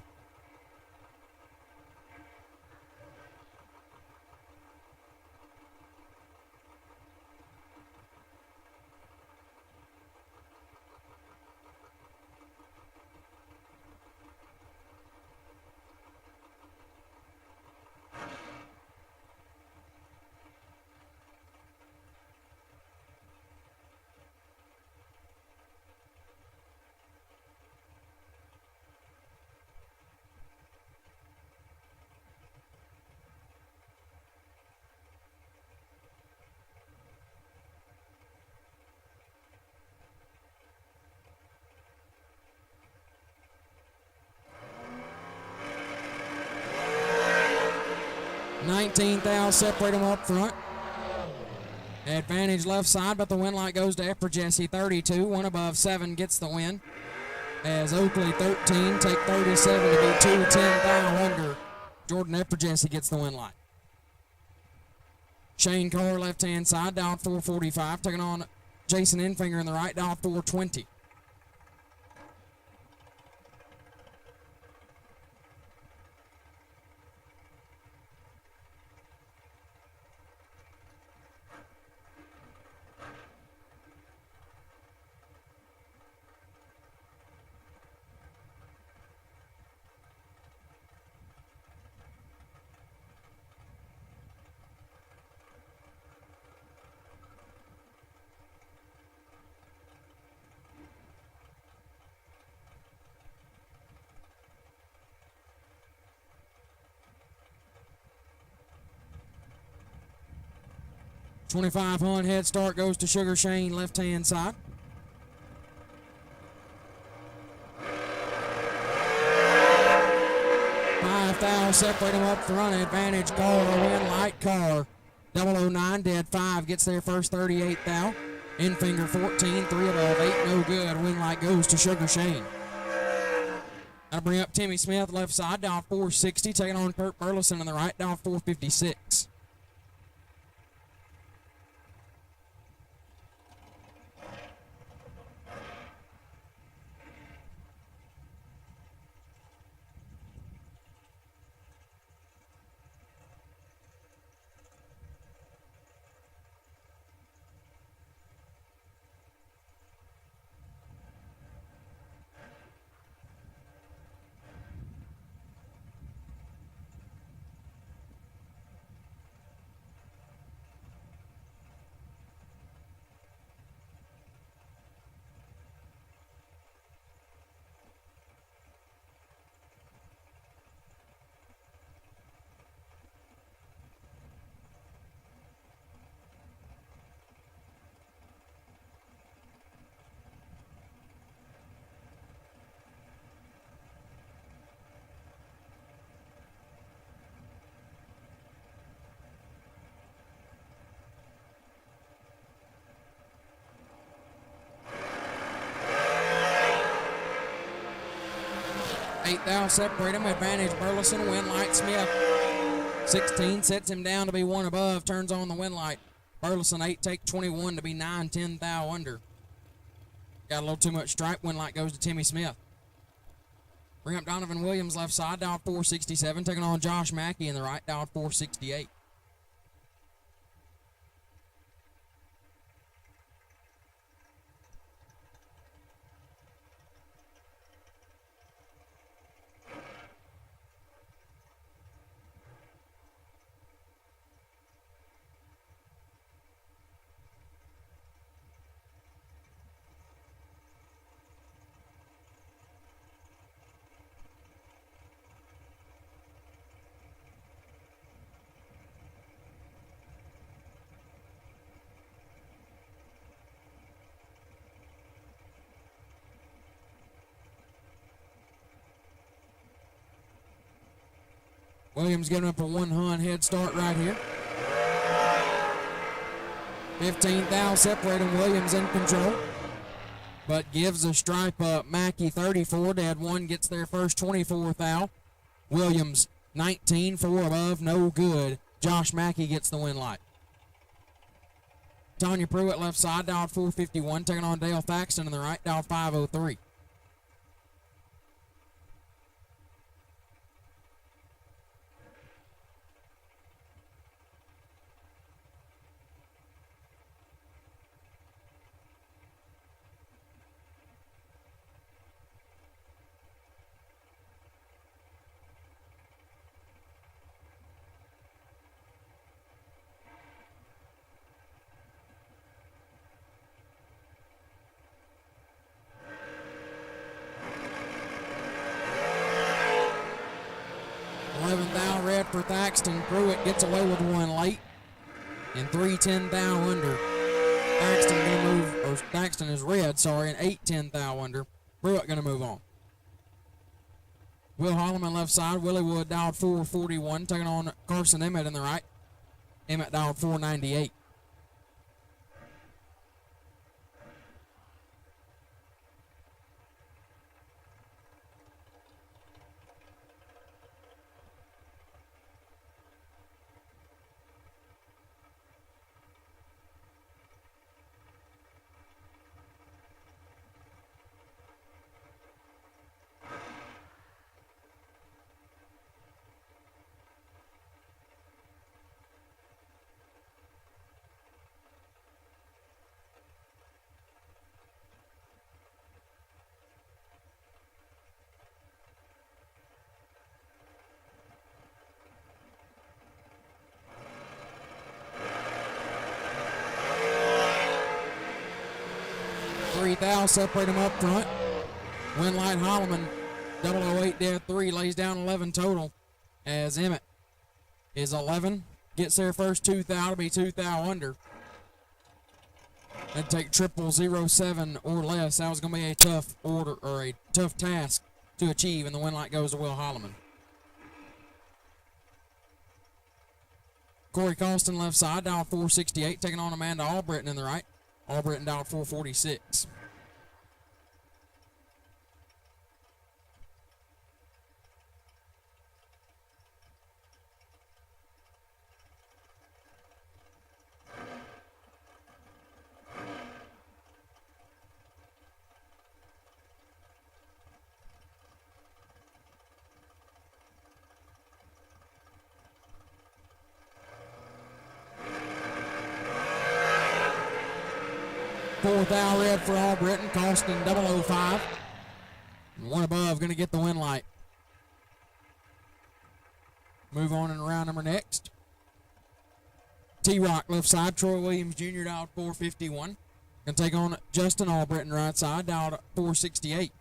S4: 19 thou separate them up front. Advantage left side, but the win light goes to Epper Jesse 32. One above 7 gets the win. As Oakley 13 take 37 to be 210 thou under. Jordan Epper Jesse gets the win light. Shane Carr left hand side, down 445, taking on Jason Infinger in the right, down 420. $2,500 head start goes to Sugar Shane, left hand side. $5,000 separate them up front. Advantage Carr, win light Carr. 009 dead 5 gets their first 38 thou. Infinger 14, 3 above 8, no good. Win light goes to Sugar Shane. That'll bring up Timmy Smith, left side, down 460, taking on Kurt Burleson in the right, down 456. $8,000 separate him. Advantage Burleson, win light Smith. 16 sets him down to be 1 above, turns on the win light. Burleson 8 take 21 to be 9-10 thou under. Got a little too much stripe. Win light goes to Timmy Smith. Bring up Donovan Williams left side, down 467, taking on Josh Mackey in the right, down 468. Williams giving up a 100 head start right here. 15 thou separating Williams in control, but gives a stripe up. Mackey 34, dead 1 gets their first 24 thou. Williams 19, 4 above, no good. Josh Mackey gets the win light. Tanya Pruitt left side, down 451, taking on Dale Thaxton in the right, down 503. For Thaxton. Pruitt gets away with one late. And 3-10 thou under. Thaxton gonna move, or Thaxton is red, sorry, and 8-10 thou under. Pruitt gonna move on. Will Holloman left side. Willie Wood dialed 441, taking on Carson Emmett in the right. Emmett dialed 498. Thou separate them up front. Winlight Holloman, 008 dead 3, lays down 11 total as Emmett is 11. Gets there first 2 thou to be 2 thou under. And take 007 or less. That was going to be a tough order or a tough task to achieve, and the Winlight goes to Will Holloman. Corey Costin left side, dialed 468, taking on Amanda Albritton in the right. Albritton dialed 446. Fourth thou red for Albritton, Costin 005. And one above, going to get the Winlight. Move on in round number next. T-Rock left side, Troy Williams Jr. dialed 451. Going to take on Justin Albritton right side, dialed 468.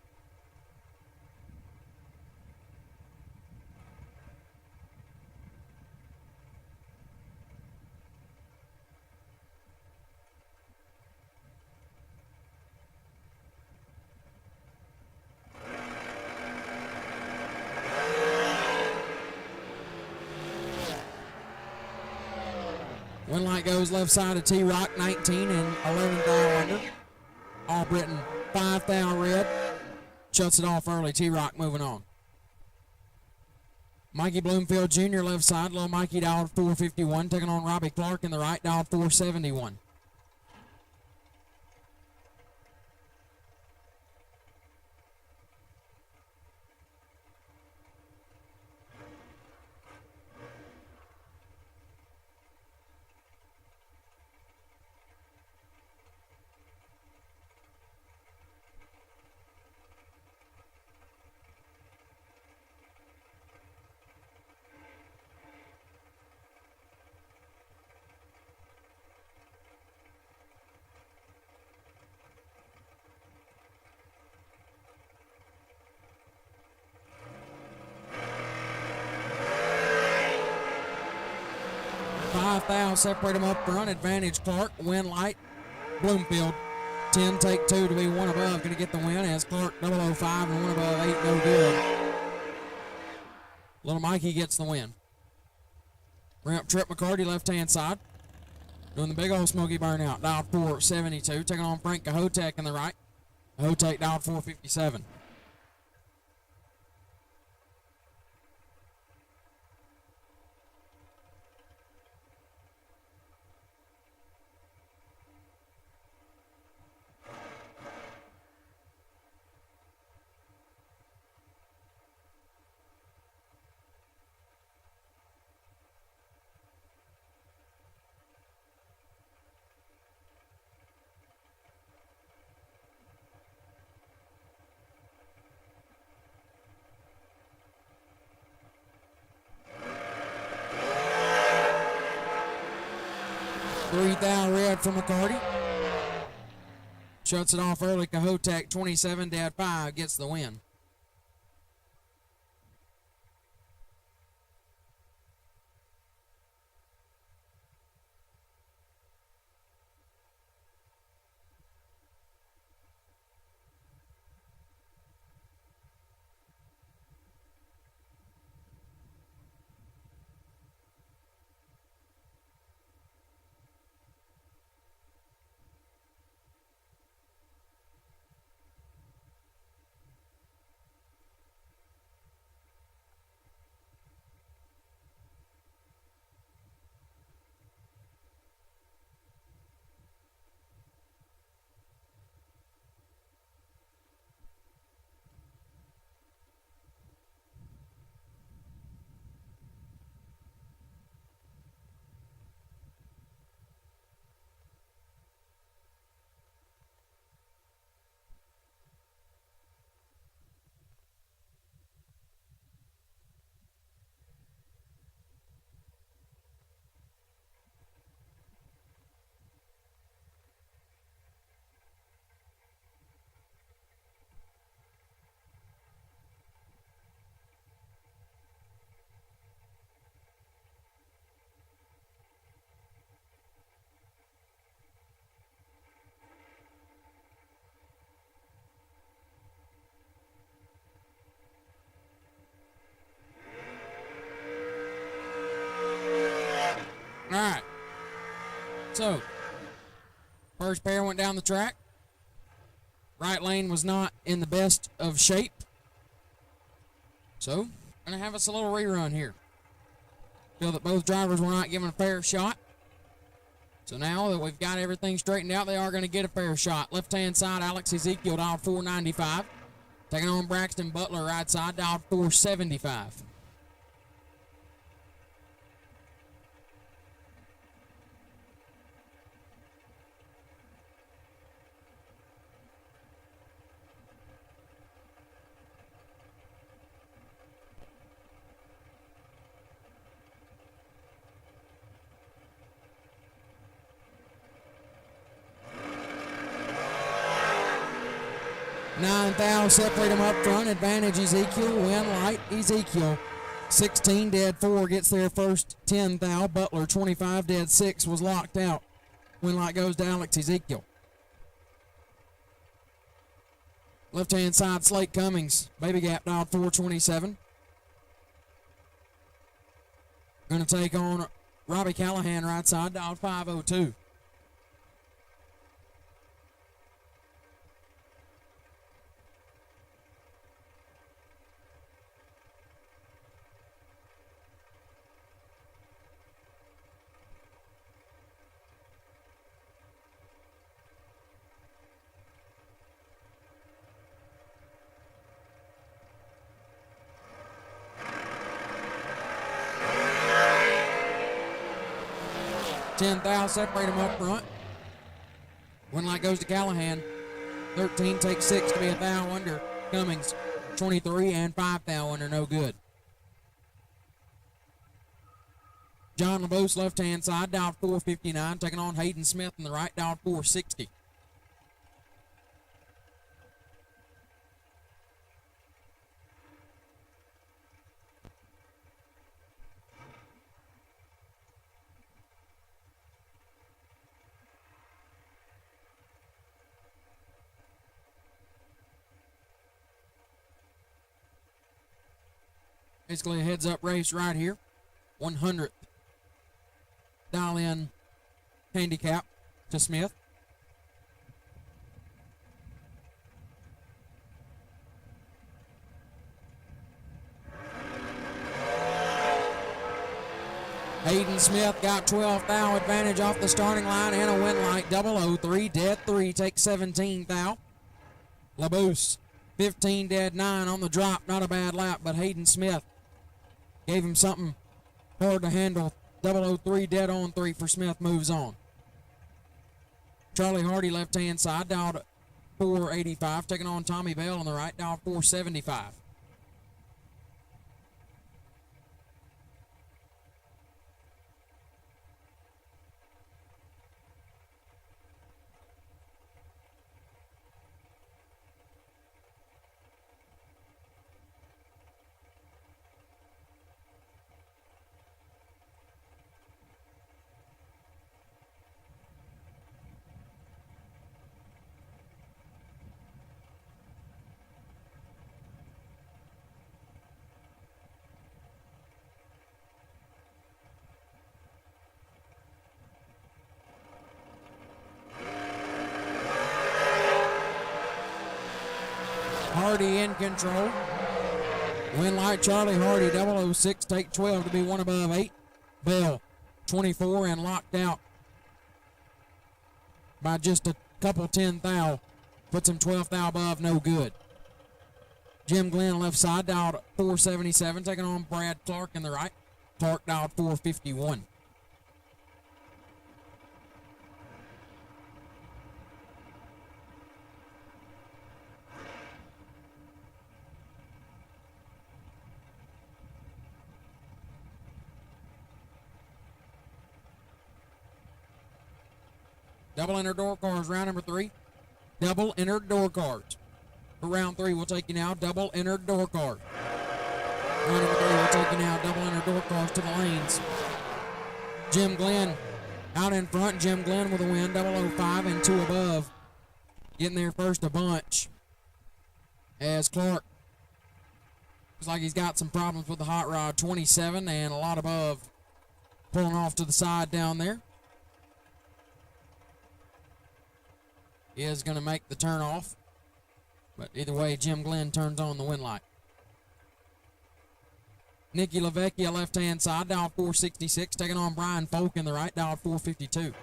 S4: Winlight goes left side of T-Rock, 19 and 11 thou under. Albritton, 5 thou red. Shuts it off early. T-Rock moving on. Mikey Bloomfield Jr. left side. Little Mikey dialed 451, taking on Robbie Clark in the right, dialed 471. Foul, separate them up front. Advantage Clark, Winlight, Bloomfield. 10 take 2 to be one above. Going to get the win as Clark 005 and one above 8 no good. Little Mikey gets the win. Ramp Trip McCarty left hand side. Doing the big old smoky burnout. Dialed 472. Taking on Frank Cahotek in the right. Cahotek dialed 457. Three thou red from McCarty. Shuts it off early. Cahotek 27 dead 5 gets the win. So, first pair went down the track. Right lane was not in the best of shape. So, going to have us a little rerun here. Feel that both drivers were not given a fair shot. So now that we've got everything straightened out, they are going to get a fair shot. Left-hand side, Alex Ezekiel dialed 495. Taking on Braxton Butler, right side, dialed 475. Nine thou separate them up front. Advantage Ezekiel. Win light Ezekiel. 16 dead 4 gets there first. 10 thou. Butler 25 dead 6 was locked out. Win light goes to Alex Ezekiel. Left hand side Slate Cummings. Baby Gap dialed 427. Going to take on Robbie Callahan right side dialed 502. Ten thou separate them up front. One light goes to Callahan. 13 takes 6 to be a thou under. Cummings 23 and 5 thou under, no good. John LeBose left hand side dialed 459, taking on Hayden Smith in the right dialed 460. Basically a heads-up race right here. 100th dial-in handicap to Smith. Hayden Smith got 12 thou advantage off the starting line and a win light. 003 dead 3 takes 17 thou. LaBoose 15 dead 9 on the drop. Not a bad lap, but Hayden Smith gave him something hard to handle. 003 dead on 3 for Smith, moves on. Charlie Hardy left hand side dialed 485, taking on Tommy Bell on the right dialed 475. Hardy in control. Win light Charlie Hardy, 006, take 12 to be one above 8. Bell, 24 and locked out by just a couple 10 thou. Puts him 12 thou above, no good. Jim Glenn left side dialed 477, taking on Brad Clark in the right. Clark dialed 451. Double entered door cards, round number 3. Double entered door cards. For round 3, we'll take you now. Double entered door card. Round number 3, we'll take you now. Double entered door cards to the lanes. Jim Glenn out in front. Jim Glenn with a win. 005 and 2 above. Getting there first a bunch. As Clark looks like he's got some problems with the hot rod. 27 and a lot above. Pulling off to the side down there. is going to make the turn off. But either way, Jim Glenn turns on the win light. Nicky LaVecchia, left-hand side, dial 466, taking on Brian Folk in the right, dial 452.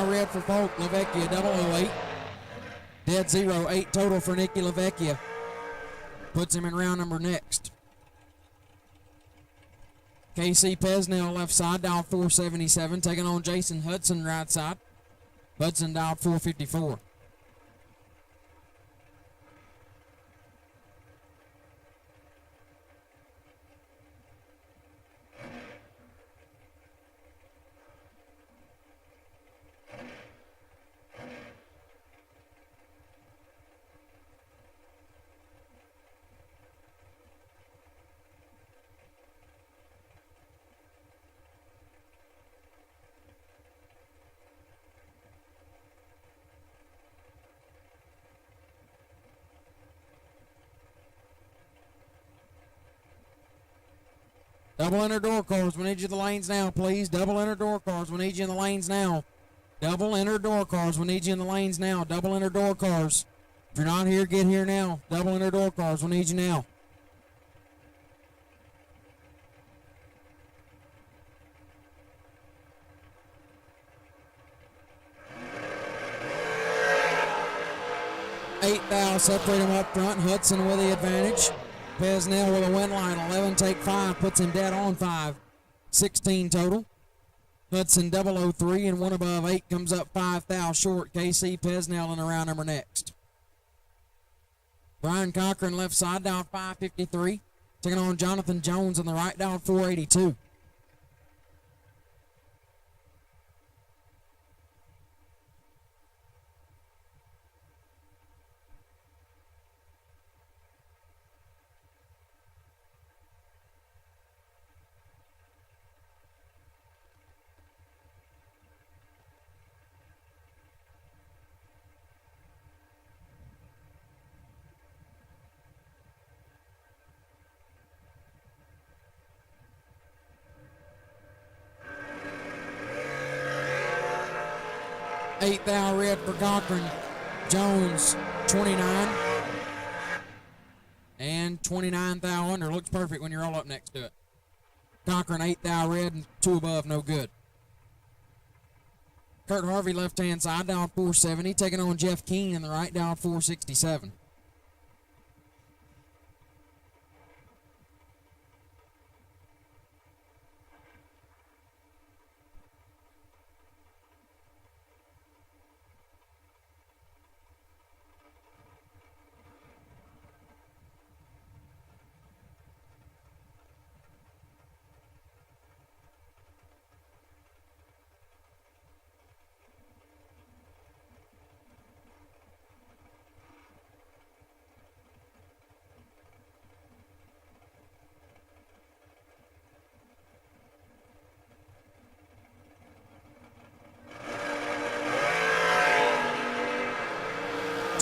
S4: Red for Folk, LaVecchia 008. Dead 0-8 total for Nicky LaVecchia. Puts him in round number next. KC Pesnell left side, dial 477, taking on Jason Hudson right side. Hudson dialed 454. Double inner door cars. We need you in the lanes now, please. Double inner door cars. We need you in the lanes now. Double inner door cars. We need you in the lanes now. Double inner door cars. If you're not here, get here now. Double inner door cars. We need you now. Eight thou separate him up front. Hudson with the advantage. Pesnell with a win line, 11 take 5, puts him dead on 5. 16 total. Hudson 003 and one above 8 comes up 5 thou short. KC Pesnell in the round number next. Brian Cochran left side down 553. Taking on Jonathan Jones on the right down 482. Eight thou red for Cochran. Jones 29. And 29 thou under. Looks perfect when you're all up next to it. Cochran 8 thou red and 2 above, no good. Kurt Harvey left hand side down 470. Taking on Jeff Keene in the right down 467.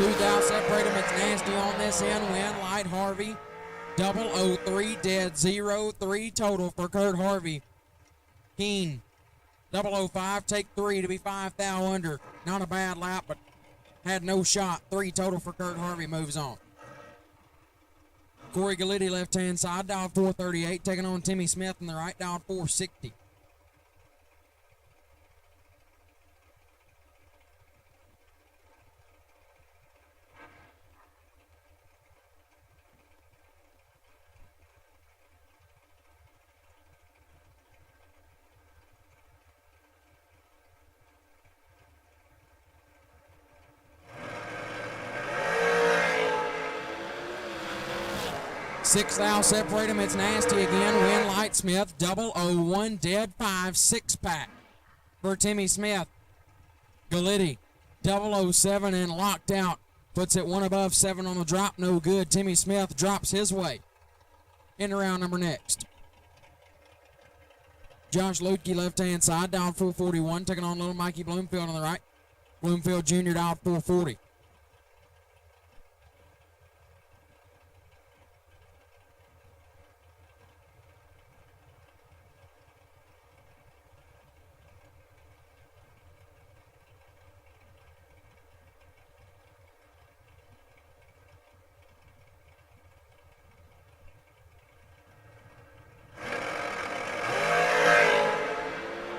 S4: Two thou separate them. It's nasty on this end. Win light Harvey. 003 dead 0-3 total for Kurt Harvey. Keene 005 take 3 to be 5 thou under. Not a bad lap, but had no shot. 3 total for Kurt Harvey. Moves on. Corey Galitti left hand side dial 438 taking on Timmy Smith in the right dial 460. Six thou separate them. It's nasty again. Win light Smith 001 dead 5 6-pack for Timmy Smith. Galitti 007 and locked out. Puts it 1 above 7 on the drop. No good. Timmy Smith drops his way. In the round number next. Josh Lutke, left-hand side, down 441, taking on little Mikey Bloomfield on the right. Bloomfield Jr. down 440.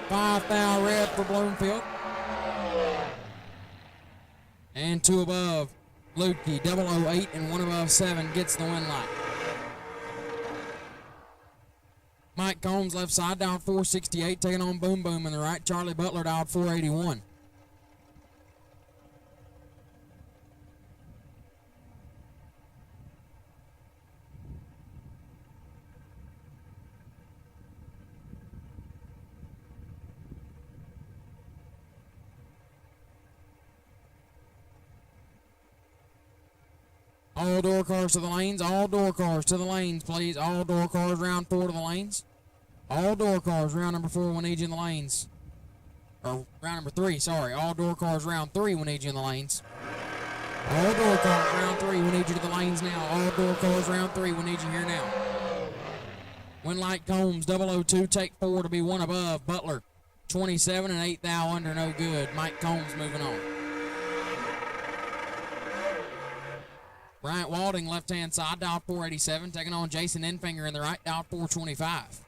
S4: Five foul red for Bloomfield. And 2 above Lutke, 008 and 1 above 7 gets the win light. Mike Combs left side down 468, taking on Boom Boom in the right. Charlie Butler down 481. All door cars to the lanes. All door cars to the lanes, please. All door cars round 4 to the lanes. All door cars round number 4 when each in the lanes. Or round number 3, sorry. All door cars round 3 when each in the lanes. All door cars round 3 when each you to the lanes now. All door cars round 3 when each you here now. Win light Combs, 002, take 4 to be 1 above. Butler, 27 and 8 thou under, no good. Mike Combs moving on. Bryant Walding, left-hand side, dial 487, taking on Jason Enfinger in the right, dial 425.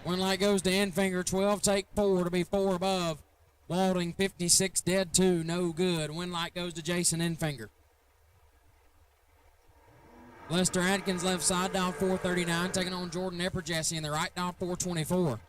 S4: Win light goes to Enfinger, 12, take 4 to be 4 above. Walding, 56, dead 2, no good. Win light goes to Jason Enfinger. Lester Atkins, left side, down 439, taking on Jordan Epperjesse in the right, down 424.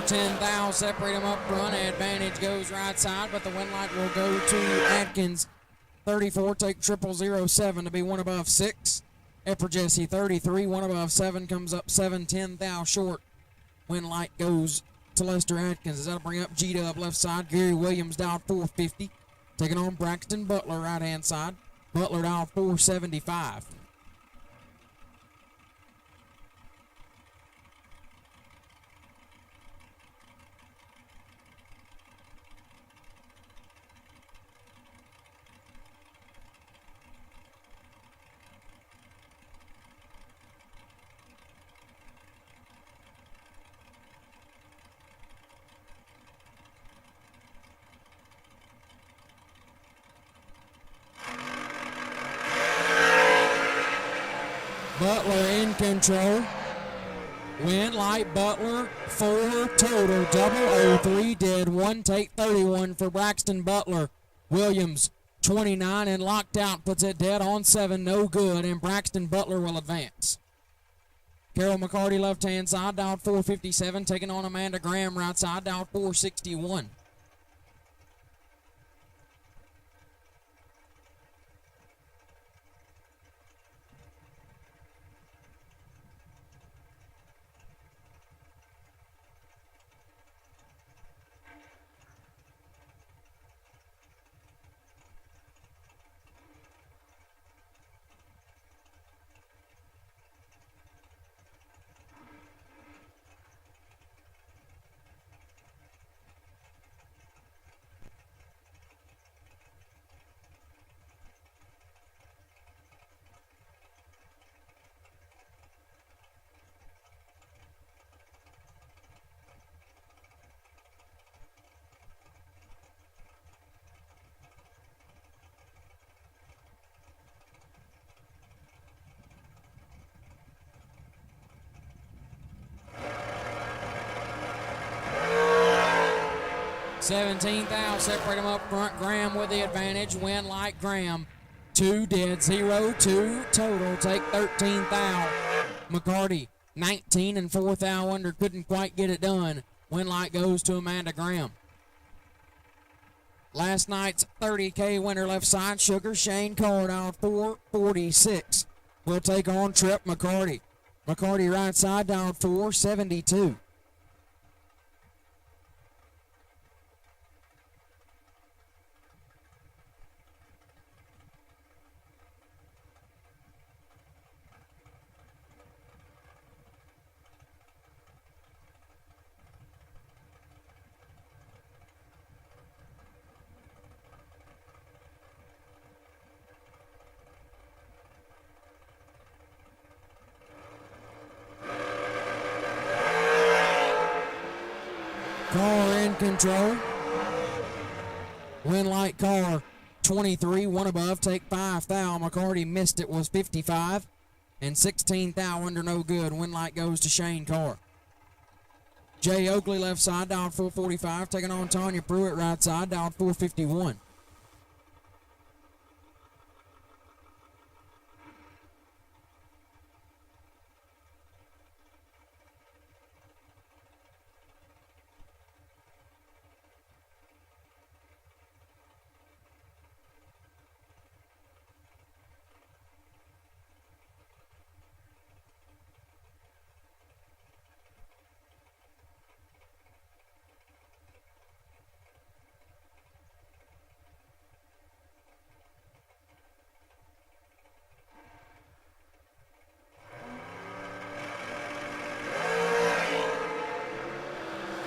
S4: Ten thou, separate them up front. Advantage goes right side, but the win light will go to Atkins. 34, take 0007 to be 1 above 6. Epperjesse, 33, 1 above 7, comes up 7, 10 thou short. Win light goes to Lester Atkins. That'll bring up G-Dub left side. Gary Williams down 450. Taking on Braxton Butler right hand side. Butler down 475. Butler in control. Win Light Butler 4 total. 003 dead. 1 take 31 for Braxton Butler. Williams 29 and locked out puts it dead on 7. No good. And Braxton Butler will advance. Carol McCarty left hand side down 457. Taking on Amanda Graham right side down 461. $17,000 separate them up front. Graham with the advantage. Win Light Graham. 2 dead, 0-2 total. Take 13,000. McCarty 19 and 4,000 under. Couldn't quite get it done. Win Light goes to Amanda Graham. Last night's 30K winner left side. Sugar Shane Card out 446. Will take on Trip McCarty. McCarty right side down 472. Car in control. Win Light Car 23, one above, take 5,000. McCarty missed it, was 55. And 16,000 under, no good. Win Light goes to Shane Carr. Jay Oakley left side down 445, taking on Tanya Pruitt right side down 451.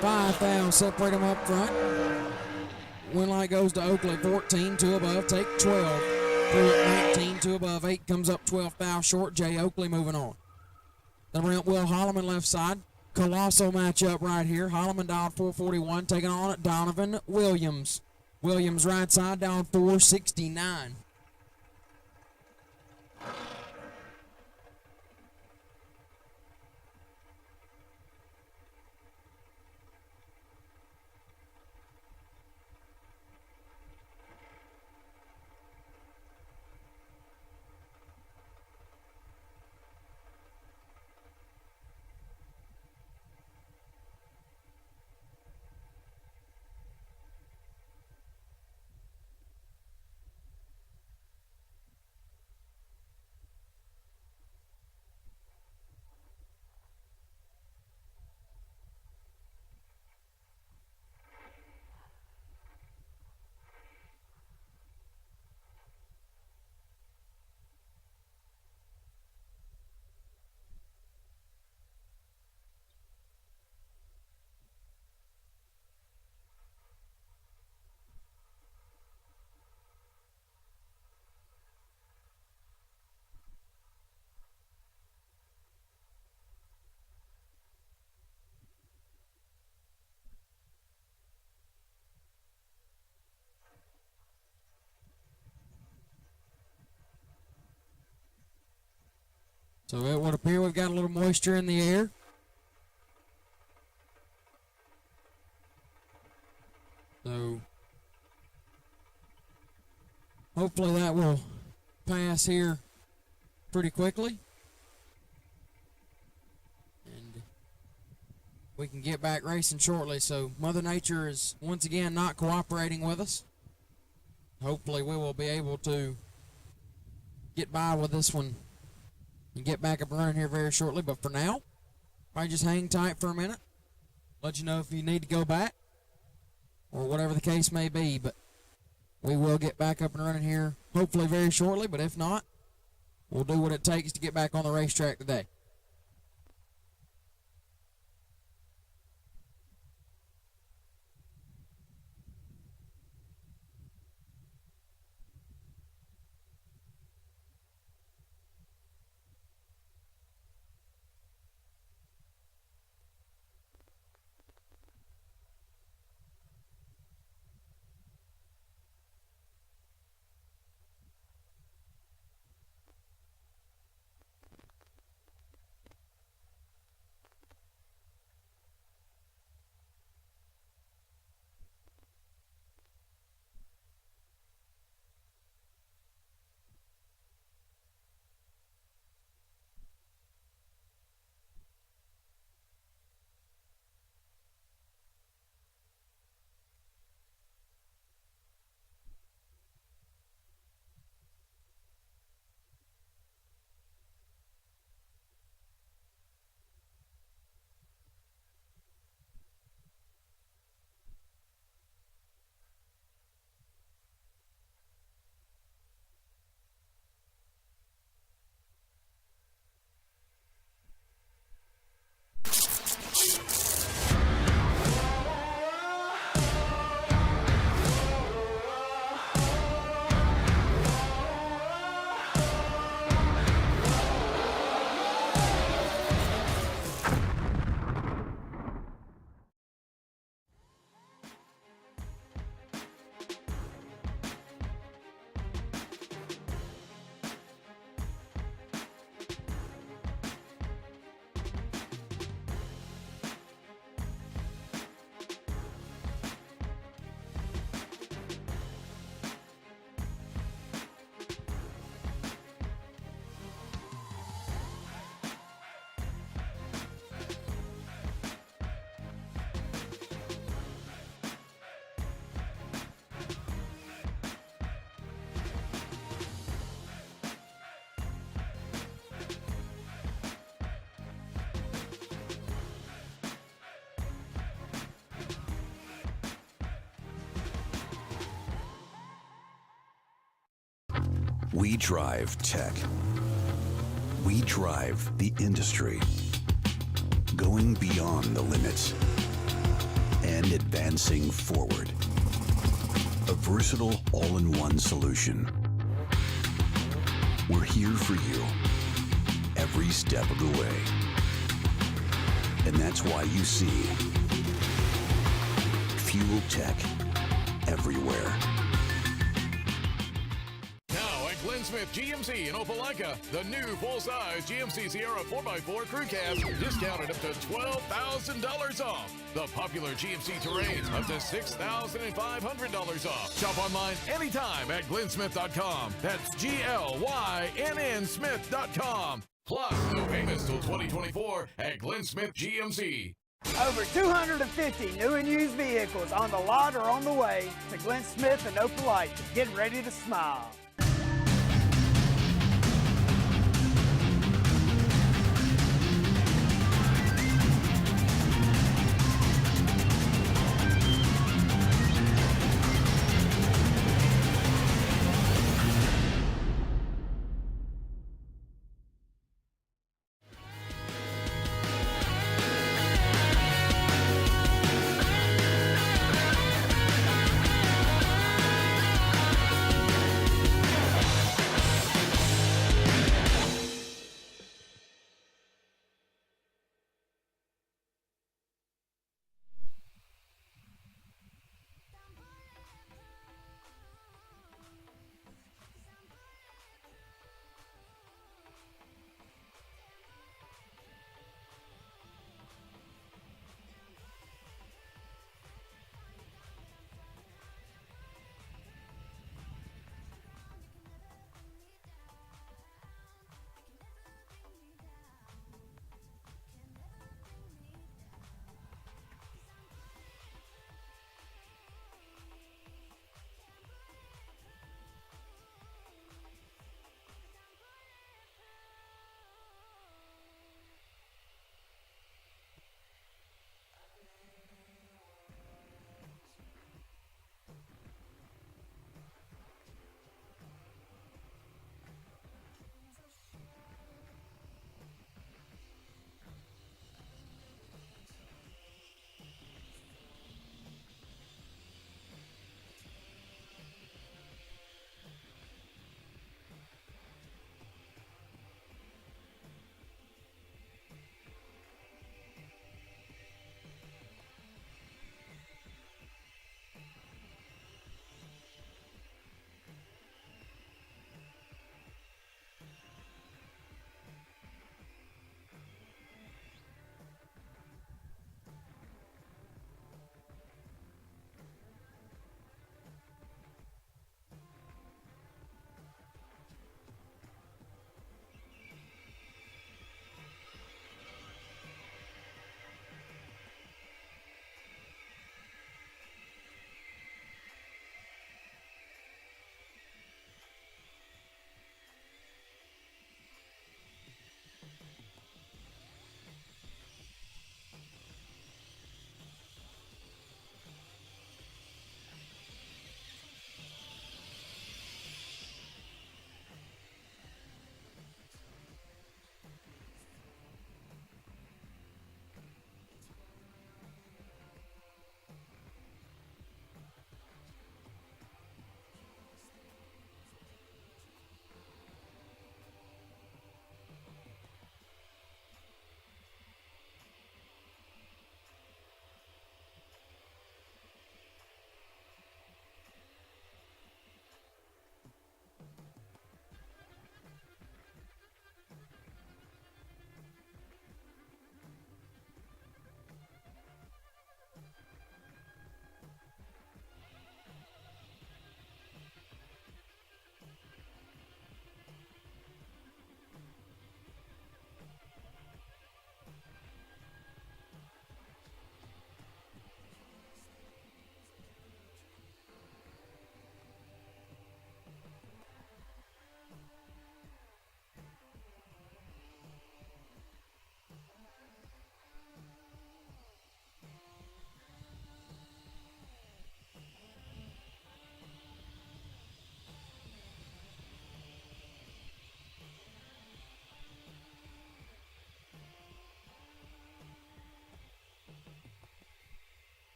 S4: $5,000 separate them up front. Winlight goes to Oakley 14, 2 above, take 12. Pruitt 19, 2 above, 8 comes up 12,000 short. Jay Oakley moving on. Then we're at Will Holloman left side. Colossal matchup right here. Holloman down 441, taking on at Donovan Williams. Williams right side down 469. So it would appear we've got a little moisture in the air. So hopefully that will pass here pretty quickly. And we can get back racing shortly. So Mother Nature is once again not cooperating with us. Hopefully we will be able to get by with this one and get back up and running here very shortly. But for now, probably just hang tight for a minute. Let you know if you need to go back or whatever the case may be. But we will get back up and running here hopefully very shortly. But if not, we'll do what it takes to get back on the racetrack today.
S5: We drive tech. We drive the industry. Going beyond the limits and advancing forward. A versatile all-in-one solution. We're here for you every step of the way. And that's why you see fuel tech everywhere.
S6: Glenn Smith GMC in Opelika. The new full-size GMC Sierra 4x4 crew cab discounted up to $12,000 off. The popular GMC Terrain up to $6,500 off. Shop online anytime at glennsmith.com. That's GLYNN Smith.com. Plus, no payments till 2024 at Glenn Smith GMC.
S7: Over 250 new and used vehicles on the lot or on the way to Glenn Smith and Opelika. Get ready to smile.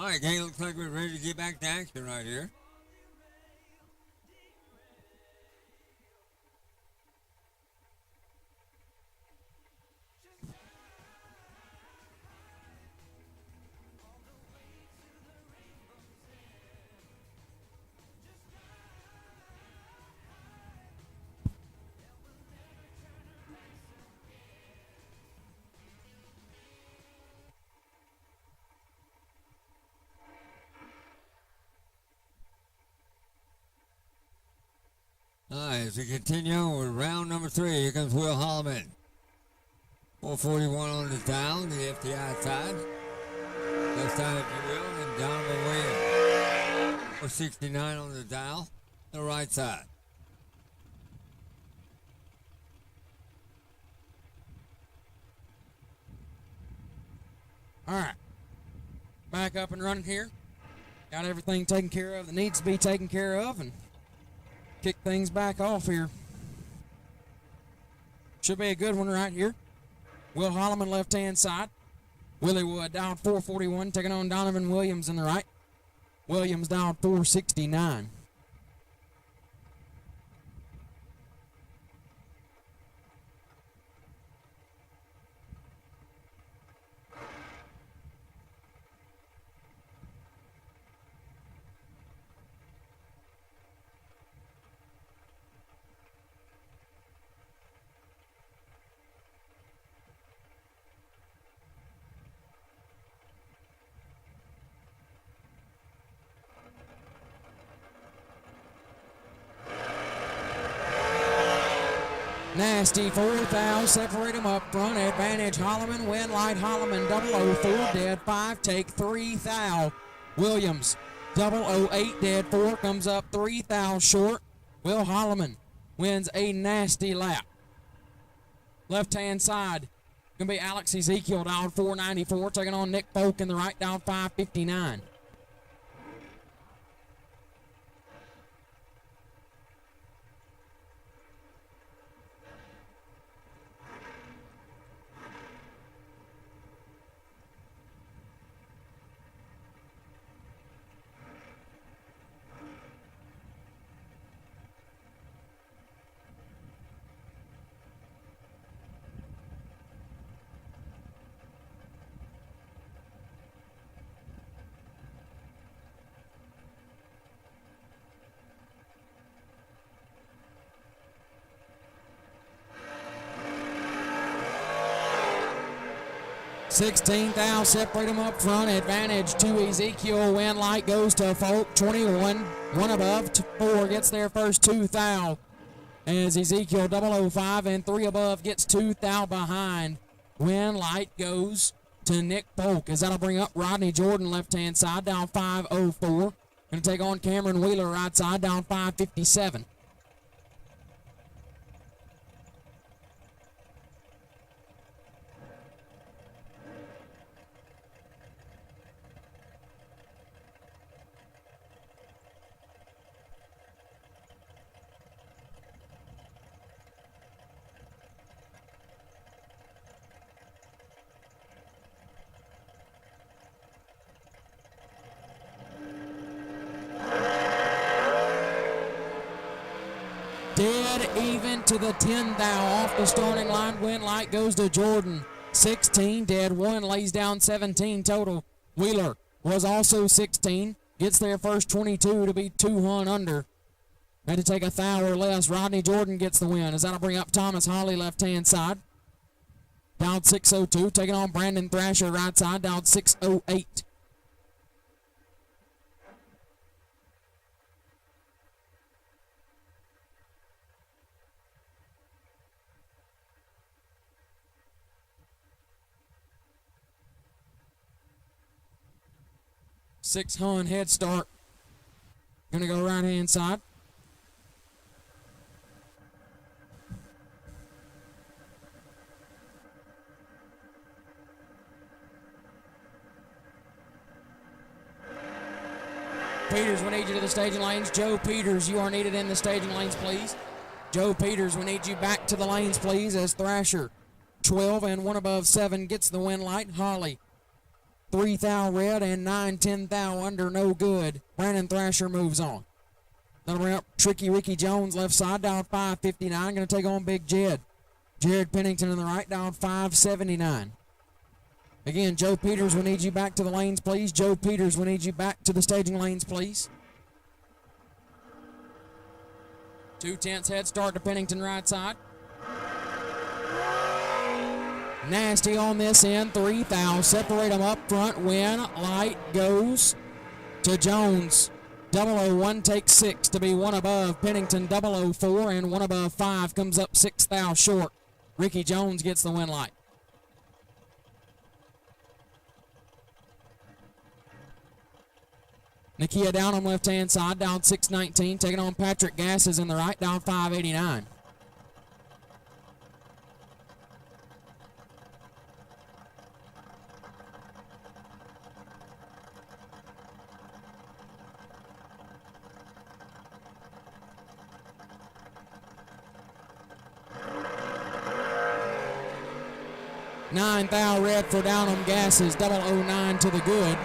S1: All right, gang, looks like we're ready to get back to action right here. All right, as we continue with round number 3, here comes Will Holloman. 441 on the down, the FTI side. Left side, if you will, and Donovan Williams. 469 on the dial, the right side.
S4: All right. Back up and running here. Got everything taken care of that needs to be taken care of, and kick things back off here. Should be a good one right here. Will Holloman left-hand side. Willie Wood down 441, taking on Donovan Williams in the right. Williams down 469. Nasty 4th, separate them up front. Advantage Holloman, win light Holloman, 004, dead 5, take 3 thou. Williams, 008, dead 4, comes up 3 thou short. Will Holloman wins a nasty lap. Left hand side, gonna be Alex Ezekiel down 494, taking on Nick Folk in the right down 559. $16 thou, separate them up front. Advantage to Ezekiel. Win light goes to Folk. 21. One above. 4 gets there first. 2 thou. As Ezekiel 005 and 3 above gets 2 thou behind. Win light goes to Nick Folk. As that'll bring up Rodney Jordan left hand side down 504. Going to take on Cameron Wheeler right side down 557. Dead even to the 10 thou off the starting line. Win light goes to Jordan. 16, dead 1, lays down 17 total. Wheeler was also 16. Gets there first 22 to be 2 under. Had to take a thou or less. Rodney Jordan gets the win. As that'll bring up Thomas Holly left hand side. Down 602. Taking on Brandon Thrasher right side. Down 608. $600 head start. Gonna go right hand side. Peters, we need you to the staging lanes. Joe Peters, you are needed in the staging lanes, please. Joe Peters, we need you back to the lanes, please, as Thrasher, 12 and 1 above 7, gets the win light. Holly, 3 thou red, and 9, 10 thou under, no good. Brandon Thrasher moves on. That'll bring up Tricky Ricky Jones, left side, down 559. Going to take on Big Jed. Jared Pennington in the right, down 579. Again, Joe Peters, we need you back to the lanes, please. Joe Peters, we need you back to the staging lanes, please. 2/10 head start to Pennington right side. Nasty on this end, 3 thou. Separate them up front. Win. Light goes to Jones. 001 takes 6 to be 1 above. Pennington 004 and 1 above 5 comes up 6 thou short. Ricky Jones gets the win light. Nakia Downham left-hand side, down 619. Taking on Patrick Gasses in the right, down 589. Nine thou red for Downham Gasses, 009 to the good.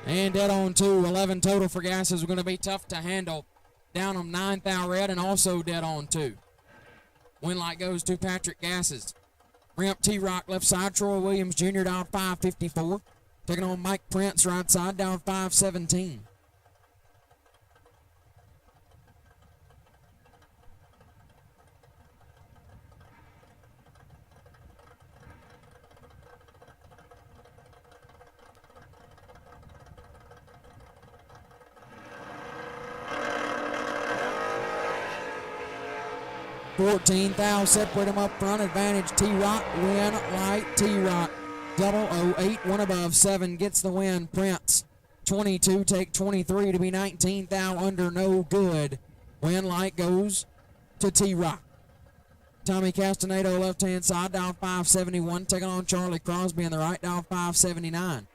S4: And dead on 2, 11 total for Gasses. Are going to be tough to handle. Downham 9 thou red and also dead on 2. Win light goes to Patrick Gasses. Ramp T-Rock left side, Troy Williams Jr. down 554. Taking on Mike Prince right side, down 517. $14 thou, separate them up front, advantage T-Rock, win, light, T-Rock, 008, 1 above 7, gets the win, Prince, 22, take 23 to be 19 thou under, no good, win, light goes to T-Rock. Tommy Castaneda, left-hand side, down 571, taking on Charlie Crosby in the right, down 579.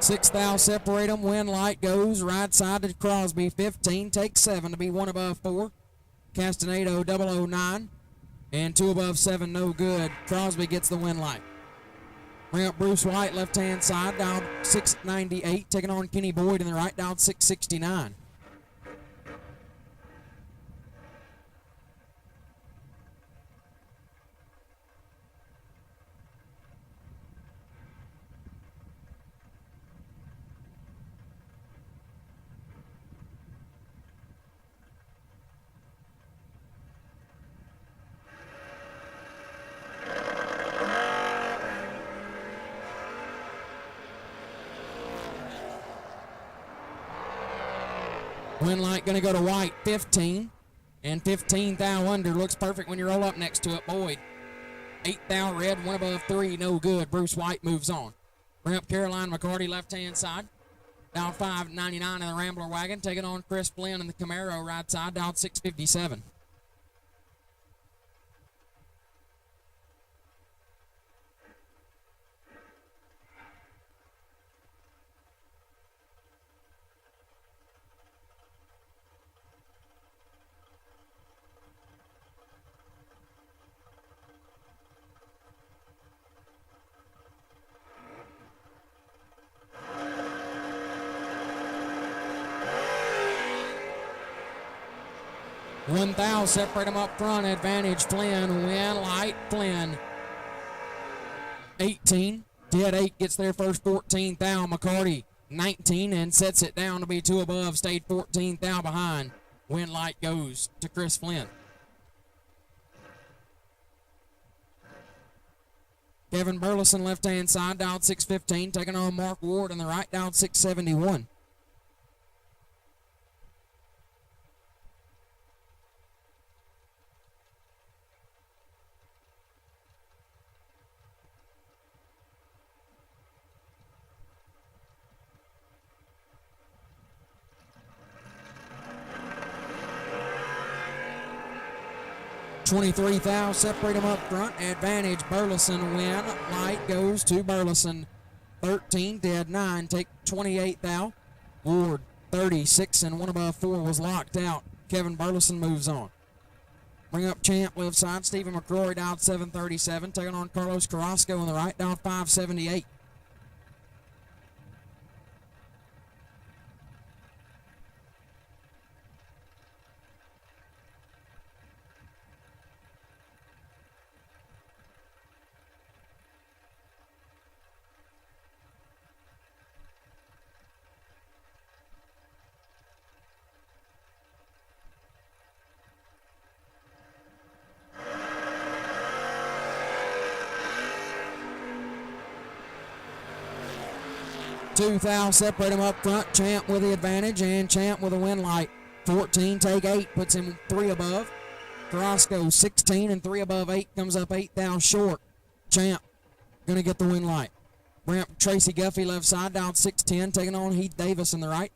S4: Six thou, separate them. Win light goes right side to Crosby. 15 takes 7 to be 1 above 4. Castaneda 009 and 2 above 7, no good. Crosby gets the win light. Bring up Bruce White, left hand side, down 698. Taking on Kenny Boyd in the right, down 669. Win light going to go to White, 15. And 15 thou under. Looks perfect when you roll up next to it. Boyd, 8 thou red, 1 above 3, no good. Bruce White moves on. Bring up Caroline McCarty, left-hand side. Down 599 in the Rambler wagon. Taking on Chris Flynn in the Camaro, right side, down 657. One thou, separate them up front, advantage Flynn, win light Flynn. 18, dead 8 gets there first, 14 thou, McCarty 19 and sets it down to be 2 above, stayed 14 thou behind. Win light goes to Chris Flynn. Kevin Burleson, left hand side, down 615, taking on Mark Ward in the right, down 671. 23 thou, separate them up front. Advantage, Burleson win. Light goes to Burleson. 13, dead 9, take 28 thou. Ward, 36 and 1 above 4 was locked out. Kevin Burleson moves on. Bring up Champ, left side. Stephen McCrory dialed 737, taking on Carlos Carrasco on the right, dialed 578. Two thou, separate him up front. Champ with the advantage, and Champ with a win light. 14, take 8, puts him 3 above. Carrasco 16 and 3 above 8, comes up 8 thou short. Champ gonna get the win light. Bring up Tracy Guffey left side, dialed 610, taking on Heath Davis in the right.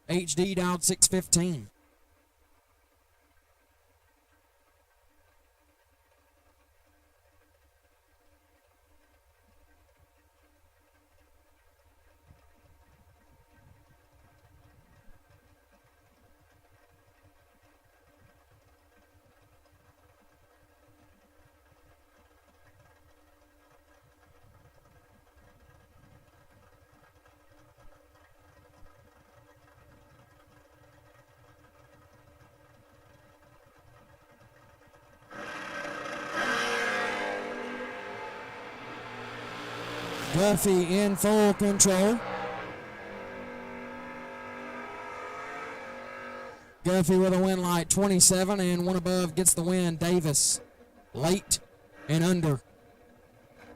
S4: HD dialed 615. Guffey in full control. Guffey with a win light, 27 and 1 above gets the win. Davis late and under.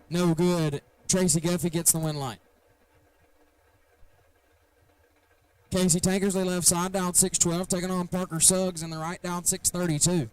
S4: No good. Tracy Guffey gets the win light. Casey Tankersley left side, dialed 612, taking on Parker Suggs in the right, dialed 632.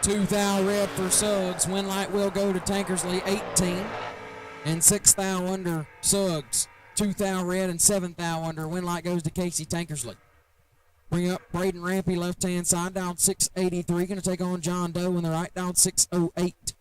S4: Two thou red for Suggs. Win light will go to Tankersley, 18. And 6 thou under Suggs. 2 thou red and 7 thou under. Win light goes to Casey Tankersley. Bring up Braden Rampy left hand side, down 683. Going to take on John Doe in the right, down 608.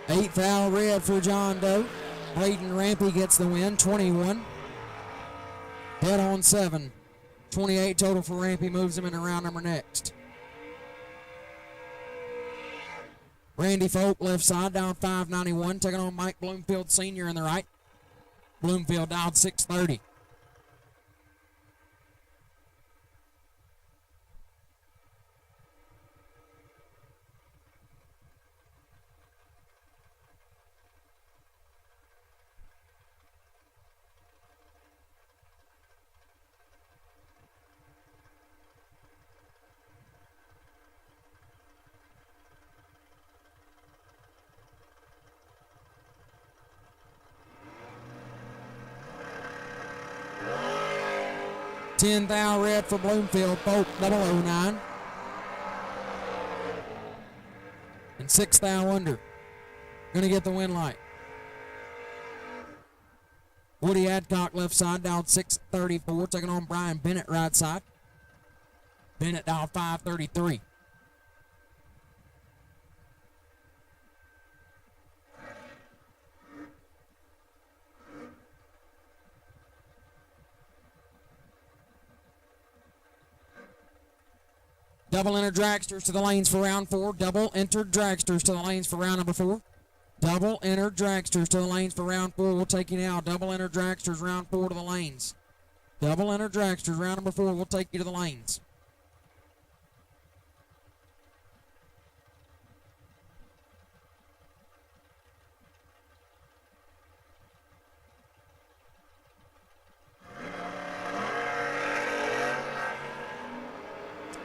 S4: Eight thou red for John Doe. Braden Rampy gets the win, 21. Dead on 7. 28 total for Rampy, moves him into round number next. Randy Folk left side, down 591, taking on Mike Bloomfield Sr. in the right. Bloomfield dialed 630. Ten thou red for Bloomfield, Folk 009. And 6 thou under. Gonna get the win light. Woody Adcock left side, dialed 634, taking on Brian Bennett right side. Bennett dialed 533. Double entered dragsters to the lanes for round 4. Double entered dragsters to the lanes for round number 4. Double entered dragsters to the lanes for round 4. We'll take you now. Double entered dragsters round 4 to the lanes. Double entered dragsters round number 4. We'll take you to the lanes.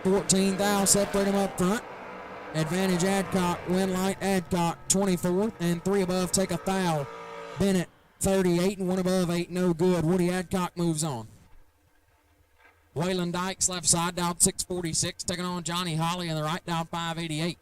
S4: $14,000 separate them up front. Advantage Adcock, win light Adcock 24th, and 3 above take a foul. Bennett 38 and 1 above 8 no good. Woody Adcock moves on. Waylon Dykes left side down 646, taking on Johnny Holly in the right down 588.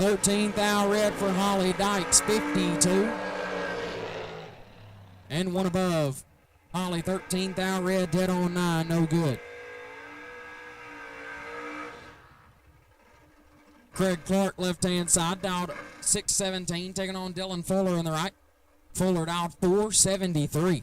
S4: $13,000 red for Holly Dykes, 52. And 1 above. Holly, $13,000 red, dead on 9, no good. Craig Clark, left-hand side, dialed 617, taking on Dylan Fuller in the right. Fuller dialed 473.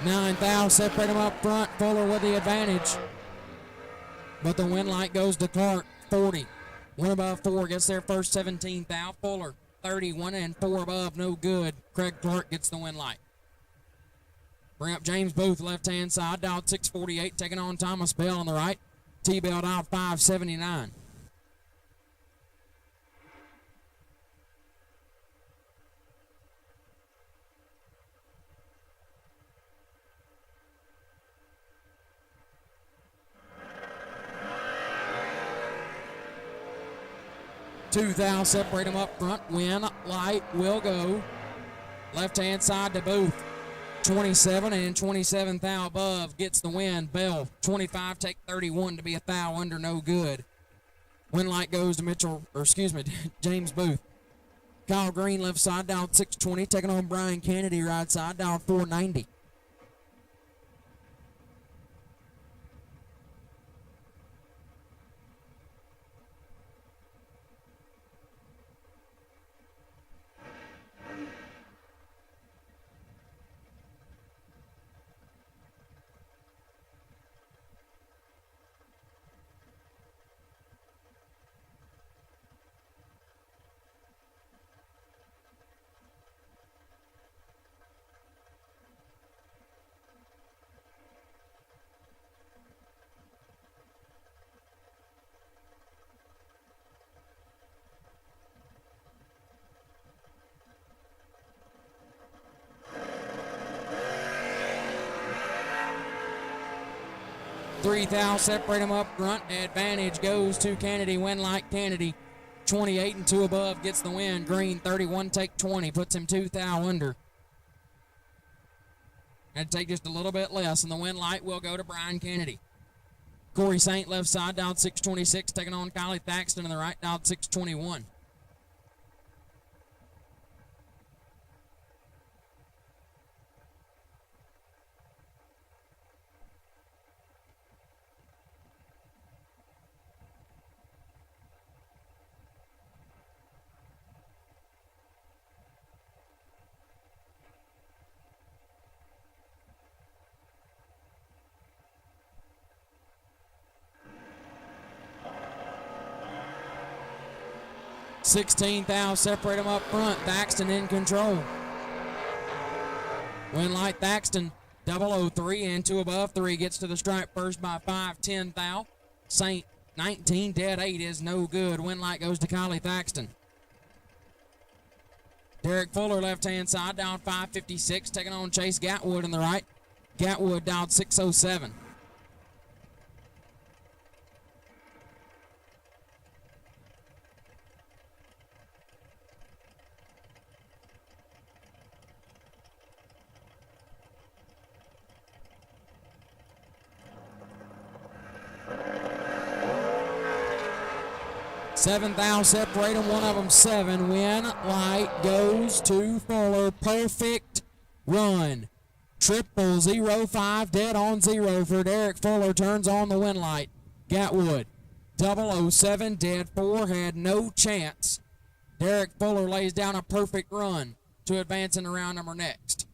S4: $9,000 separate them up front. Fuller with the advantage. But the win light goes to Clark, 40. 1 above 4 gets their first 17,000. Fuller, 31 and 4 above, no good. Craig Clark gets the win light. Bring up James Booth, left-hand side, dialed 648, taking on Thomas Bell on the right. T-Bell dialed 579. $2,000 separate them up front. Win light will go left-hand side to Booth. 27 and 27,000 above gets the win. Bell 25 take 31 to be 1,000 under, no good. Win light goes to James Booth. Kyle Green left side down 620, taking on Brian Kennedy right side down 490. $3,000 separate them up front. Advantage goes to Kennedy. Win like Kennedy. 28 and 2 above gets the win. Green 31 take 20 puts him 2,000 under. Had to take just a little bit less, and the win light will go to Brian Kennedy. Corey Saint left side dialed 626, taking on Kylie Thaxton in the right dialed 621. 16 thou separate them up front. Thaxton in control. Winlight Thaxton, 003 and 2 above 3 gets to the stripe first by 5. 10 thou. Saint 19 dead 8 is no good. Winlight goes to Kylie Thaxton. Derek Fuller left-hand side down 556, taking on Chase Gatwood in the right. Gatwood down 607. Seven thou separate them, one of them 7. Win light goes to Fuller. Perfect run. 005 dead on 0 for Derek Fuller. Turns on the win light. Gatwood 007 dead 4 had no chance. Derek Fuller lays down a perfect run to advance in the round number next.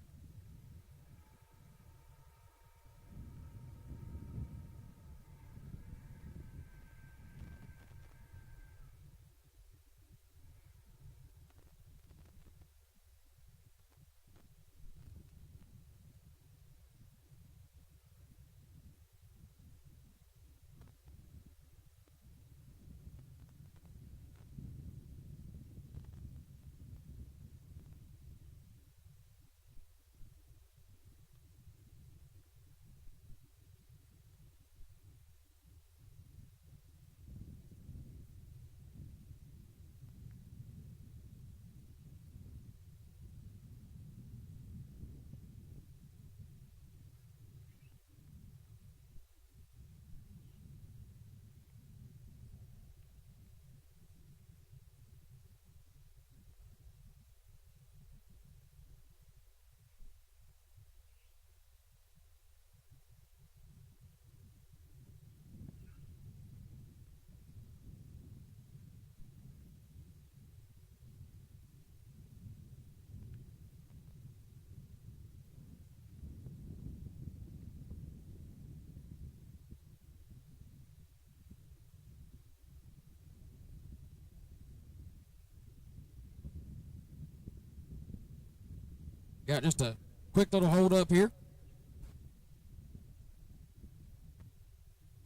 S4: Got just a quick little hold up here.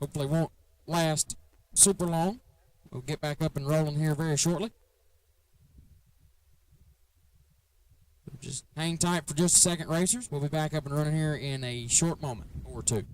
S4: Hopefully won't last super long. We'll get back up and rolling here very shortly. Just hang tight for just a second, racers. We'll be back up and running here in a short moment or two.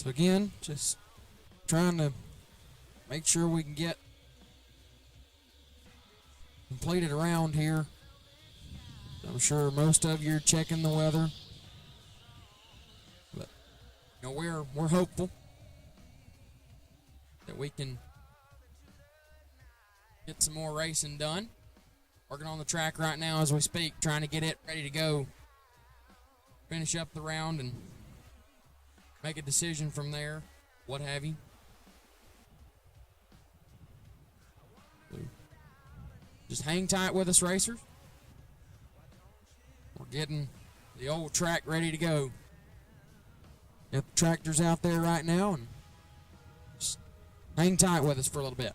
S4: So again, just trying to make sure we can get completed around here. I'm sure most of you are checking the weather, but you know, we're hopeful that we can get some more racing done. Working on the track right now as we speak, trying to get it ready to go. Finish up the round and make a decision from there, what have you. So just hang tight with us, racers. We're getting the old track ready to go. Got the tractors out there right now, and just hang tight with us for a little bit.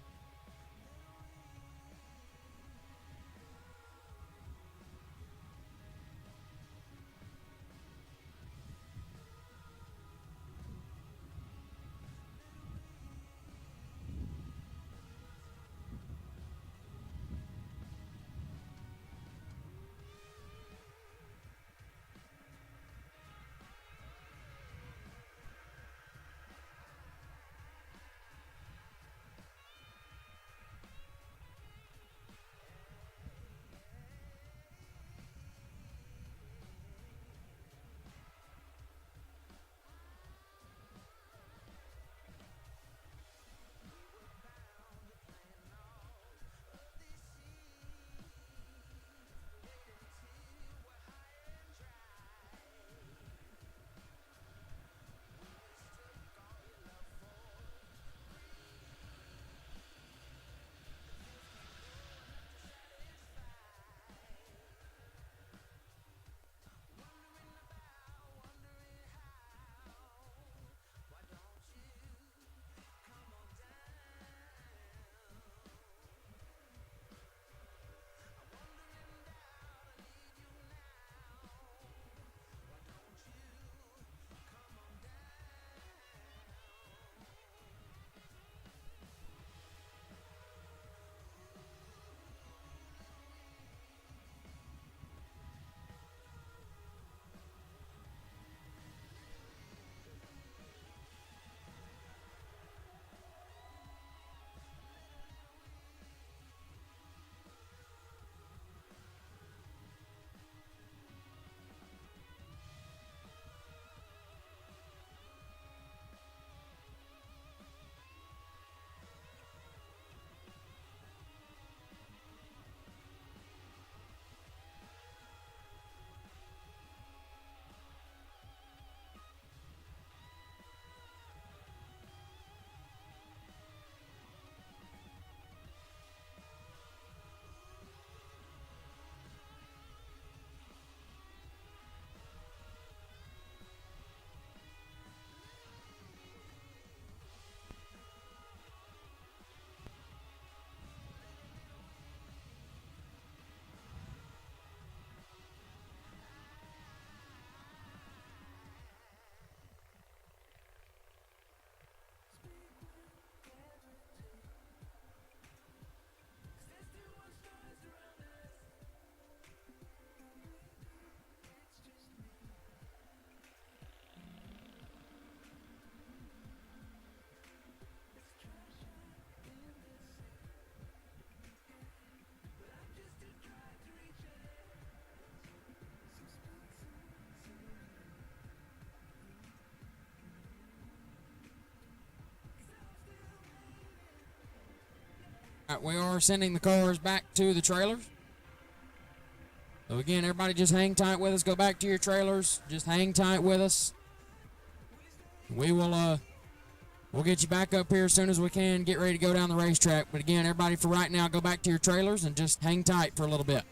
S4: Right, we are sending the cars back to the trailers. So again, everybody just hang tight with us. Go back to your trailers. Just hang tight with us. We will we'll get you back up here as soon as we can. Get ready to go down the racetrack. But again, everybody for right now, go back to your trailers and just hang tight for a little bit.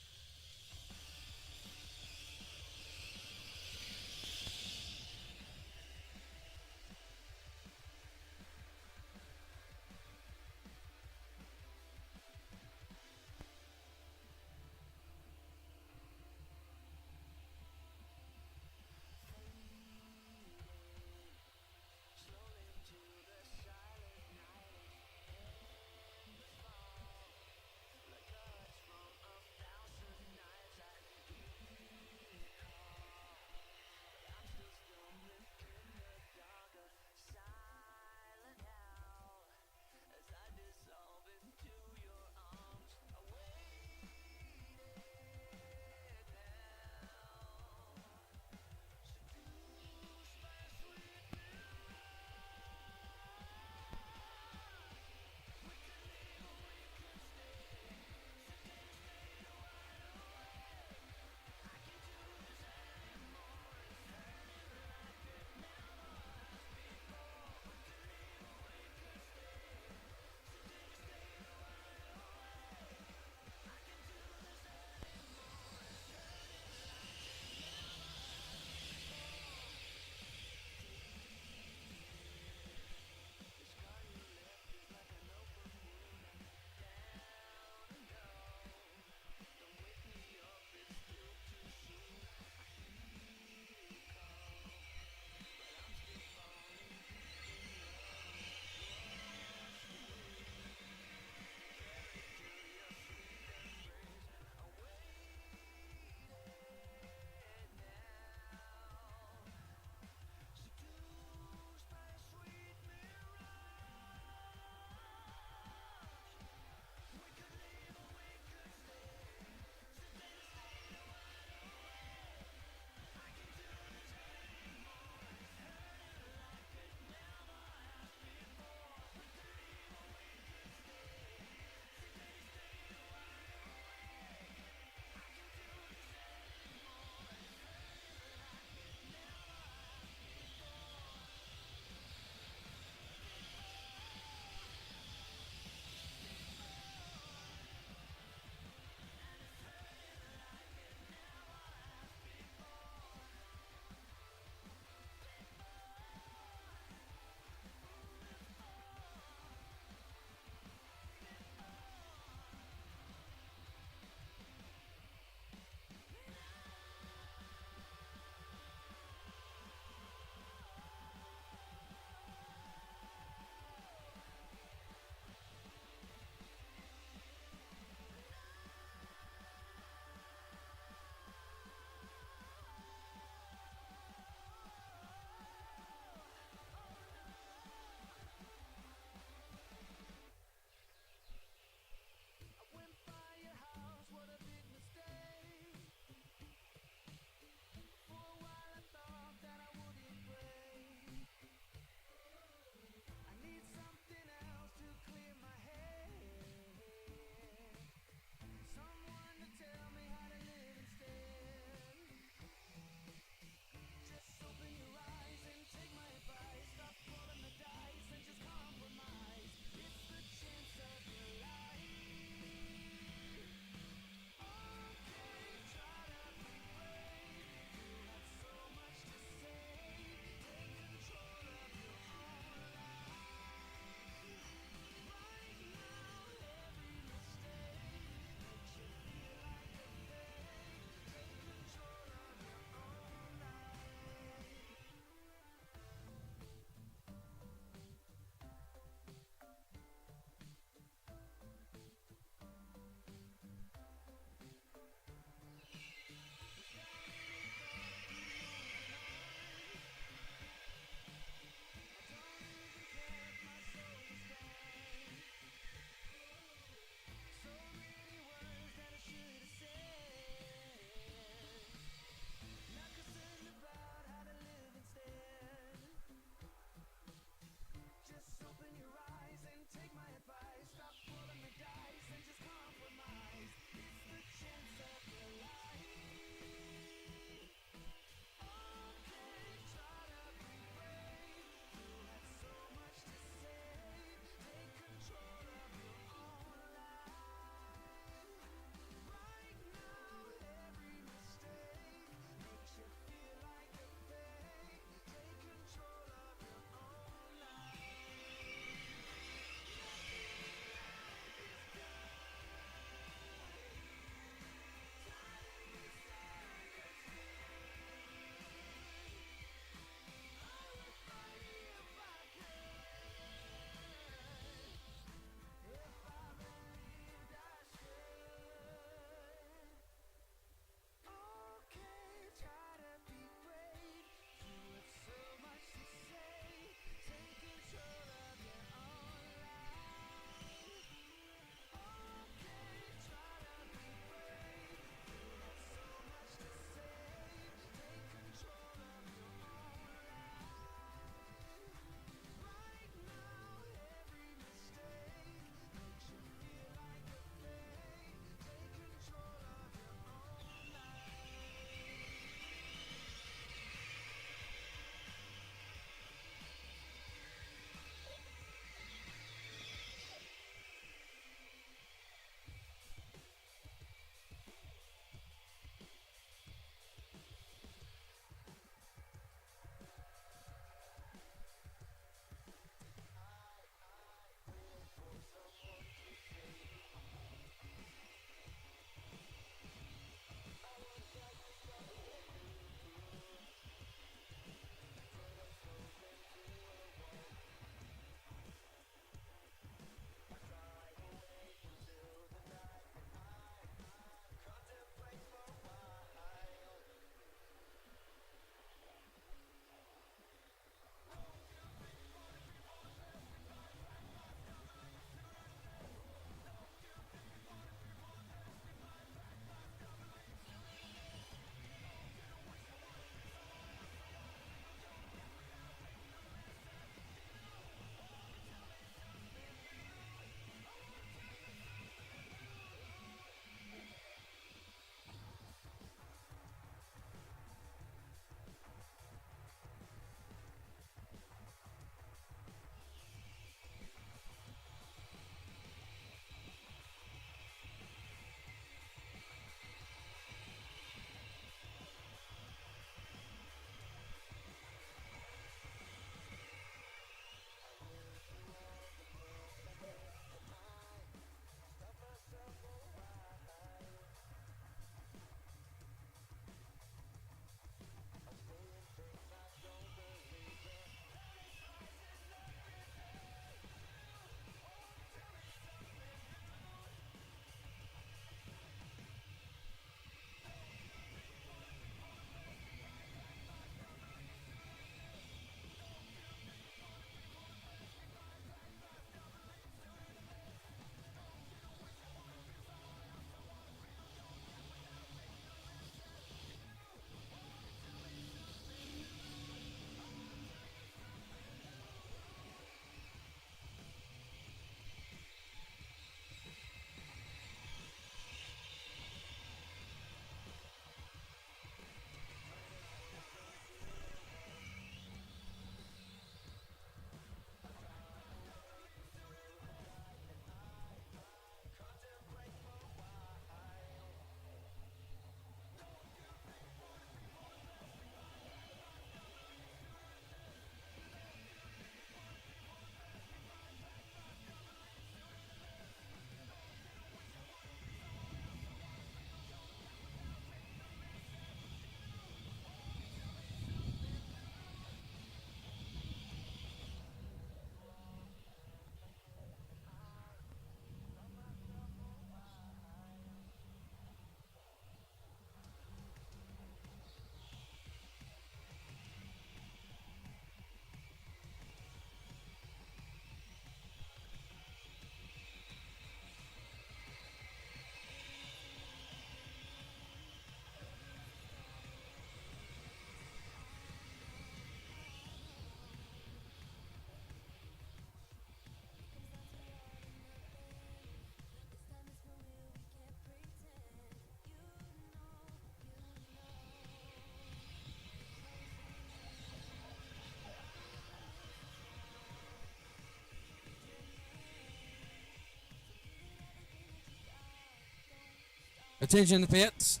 S4: Attention in the pits.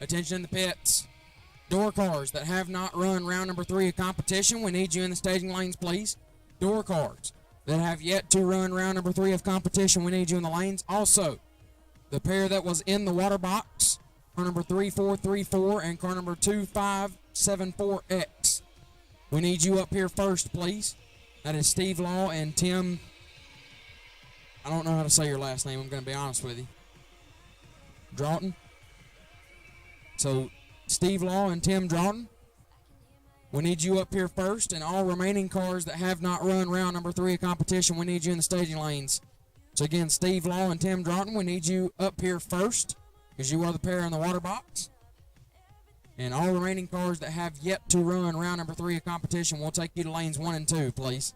S4: Attention in the pits. Door cars that have not run round number 3 of competition, we need you in the staging lanes, please. Door cars that have yet to run round number 3 of competition, we need you in the lanes. Also, the pair that was in the water box, car number 3434 and car number 2574X. We need you up here first, please. That is Steve Law and Tim. I don't know how to say your last name, I'm going to be honest with you. Draughton. So, Steve Law and Tim Draughton. We need you up here first, and all remaining cars that have not run round number 3 of competition, we need you in the staging lanes. So again, Steve Law and Tim Draughton, we need you up here first, because you are the pair in the water box. And all remaining cars that have yet to run round number 3 of competition, we'll take you to lanes 1 and 2, please.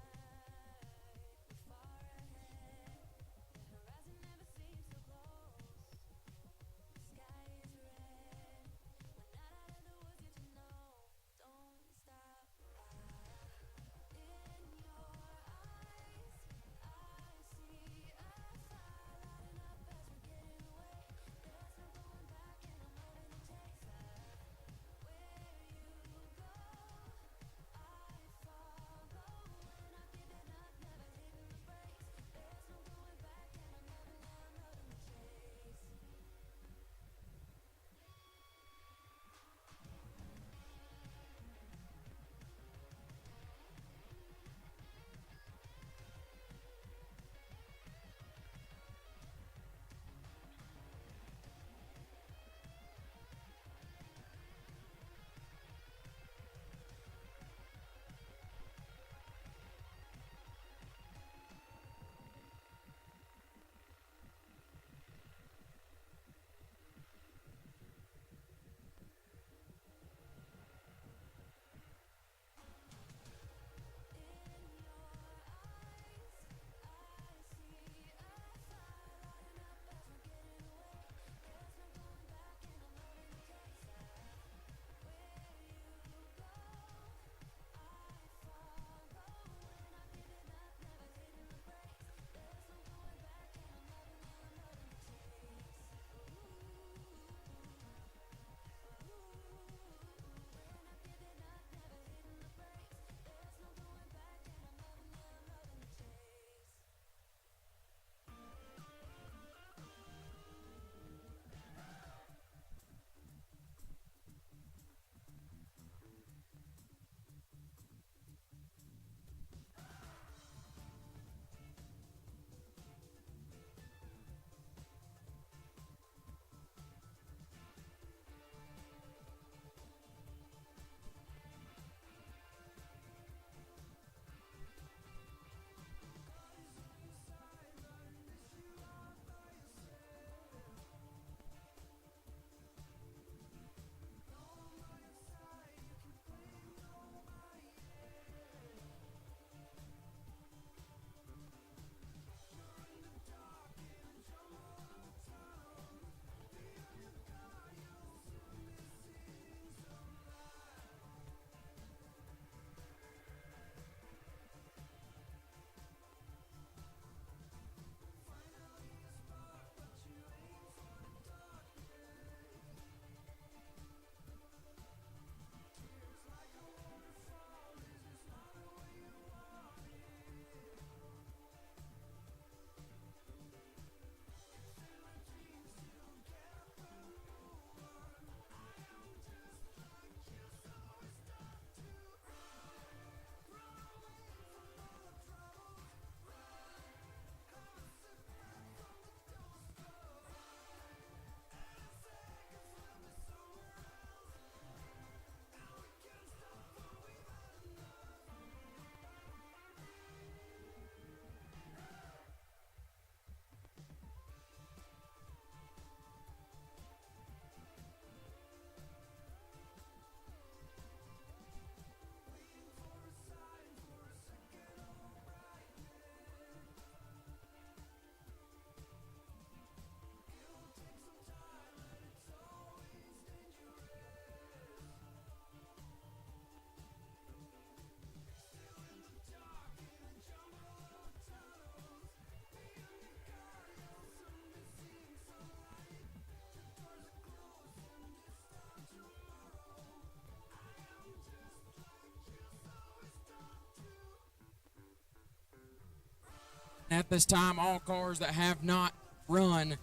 S4: at this time, all cars that have not run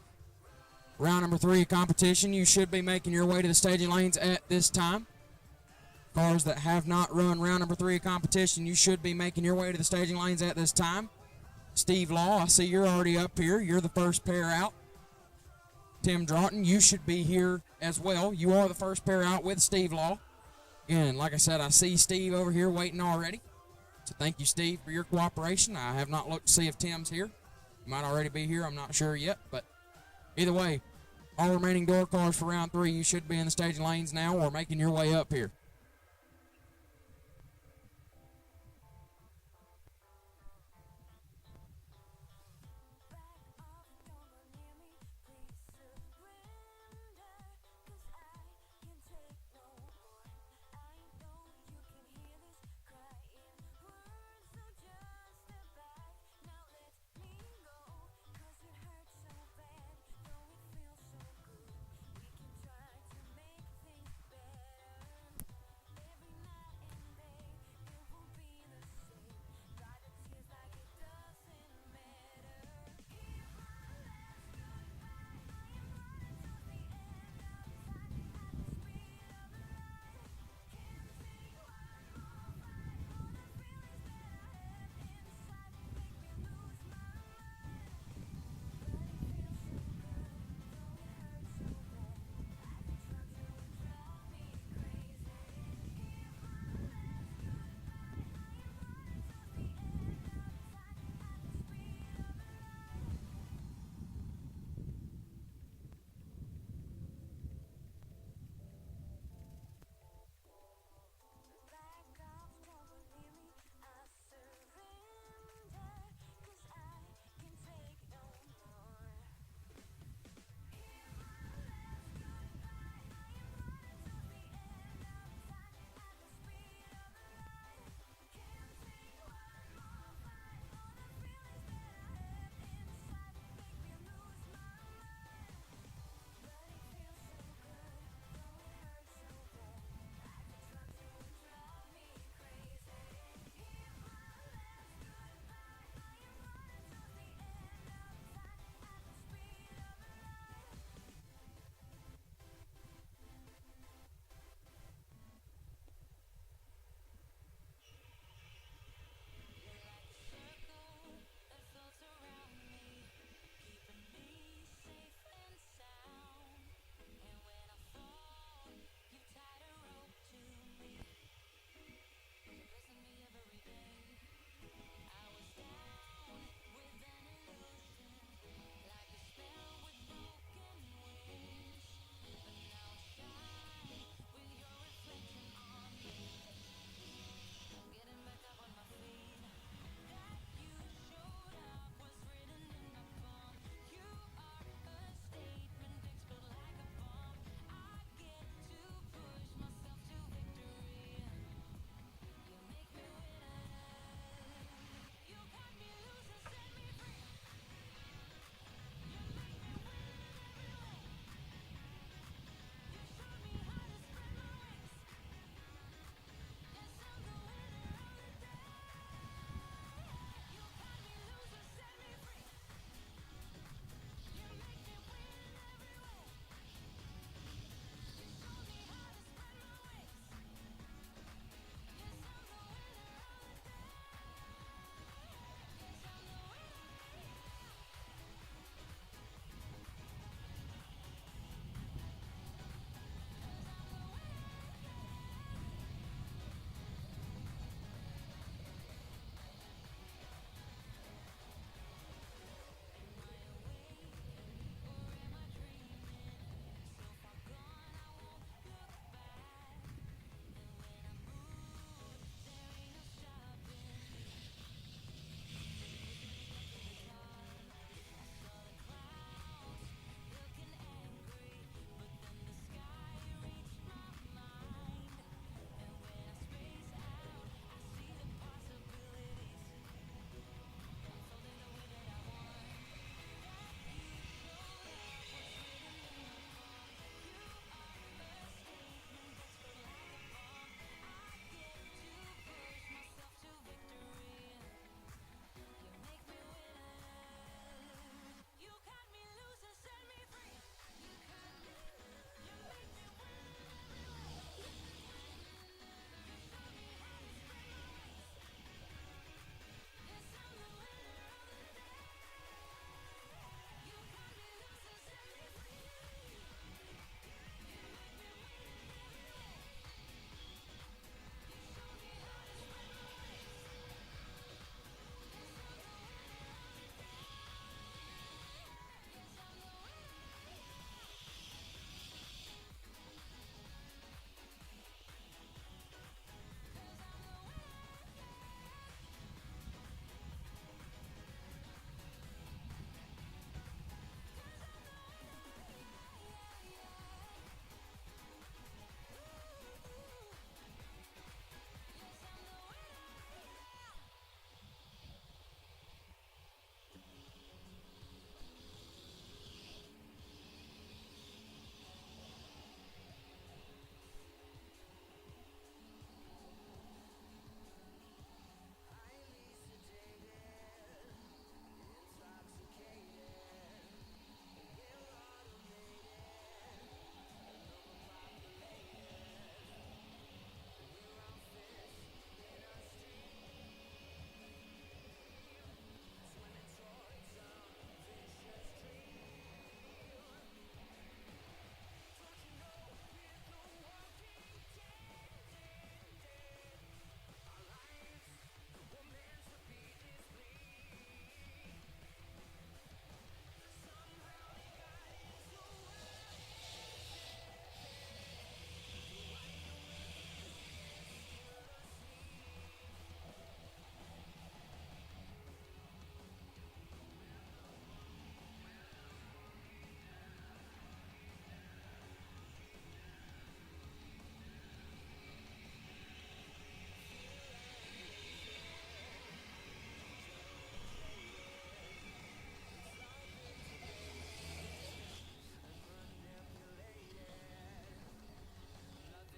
S4: round number 3 of competition, you should be making your way to the staging lanes at this time. Cars that have not run round number 3 of competition, you should be making your way to the staging lanes at this time. Steve Law, I see you're already up here. You're the first pair out. Tim Draughton, you should be here as well. You are the first pair out with Steve Law. Again, like I said, I see Steve over here waiting already. So thank you, Steve, for your cooperation. I have not looked to see if Tim's here. He might already be here. I'm not sure yet. But either way, all remaining door cars for round 3, you should be in the staging lanes now or making your way up here.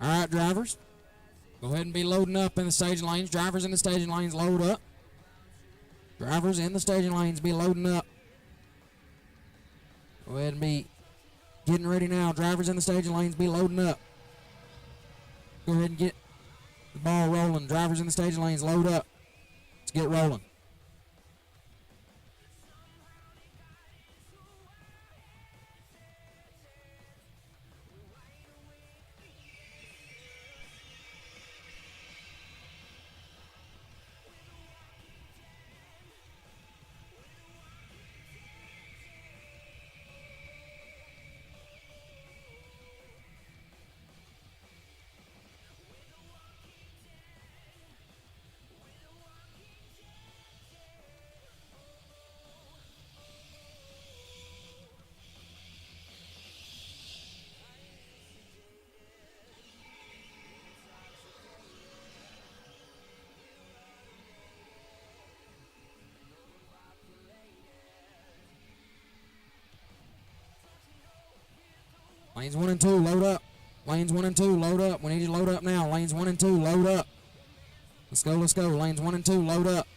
S4: All right, drivers. Go ahead and be loading up in the staging lanes. Drivers in the staging lanes, load up. Drivers in the staging lanes, be loading up. Go ahead and be getting ready now. Drivers in the staging lanes, be loading up. Go ahead and get the ball rolling. Drivers in the staging lanes, load up. Let's get rolling. Lanes 1 and 2, load up. Lanes 1 and 2, load up. We need you to load up now. Lanes 1 and 2, load up. Let's go, let's go. Lanes 1 and 2, load up.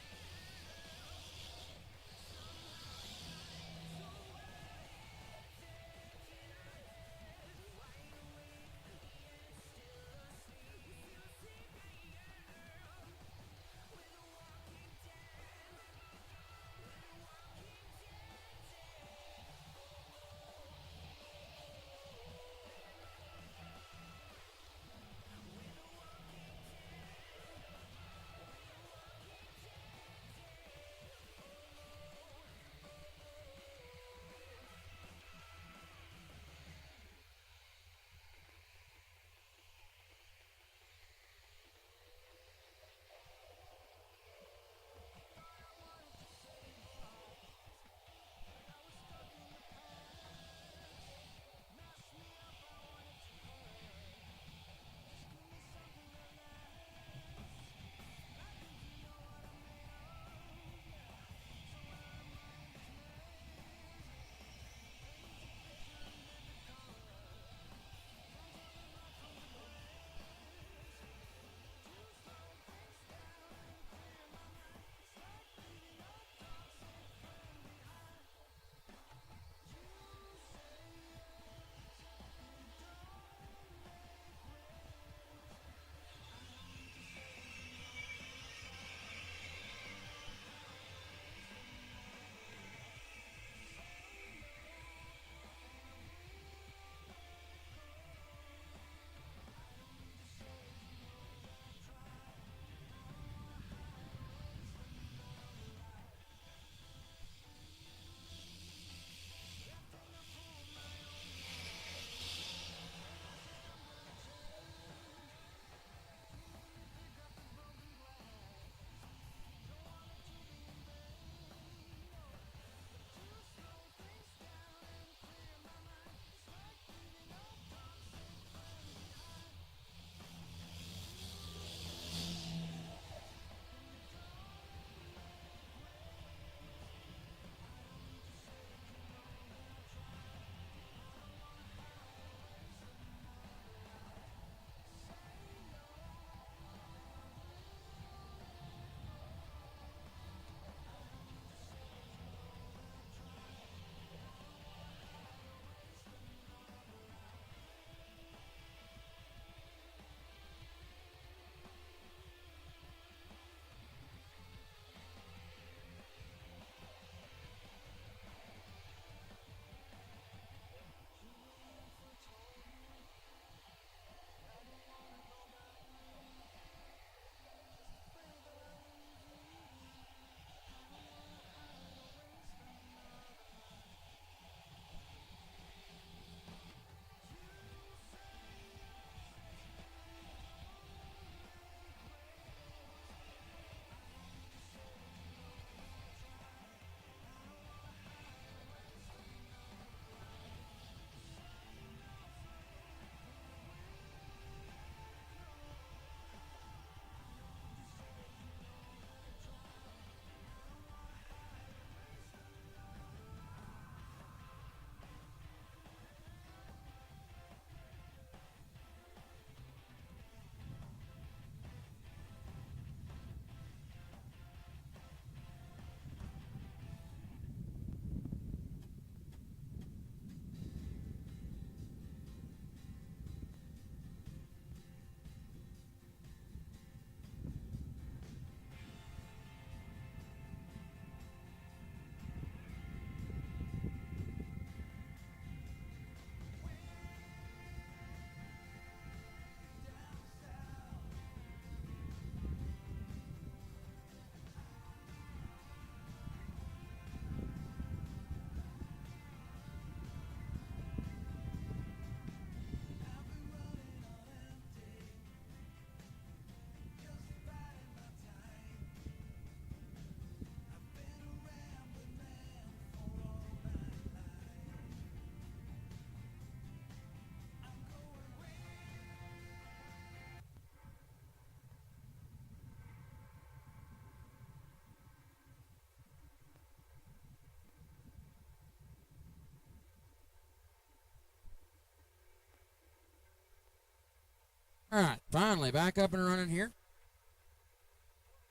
S4: All right, finally back up and running here.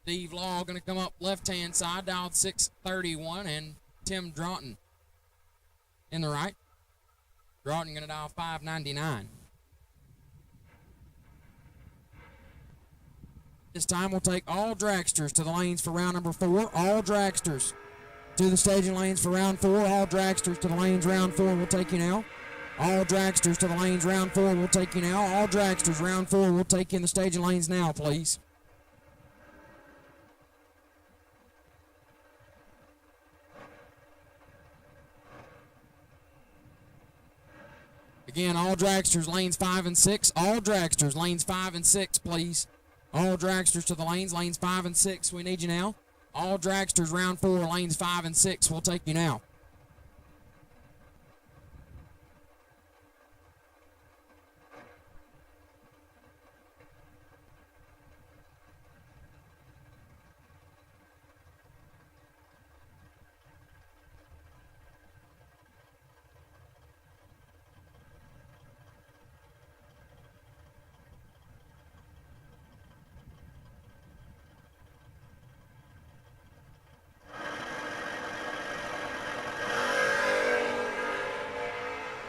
S4: Steve Law going to come up left-hand side, dialed 631, and Tim Draughton in the right. Draughton going to dial 599. This time we'll take all dragsters to the lanes for round number 4. All dragsters to the staging lanes for round 4. All dragsters to the lanes round 4 will take you now. All dragsters to the lanes round 4 will take you now. All dragsters round 4 will take you in the staging lanes now, please. Again, all dragsters, lanes 5 and 6. All dragsters, lanes 5 and 6, please. All dragsters to the lanes 5 and 6. We need you now. All dragsters, round 4, lanes 5 and 6. We'll take you now.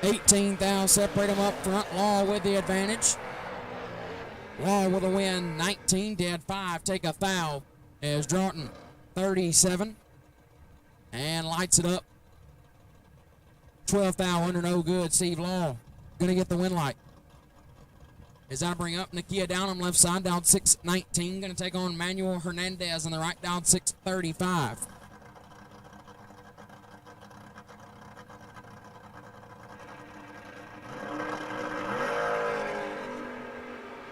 S4: $18,000 separate them up front. Law with the advantage. Law with a win. 19, dead 5. Take a foul as Draughton 37. And lights it up. 12,000 under, no good. Steve Law going to get the win light. As I bring up Nakia Downham left side, down 619. Going to take on Manuel Hernandez on the right, down 635.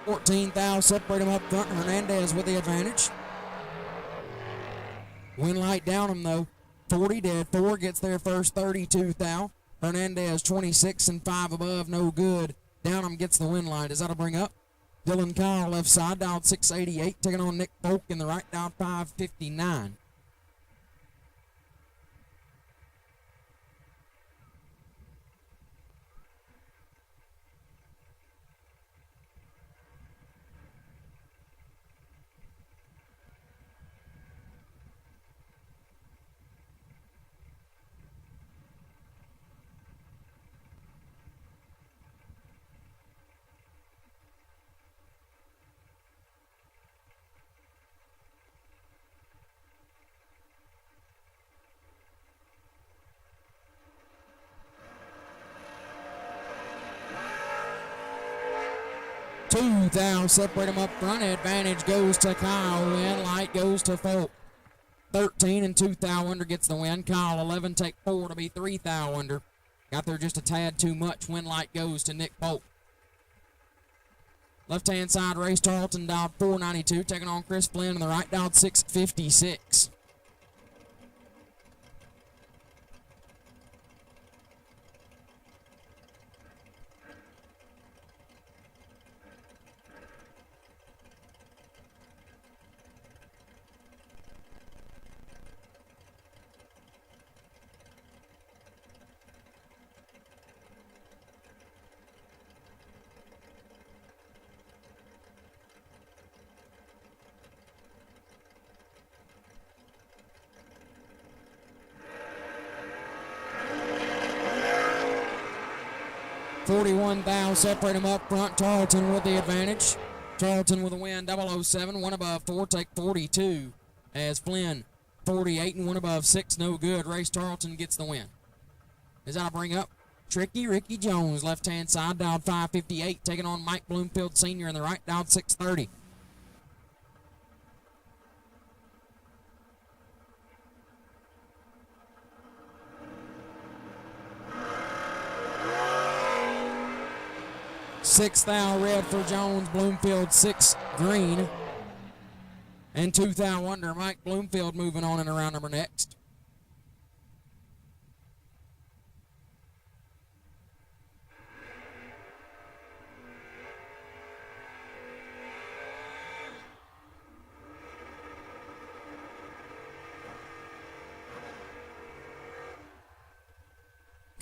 S4: $14,000 separate him up front. Hernandez with the advantage. Win light down him though. 40 dead 4 gets there first. 32,000. Hernandez 26 and 5 above, no good. Downham gets the win light. As that'll bring up Dylan Kyle left side, dialed 688, taking on Nick Polk in the right, dialed 559. $2,000 separate them up front. Advantage goes to Kyle. Win light goes to Folk. 13 and 2,000 under gets the win. Kyle 11 take 4 to be 3,000 under. Got there just a tad too much. Win light goes to Nick Folk. Left hand side race Tarleton dialed 492, taking on Chris Flynn on the right, dialed 656. $41,000 separate them up front. Tarleton with the advantage. Tarleton with a win. 007, one above 4, take 42. As Flynn 48 and one above 6, no good. Race Tarleton gets the win. As I bring up Tricky Ricky Jones, left hand side, dialed 558, taking on Mike Bloomfield Sr. in the right, dialed 630. $6,000 red for Jones, Bloomfield 6 green, and $2,000 under. Mike Bloomfield moving on in a round number next.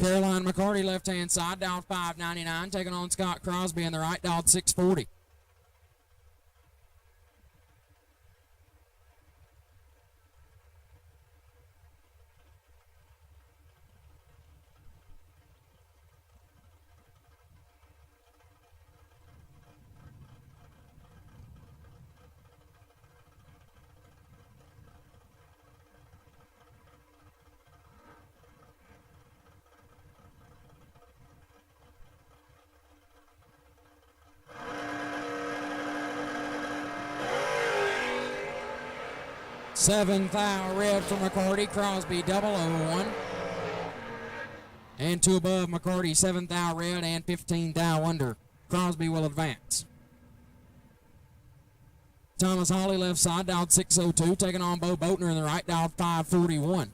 S4: Caroline McCarty, left-hand side, dialed 599, taking on Scott Crosby in the right, dialed 640. 7th thou red for McCarty. Crosby 001. And 2 above McCarty, 7th thou red and 15th thou under. Crosby will advance. Thomas Hawley left side, dialed 602, taking on Bo Boatner in the right, dialed 541.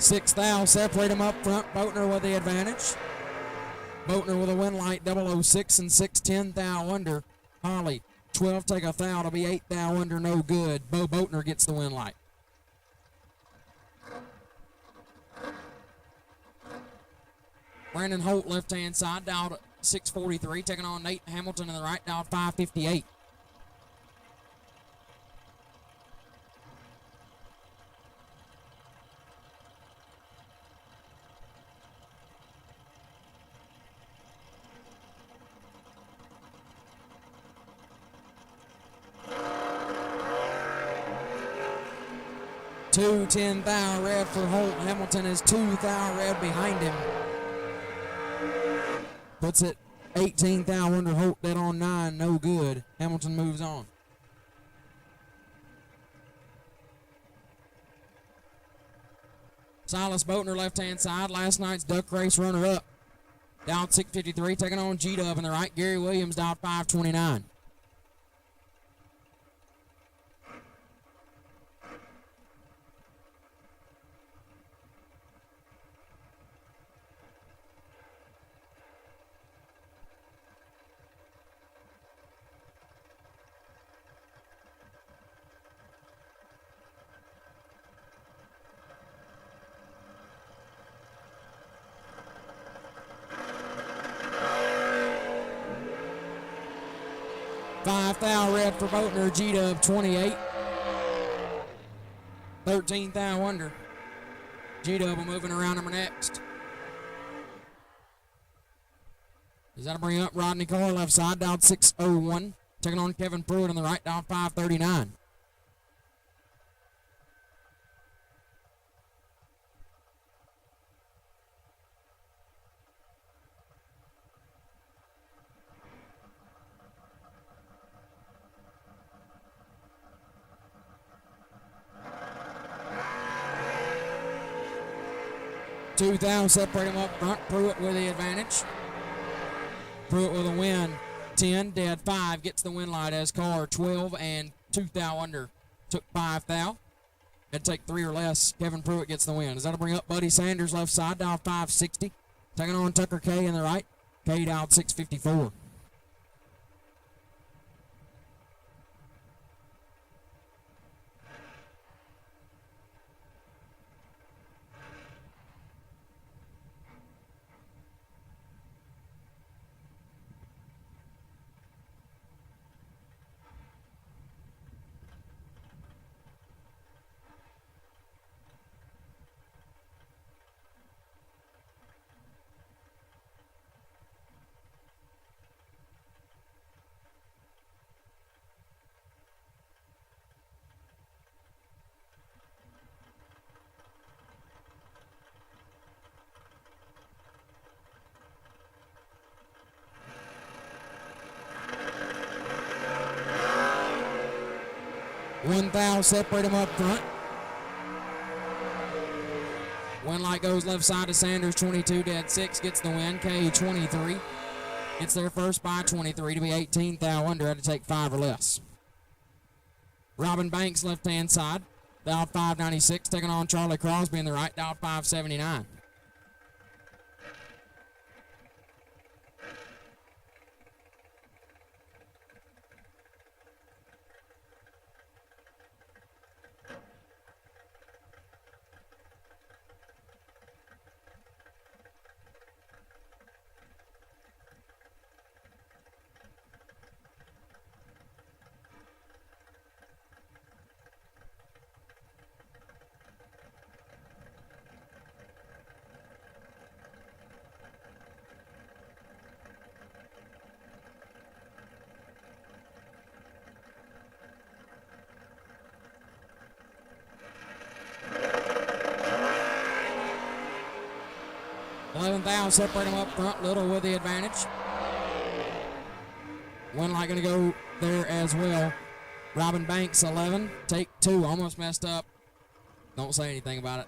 S4: Sixth thou separate him up front. Boatner with the advantage. Boatner with a win light 006 and 610 thou under. Holly 12 take a thou to be 8 thou under, no good. Bo Boatner gets the win light. Brandon Holt left hand side dialed 643, taking on Nate Hamilton in the right, dialed 558. Two 10 thou red for Holt. Hamilton is 2 thou red behind him. Puts it 18 thou under. Holt dead on 9, no good. Hamilton moves on. Silas Boatner left hand side, last night's duck race runner up. Down 653, taking on G-Dub in the right. Gary Williams down 529. Five thou red for Boatner. G-Dub 28. 13 thou under. G-Dub will moving around number next. Does that bring up Rodney Carr left side, dialed 601. Taking on Kevin Pruitt on the right, dialed 539. Two thou separate him up front. Pruitt with the advantage. Pruitt with a win. 10, dead 5, gets the win light as Carr 12 and 2 thou under. Took 5 thou. Had to take 3 or less. Kevin Pruitt gets the win. Does that bring up Buddy Sanders left side, dialed 560. Taking on Tucker K in the right. K dialed 654. One thou separate him up front. Win light goes left side to Sanders, 22, dead 6, gets the win. K 23 gets there first by 23 to be 18 thou under, had to take 5 or less. Robin Banks left hand side, dialed 596, taking on Charlie Crosby in the right, dialed 579. 7,000 separate them up front. Little with the advantage. Winlight going to go there as well. Robin Banks 11, take 2. Almost messed up. Don't say anything about it.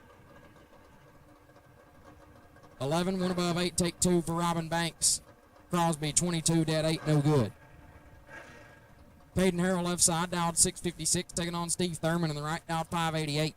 S4: 11, 1 above 8, take 2 for Robin Banks. Crosby 22, dead 8, no good. Peyton Harrell left side, dialed 656, taking on Steve Thurman in the right, dialed 588.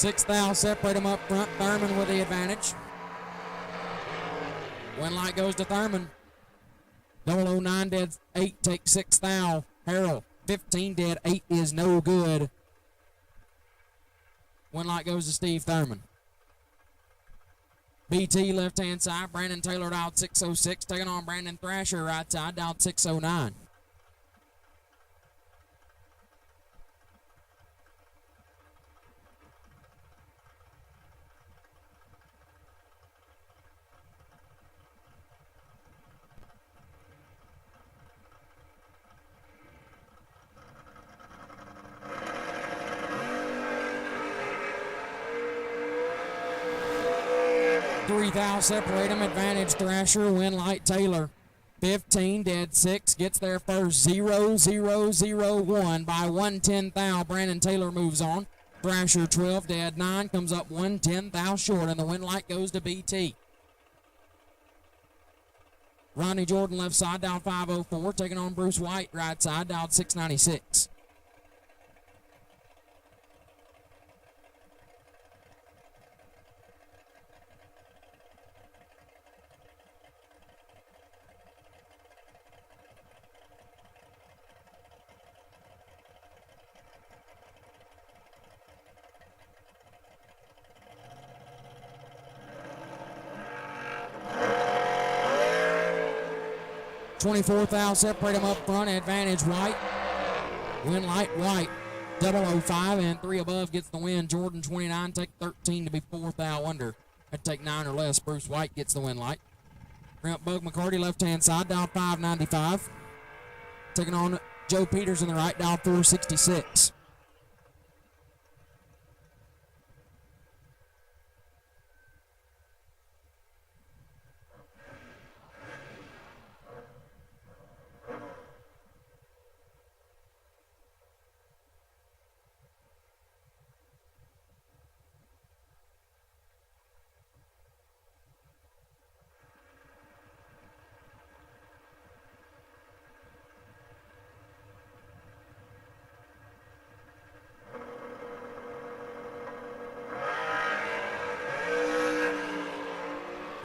S4: Six thou separate them up front. Thurman with the advantage. Winlight goes to Thurman. 009 dead 8, take 6 thou. Harrell 15 dead 8 is no good. Winlight goes to Steve Thurman. BT left hand side. Brandon Taylor dialed 606, taking on Brandon Thrasher right side, dialed 609. Thou separate them, advantage Thrasher, Winlight Taylor. 15, dead 6, gets there first, 0, 0, 0, 1 by 110 thou. Brandon Taylor moves on. Thrasher 12, dead 9, comes up 110 thou short, and the Winlight goes to BT. Ronnie Jordan left side, down 504, taking on Bruce White, right side, down 696. $24,000 separate them up front, advantage White. Winlight White, 005 and 3 above gets the win. Jordan 29, take 13 to be 4,000 under. I'd take 9 or less. Bruce White gets the Winlight. Grant Bug McCarty left hand side, dial 595. Taking on Joe Peters in the right, dial 466.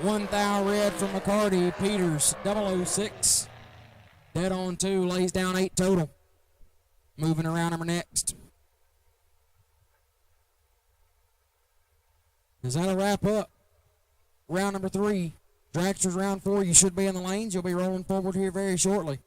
S4: One thou red from McCarty. Peters 006. Dead on 2. Lays down 8 total. Moving around number next. Is that a wrap up? Round number 3. Dragsters round 4. You should be in the lanes. You'll be rolling forward here very shortly.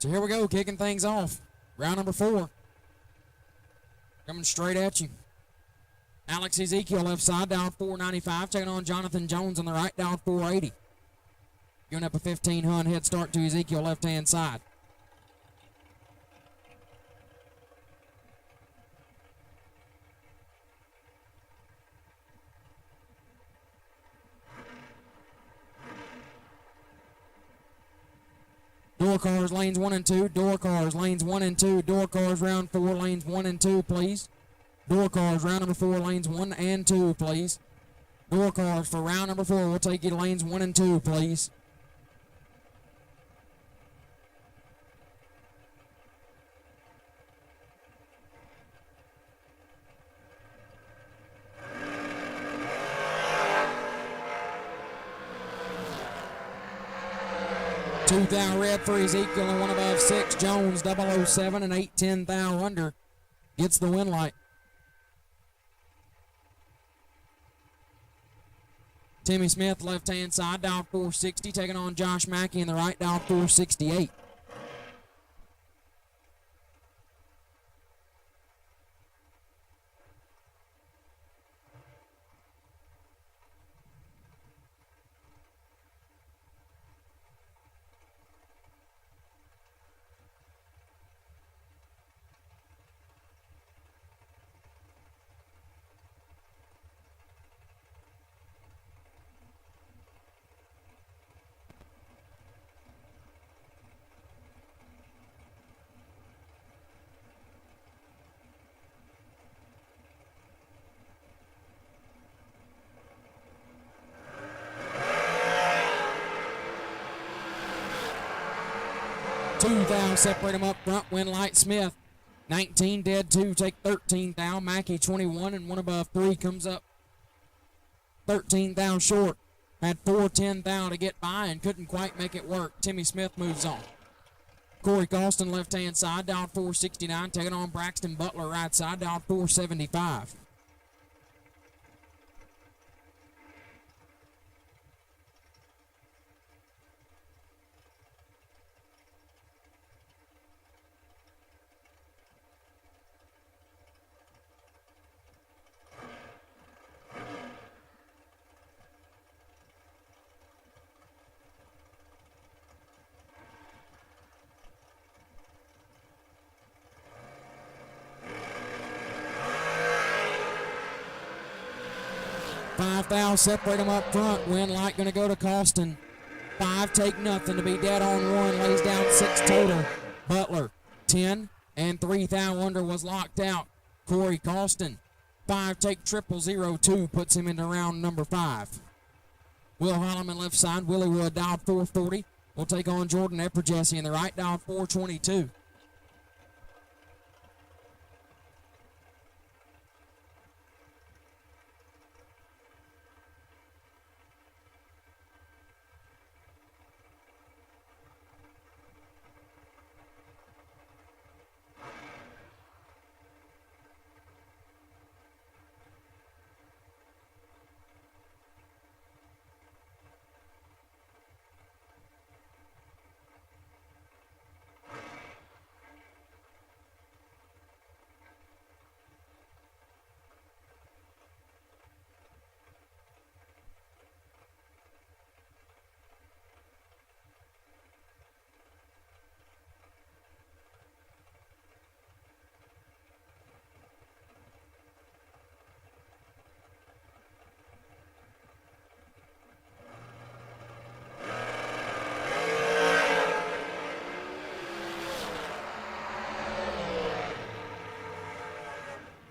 S4: So here we go, kicking things off. Round number 4. Coming straight at you. Alex Ezekiel left side, down 495, taking on Jonathan Jones on the right, down 480. Giving up a 1,500 head start to Ezekiel left-hand side. Door cars, lanes 1 and 2. Door cars, lanes 1 and 2. Door cars, round 4, lanes 1 and 2, please. Door cars, round number 4, lanes 1 and 2, please. Door cars for round number 4. We'll take you to lanes 1 and 2, please. Two thou red for Ezekiel and one above 6. Jones 007 and 810 thou under gets the win light. Timmy Smith left hand side dial 460 taking on Josh Mackey in the right dial 468. Two thou separate them up front. Win light Smith 19 dead 2 take 13 thou. Mackey 21 and one above 3 comes up 13 thou short. Had 410 thou to get by and couldn't quite make it work. Timmy Smith moves on. Corey Causton left hand side dialed 469 taking on Braxton Butler right side dialed 475. Five thou separate them up front. Win light going to go to Causton. 5 take nothing to be dead on 1. Lays down 6 total. Butler 10 and 3 thou under was locked out. Corey Causton 5 take 002 puts him into round number 5. Will Holloman left side. Willie Wood dialed 440. Will take on Jordan Epperjesse in the right dialed 422.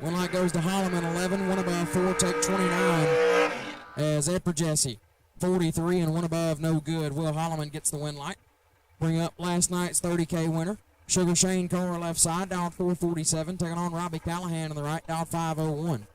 S4: Win light goes to Holloman, 11, one above 4, take 29. As Epperjesse, 43 and one above, no good. Will Holloman gets the win light. Bring up last night's 30K winner. Sugar Shane Carr left side, dialed 447, taking on Robbie Callahan on the right, dialed 501.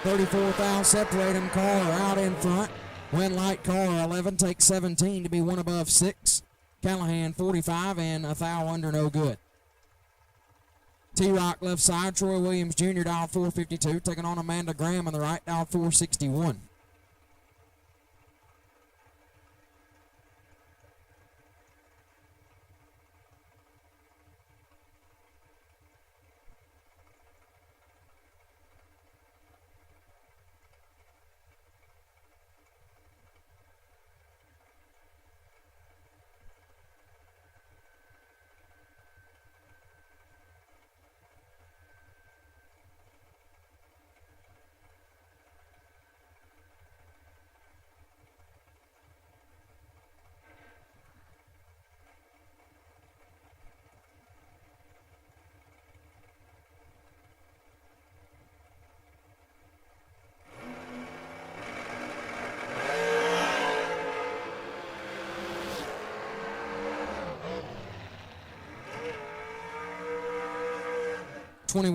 S4: $34,000 separate them. Carr out in front. Win light car 11, takes 17 to be one above 6. Callahan 45 and a thou under, no good. T-Rock left side, Troy Williams Jr. dialed 452, taking on Amanda Graham on the right, dialed 461.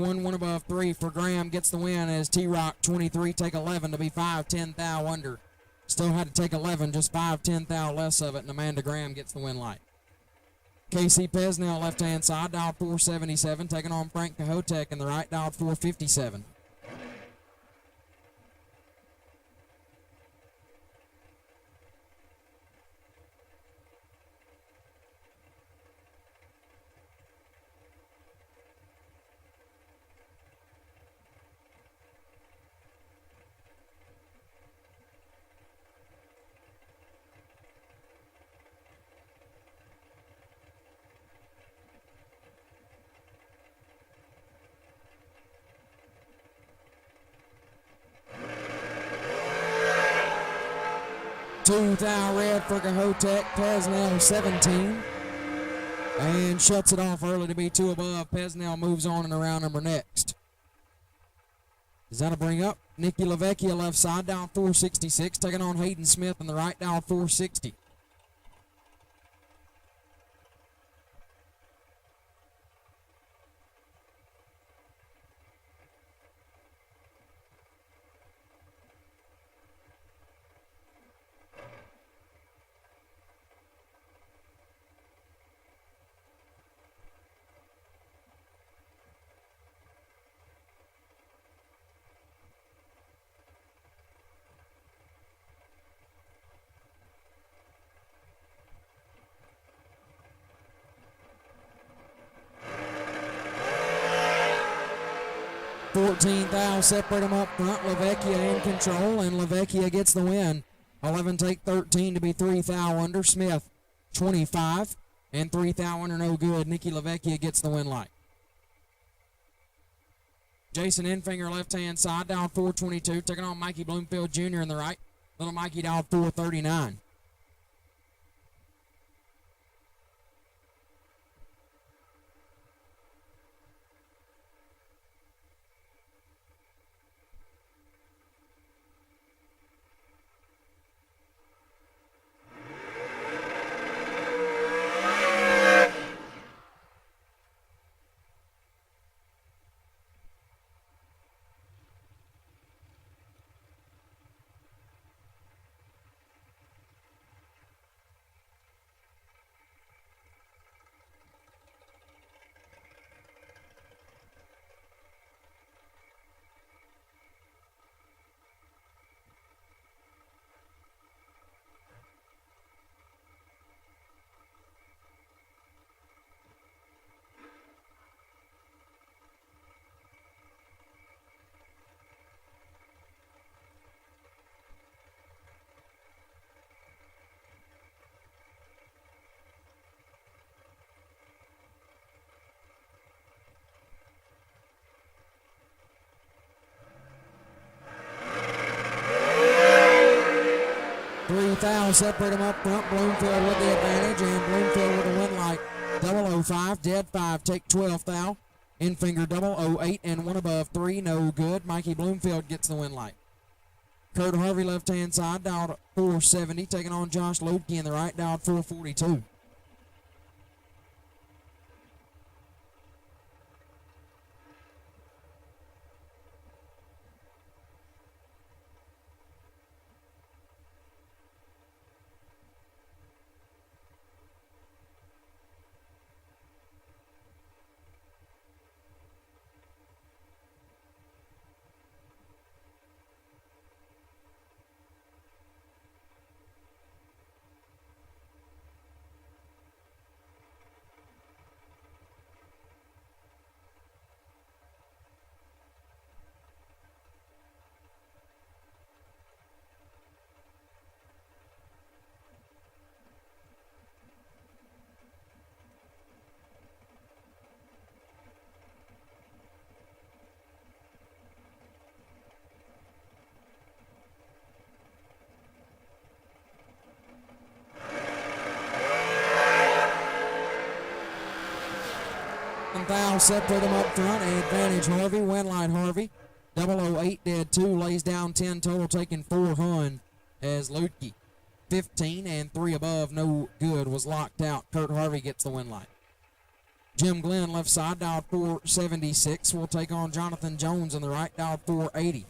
S4: One above 3 for Graham, gets the win as T-Rock 23, take 11 to be 5-10 thou under. Still had to take 11, just 5-10 thou less of it, and Amanda Graham gets the win light. Casey Pesnell left-hand side, dialed 477, taking on Frank Cahotek in the right, dialed 457. Two thou red for Cahotek, Pesnell 17. And shuts it off early to be 2 above. Pesnell moves on and around number next. Does that bring up? Nikki LaVecchia left side, down 466, taking on Hayden Smith on the right, down 460. Thou separate them up front. LaVecchia in control, and LaVecchia gets the win. 11 take 13 to be 3 thou under. Smith 25 and 3 thou under, no good. Nikki LaVecchia gets the win light. Jason Enfinger left hand side, down 422, taking on Mikey Bloomfield Jr. in the right. Little Mikey down 439. Thou separate them up front. Bloomfield with the advantage, and Bloomfield with the win light. 005, dead 5, take 12 thou. Enfinger 008 and 1 above 3, no good. Mikey Bloomfield gets the win light. Kurt Harvey left hand side, dialed 470, taking on Josh Lodke in the right, dialed 442. thou set for them up front. Advantage Harvey, Winlight Harvey. 008 dead 2, lays down 10 total, taking 4 hun as Ludke. 15 and 3 above, no good, was locked out. Kurt Harvey gets the Winlight. Jim Glenn left side, dialed 476, will take on Jonathan Jones on the right, dialed 480.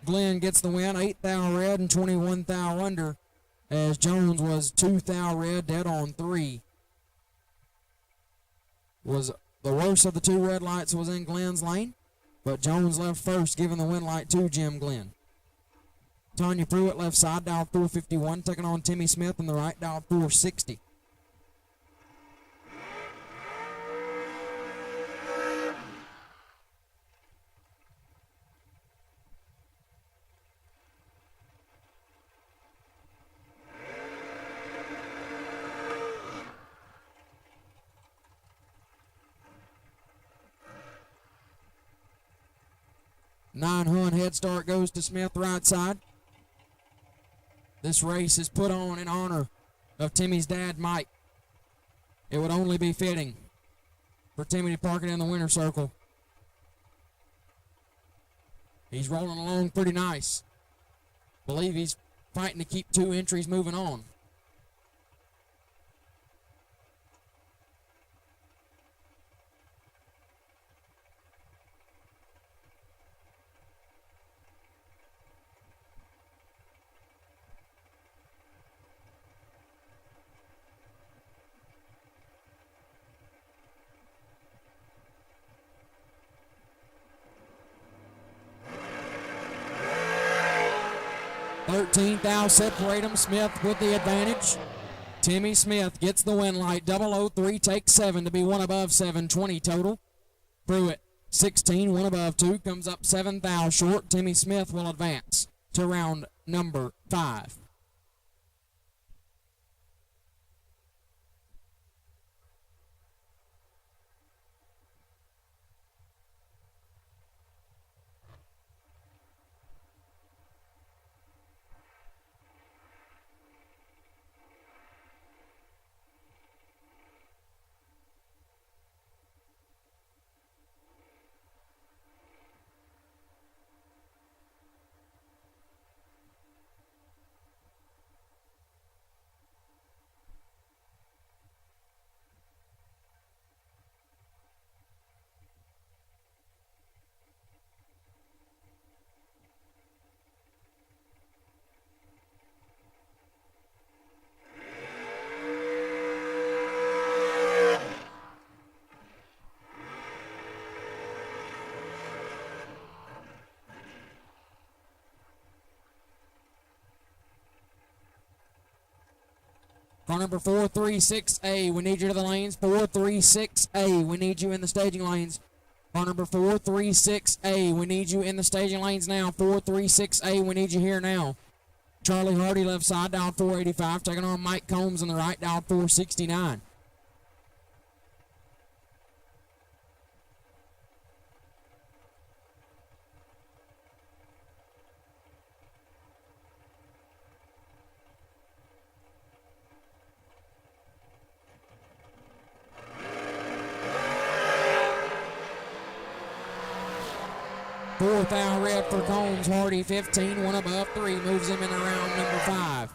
S4: Glenn gets the win, 8 thou red and 21 thou under, as Jones was 2 thou red, dead on 3. Was the worst of the 2 red lights was in Glenn's lane, but Jones left first, giving the win light to Jim Glenn. Tanya Pruitt left side, dialed 451, taking on Timmy Smith on the right, dialed 460. Nine hun head start goes to Smith right side. This race is put on in honor of Timmy's dad, Mike. It would only be fitting for Timmy to park it in the winner's circle. He's rolling along pretty nice. Believe he's fighting to keep 2 entries moving on. Thou separate them. Smith with the advantage. Timmy Smith gets the win light. 003 takes 7 to be 1 above 7, 20 total. Pruitt 16, 1 above 2, comes up 7 thou short. Timmy Smith will advance to round number 5. Car number 436A, we need you to the lanes. 436A, we need you in the staging lanes. Car number 436A, we need you in the staging lanes now. 436A, we need you here now. Charlie Hardy left side, down 485, taking on Mike Combs on the right, down 469. Fourth out red for Combs. Hardy 15, 1 above 3, moves him in round number 5.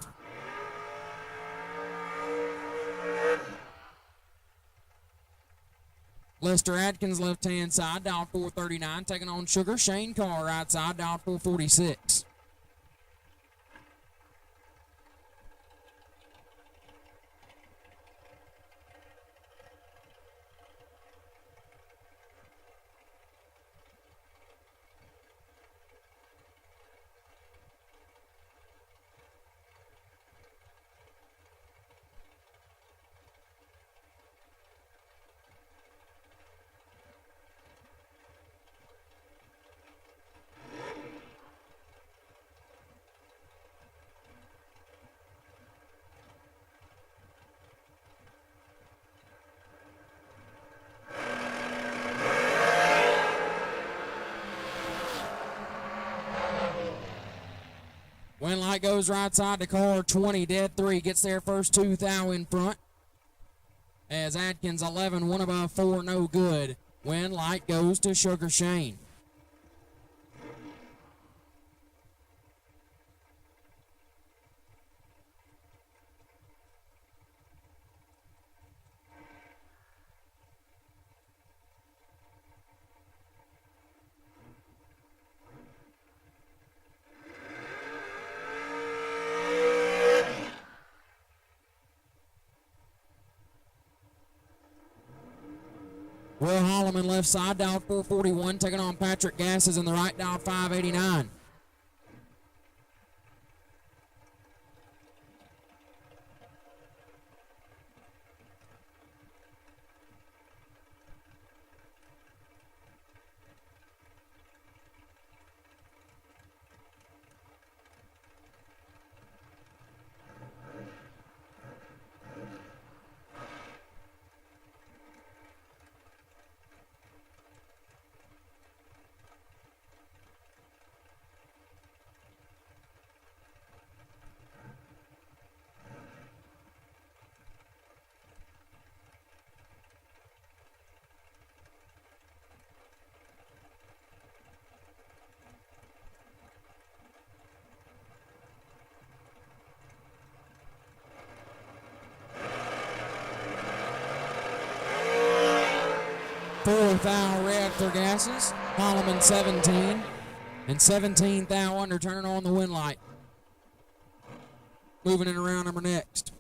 S4: Lester Adkins left hand side, down 439, taking on Sugar. Shane Carr right side, down 446. light goes right side to car 20, dead 3. Gets there first 2 thou in front. As Atkins 11, 1 above 4, no good. Win light goes to Sugar Shane. Will Holloman left side, down 441, taking on Patrick Gasses in the right, down 589. Fourth thou red for Gasses. Holloman 17. And 17 thou under, turning on the win light. Moving in around number next.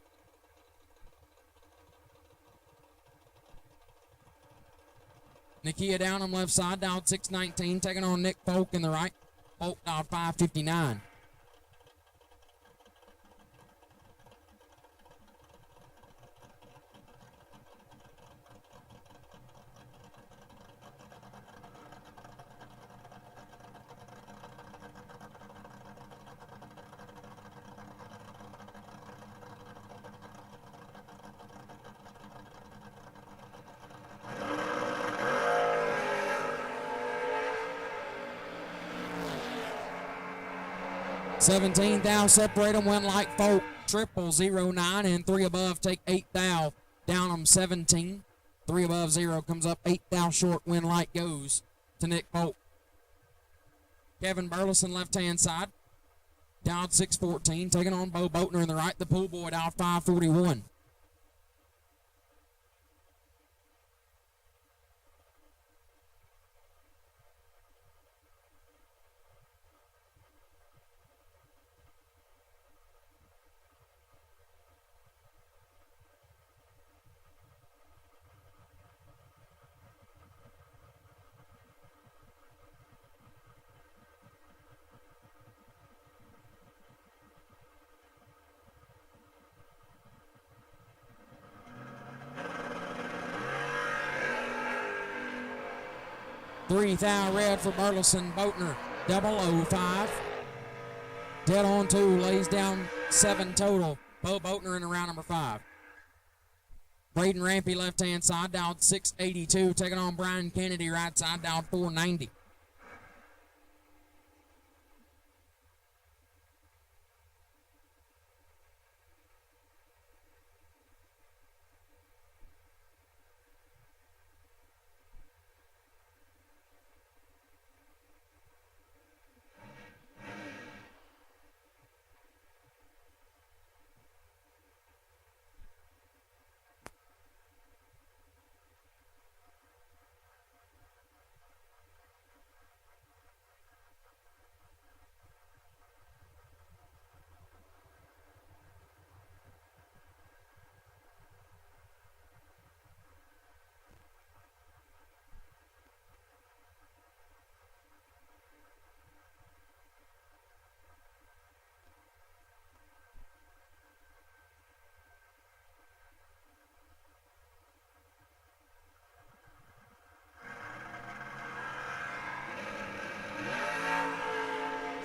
S4: Nakia Downham left side, down 619, taking on Nick Folk in the right. Folk down 559. $17 thou separate them, win like Folk. Triple 09 and 3 above take 8 thou. Down them 17. 3 above 0 comes up 8 thou short. Win light goes to Nick Folk. Kevin Burleson left hand side. Down 614. Taking on Bo Boatner in the right. The pool boy down 541. Three thou red for Burleson. Boatner 005. Dead on 2, lays down 7 total. Bo Boatner in the round number 5. Braden Rampy left hand side, down 682. Taking on Brian Kennedy right side, down 490.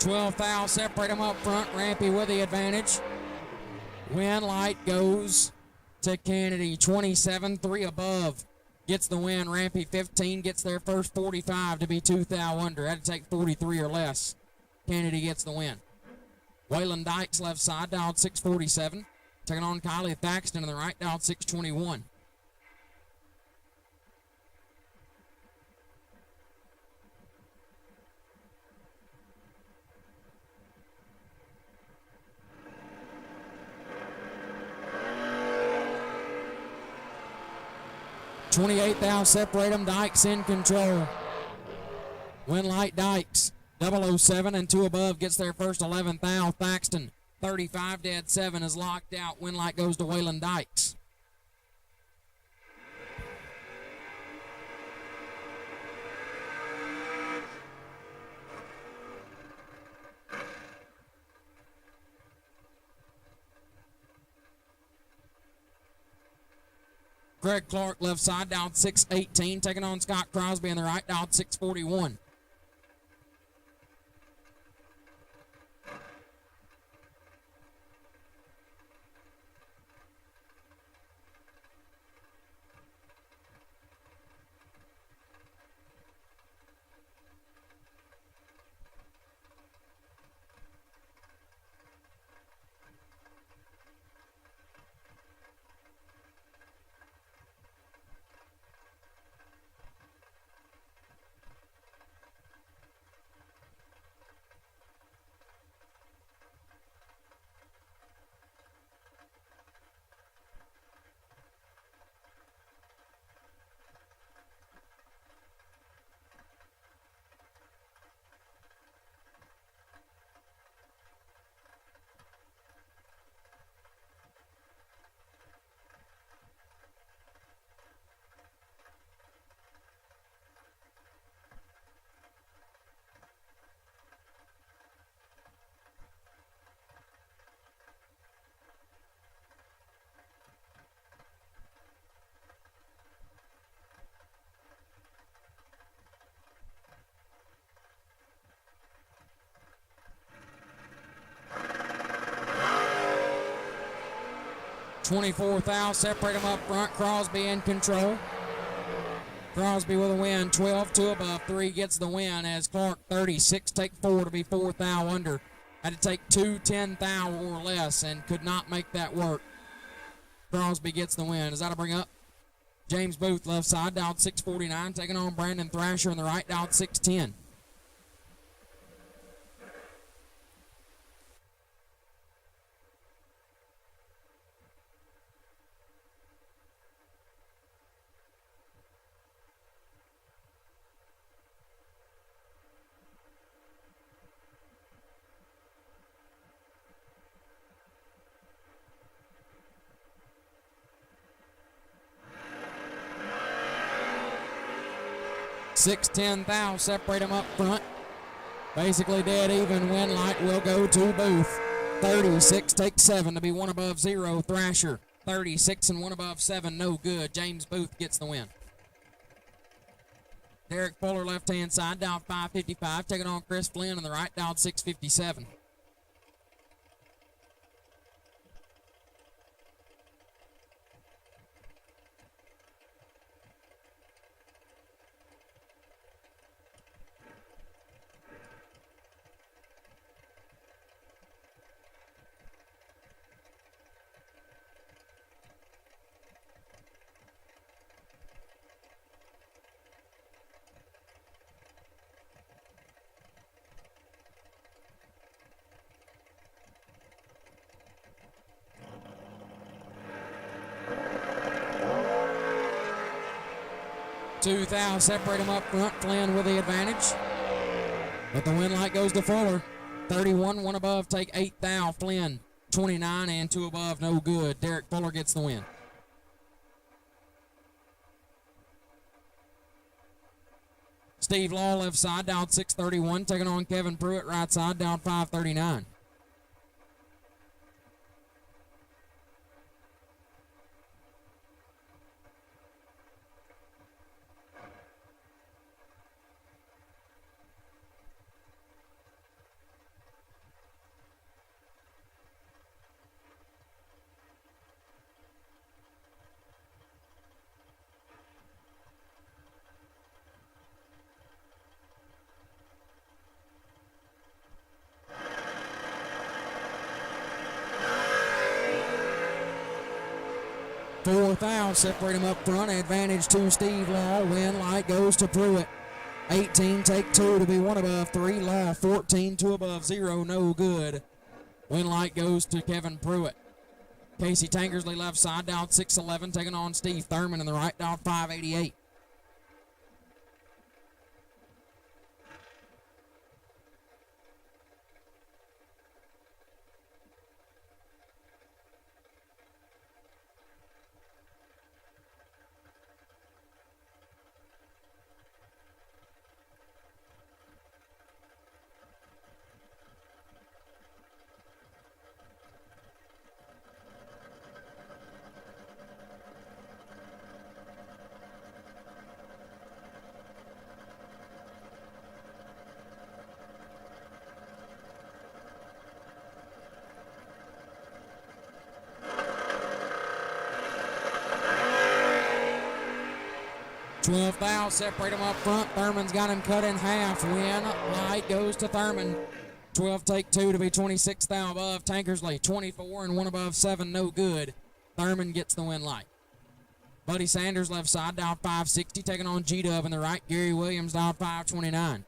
S4: $12 thou separate them up front. Rampy with the advantage. Win light goes to Kennedy. 27, 3 above. Gets the win. Rampy 15 gets their first 45 to be 2 thou under. Had to take 43 or less. Kennedy gets the win. Waylon Dykes left side, dialed 647. Taking on Kylie Thaxton in the right, dialed 621. $28 thou separate them. Dykes in control. Winlight Dykes 007 and 2 above gets their first 11th thou. Thaxton 35 dead 7 is locked out. Winlight goes to Waylon Dykes. Greg Clark left side, down 618, taking on Scott Crosby in the right, down 641. $24 thou, separate them up front. Crosby in control. Crosby with a win. 12, 2 above, 3 gets the win as Clark 36, take 4 to be 4 thou under. Had to take 2 10 thou or less and could not make that work. Crosby gets the win. Is that a bring up? James Booth left side, dialed 649, taking on Brandon Thrasher in the right, dialed 610. Six 10 thou, separate them up front. Basically dead even. Winlight will go to Booth. 36 takes 7 to be 1 above 0. Thrasher 36 and 1 above 7, no good. James Booth gets the win. Derek Fuller left hand side, dialed 555, taking on Chris Flynn on the right, dialed 657. Two thou, separate them up front. Flynn with the advantage. But the win light goes to Fuller. 31, 1 above, take 8 thou. Flynn 29 and 2 above, no good. Derek Fuller gets the win. Steve Law left side, dialed 631, taking on Kevin Pruitt right side, dialed 539. Fourth out, separate him up front. Advantage to Steve Law. Win light goes to Pruitt. 18, take 2 to be 1 above 3. Law, 14, 2 above 0, no good. Win light goes to Kevin Pruitt. Casey Tankersley left side, down 6'11", taking on Steve Thurman in the right, down 5'88". Twelfth out, separate him up front. Thurman's got him cut in half. Win light goes to Thurman. 12, take 2 to be 26th out above Tankersley. 24 and 1 above 7, no good. Thurman gets the win light. Buddy Sanders left side, down 560, taking on G-Dub in the right. Gary Williams down 529.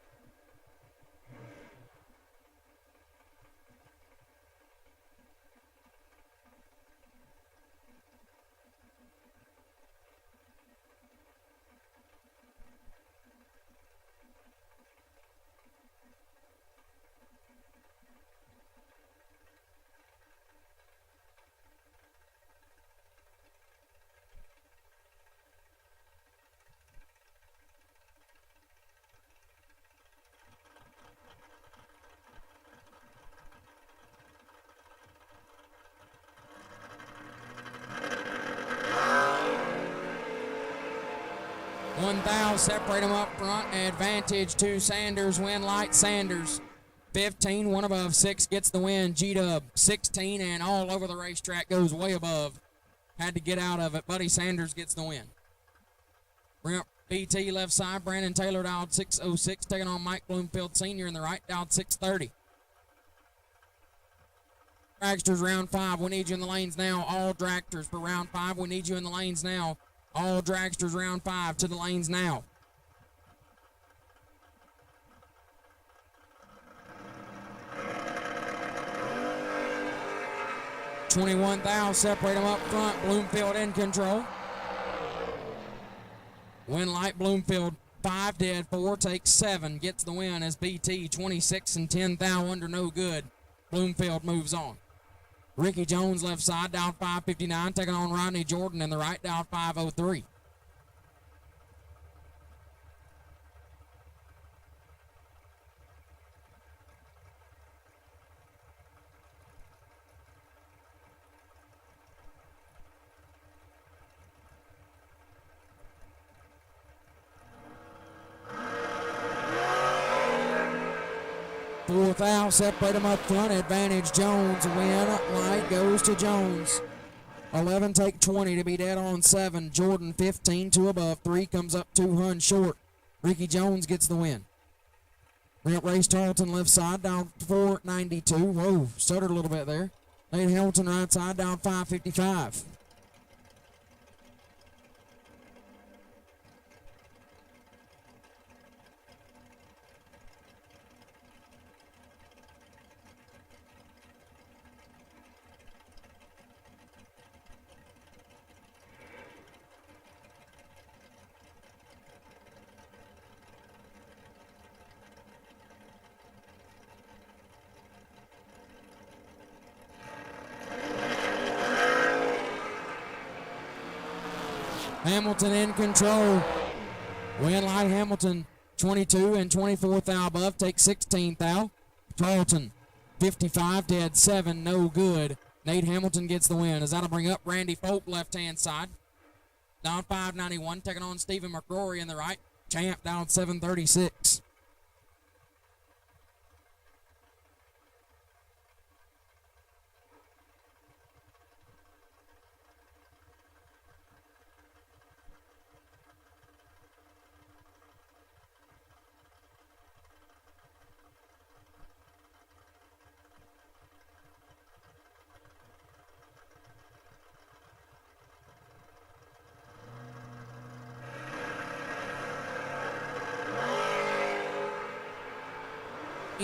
S4: Separate them up front. Advantage to Sanders. Win light Sanders. 15, 1 above 6 gets the win. G-Dub 16 and all over the racetrack, goes way above. Had to get out of it. Buddy Sanders gets the win. Bring up BT left side. Brandon Taylor dialed 606, taking on Mike Bloomfield Sr. in the right, dialed 630. Dragsters round 5. We need you in the lanes now. All dragsters for round 5. We need you in the lanes now. All dragsters round 5 to the lanes now. $21,000, separate them up front. Bloomfield in control. Win light Bloomfield, 5 dead, 4 takes 7, gets the win as BT 26 and 10,000 under, no good. Bloomfield moves on. Ricky Jones left side, down 559, taking on Rodney Jordan in the right, down 503. Fourth out, separate them up front. Advantage Jones. Win light goes to Jones. 11, take 20 to be dead on 7. Jordan 15, 2 above 3, comes up 2 Hun short. Ricky Jones gets the win. Brent Race Tarleton left side, down 492. Whoa, stuttered a little bit there. Nate Hamilton right side, down 555. Hamilton in control. Win light Hamilton, 22 and 24 thou above, take 16 thou. Tarleton, 55 dead, 7, no good. Nate Hamilton gets the win. As that'll bring up Randy Folk left-hand side. Down 591, taking on Stephen McCrory in the right. Champ down 736.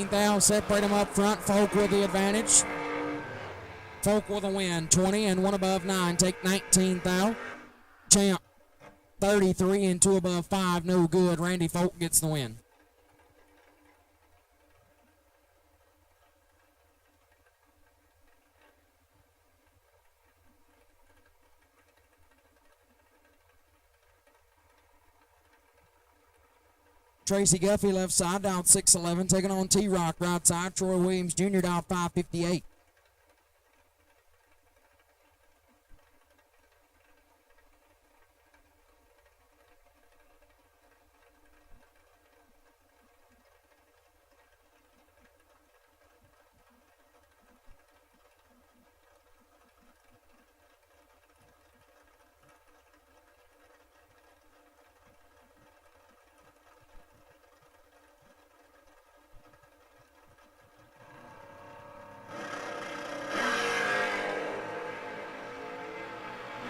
S4: thou separate them up front. Folk with the advantage. Folk with a win. 20 and 1 above 9. Take 19 thou. Champ 33 and 2 above 5. No good. Randy Folk gets the win. Tracy Guffey left side, dialed 611, taking on T-Rock right side. Troy Williams Jr. dialed 558.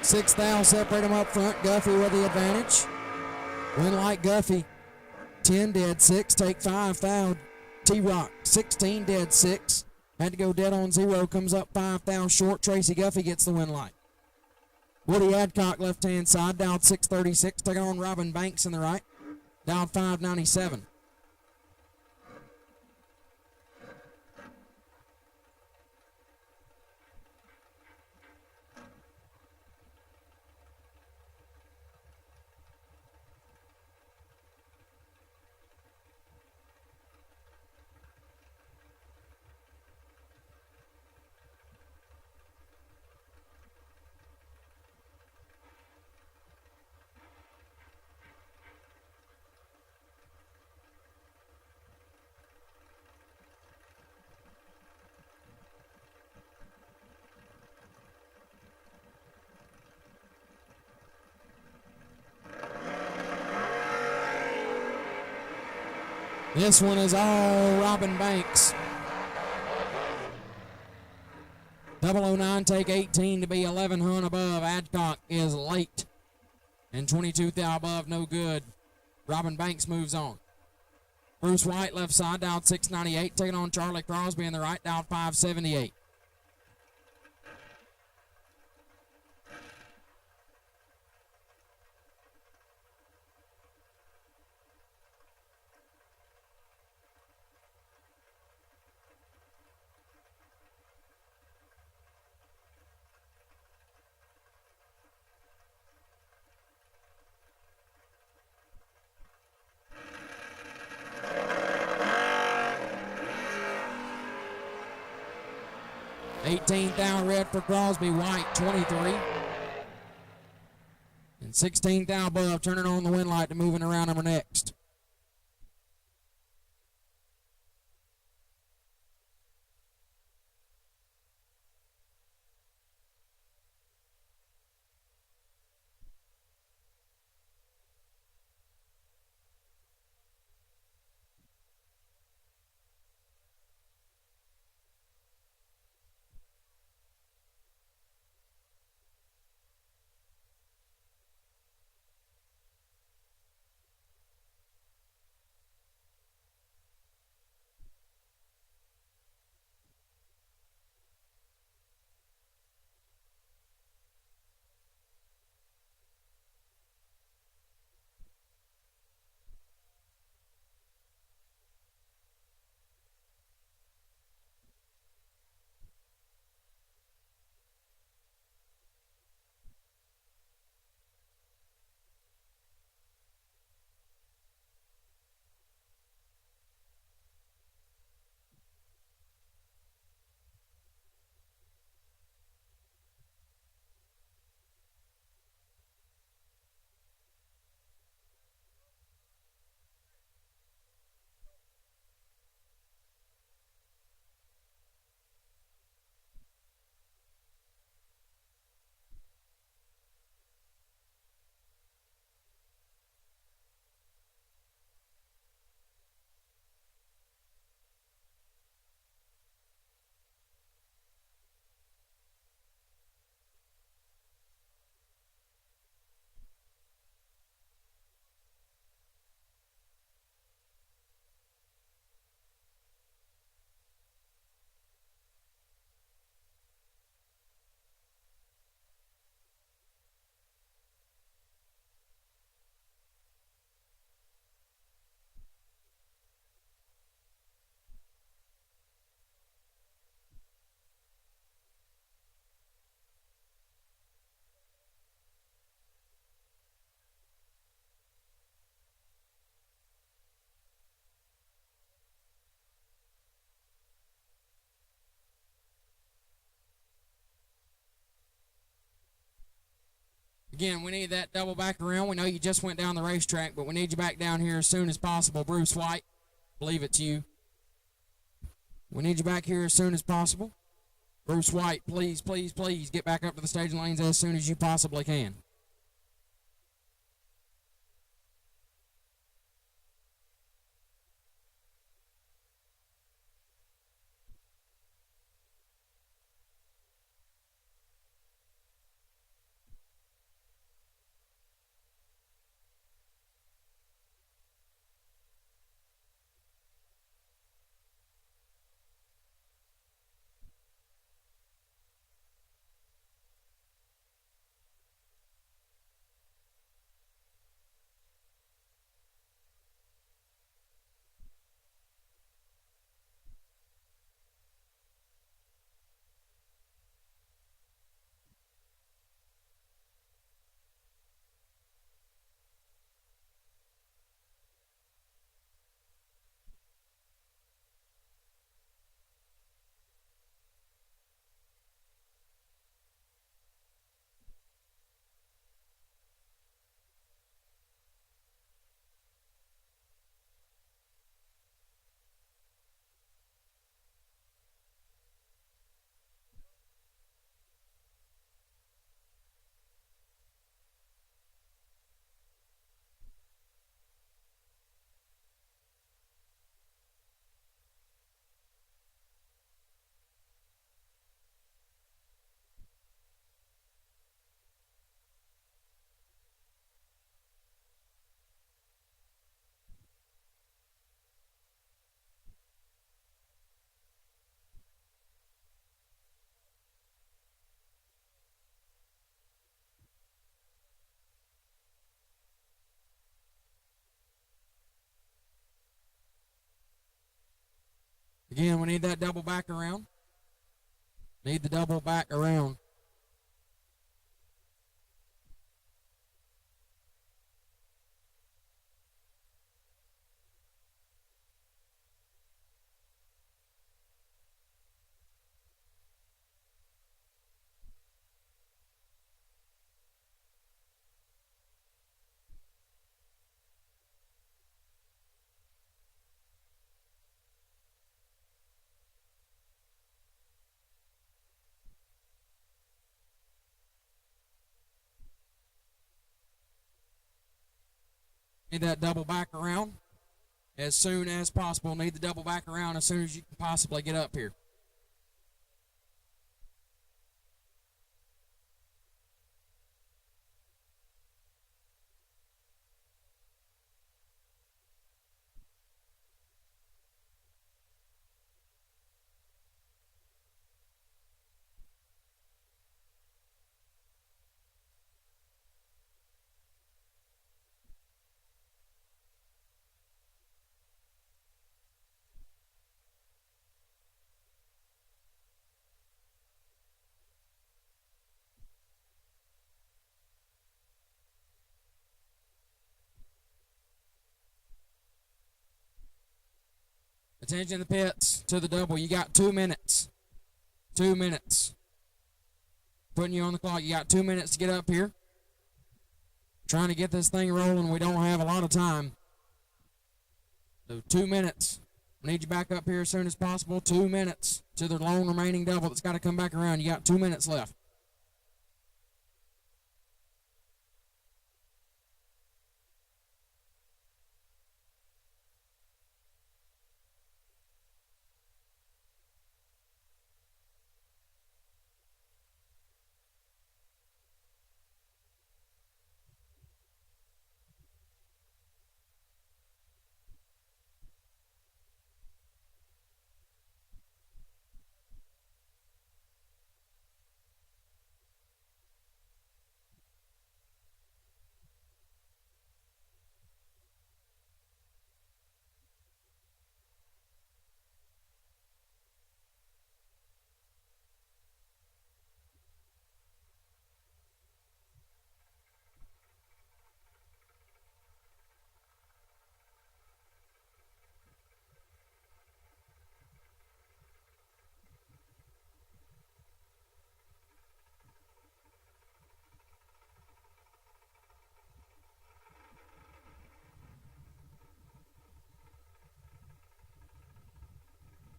S4: Six thou separate them up front. Guffey with the advantage. Win like Guffey. 10 dead 6. Take 5 thou. T-Rock 16 dead 6. Had to go dead on 0. Comes up 5 thou short. Tracy Guffey gets the win light. Woody Adcock left hand side. Dialed 636. Taking on Robin Banks in the right. Dialed 597. This one is all Robin Banks. 009 take 18 to be 11 hun above. Adcock is late. And 22 thou above, no good. Robin Banks moves on. Bruce White left side, dialed 698, taking on Charlie Crosby in the right, dialed 578. $18 thou red for Crosby. White 23. And 16 thou above, turning on the win light to moving around number next. Again, we need that double back around. We know you just went down the racetrack, but we need you back down here as soon as possible. Bruce White, believe it's you. We need you back here as soon as possible. Bruce White, please, please, please get back up to the staging lanes as soon as you possibly can. Again, we need that double back around. Need the double back around. Need that double back around as soon as possible. Need the double back around as soon as you can possibly get up here. Attention to the pits, to the double. You got 2 minutes. 2 minutes. Putting you on the clock. You got 2 minutes to get up here. Trying to get this thing rolling. We don't have a lot of time. So 2 minutes. We need you back up here as soon as possible. 2 minutes to the lone remaining double that's got to come back around. You got 2 minutes left.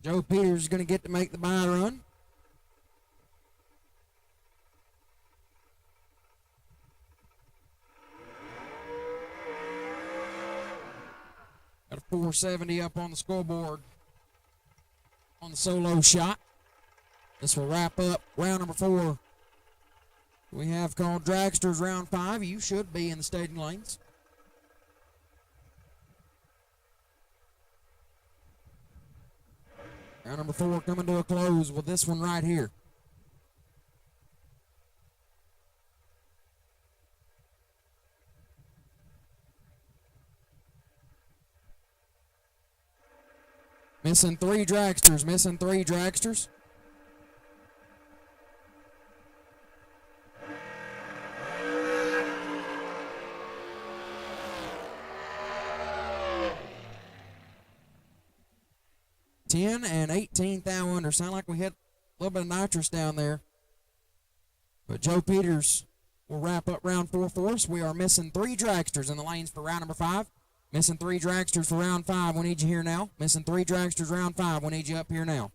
S4: Joe Peters is going to get to make the by run. Got a 470 up on the scoreboard on the solo shot. This will wrap up round number 4. We have called Dragsters round 5. You should be in the staging lanes. Round number 4 coming to a close with this one right here. Missing 3 dragsters, missing 3 dragsters. $10 and $18,000 under. Sound like we hit a little bit of nitrous down there. But Joe Peters will wrap up round 4 for us. We are missing 3 dragsters in the lanes for round number 5. Missing 3 dragsters for round 5. We need you here now. Missing 3 dragsters round 5. We need you up here now.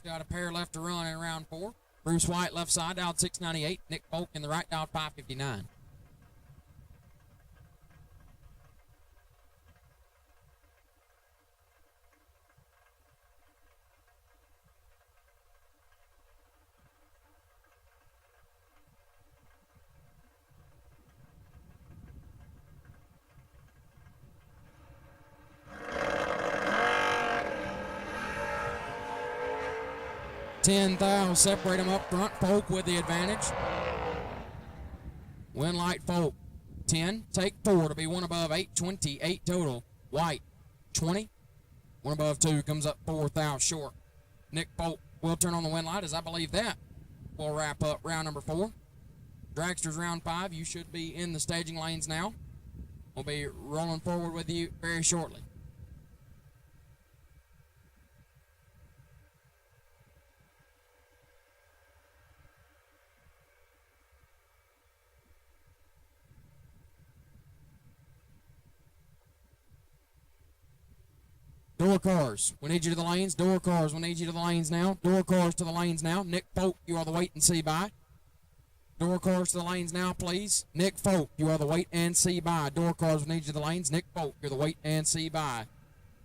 S4: Got a pair left to run in round 4. Bruce White left side, dialed 698. Nick Polk in the right, dialed 559. $10,000 separate them up front. Folk with the advantage. Win light Folk. 10. Take 4 to be one above 8. 28 total. White. 20. One above 2 comes up 4,000 short. Nick Folk will turn on the win light, as I believe that will wrap up round number 4. Dragsters round 5. You should be in the staging lanes now. We'll be rolling forward with you very shortly. Door cars, we need you to the lanes. Door cars, we need you to the lanes now. Door cars to the lanes now. Nick Folk, you are the wait and see by. Door cars to the lanes now, please. Nick Folk, you are the wait and see by. Door cars, we need you to the lanes. Nick Folk, you're the wait and see by.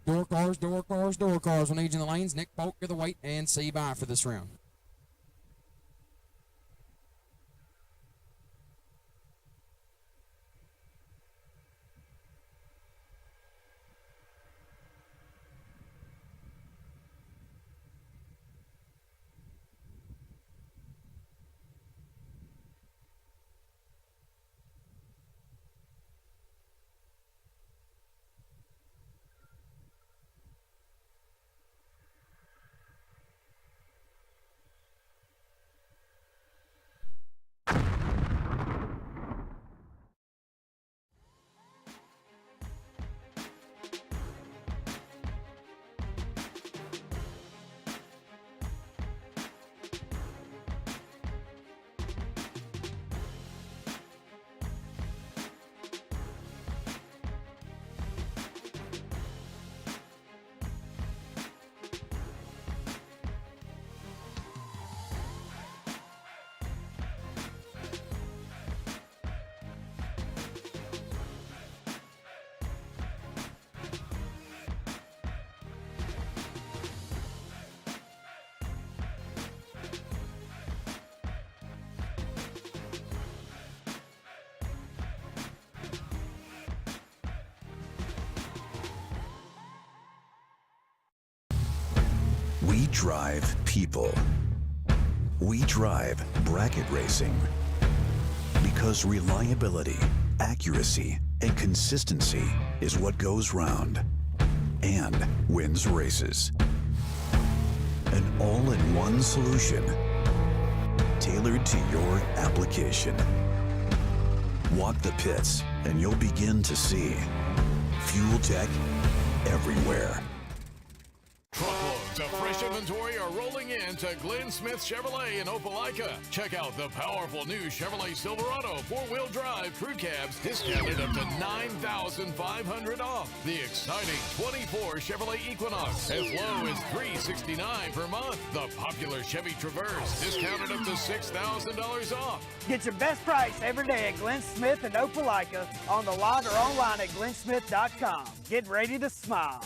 S4: Door cars, door cars, door cars, we need you in the lanes. Nick Folk, you're the wait and see by for this round.
S5: drive people. We drive bracket racing because reliability, accuracy, and consistency is what goes round and wins races. An all-in-one solution tailored to your application. Walk the pits and you'll begin to see fuel tech everywhere.
S6: Truckloads of fresh inventory are rolling in to Glenn Smith Chevrolet in Opelika. Check out the powerful new Chevrolet Silverado 4-wheel drive crew cabs discounted up to $9,500 off. The exciting 24 Chevrolet Equinox as low as $369 per month. The popular Chevy Traverse discounted up to $6,000 off.
S7: Get your best price every day at Glenn Smith and Opelika on the lot or online at glennsmith.com. Get ready to smile.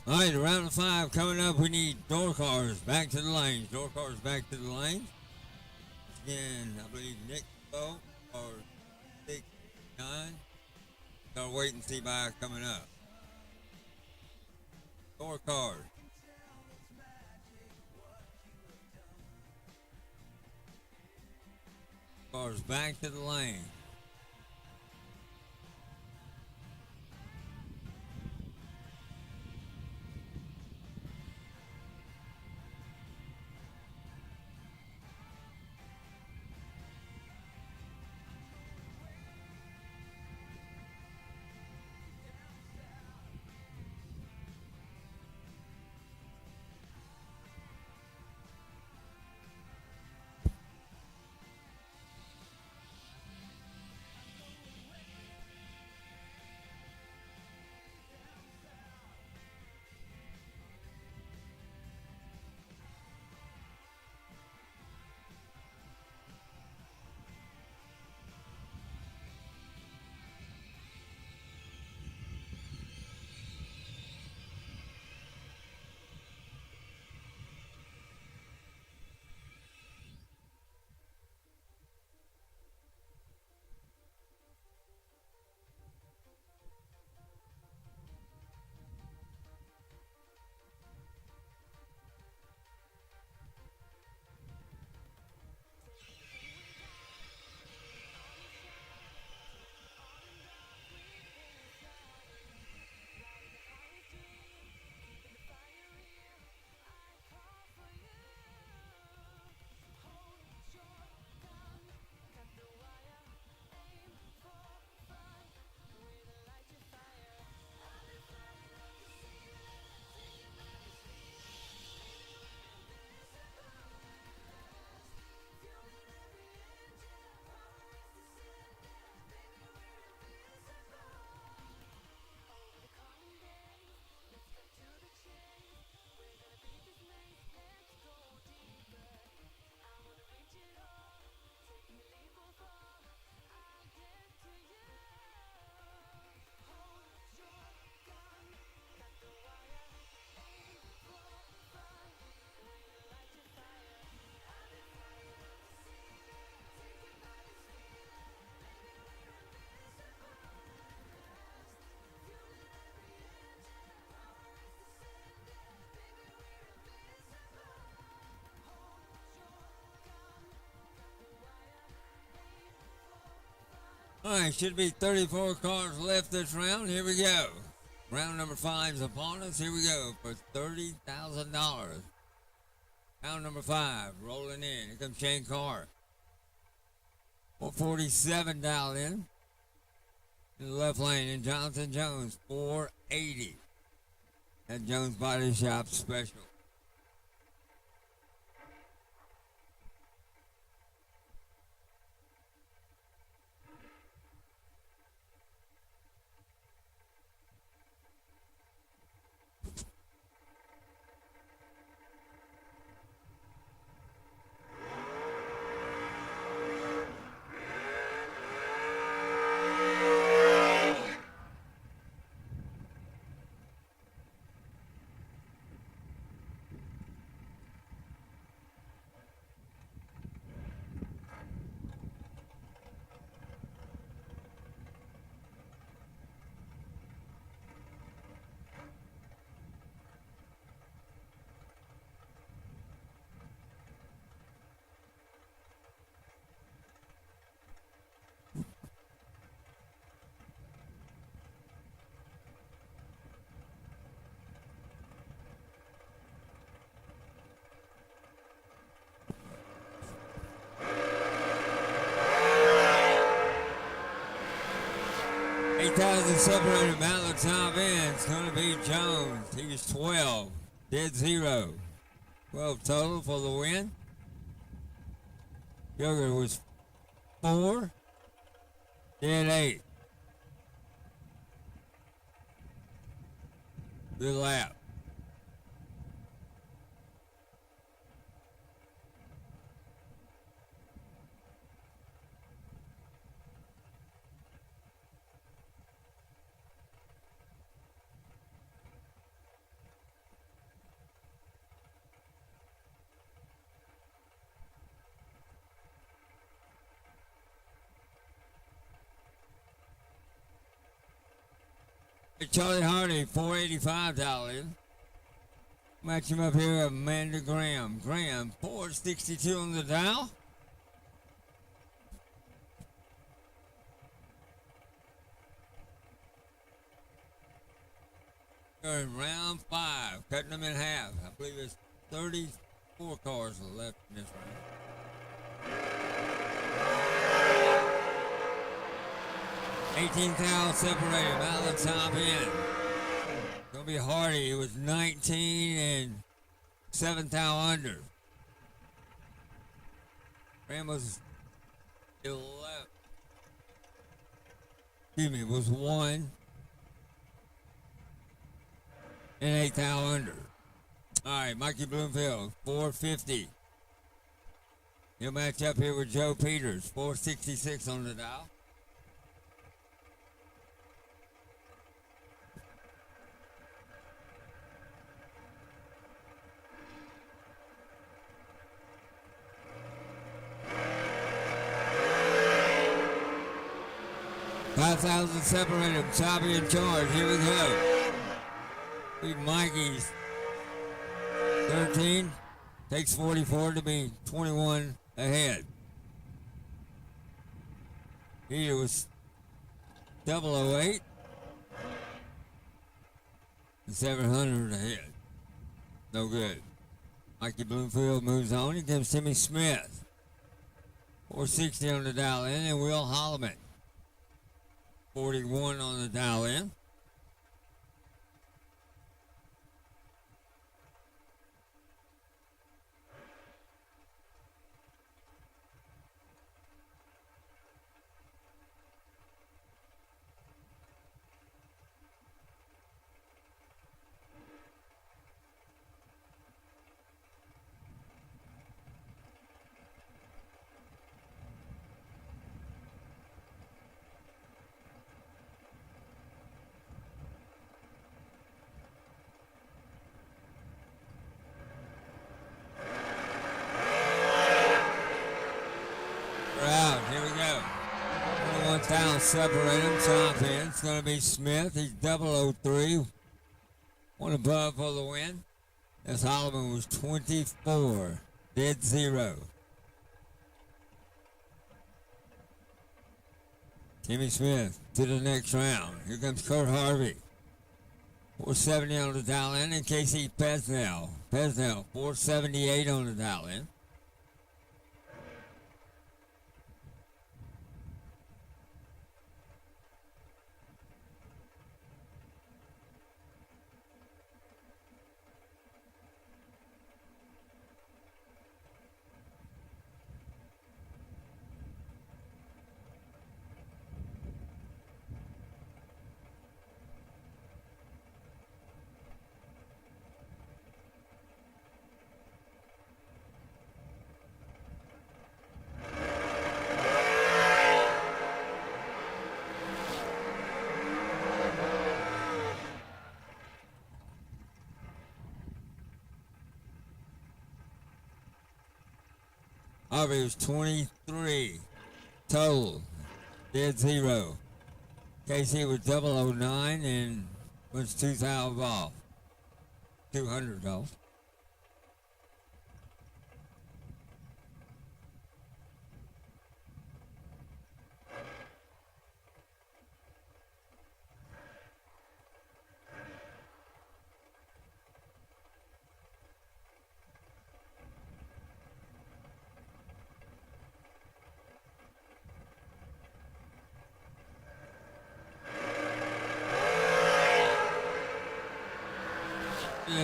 S1: All right, round of 5 coming up. We need door cars back to the lanes. Door cars back to the lanes. Again, I believe Nick Bo or 6-9. Gotta wait and see by coming up. Door cars. Cars back to the lane. All right, should be 34 cars left this round. Here we go. Round number 5 is upon us. Here we go for $30,000. Pound number 5, rolling in. Here comes Shane Carr. 447 dial in the left lane. And Jonathan Jones, 480. At Jones Body Shop Special. Separated Mount the top end. It's going to be Jones. He was 12. Dead 0. 12 total for the win. Yoder was 4. Dead 8. Good lap. Charlie Hardy, 485 in. Match him up here with Amanda Graham. Graham, 462 on the dial. We're in round 5, cutting them in half. I believe there's 34 cars left in this round. 18 thou separated out of the top end. Gonna be Hardy. It was 19 and 7 thou under. Ram was 11. Excuse me, it was 1 and 8 thou under. All right, Mikey Bloomfield, 450. He'll match up here with Joe Peters, 466 on the dial. $5,000 separated. Choppy in charge. Here we go. Big Mikey's 13 takes 44 to be 21 ahead. Here was 008 and 700 ahead. No good. Mikey Bloomfield moves on. Here comes Timmy Smith. 460 on the dial in, and Will Holloman. 41 on the dial in. Separate them, top end. It's going to be Smith. He's 003. One above for the win. As Holloman was 24. Dead 0. Timmy Smith to the next round. Here comes Kurt Harvey. 470 on the dial in, and Casey Pesnell. Pesnell, 478 on the dial in. Harvey was 23 total, dead zero. Casey was 009 and was 2,000 off, 200 off.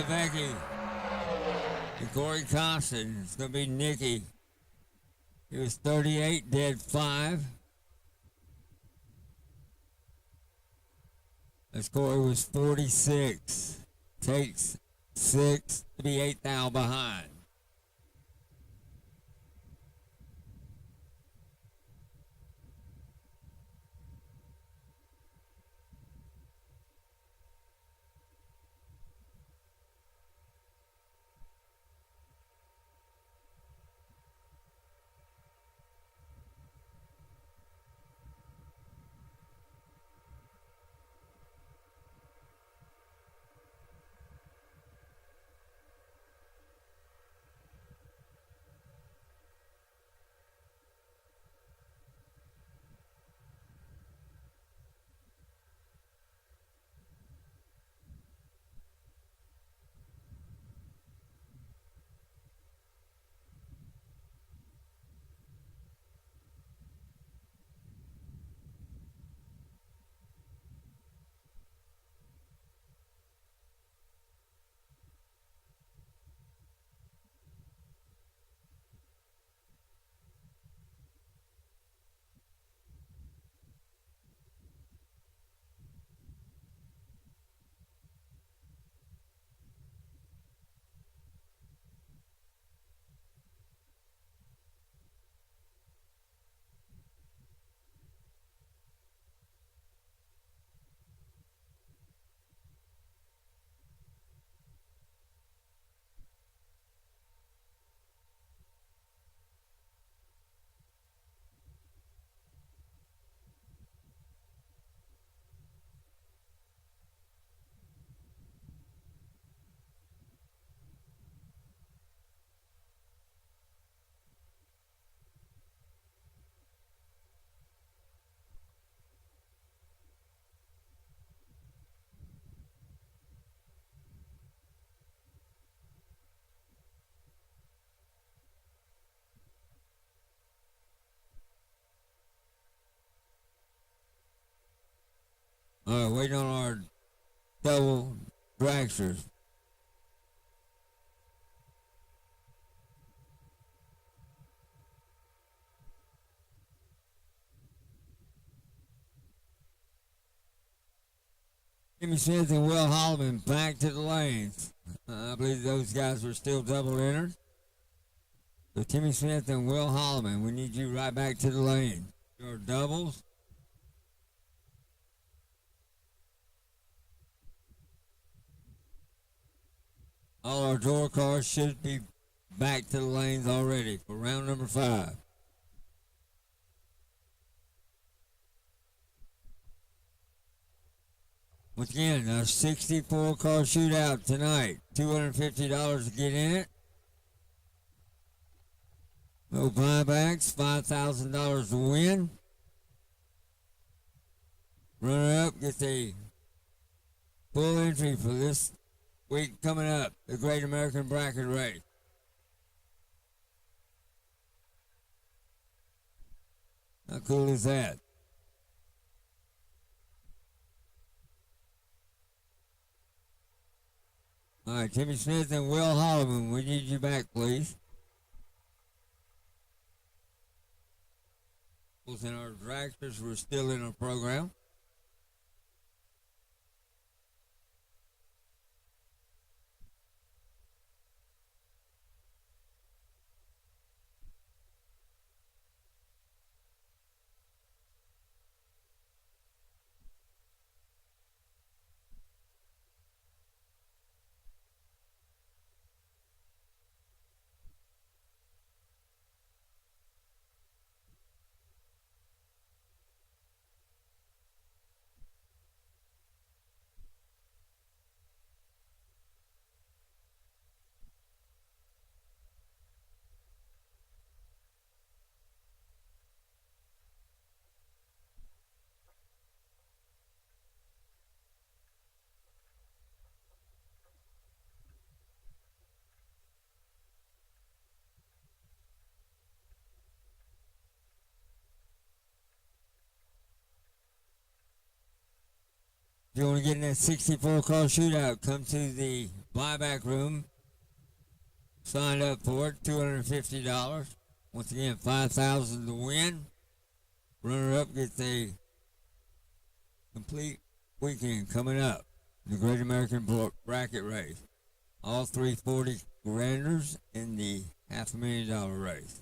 S1: Becky and Corey Constant. It's going to be Nikki. He was 38, dead 5. As Corey was 46. Takes 6 to be 8,000 behind. All right, waiting on our double dragsters. Jimmy Smith and Will Holloman back to the lanes. I believe those guys were still double entered. So Timmy Smith and Will Holloman, we need you right back to the lane. Your doubles. All our door cars should be back to the lanes already for round number 5. Once again, a 64 car shootout tonight. $250 to get in it. No buybacks, $5,000 to win. Runner up gets a Full entry for this week coming up, the Great American Bracket Race. How cool is that? All right, Timmy Smith and Will Holloman, we need you back, please. And our dragsters were still in our program. If you want to get in that 64 car shootout, come to the buyback room. Sign up for it, $250. Once again, $5,000 to win. Runner up gets a complete weekend coming up. The Great American Bracket Race. All 340 granders in the $500,000 race.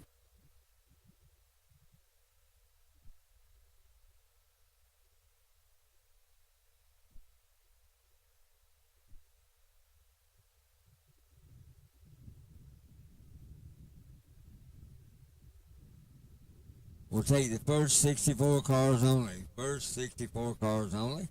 S1: We'll take the first 64 cars only. First 64 cars only.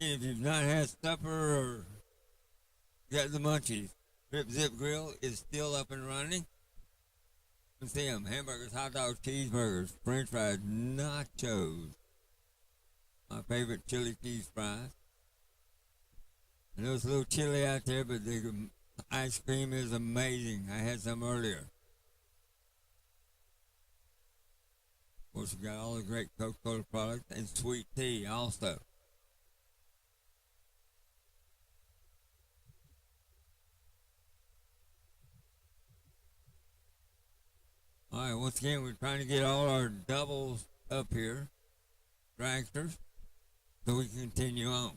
S1: If you've not had supper or got the munchies, Rip Zip Grill is still up and running. You can see them, hamburgers, hot dogs, cheeseburgers, french fries, nachos. My favorite chili cheese fries. I know it's a little chilly out there, but the ice cream is amazing. I had some earlier. Of course, we got all the great Coca-Cola products and sweet tea also. All right, once again, we're trying to get all our doubles up here, dragsters, so we can continue on.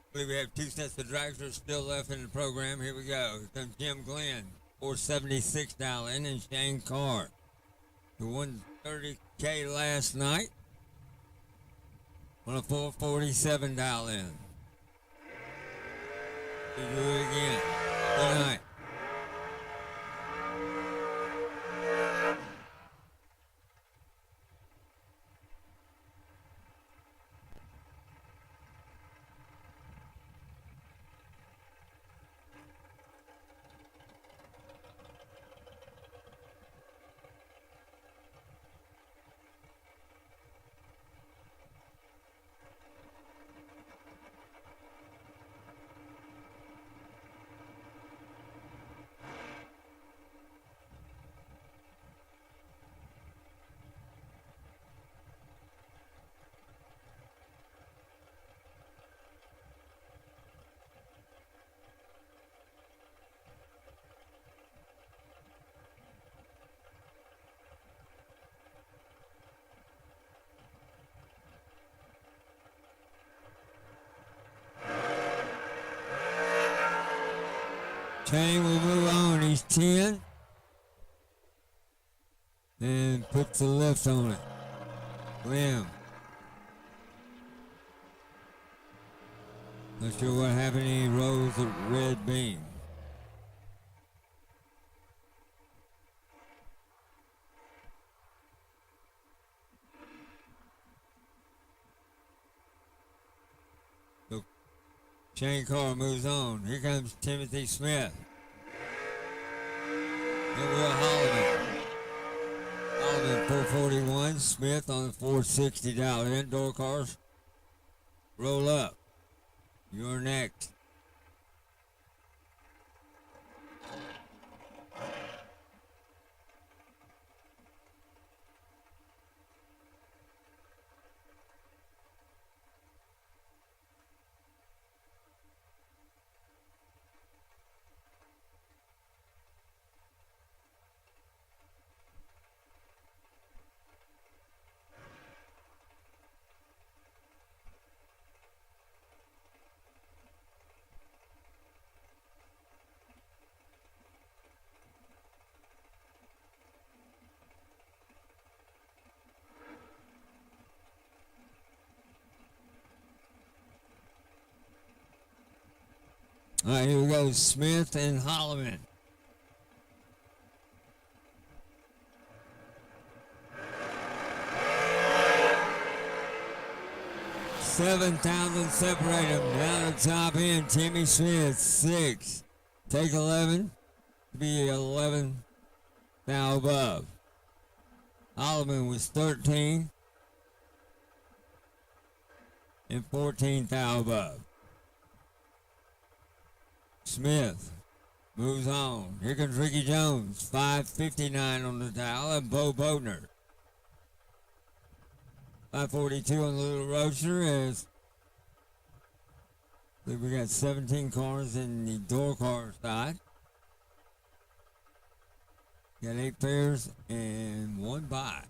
S1: I believe we have 2 sets of dragsters still left in the program. Here we go. Here comes Jim Glenn, 476 dial in, and Shane Carr, who won $30K last night on a 447 dial in. We'll do it again tonight. Chain will move on. He's 10. And puts the lift on it. Limb. Not sure what happened. He rolls the red beam. So Shane Carr moves on. Here comes Timothy Smith. And Will Holliman. Holliman 441. Smith on the $460. Indoor cars. Roll up. You're next. All right, here we go. Smith and Holloman. $7,000 separate them. Down the top end, Timmy Smith, 6. Take 11. Be 11 now above. Holloman was 13. And 14 thou above. Smith moves on. Here comes Ricky Jones, 559 on the dial, and Bo Bodner. 542 on the Little Roadster as I think we got 17 cars in the door car side. Got 8 pairs and 1 buy.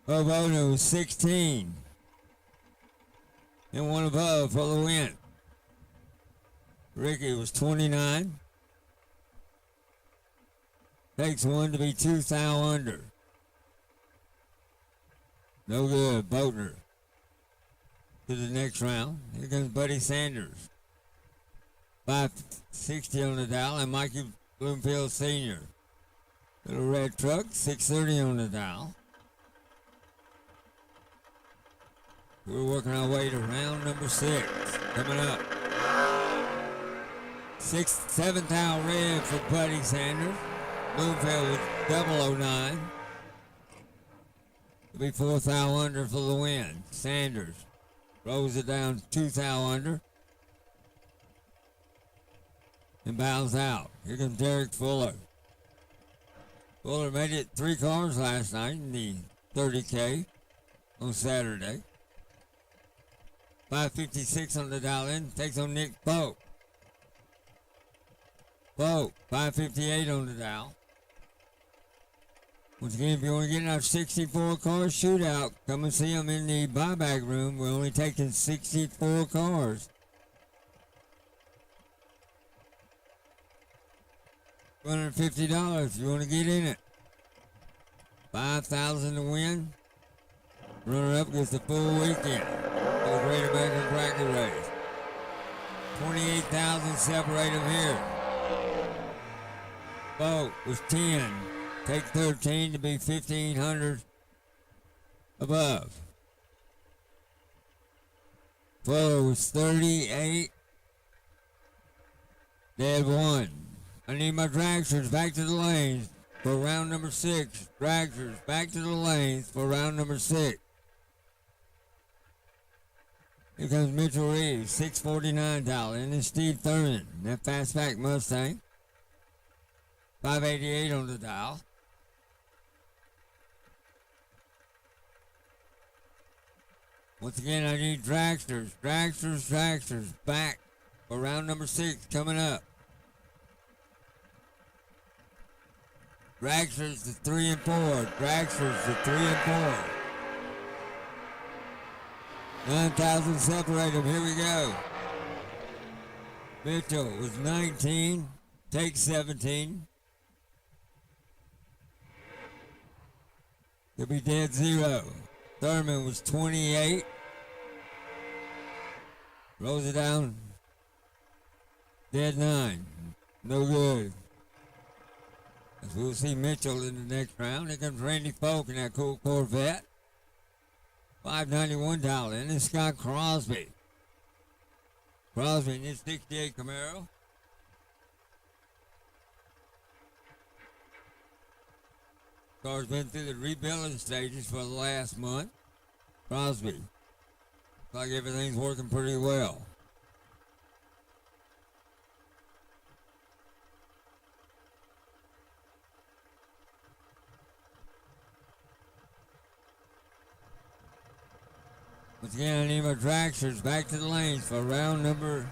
S1: Bo Bodner was 16. And 1 above for the win. Ricky was 29. Takes 1 to be 2 thou under. No good. Bodner to the next round. Here comes Buddy Sanders. 560 on the dial, and Mikey Bloomfield Sr. Little red truck, 630 on the dial. We're working our way to round number 6. Coming up. 7 thou red for Buddy Sanders. Bloomfield with 009. It'll be 4 thou under for the win. Sanders rolls it down 2 thou under. And bows out. Here comes Derek Fuller. Fuller made it 3 cars last night in the 30K on Saturday. 556 on the dial in. Takes on Nick Pope. Pope, 558 on the dial. Once again, if you want to get in our 64 car shootout, come and see them in the buyback room. We're only taking 64 cars. $250 if you want to get in it. $5,000 to win. Runner-up gets the full weekend. The Great American Bracket Race. 28,000 separate them here. Boat was 10. Take 13 to be 1,500 above. Fuller was 38. Dead 1. I need my dragsters back to the lanes for round number 6. Dragsters back to the lanes for round number 6. Here comes Mitchell Reeves, $649. And then Steve Thurman, that fastback Mustang. 588 on the dial. Once again, I need dragsters back for round number 6 coming up. Dragsters to 3 and 4. Dragsters to 3 and 4. 9,000 separate them. Here we go. Mitchell was 19. Take 17. He'll be dead 0. Thurman was 28. Rolls it down. Dead 9. No good. As we'll see Mitchell in the next round. Here comes Randy Folk in that cool Corvette. $591 in. It's Scott Crosby. Crosby in his 68 Camaro. Car's been through the rebuilding stages for the last month. Crosby. Looks like everything's working pretty well. Once again, I need my dragsters back to the lanes for round number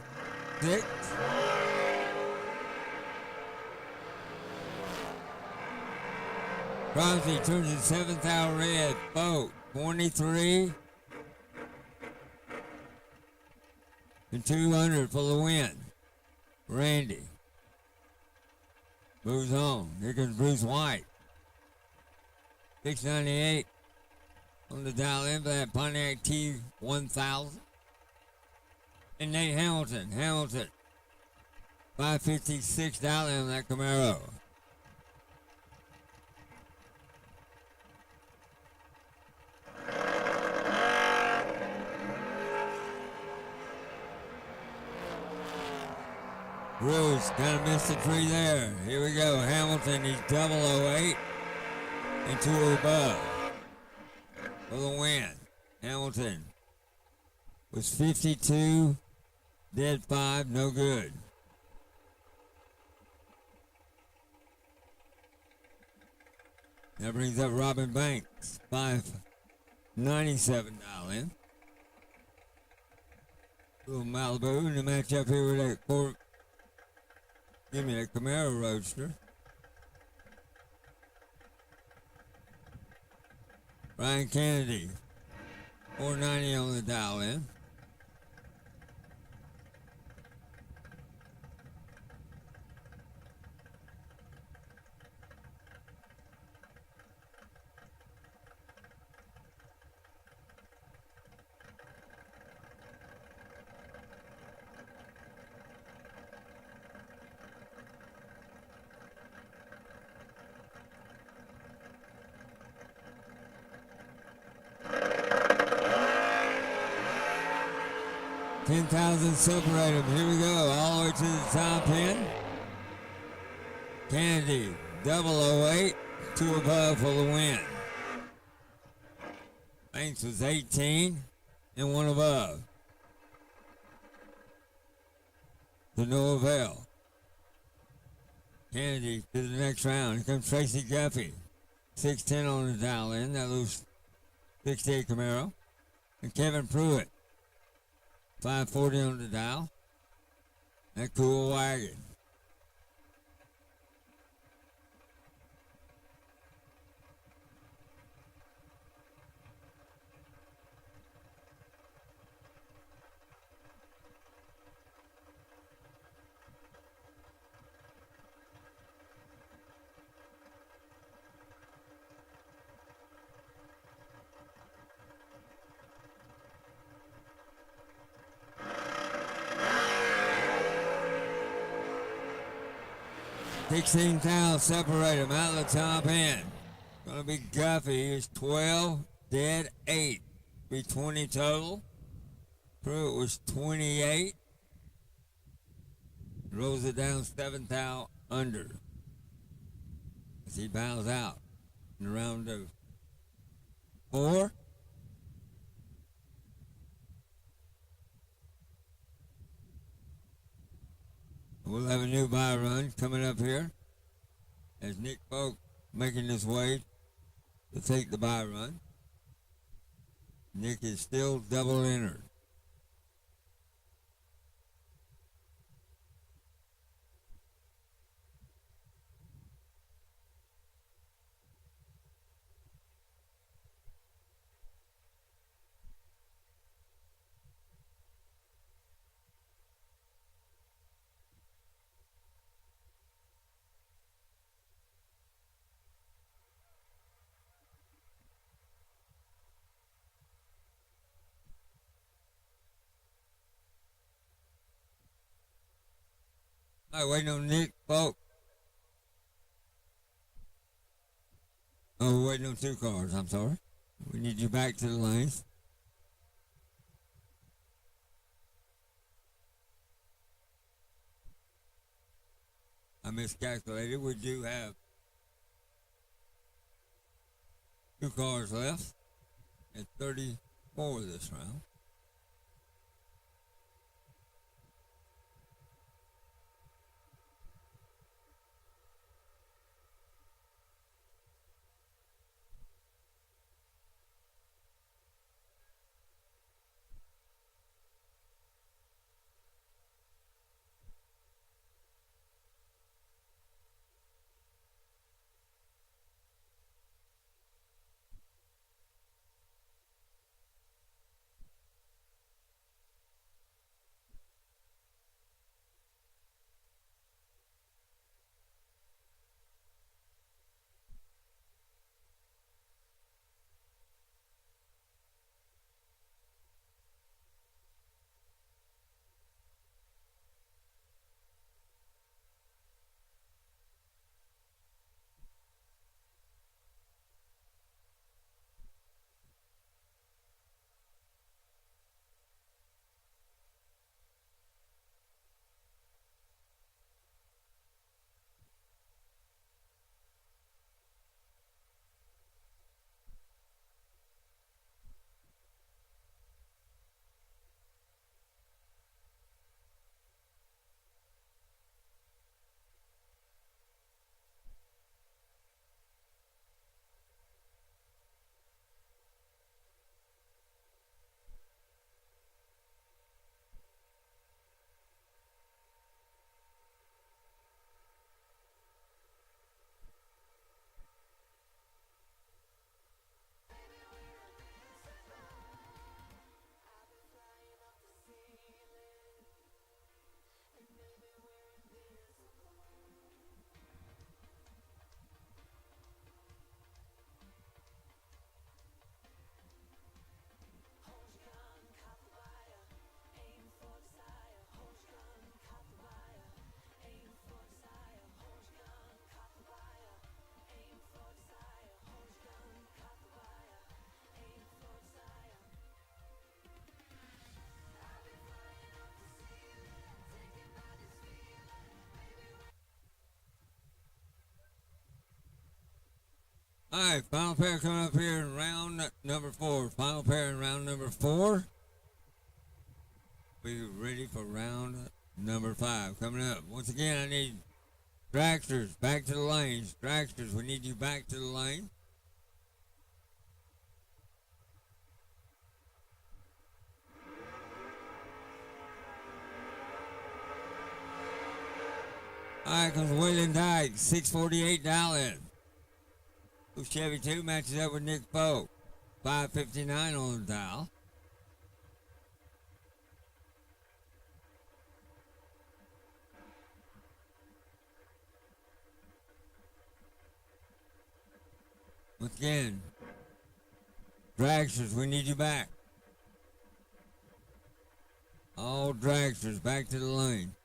S1: 6. Crosby turns his 7th out red. Boat 23 and 200 for the win. Randy moves on. Here comes Bruce White. 698 on the dial in for that Pontiac T1000. And Nate Hamilton. Hamilton. $556 on that Camaro. Bruce kind of missed the tree there. Here we go. Hamilton, he's 008 and 2 above for the win. Hamilton was 52, dead 5, no good. That brings up Robin Banks, $597 in. Little Malibu in the matchup here with that give me that Camaro Roadster. Ryan Kennedy, $490 on the dial in. $10,000 separate them. Here we go, all the way to the top end. Kennedy, 008, 2 above for the win. Banks was 18 and 1 above. To no avail. Kennedy to the next round. Here comes Tracy Guffey. 610 on the dial in. That loose 68 Camaro. And Kevin Pruitt. 540 on the dial. That cool wagon. $16,000 separate them out of the top end. Gonna be Guffey. He's 12, dead 8. Be 20 total. Pruitt was 28. Rolls it down 7,000 under. As he bows out in the round of 4. We'll have a new buy run coming up here as Nick Folk making his way to take the buy run. Nick is still double entered. All right, waiting on Nick, folks. Oh, we're waiting on 2 cars. I'm sorry. We need you back to the lanes. I miscalculated. We do have 2 cars left at 34 this round. All right, final pair coming up here in round number 4. Final pair in round number 4. Be ready for round number 5 coming up. Once again, I need dragsters back to the lanes. Dragsters, we need you back to the lane. All right, comes William Dyke, $648. Chevy 2 matches up with Nick Pope, $559 on the dial. Once again, dragsters, we need you back. All dragsters back to the lane.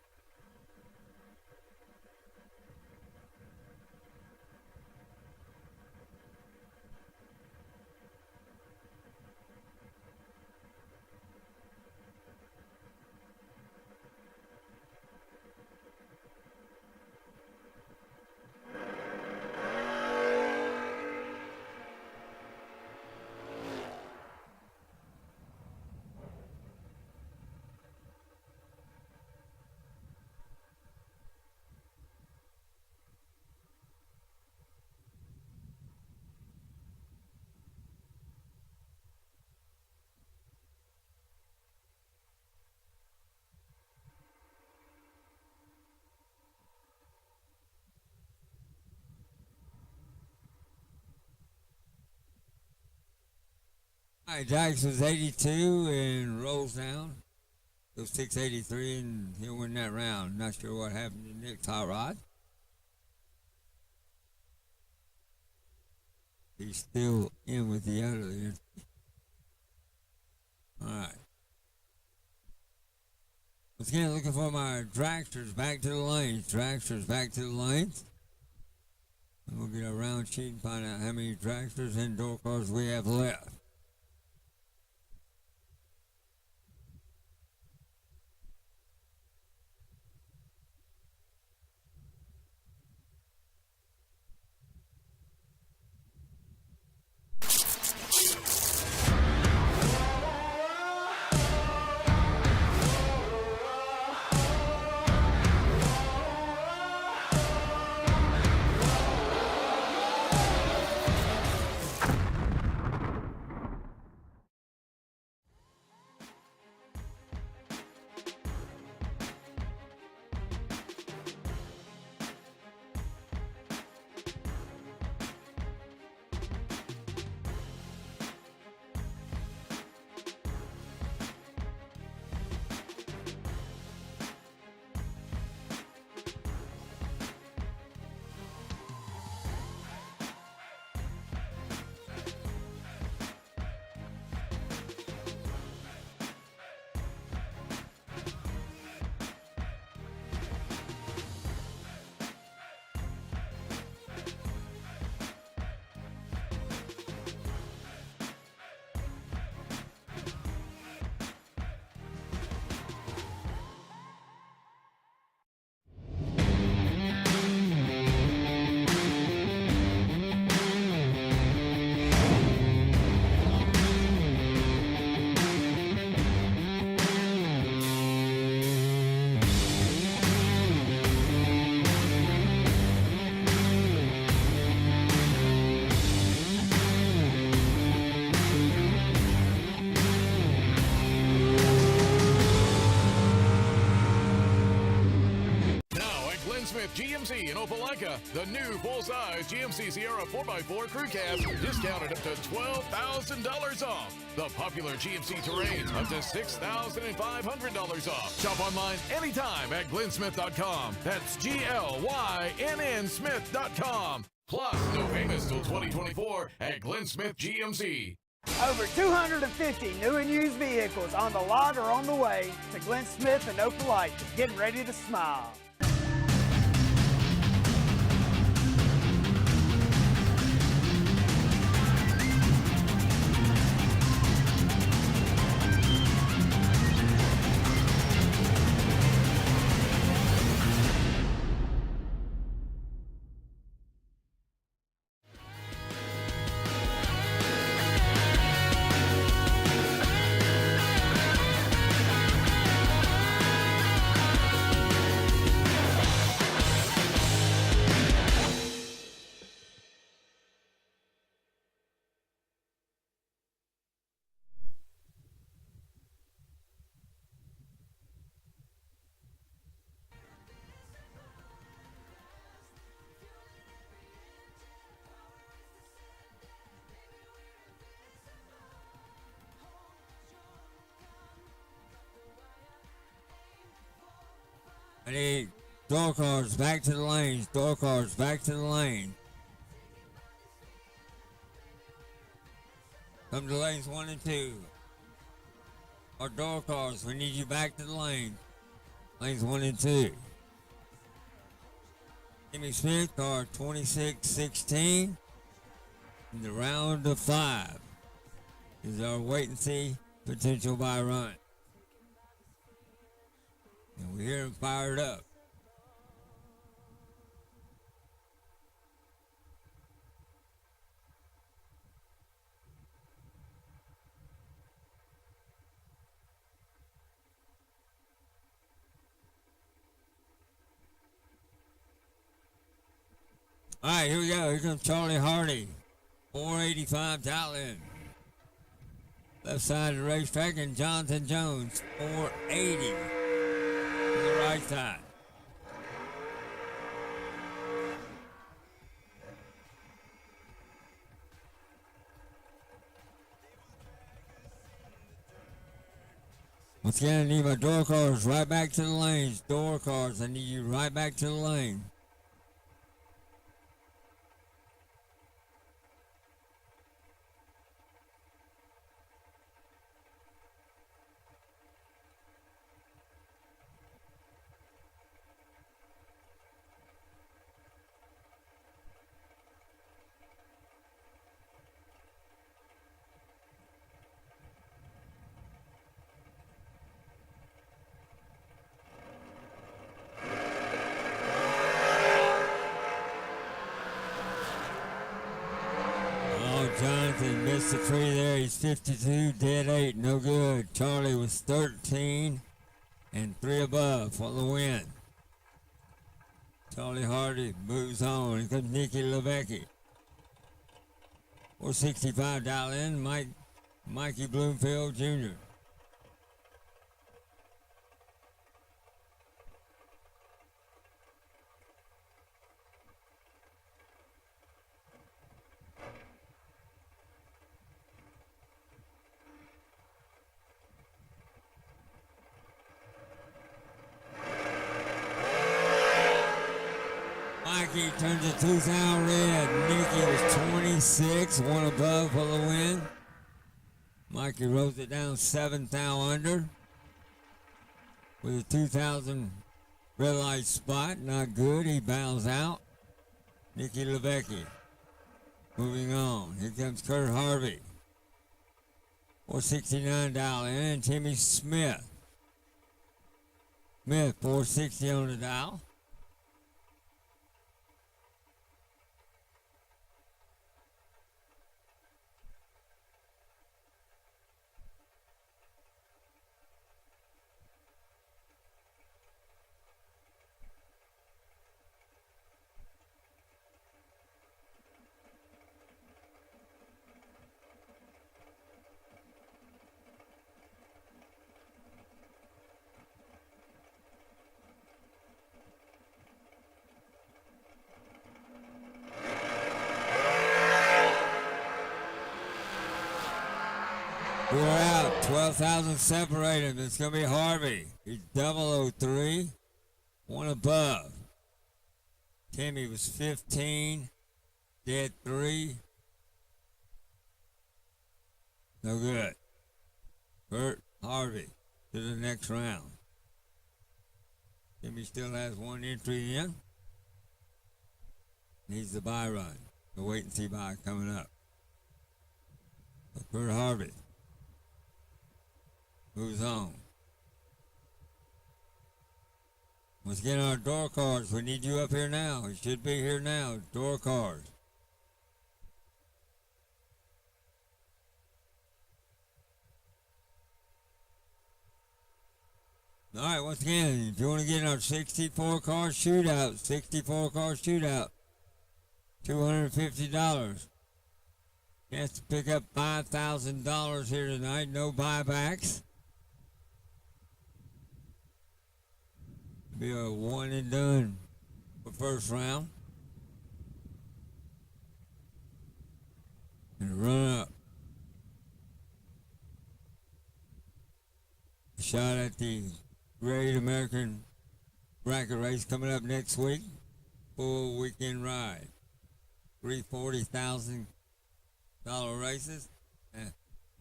S1: All right, Jackson's 82 and rolls down. Goes 683 and he'll win that round. Not sure what happened to Nick's hot rod. He's still in with the other there. All right. Once again, looking for my dragsters back to the lanes. Dragsters back to the lanes. And we'll get a round sheet and find out how many dragsters and door cars we have left.
S6: GMC in Opelika, the new full-size GMC Sierra 4x4 crew cab, discounted up to $12,000 off. The popular GMC Terrain, up to $6,500 off. Shop online anytime at glennsmith.com. That's GLYNN Smith.com. Plus, no payments till 2024 at Glenn Smith GMC.
S7: Over 250 new and used vehicles on the lot or on the way to Glenn Smith and Opelika. Get ready to smile.
S1: I need door cars back to the lanes. Door cars back to the lane. Come to lanes 1 and 2. Our door cars, we need you back to the lane. Lanes 1 and 2. Jimmy Smith, car 2616. In the round of 5 is our wait and see potential buy run. And we hear him fired up. All right, here we go. Here comes Charlie Hardy. 485 Talon. Left side of the racetrack, and Jonathan Jones, 480. To the right side. Once again, I need my door cars right back to the lanes. Door cars, I need you right back to the lane. Jonathan missed the tree there. He's 52, dead 8, no good. Charlie was 13 and 3 above for the win. Charlie Hardy moves on. Here comes Nicky Levecki. 465 dial in, Mikey Bloomfield Jr. Mikey turns a 2,000 red. Nicky was 26, 1 above for the win. Mikey rose it down 7,000 under with a 2,000 red light spot. Not good. He bows out. Nicky Levecki moving on. Here comes Kurt Harvey. 469 dial in. Timmy Smith. Smith 460 on the dial. We're out. 12,000 separated. It's going to be Harvey. He's 003. 1 above. Timmy was 15. Dead 3. No good. Kurt Harvey to the next round. Timmy still has 1 entry in. Needs the buy run. The wait and see buy coming up. So Kurt Harvey moves on. Let's get our door cards. We need you up here now. You should be here now. Door cards. All right, once again, if you want to get in our 64 car shootout, $250. Chance to pick up $5,000 here tonight. No buybacks. Be a one and done for first round. And run up. Shot at the Great American Bracket Race coming up next week. Full weekend ride. $340,000 races.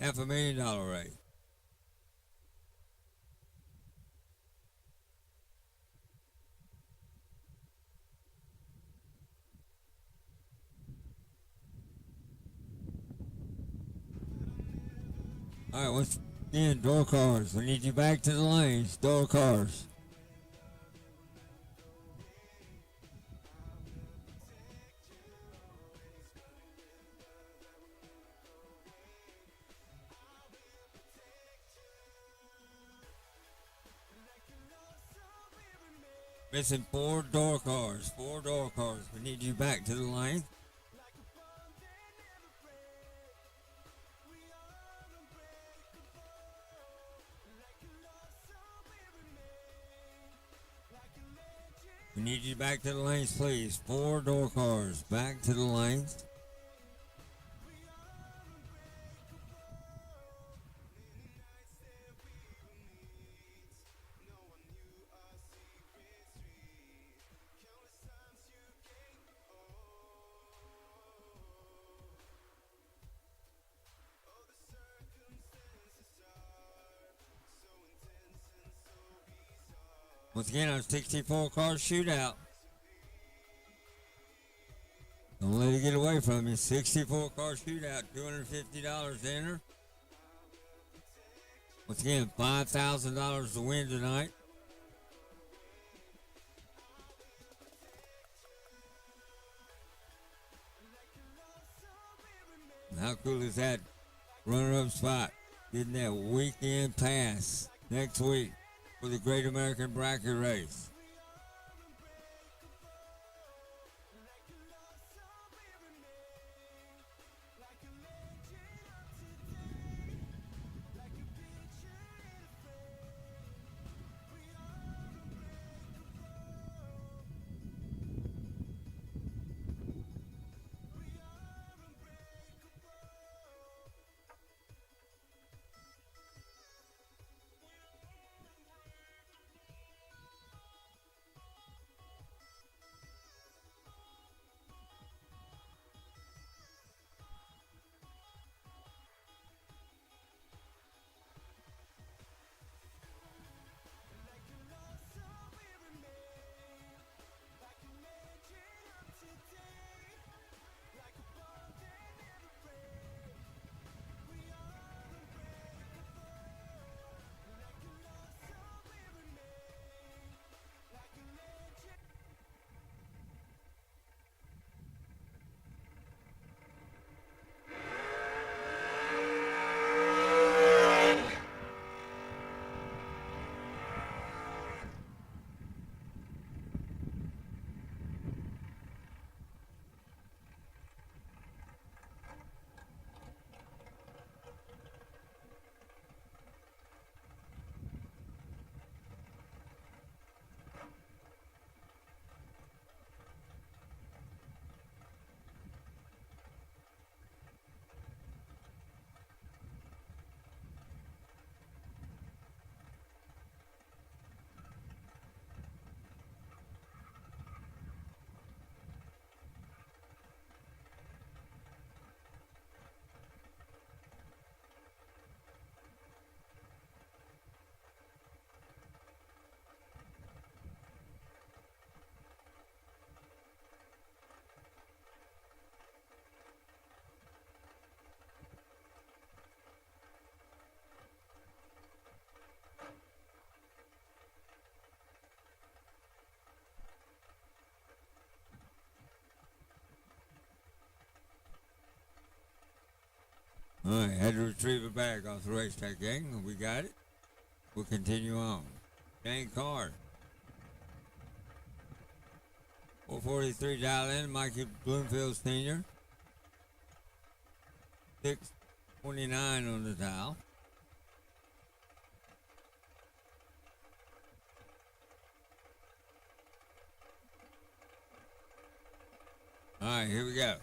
S1: $500,000 race. All right, once again, door cars. We need you back to the lanes. Door cars. Missing 4 door cars. 4 door cars. We need you back to the lane. We need you back to the lanes, please. 4 door cars. Back to the lanes. Once again, our 64 car shootout. Don't let it get away from you. 64 car shootout, $250 to enter. Once again, $5,000 to win tonight. How cool is that? Runner-up spot. Getting that weekend pass next week for the Great American Bracket Race. All right, had to retrieve it back off the racetrack gang. We got it. We'll continue on. Shane Carr. 443 dial in. Mikey Bloomfield Sr. 629 on the dial. All right, here we go.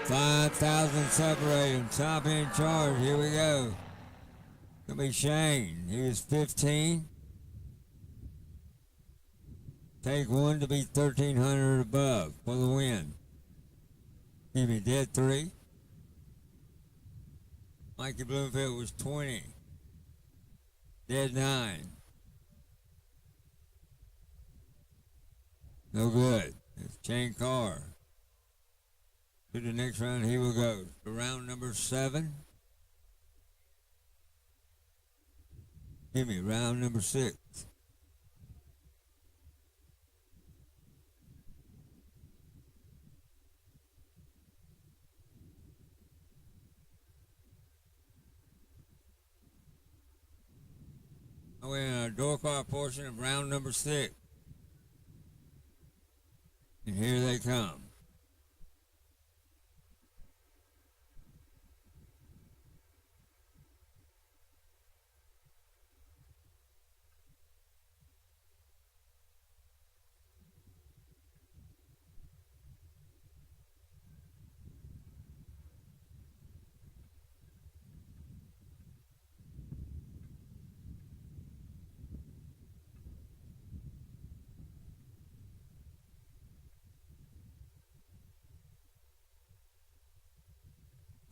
S1: 5,000 separated. Top in charge. Here we go. Gonna be Shane. He was 15. Take one to be 1,300 above for the win. Give me dead 3. Mikey Bloomfield was 20. Dead 9. No good. It's Shane Carr. To the next round, he will go to round number 7. Give me round number 6. We're in our door car portion of round number 6. And here they come.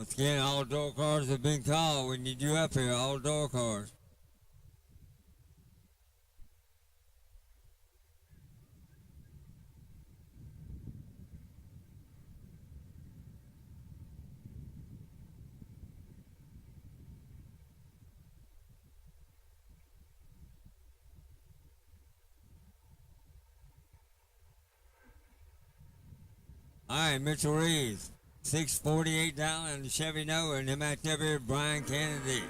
S1: Once again, all door cars have been called. We need you up here, all door cars. All right, Mitchell Reeves, $648 on the Chevy Nova, and the match up here, Brian Kennedy.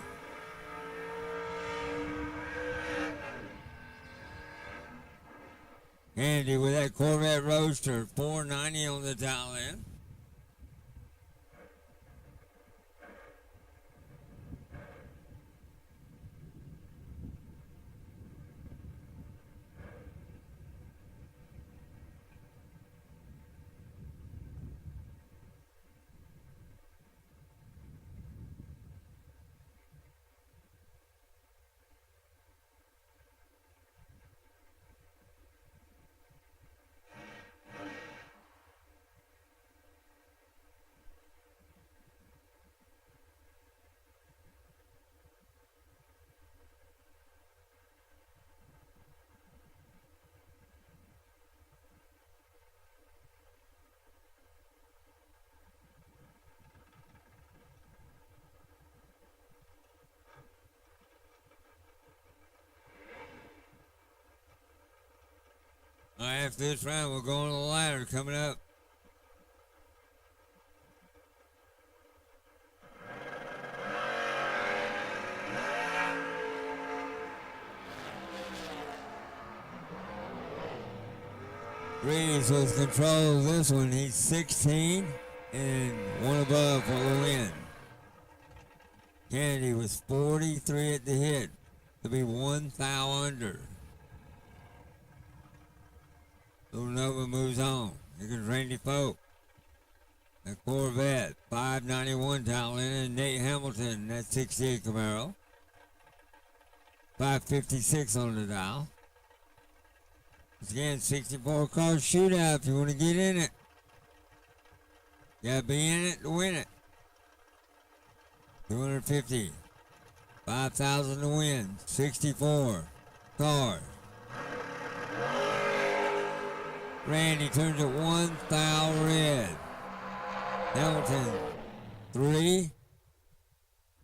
S1: Kennedy with that Corvette Roadster, $490 on the dial in. All right, after this round, we're going to the ladder coming up. Reeves with control of this one. He's 16 and one above for the win. Kennedy was 43 at the hit to be 1 thou under. Little Nova moves on. Here comes Randy Folk. The Corvette, 591 dial in, and Nate Hamilton, that 68 Camaro. 556 on the dial. Once again, 64 car shootout if you want to get in it. You gotta be in it to win it. 250. 5,000 to win. 64 cars. Randy turns it 1 thou red. Hamilton 3.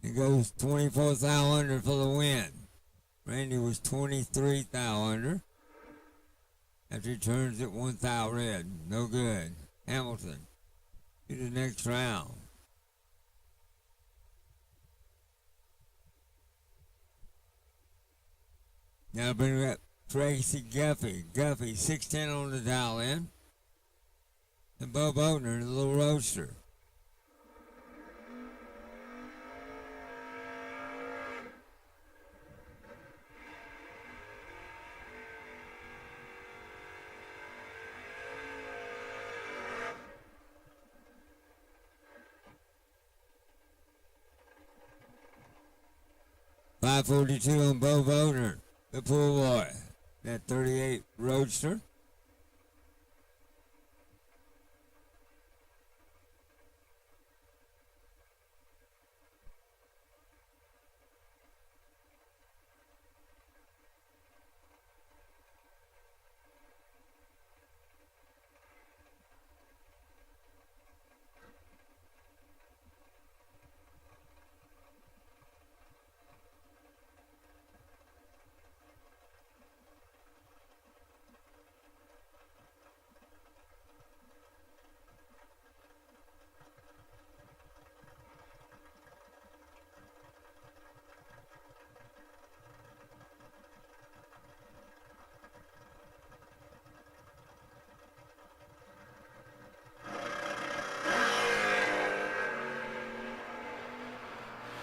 S1: It goes 24 thou under for the win. Randy was 23 thou under. After he turns it 1 thou red. No good. Hamilton to the next round. Now bring up Tracy Guffey. Guffey, 610 on the dial in. And Bo Bodner, the little roadster. $542 on Bo Bodner, the pool boy. That 38 Roadster.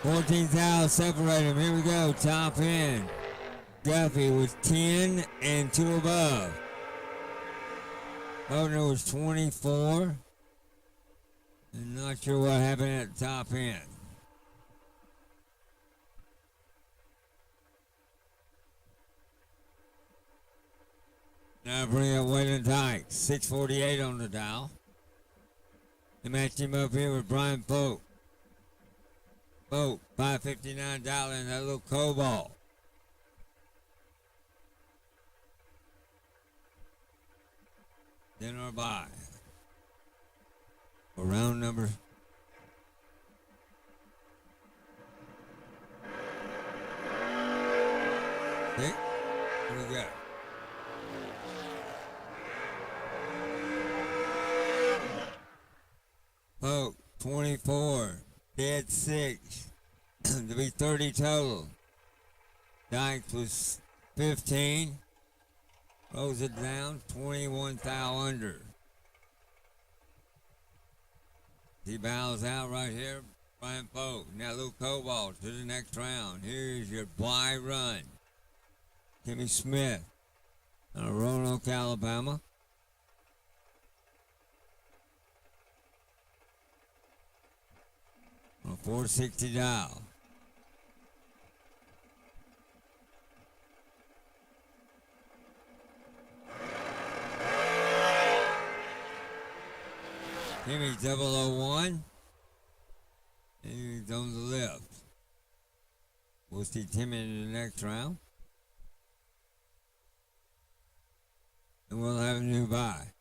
S1: $14,000 separate him. Here we go. Top end. Guffey was 10 and 2 above. Bodner was 24. And not sure what happened at the top end. Now bring up Waylon Dyke. 648 on the dial. They matched him up here with Brian Polk. Polk, $559 in that little Cobalt. Then or buy. For round number 6. Here we go. 24. Dead 6. To be 30 total. Dykes was 15. Rolls it down, 21 thou under. He bows out right here. Brian Pope. Now little Cobalt to the next round. Here's your Bly run. Timmy Smith out of Roanoke, Alabama. On a 460 dial. Timmy 001. And he's on the left. We'll see Timmy in the next round. And we'll have a new bye.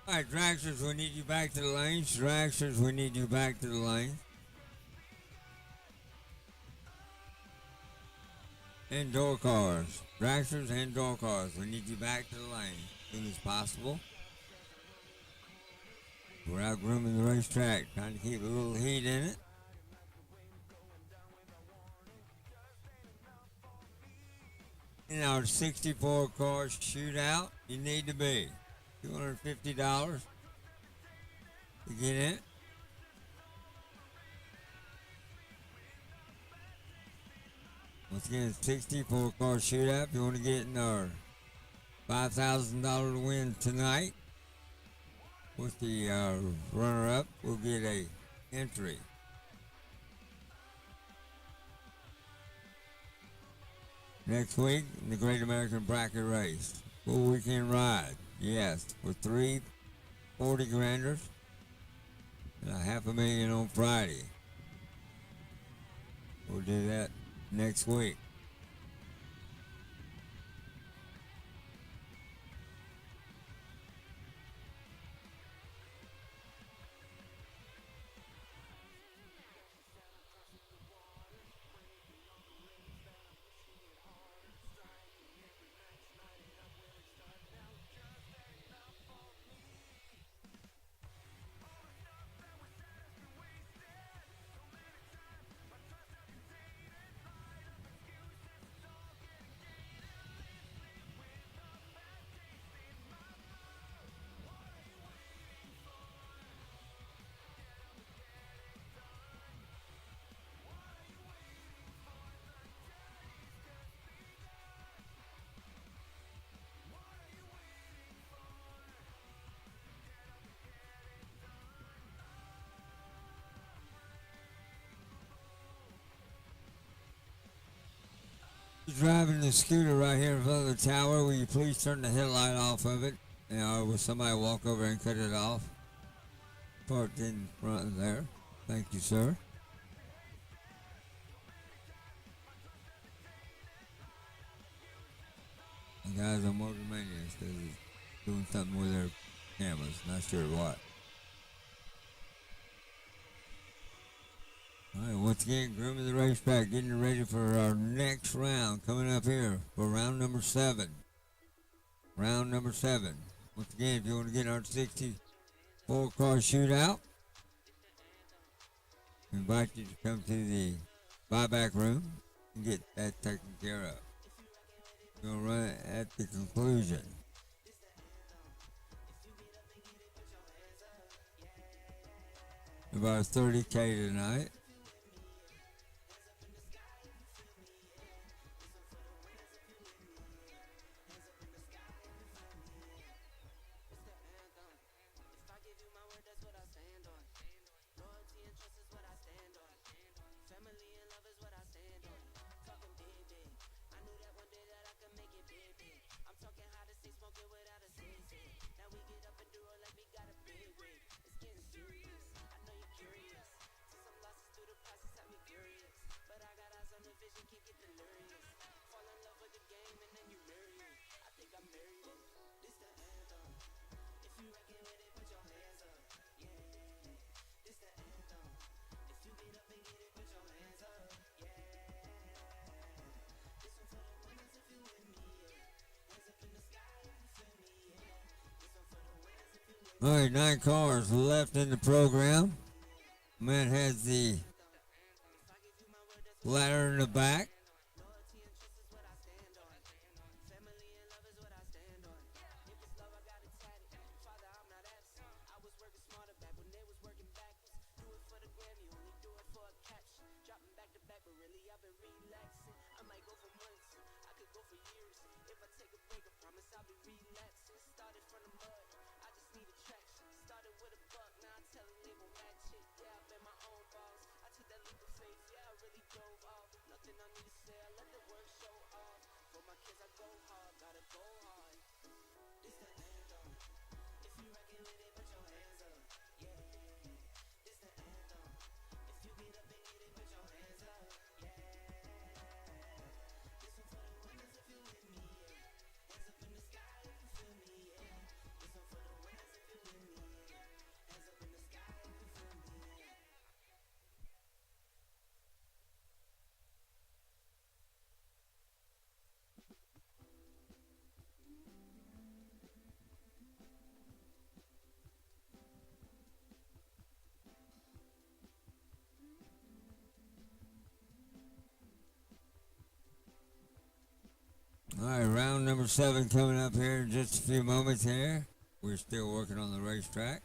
S1: All right, Dragsters, we need you back to the lanes. Dragsters, we need you back to the lane. And door cars. Dragsters and door cars, we need you back to the lane as soon as possible. We're out grooming the racetrack, trying to keep a little heat in it. In our 64 car shootout, you need to be $250 to get in. Once again, 64 car shootout. If you want to get in our $5,000 to win tonight, with the runner-up, we'll get a entry. Next week, in the Great American Bracket Race, full weekend ride. Yes, with 3 40-granders and $500,000 on Friday. We'll do that next week. driving the scooter right here in front of the tower, will you please turn the headlight off of it? Or will somebody walk over and cut it off? Parked in front of there. Thank you, sir. The guys on Motor Mania is doing something with their cameras. Not sure what. All right, once again, grooming the racetrack, getting ready for our next round coming up here for round number 7. Round number 7. Once again, if you want to get our 64 car shootout, I invite you to come to the buyback room and get that taken care of. We're going to run it at the conclusion. About 30K tonight. All right, 9 cars left in the program. Man has the ladder in the back. All right, round number 7 coming up here in just a few moments here. We're still working on the racetrack.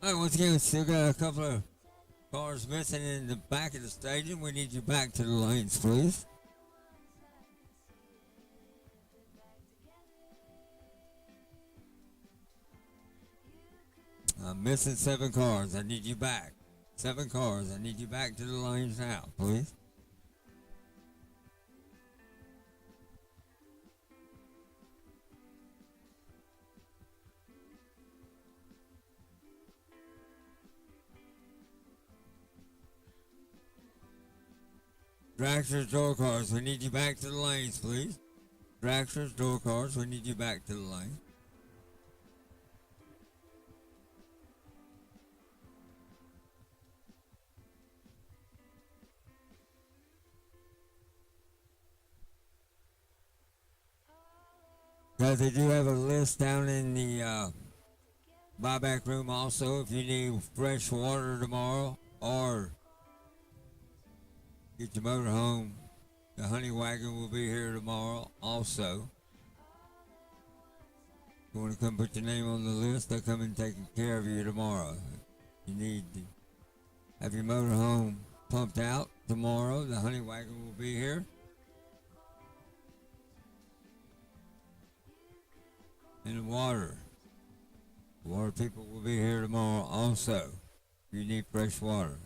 S1: All right, once again, we still got a couple of cars missing in the back of the stadium. We need you back to the lanes, please. I'm missing 7 cars. I need you back. 7 cars. I need you back to the lanes now, please. Dragsters, door cars, we need you back to the lanes, please. Dragsters, door cars, we need you back to the lane. Guys, they do have a list down in the buyback room also if you need fresh water tomorrow or get your motor home. The honey wagon will be here tomorrow also. If you want to come put your name on the list, they'll come and take care of you tomorrow. You need to have your motor home pumped out tomorrow. The honey wagon will be here. And the water. The water people will be here tomorrow also. If you need fresh water.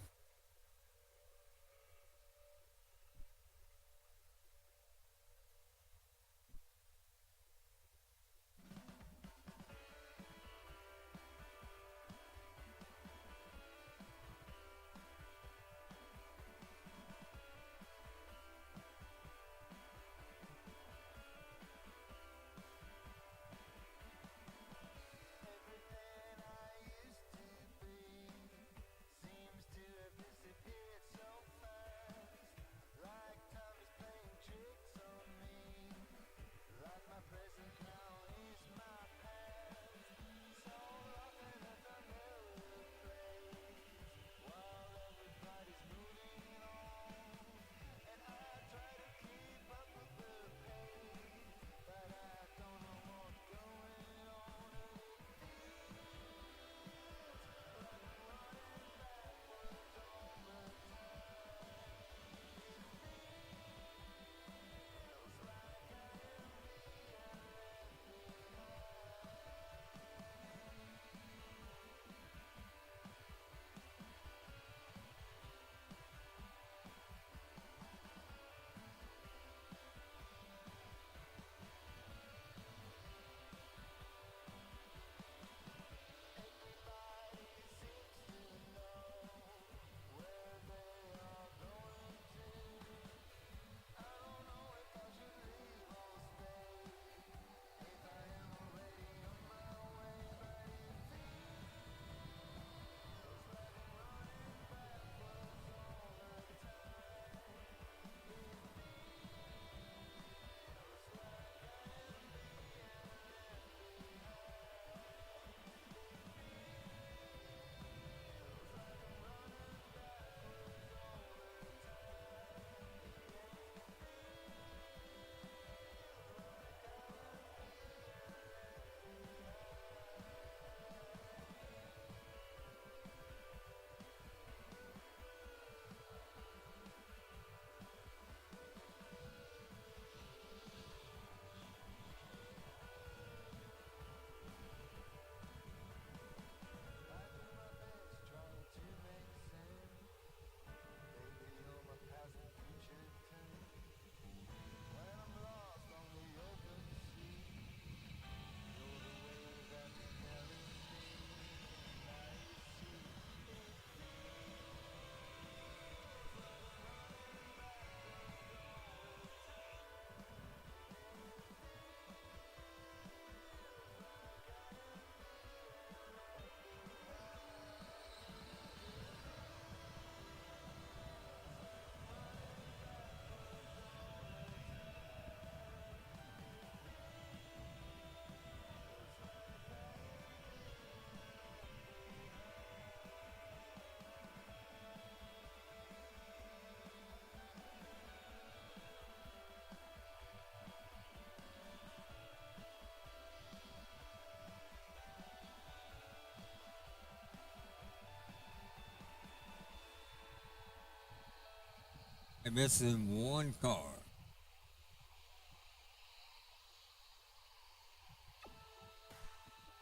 S1: missing one car.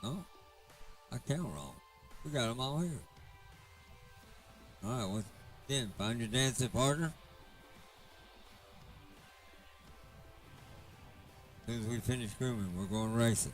S1: Oh, I count wrong. We got them all here. All right, once again, find your dancing partner. As soon as we finish grooming, we're going racing.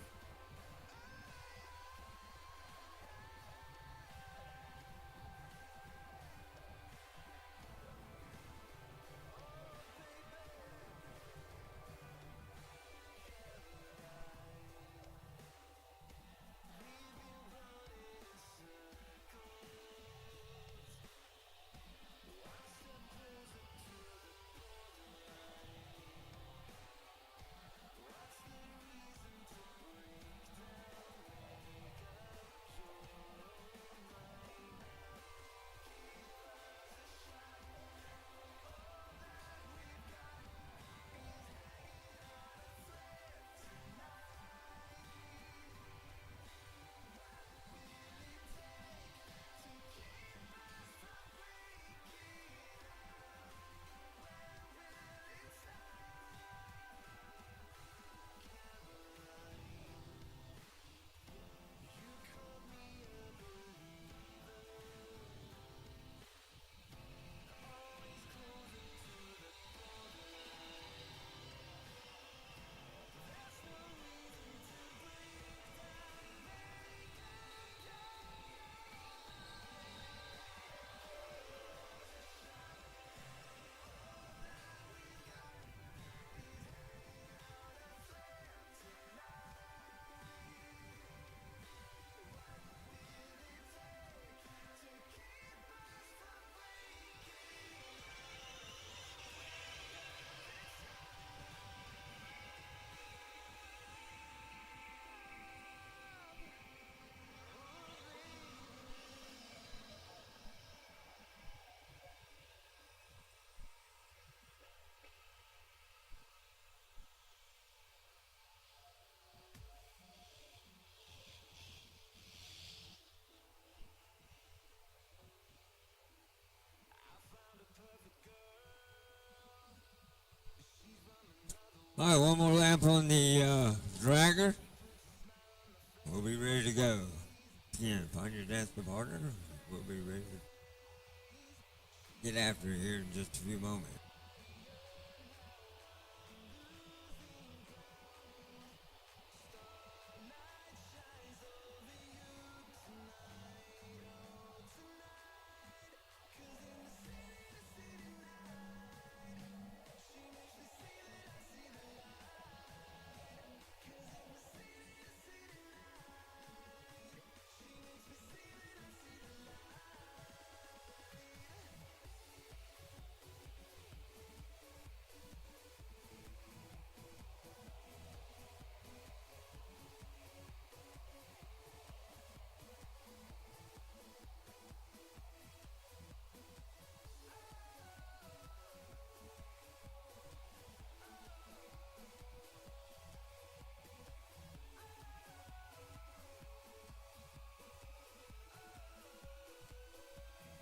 S1: All right, one more lap on the dragger. We'll be ready to go. Again, find your dancing partner. We'll be ready to get after it here in just a few moments.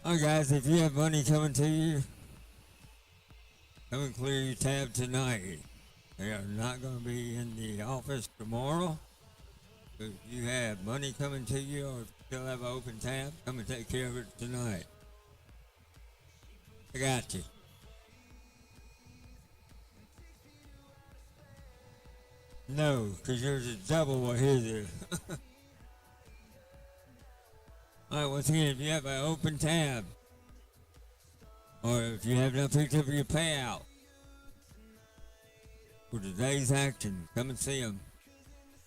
S1: All right, guys, if you have money coming to you, come and clear your tab tonight. They are not going to be in the office tomorrow. If you have money coming to you or still have an open tab, come and take care of it tonight. I got you. No, because yours is double what his is. All right, once again, if you have an open tab, or if you have not picked up your payout for today's action, come and see them,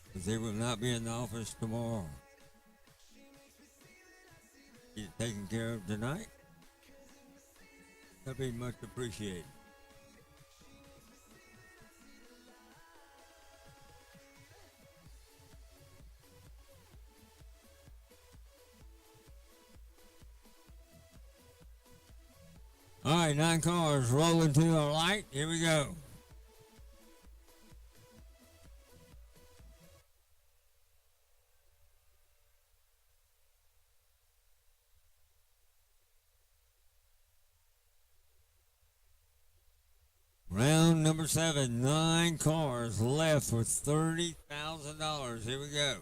S1: because they will not be in the office tomorrow. Get it taken care of tonight. That'd be much appreciated. All right, 9 cars rolling to the light. Here we go. number 7, 9 cars left for $30,000. Here we go.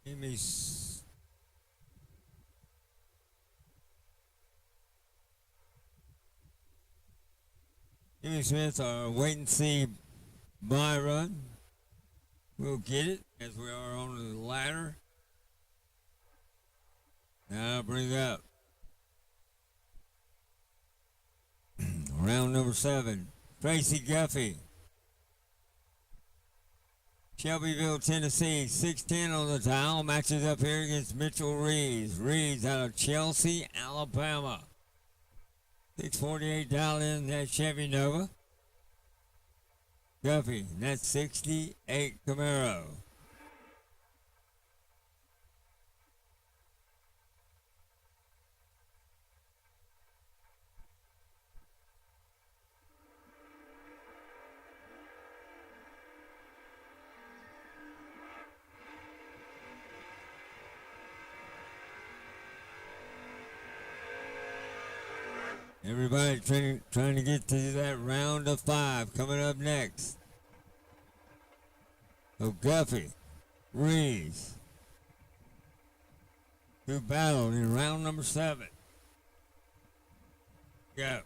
S1: Jimmy Smith, our wait and see buy run. We'll get it as we are on the ladder. Now bring up round number 7. Tracy Guffey, Shelbyville, Tennessee, 610 on the dial. Matches up here against Mitchell Reeves. Reeves out of Chelsea, Alabama. 648 dial in that Chevy Nova. Guffey, that's 68 Camaro. Everybody trying to get to that round of 5 coming up next. So Guffey, Reeves, who battled in round number 7. Go.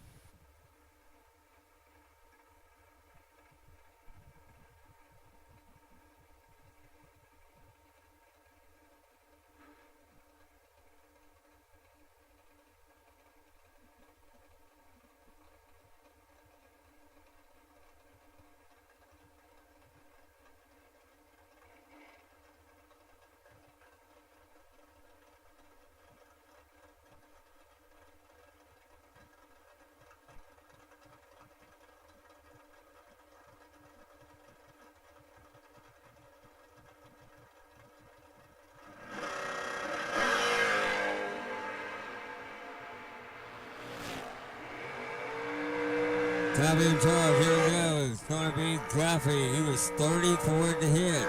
S1: Top in charge, here we go. It's going to be Guffey. He was 30 for it to hit.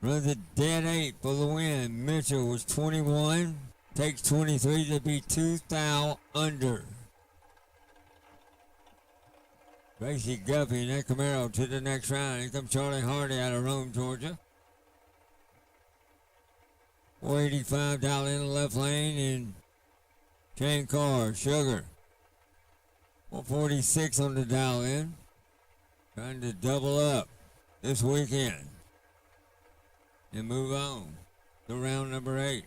S1: Runs a dead 8 for the win. Mitchell was 21. Takes 23 to be 2 thou under. Tracy Guffey and that Camaro to the next round. Here comes Charlie Hardy out of Rome, Georgia. 485 down in the left lane and Shane Carr, Sugar. 146 on the dial in. Trying to double up this weekend. And move on to round number 8.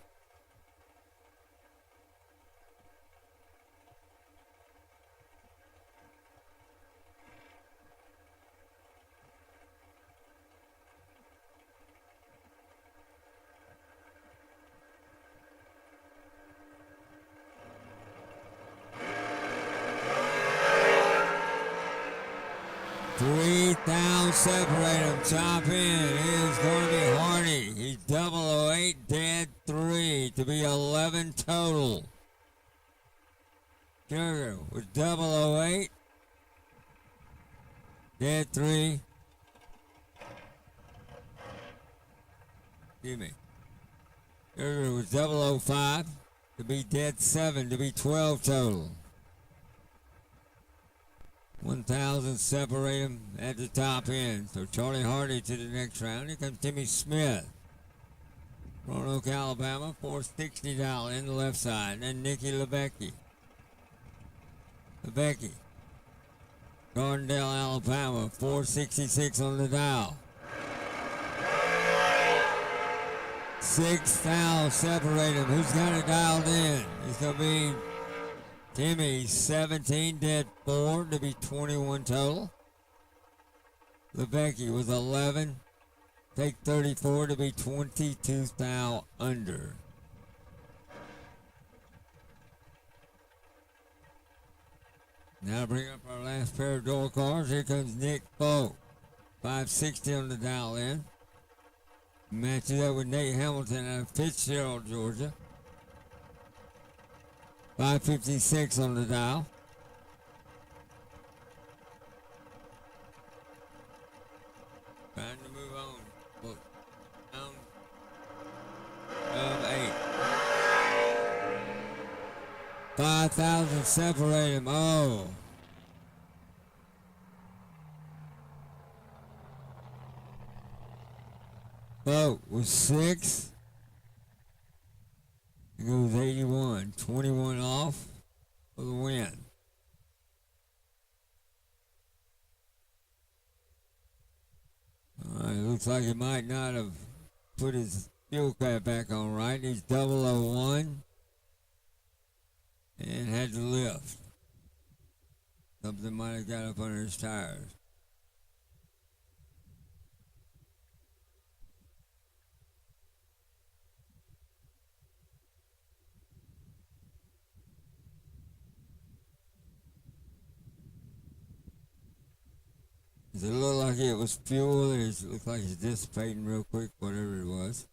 S1: Separate him, top in is going to be Hardy. He's 008, dead 3 to be 11 total. Sugar with 008, dead 3. Excuse me. Sugar was 005 to be dead 7 to be 12 total. 1,000 separate him at the top end. So Charlie Hardy to the next round. Here comes Timmy Smith. Roanoke, Alabama, 460 down in the left side. And then Nicky Lebecki. Gardendale, Alabama, 466 on the dial. 6,000 separate him. Who's got it dialed in? It's going to be Timmy, 17, dead 4 to be 21 total. Lebecki was 11, take 34 to be 22 thou under. Now to bring up our last pair of door cars. Here comes Nick Foe, 560 on the dial in. Matches up with Nate Hamilton out of Fitzgerald, Georgia. 556 on the dial. Trying to move on. Look, round of 8. 5,000 separate him. Oh. Vote was 6. It goes 81. 21 off for the win. All right, looks like he might not have put his fuel cap back on right. He's 001 and had to lift. Something might have got up under his tires. Does it look like it was fuel? It looks like it's dissipating real quick, whatever it was.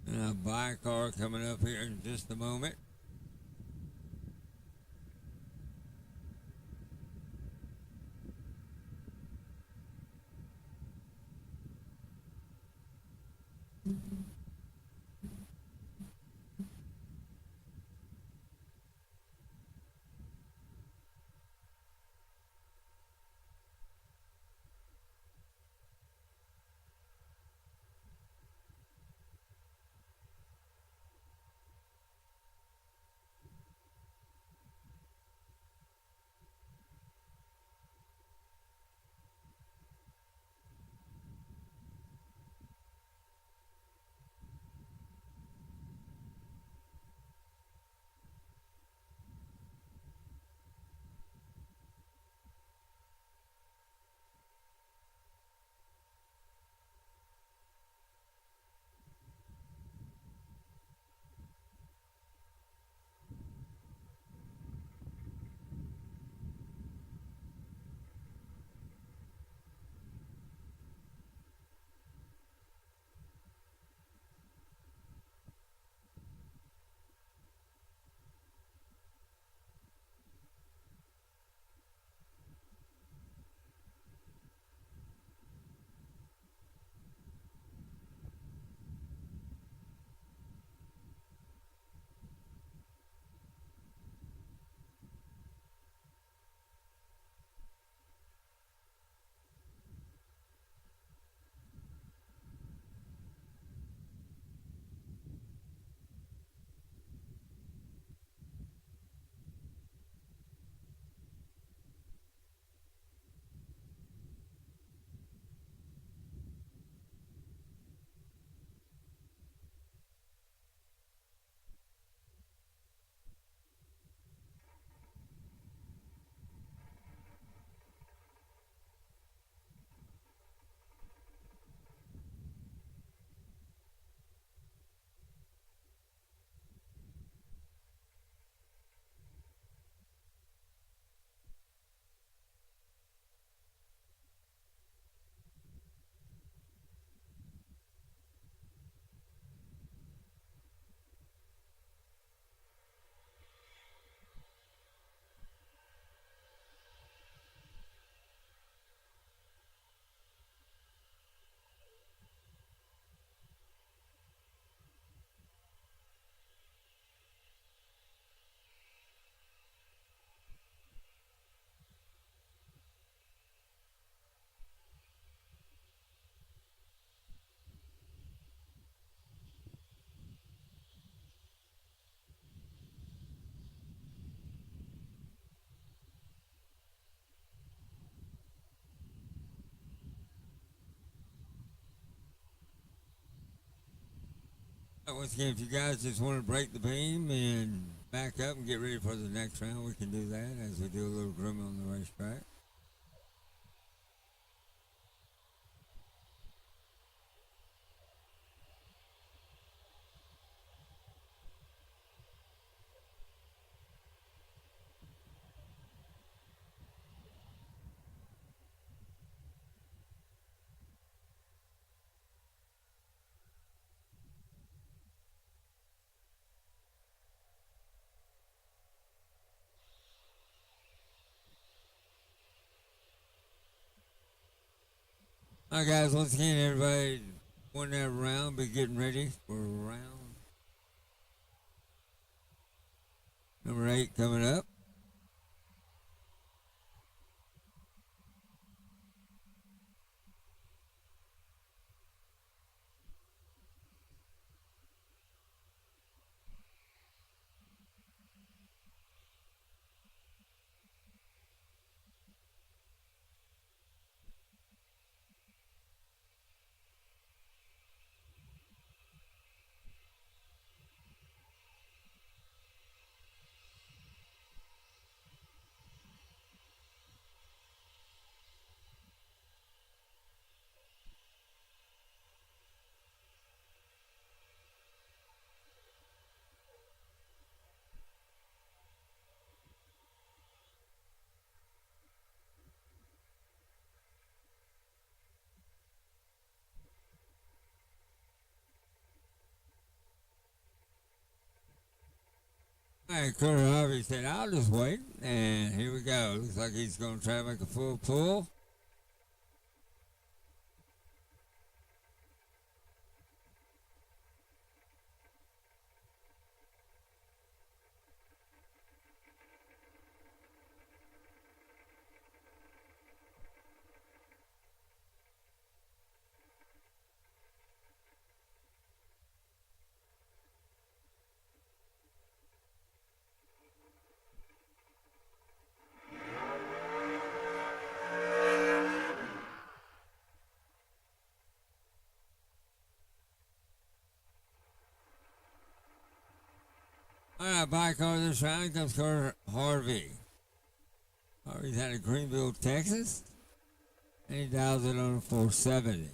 S1: And a buy car coming up here in just a moment. Once again, if you guys just want to break the beam and back up and get ready for the next round, we can do that as we do a little grooming on the racetrack. All right, guys, once again, everybody won that round, be getting ready for round number 8 coming up. All right, Carter Harvey said, I'll just wait. And here we go. Looks like he's going to try to make a full pull. All right, by car this round comes Carter Harvey. Harvey's out of Greenville, Texas. And he dials it on a 470.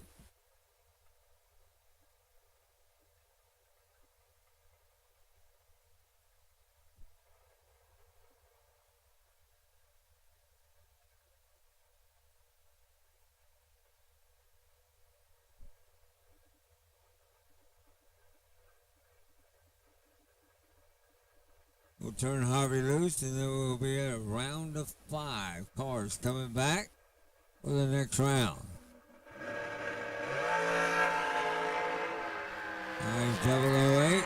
S1: We'll turn Harvey loose, and then we'll be at a round of 5 cars coming back for the next round. Nice 008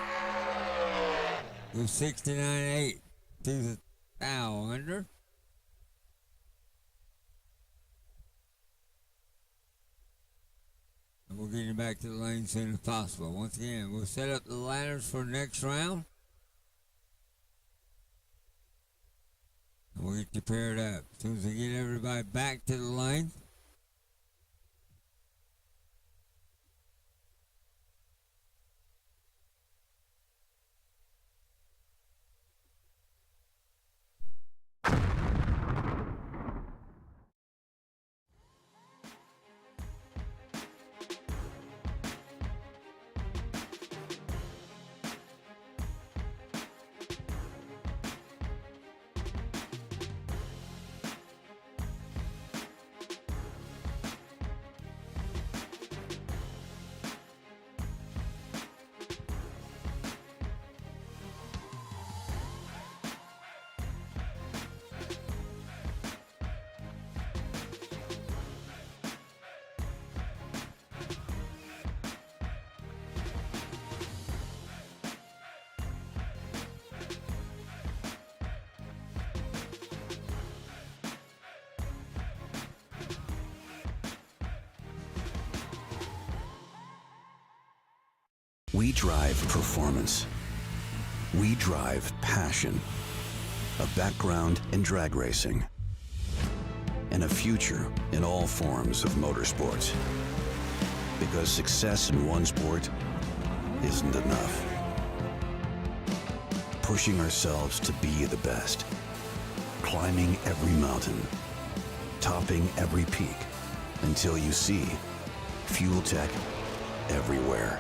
S1: with 69.8 to the thou under. And we'll get you back to the lane as soon as possible. Once again, we'll set up the ladders for next round. And we'll get you paired up. As soon as we get everybody back to the lane.
S5: We drive performance. We drive passion. A background in drag racing. And a future in all forms of motorsports. Because success in one sport isn't enough. Pushing ourselves to be the best. Climbing every mountain. Topping every peak. Until you see fuel tech everywhere.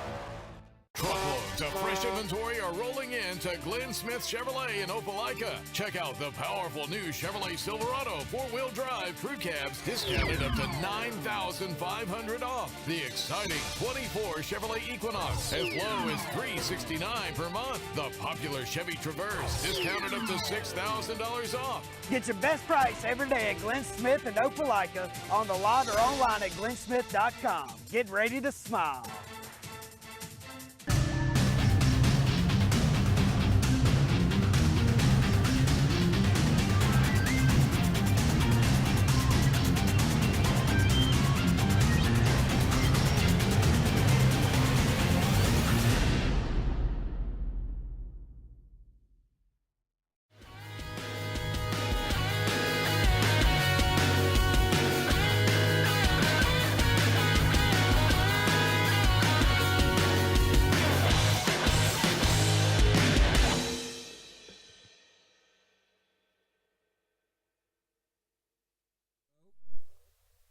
S6: Truckloads Truckloads of fresh inventory are rolling in to Glenn Smith Chevrolet in Opelika. Check out the powerful new Chevrolet Silverado 4-wheel drive crew cabs discounted up to $9,500 off. The exciting 24 Chevrolet Equinox as low as $369 per month. The popular Chevy Traverse discounted up to $6,000 off.
S7: Get your best price every day at Glenn Smith and Opelika on the lot or online at glennsmith.com. Get ready to smile.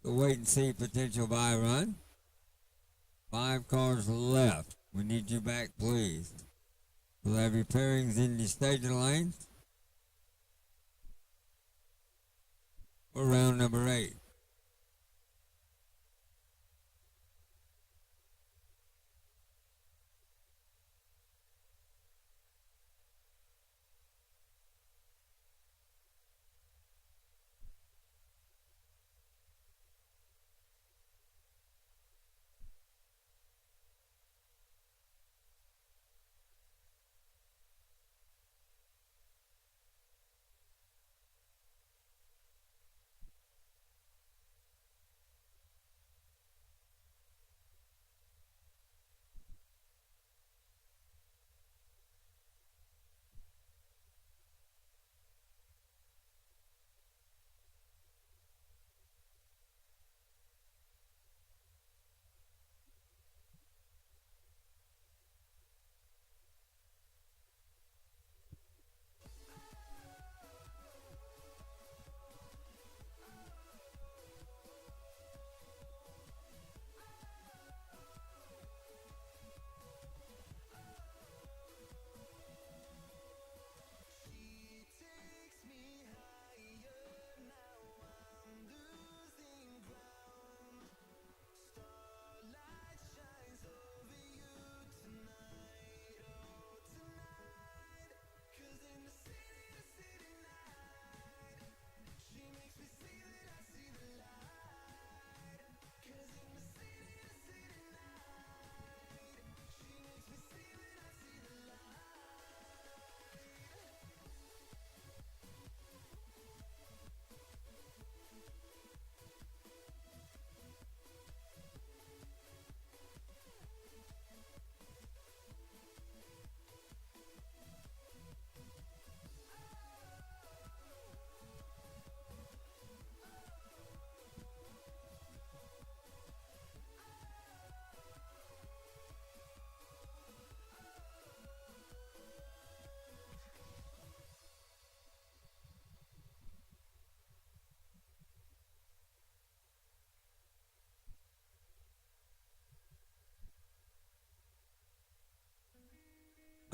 S1: The wait and see potential buy run. 5 cars left. We need you back, please. We'll have your pairings in the staging lanes. For round number 8.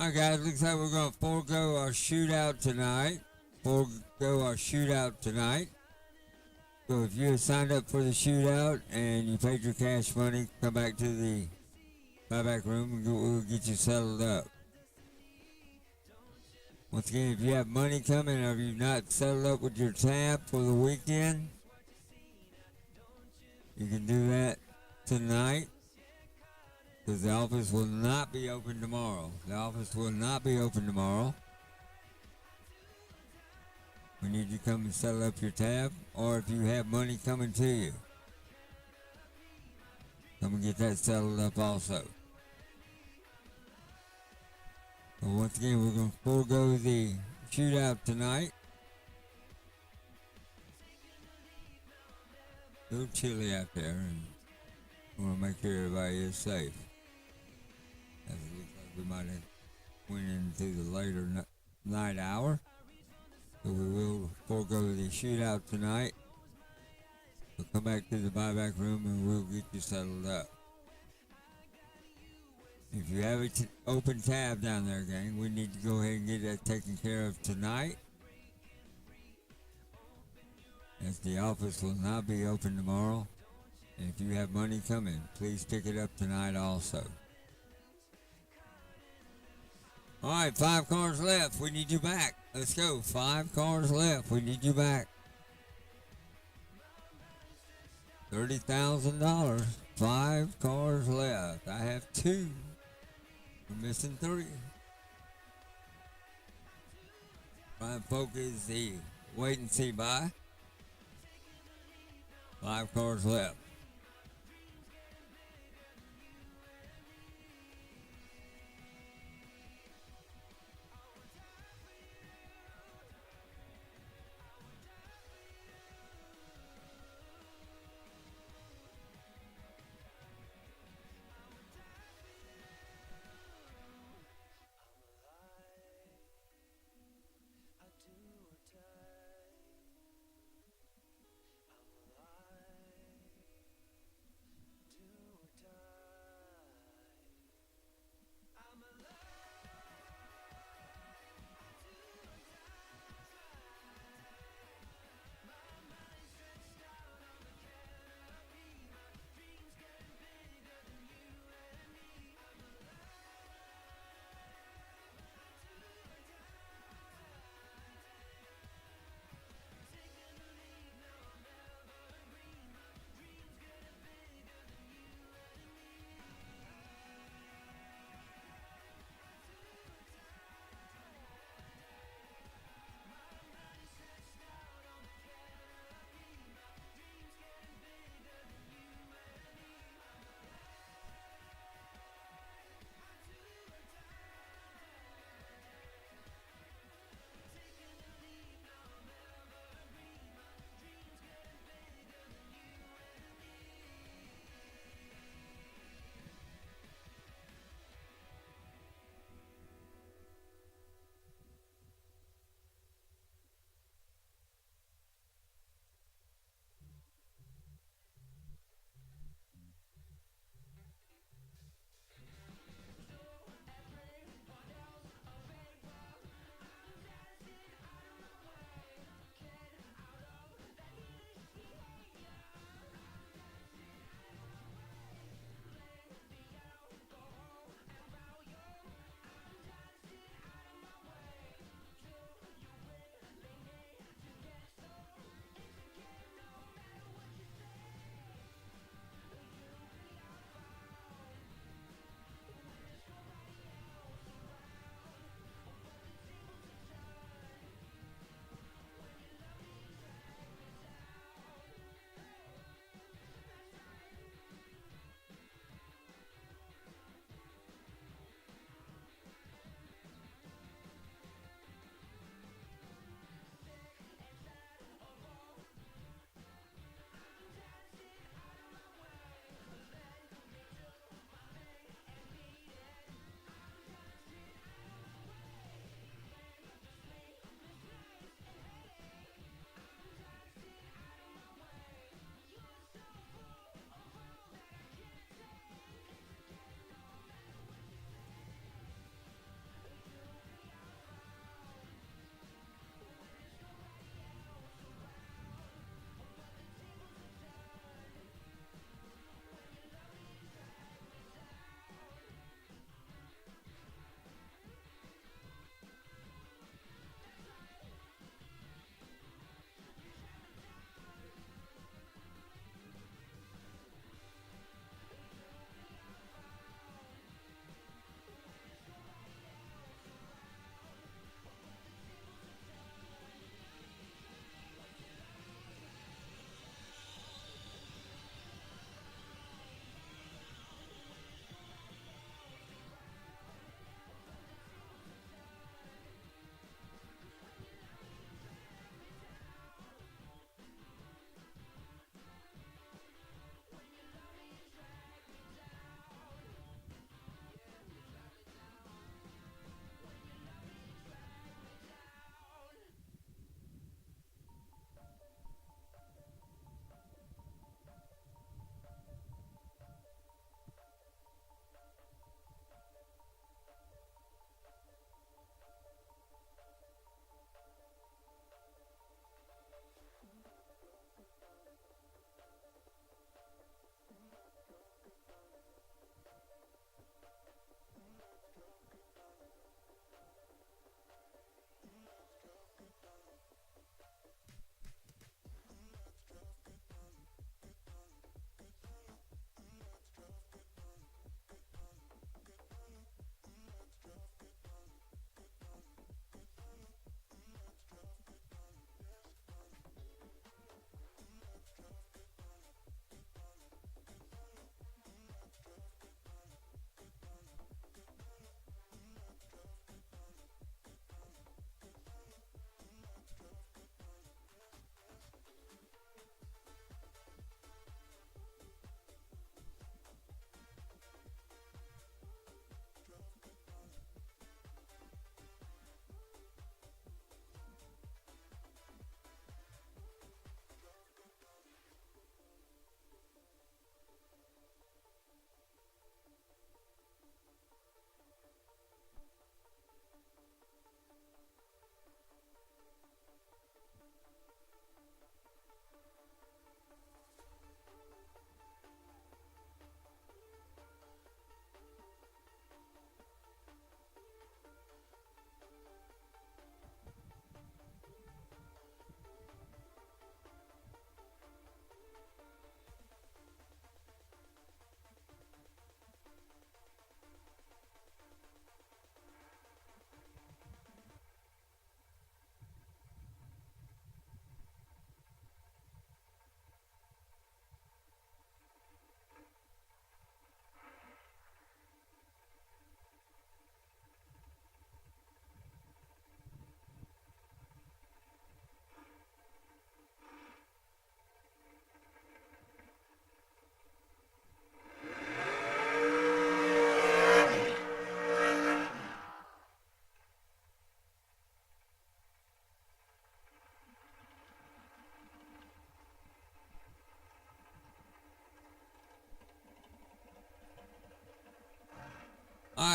S1: Alright guys, looks like we're going to forego our shootout tonight. So if you signed up for the shootout and you paid your cash money, come back to the buyback room and we'll get you settled up. Once again, if you have money coming or you've not settled up with your tab for the weekend, you can do that tonight. Because the office will not be open tomorrow. We need you to come and settle up your tab, or if you have money coming to you, come and get that settled up also. So once again, we're going to forego the shootout tonight. A little chilly out there, and we want to make sure everybody is safe. As it looks like we might have went into the later night hour. So we will forego the shootout tonight. We'll come back to the buyback room and we'll get you settled up. If you have an open tab down there, gang, we need to go ahead and get that taken care of tonight, as the office will not be open tomorrow. And if you have money coming, please pick it up tonight also. All right, 5 cars left. We need you back. Let's go. 5 cars left. We need you back. $30,000. 5 cars left. I have 2. We're missing 3. Fine folk is the wait and see buy. 5 cars left.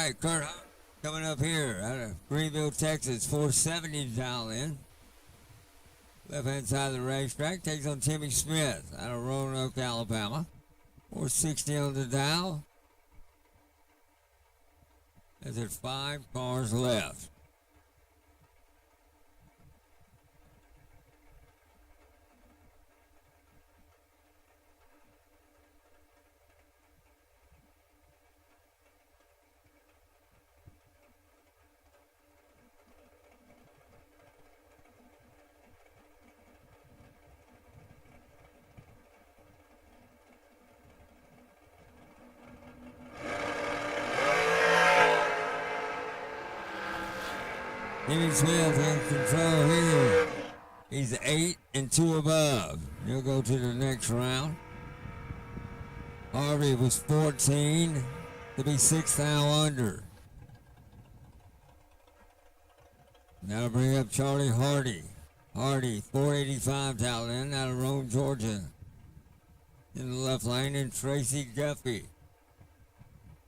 S1: right, Kurt Hunt coming up here out of Greenville, Texas, 470 to dial in. Left-hand side of the racetrack takes on Timmy Smith out of Roanoke, Alabama. 460 on the dial. There's 5 cars left. Timmy Smith in control here. He's 8 and 2 above. He'll go to the next round. Harvey was 14 to be 6 thou under. Now bring up Charlie Hardy. Hardy, 485 talent out of Rome, Georgia. In the left lane, and Tracy Guffey.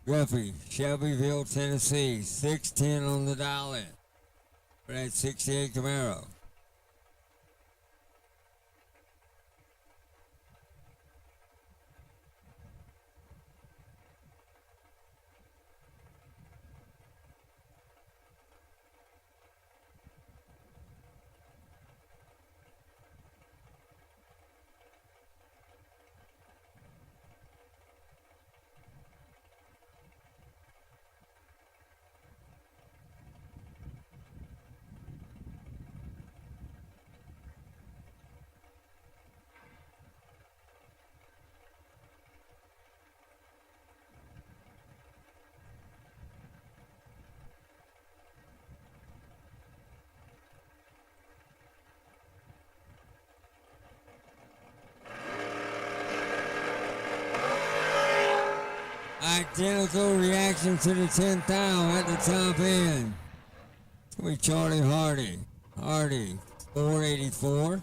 S1: Guffey, Shelbyville, Tennessee, 610 on the dial in for that 68 Camaro. Identical reaction to the 10th thou at the top end. It's going to be Charlie Hardy. Hardy, 484.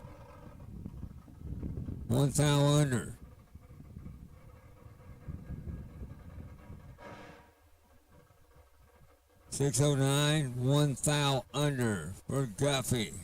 S1: 1 thou under. $609, 1 thou under for Guffey.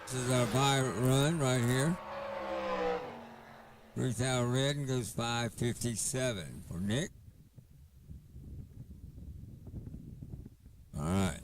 S1: This is our Pirate run right here. 3 thou red and goes 557 for Nick. All right.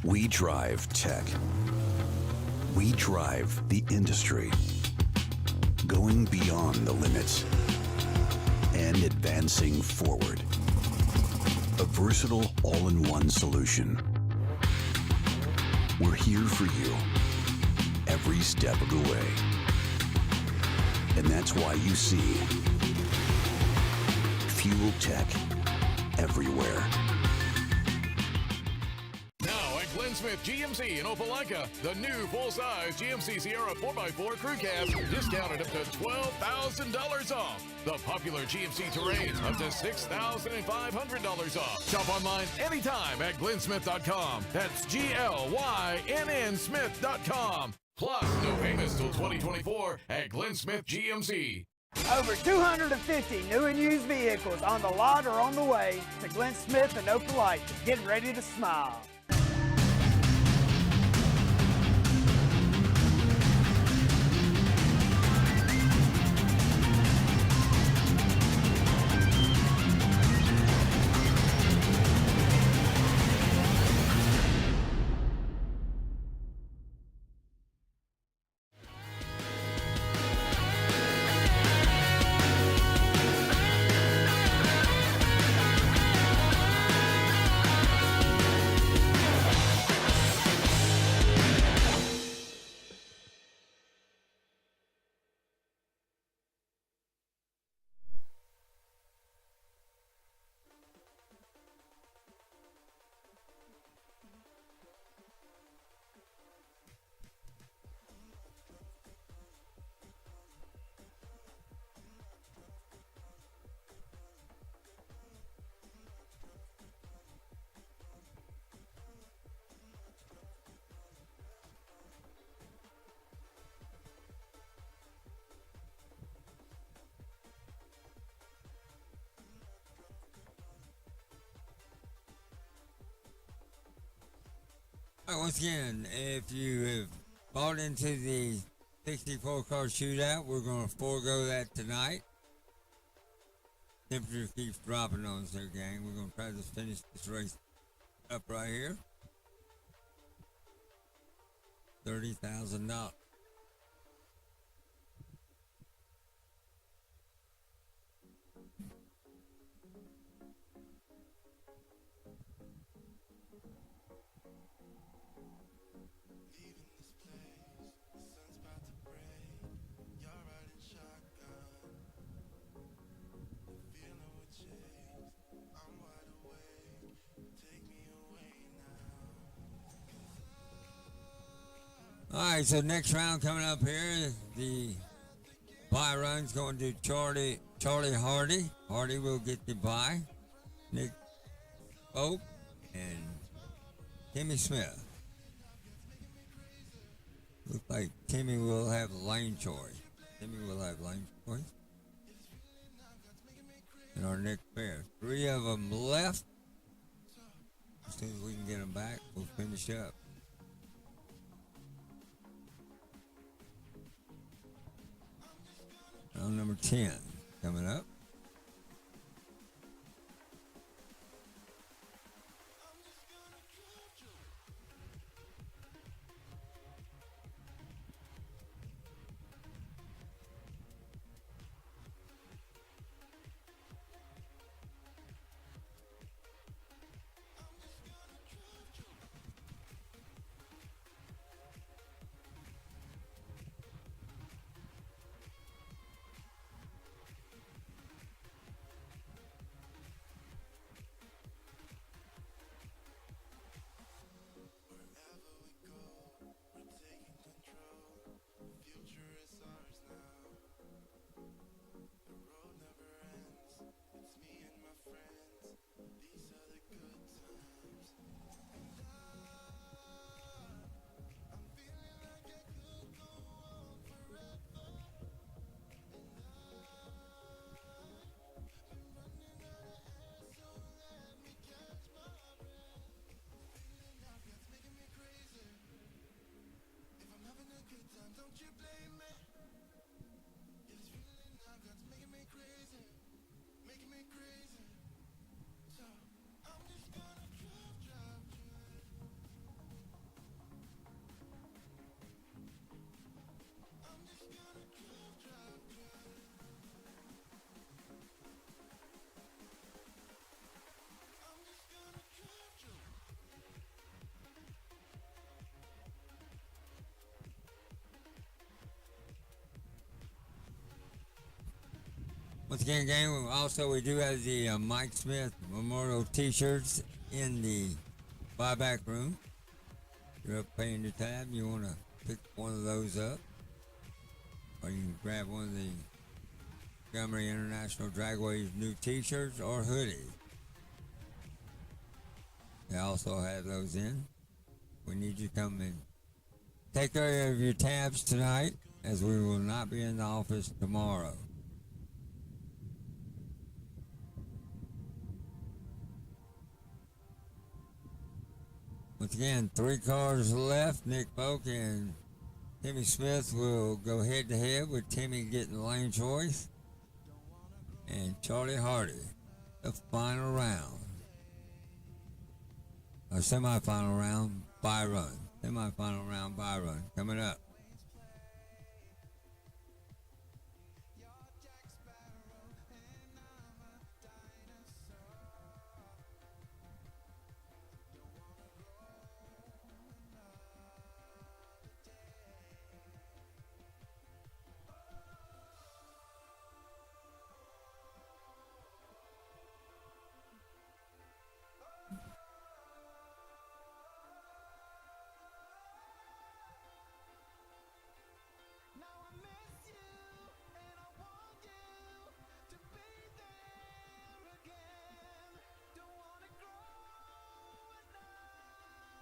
S5: We drive tech. We drive the industry, going beyond the limits and advancing forward. A versatile all-in-one solution. We're here for you every step of the way. And that's why you see Fuel Tech everywhere.
S6: Now at Glenn Smith GMC in Opelika, the new full-size GMC Sierra 4x4 crew cab discounted up to $12,000 off. The popular GMC Terrain up to $6,500 off. Shop online anytime at glennsmith.com. That's GLYNN Smith.com. Plus, no payments till 2024 at Glenn Smith GMC.
S7: Over 250 new and used vehicles on the lot or on the way to Glenn Smith and Opelika. Get ready to smile.
S1: All right, once again, if you have bought into the 64 car shootout, we're going to forego that tonight. Temperature keeps dropping on us there, gang. We're going to try to finish this race up right here. $30,000. All right, so next round coming up here, the bye run's going to Charlie Hardy. Hardy will get the bye. Nick Pope and Timmy Smith. Looks like Timmy will have lane choice. Timmy will have lane choice. And our Nick Fair. 3 of them left. As soon as we can get them back, we'll finish up. Round number 10 coming up. Once again, gang, we do have the Mike Smith Memorial T-shirts in the buyback room. You're up paying your tab, you want to pick one of those up, or you can grab one of the Montgomery International Dragways new T-shirts or hoodies. They also have those in. We need you to come and take care of your tabs tonight, as we will not be in the office tomorrow. Once again, 3 cars left. Nick Polk and Timmy Smith will go head to head, with Timmy getting the lane choice and Charlie Hardy the final round. Or semi-final round by run. Semi-final round by run coming up.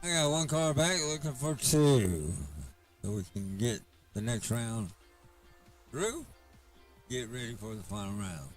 S1: I got 1 car back, looking for 2. So we can get the next round through. Get ready for the final round.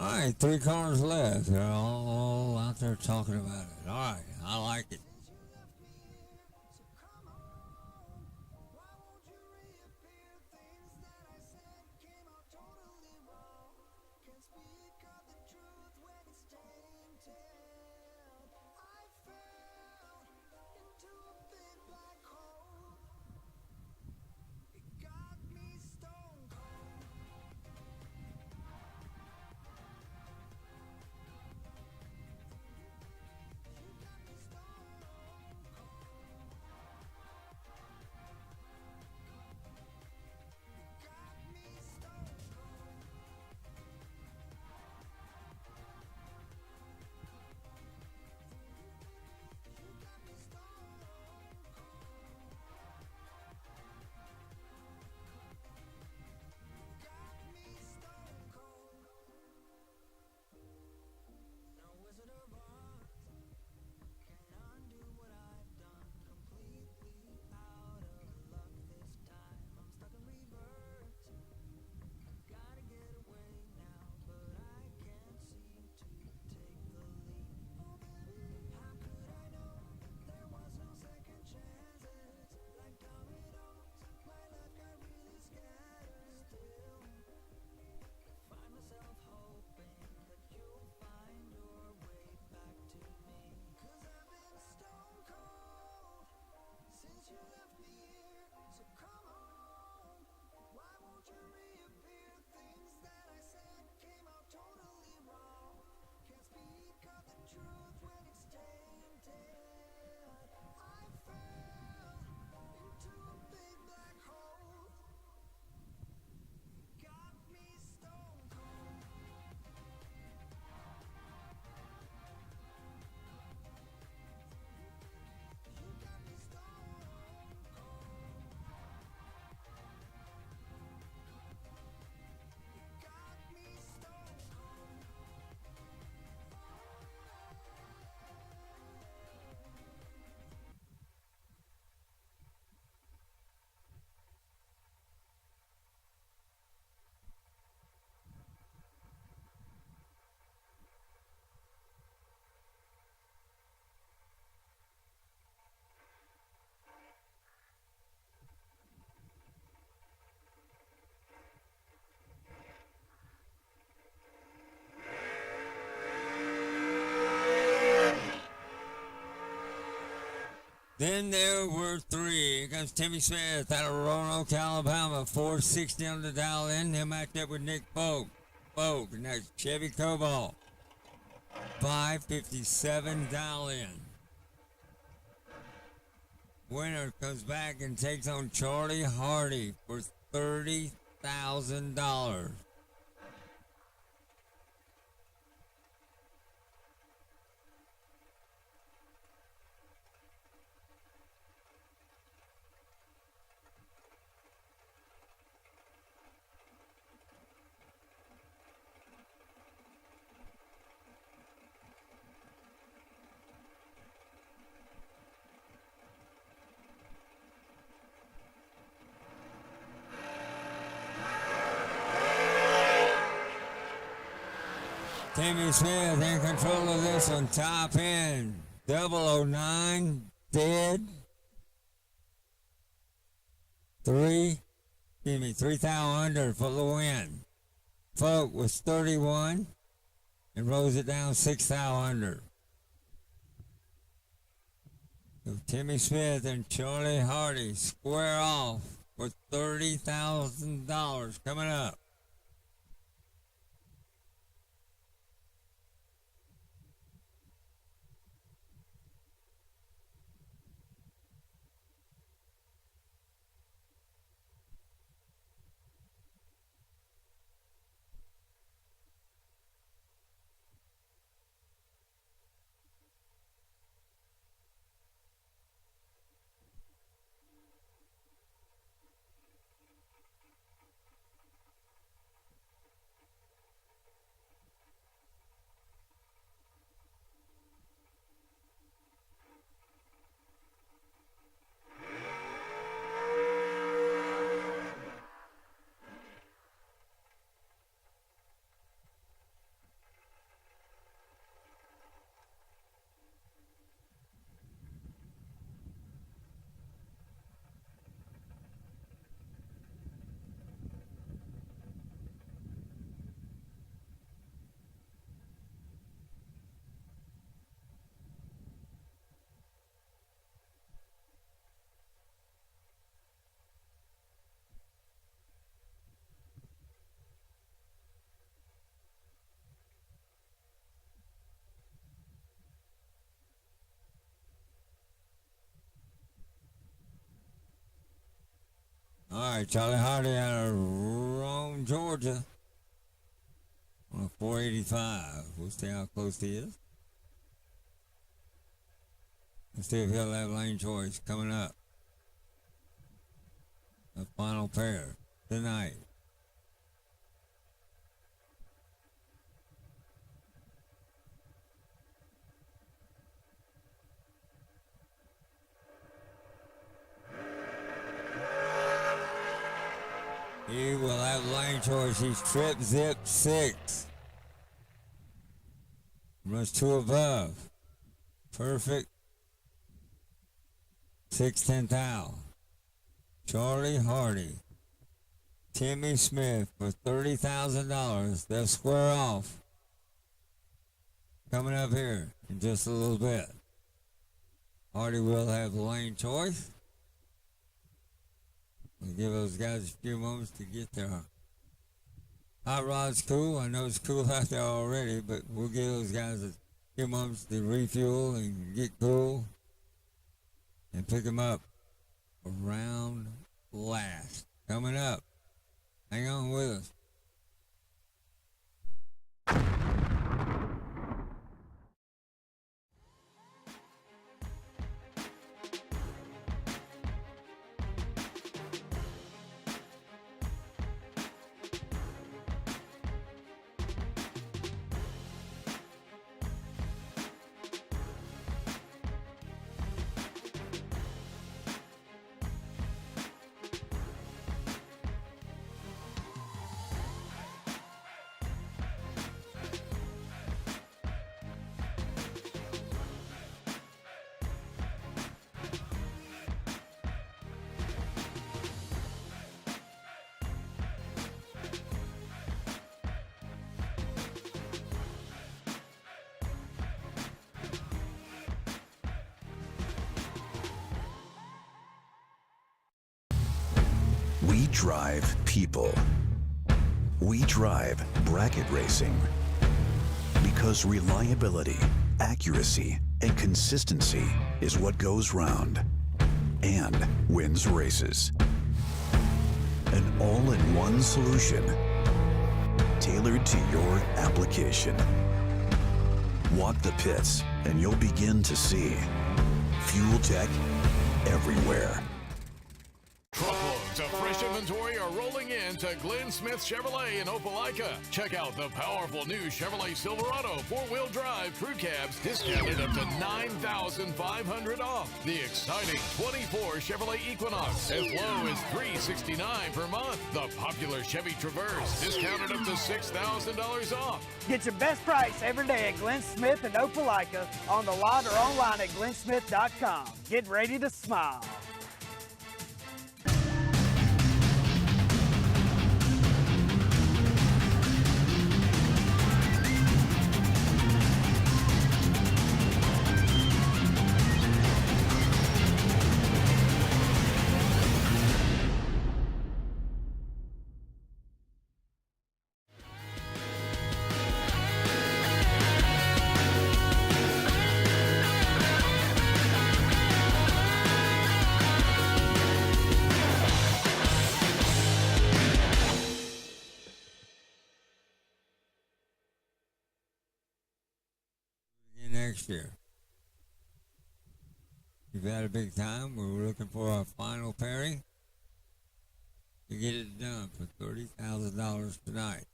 S1: All right, 3 cars left. They're all out there talking about it. All right, I like it. Then there were 3. Here comes Timmy Smith out of Roanoke, Alabama. 460 on the dial in. He'll match up with Nick Folk. And that's Chevy Cobalt. 557 dial in. Winner comes back and takes on Charlie Hardy for $30,000. Timmy Smith in control of this one. Top end. 009. Dead. 3,000 under for the win. Folk was 31 and rose it down 6,000 under. So Timmy Smith and Charlie Hardy square off for $30,000 coming up. right, Charlie Hardy out of Rome, Georgia. On a 485. We'll see how close he is. Let's see if he'll have lane choice coming up. The final pair tonight. He will have lane choice. He's trip zip 6. Runs 2 above. Perfect. 6/10 thou. Charlie Hardy. Timmy Smith for $30,000. They'll square off. Coming up here in just a little bit. Hardy will have lane choice. We'll give those guys a few moments to get their hot rods cool. I know it's cool out there already, but we'll give those guys a few moments to refuel and get cool and pick them up around last. Coming up. Hang on with us.
S5: We drive people. We drive bracket racing. Because reliability, accuracy, and consistency is what goes round and wins races. An all-in-one solution tailored to your application. Walk the pits and you'll begin to see fuel tech everywhere.
S6: Truckloads of fresh inventory are rolling in to Glenn Smith Chevrolet in Opelika. Check out the powerful new Chevrolet Silverado 4-wheel drive crew cabs discounted up to $9,500 off. The exciting 24 Chevrolet Equinox as low as $369 per month. The popular Chevy Traverse discounted up to $6,000 off.
S7: Get your best price every day at Glenn Smith and Opelika on the lot or online at glennsmith.com. Get ready to smile.
S1: Next year. You've had a big time. We're looking for our final pairing to get it done for $30,000 tonight.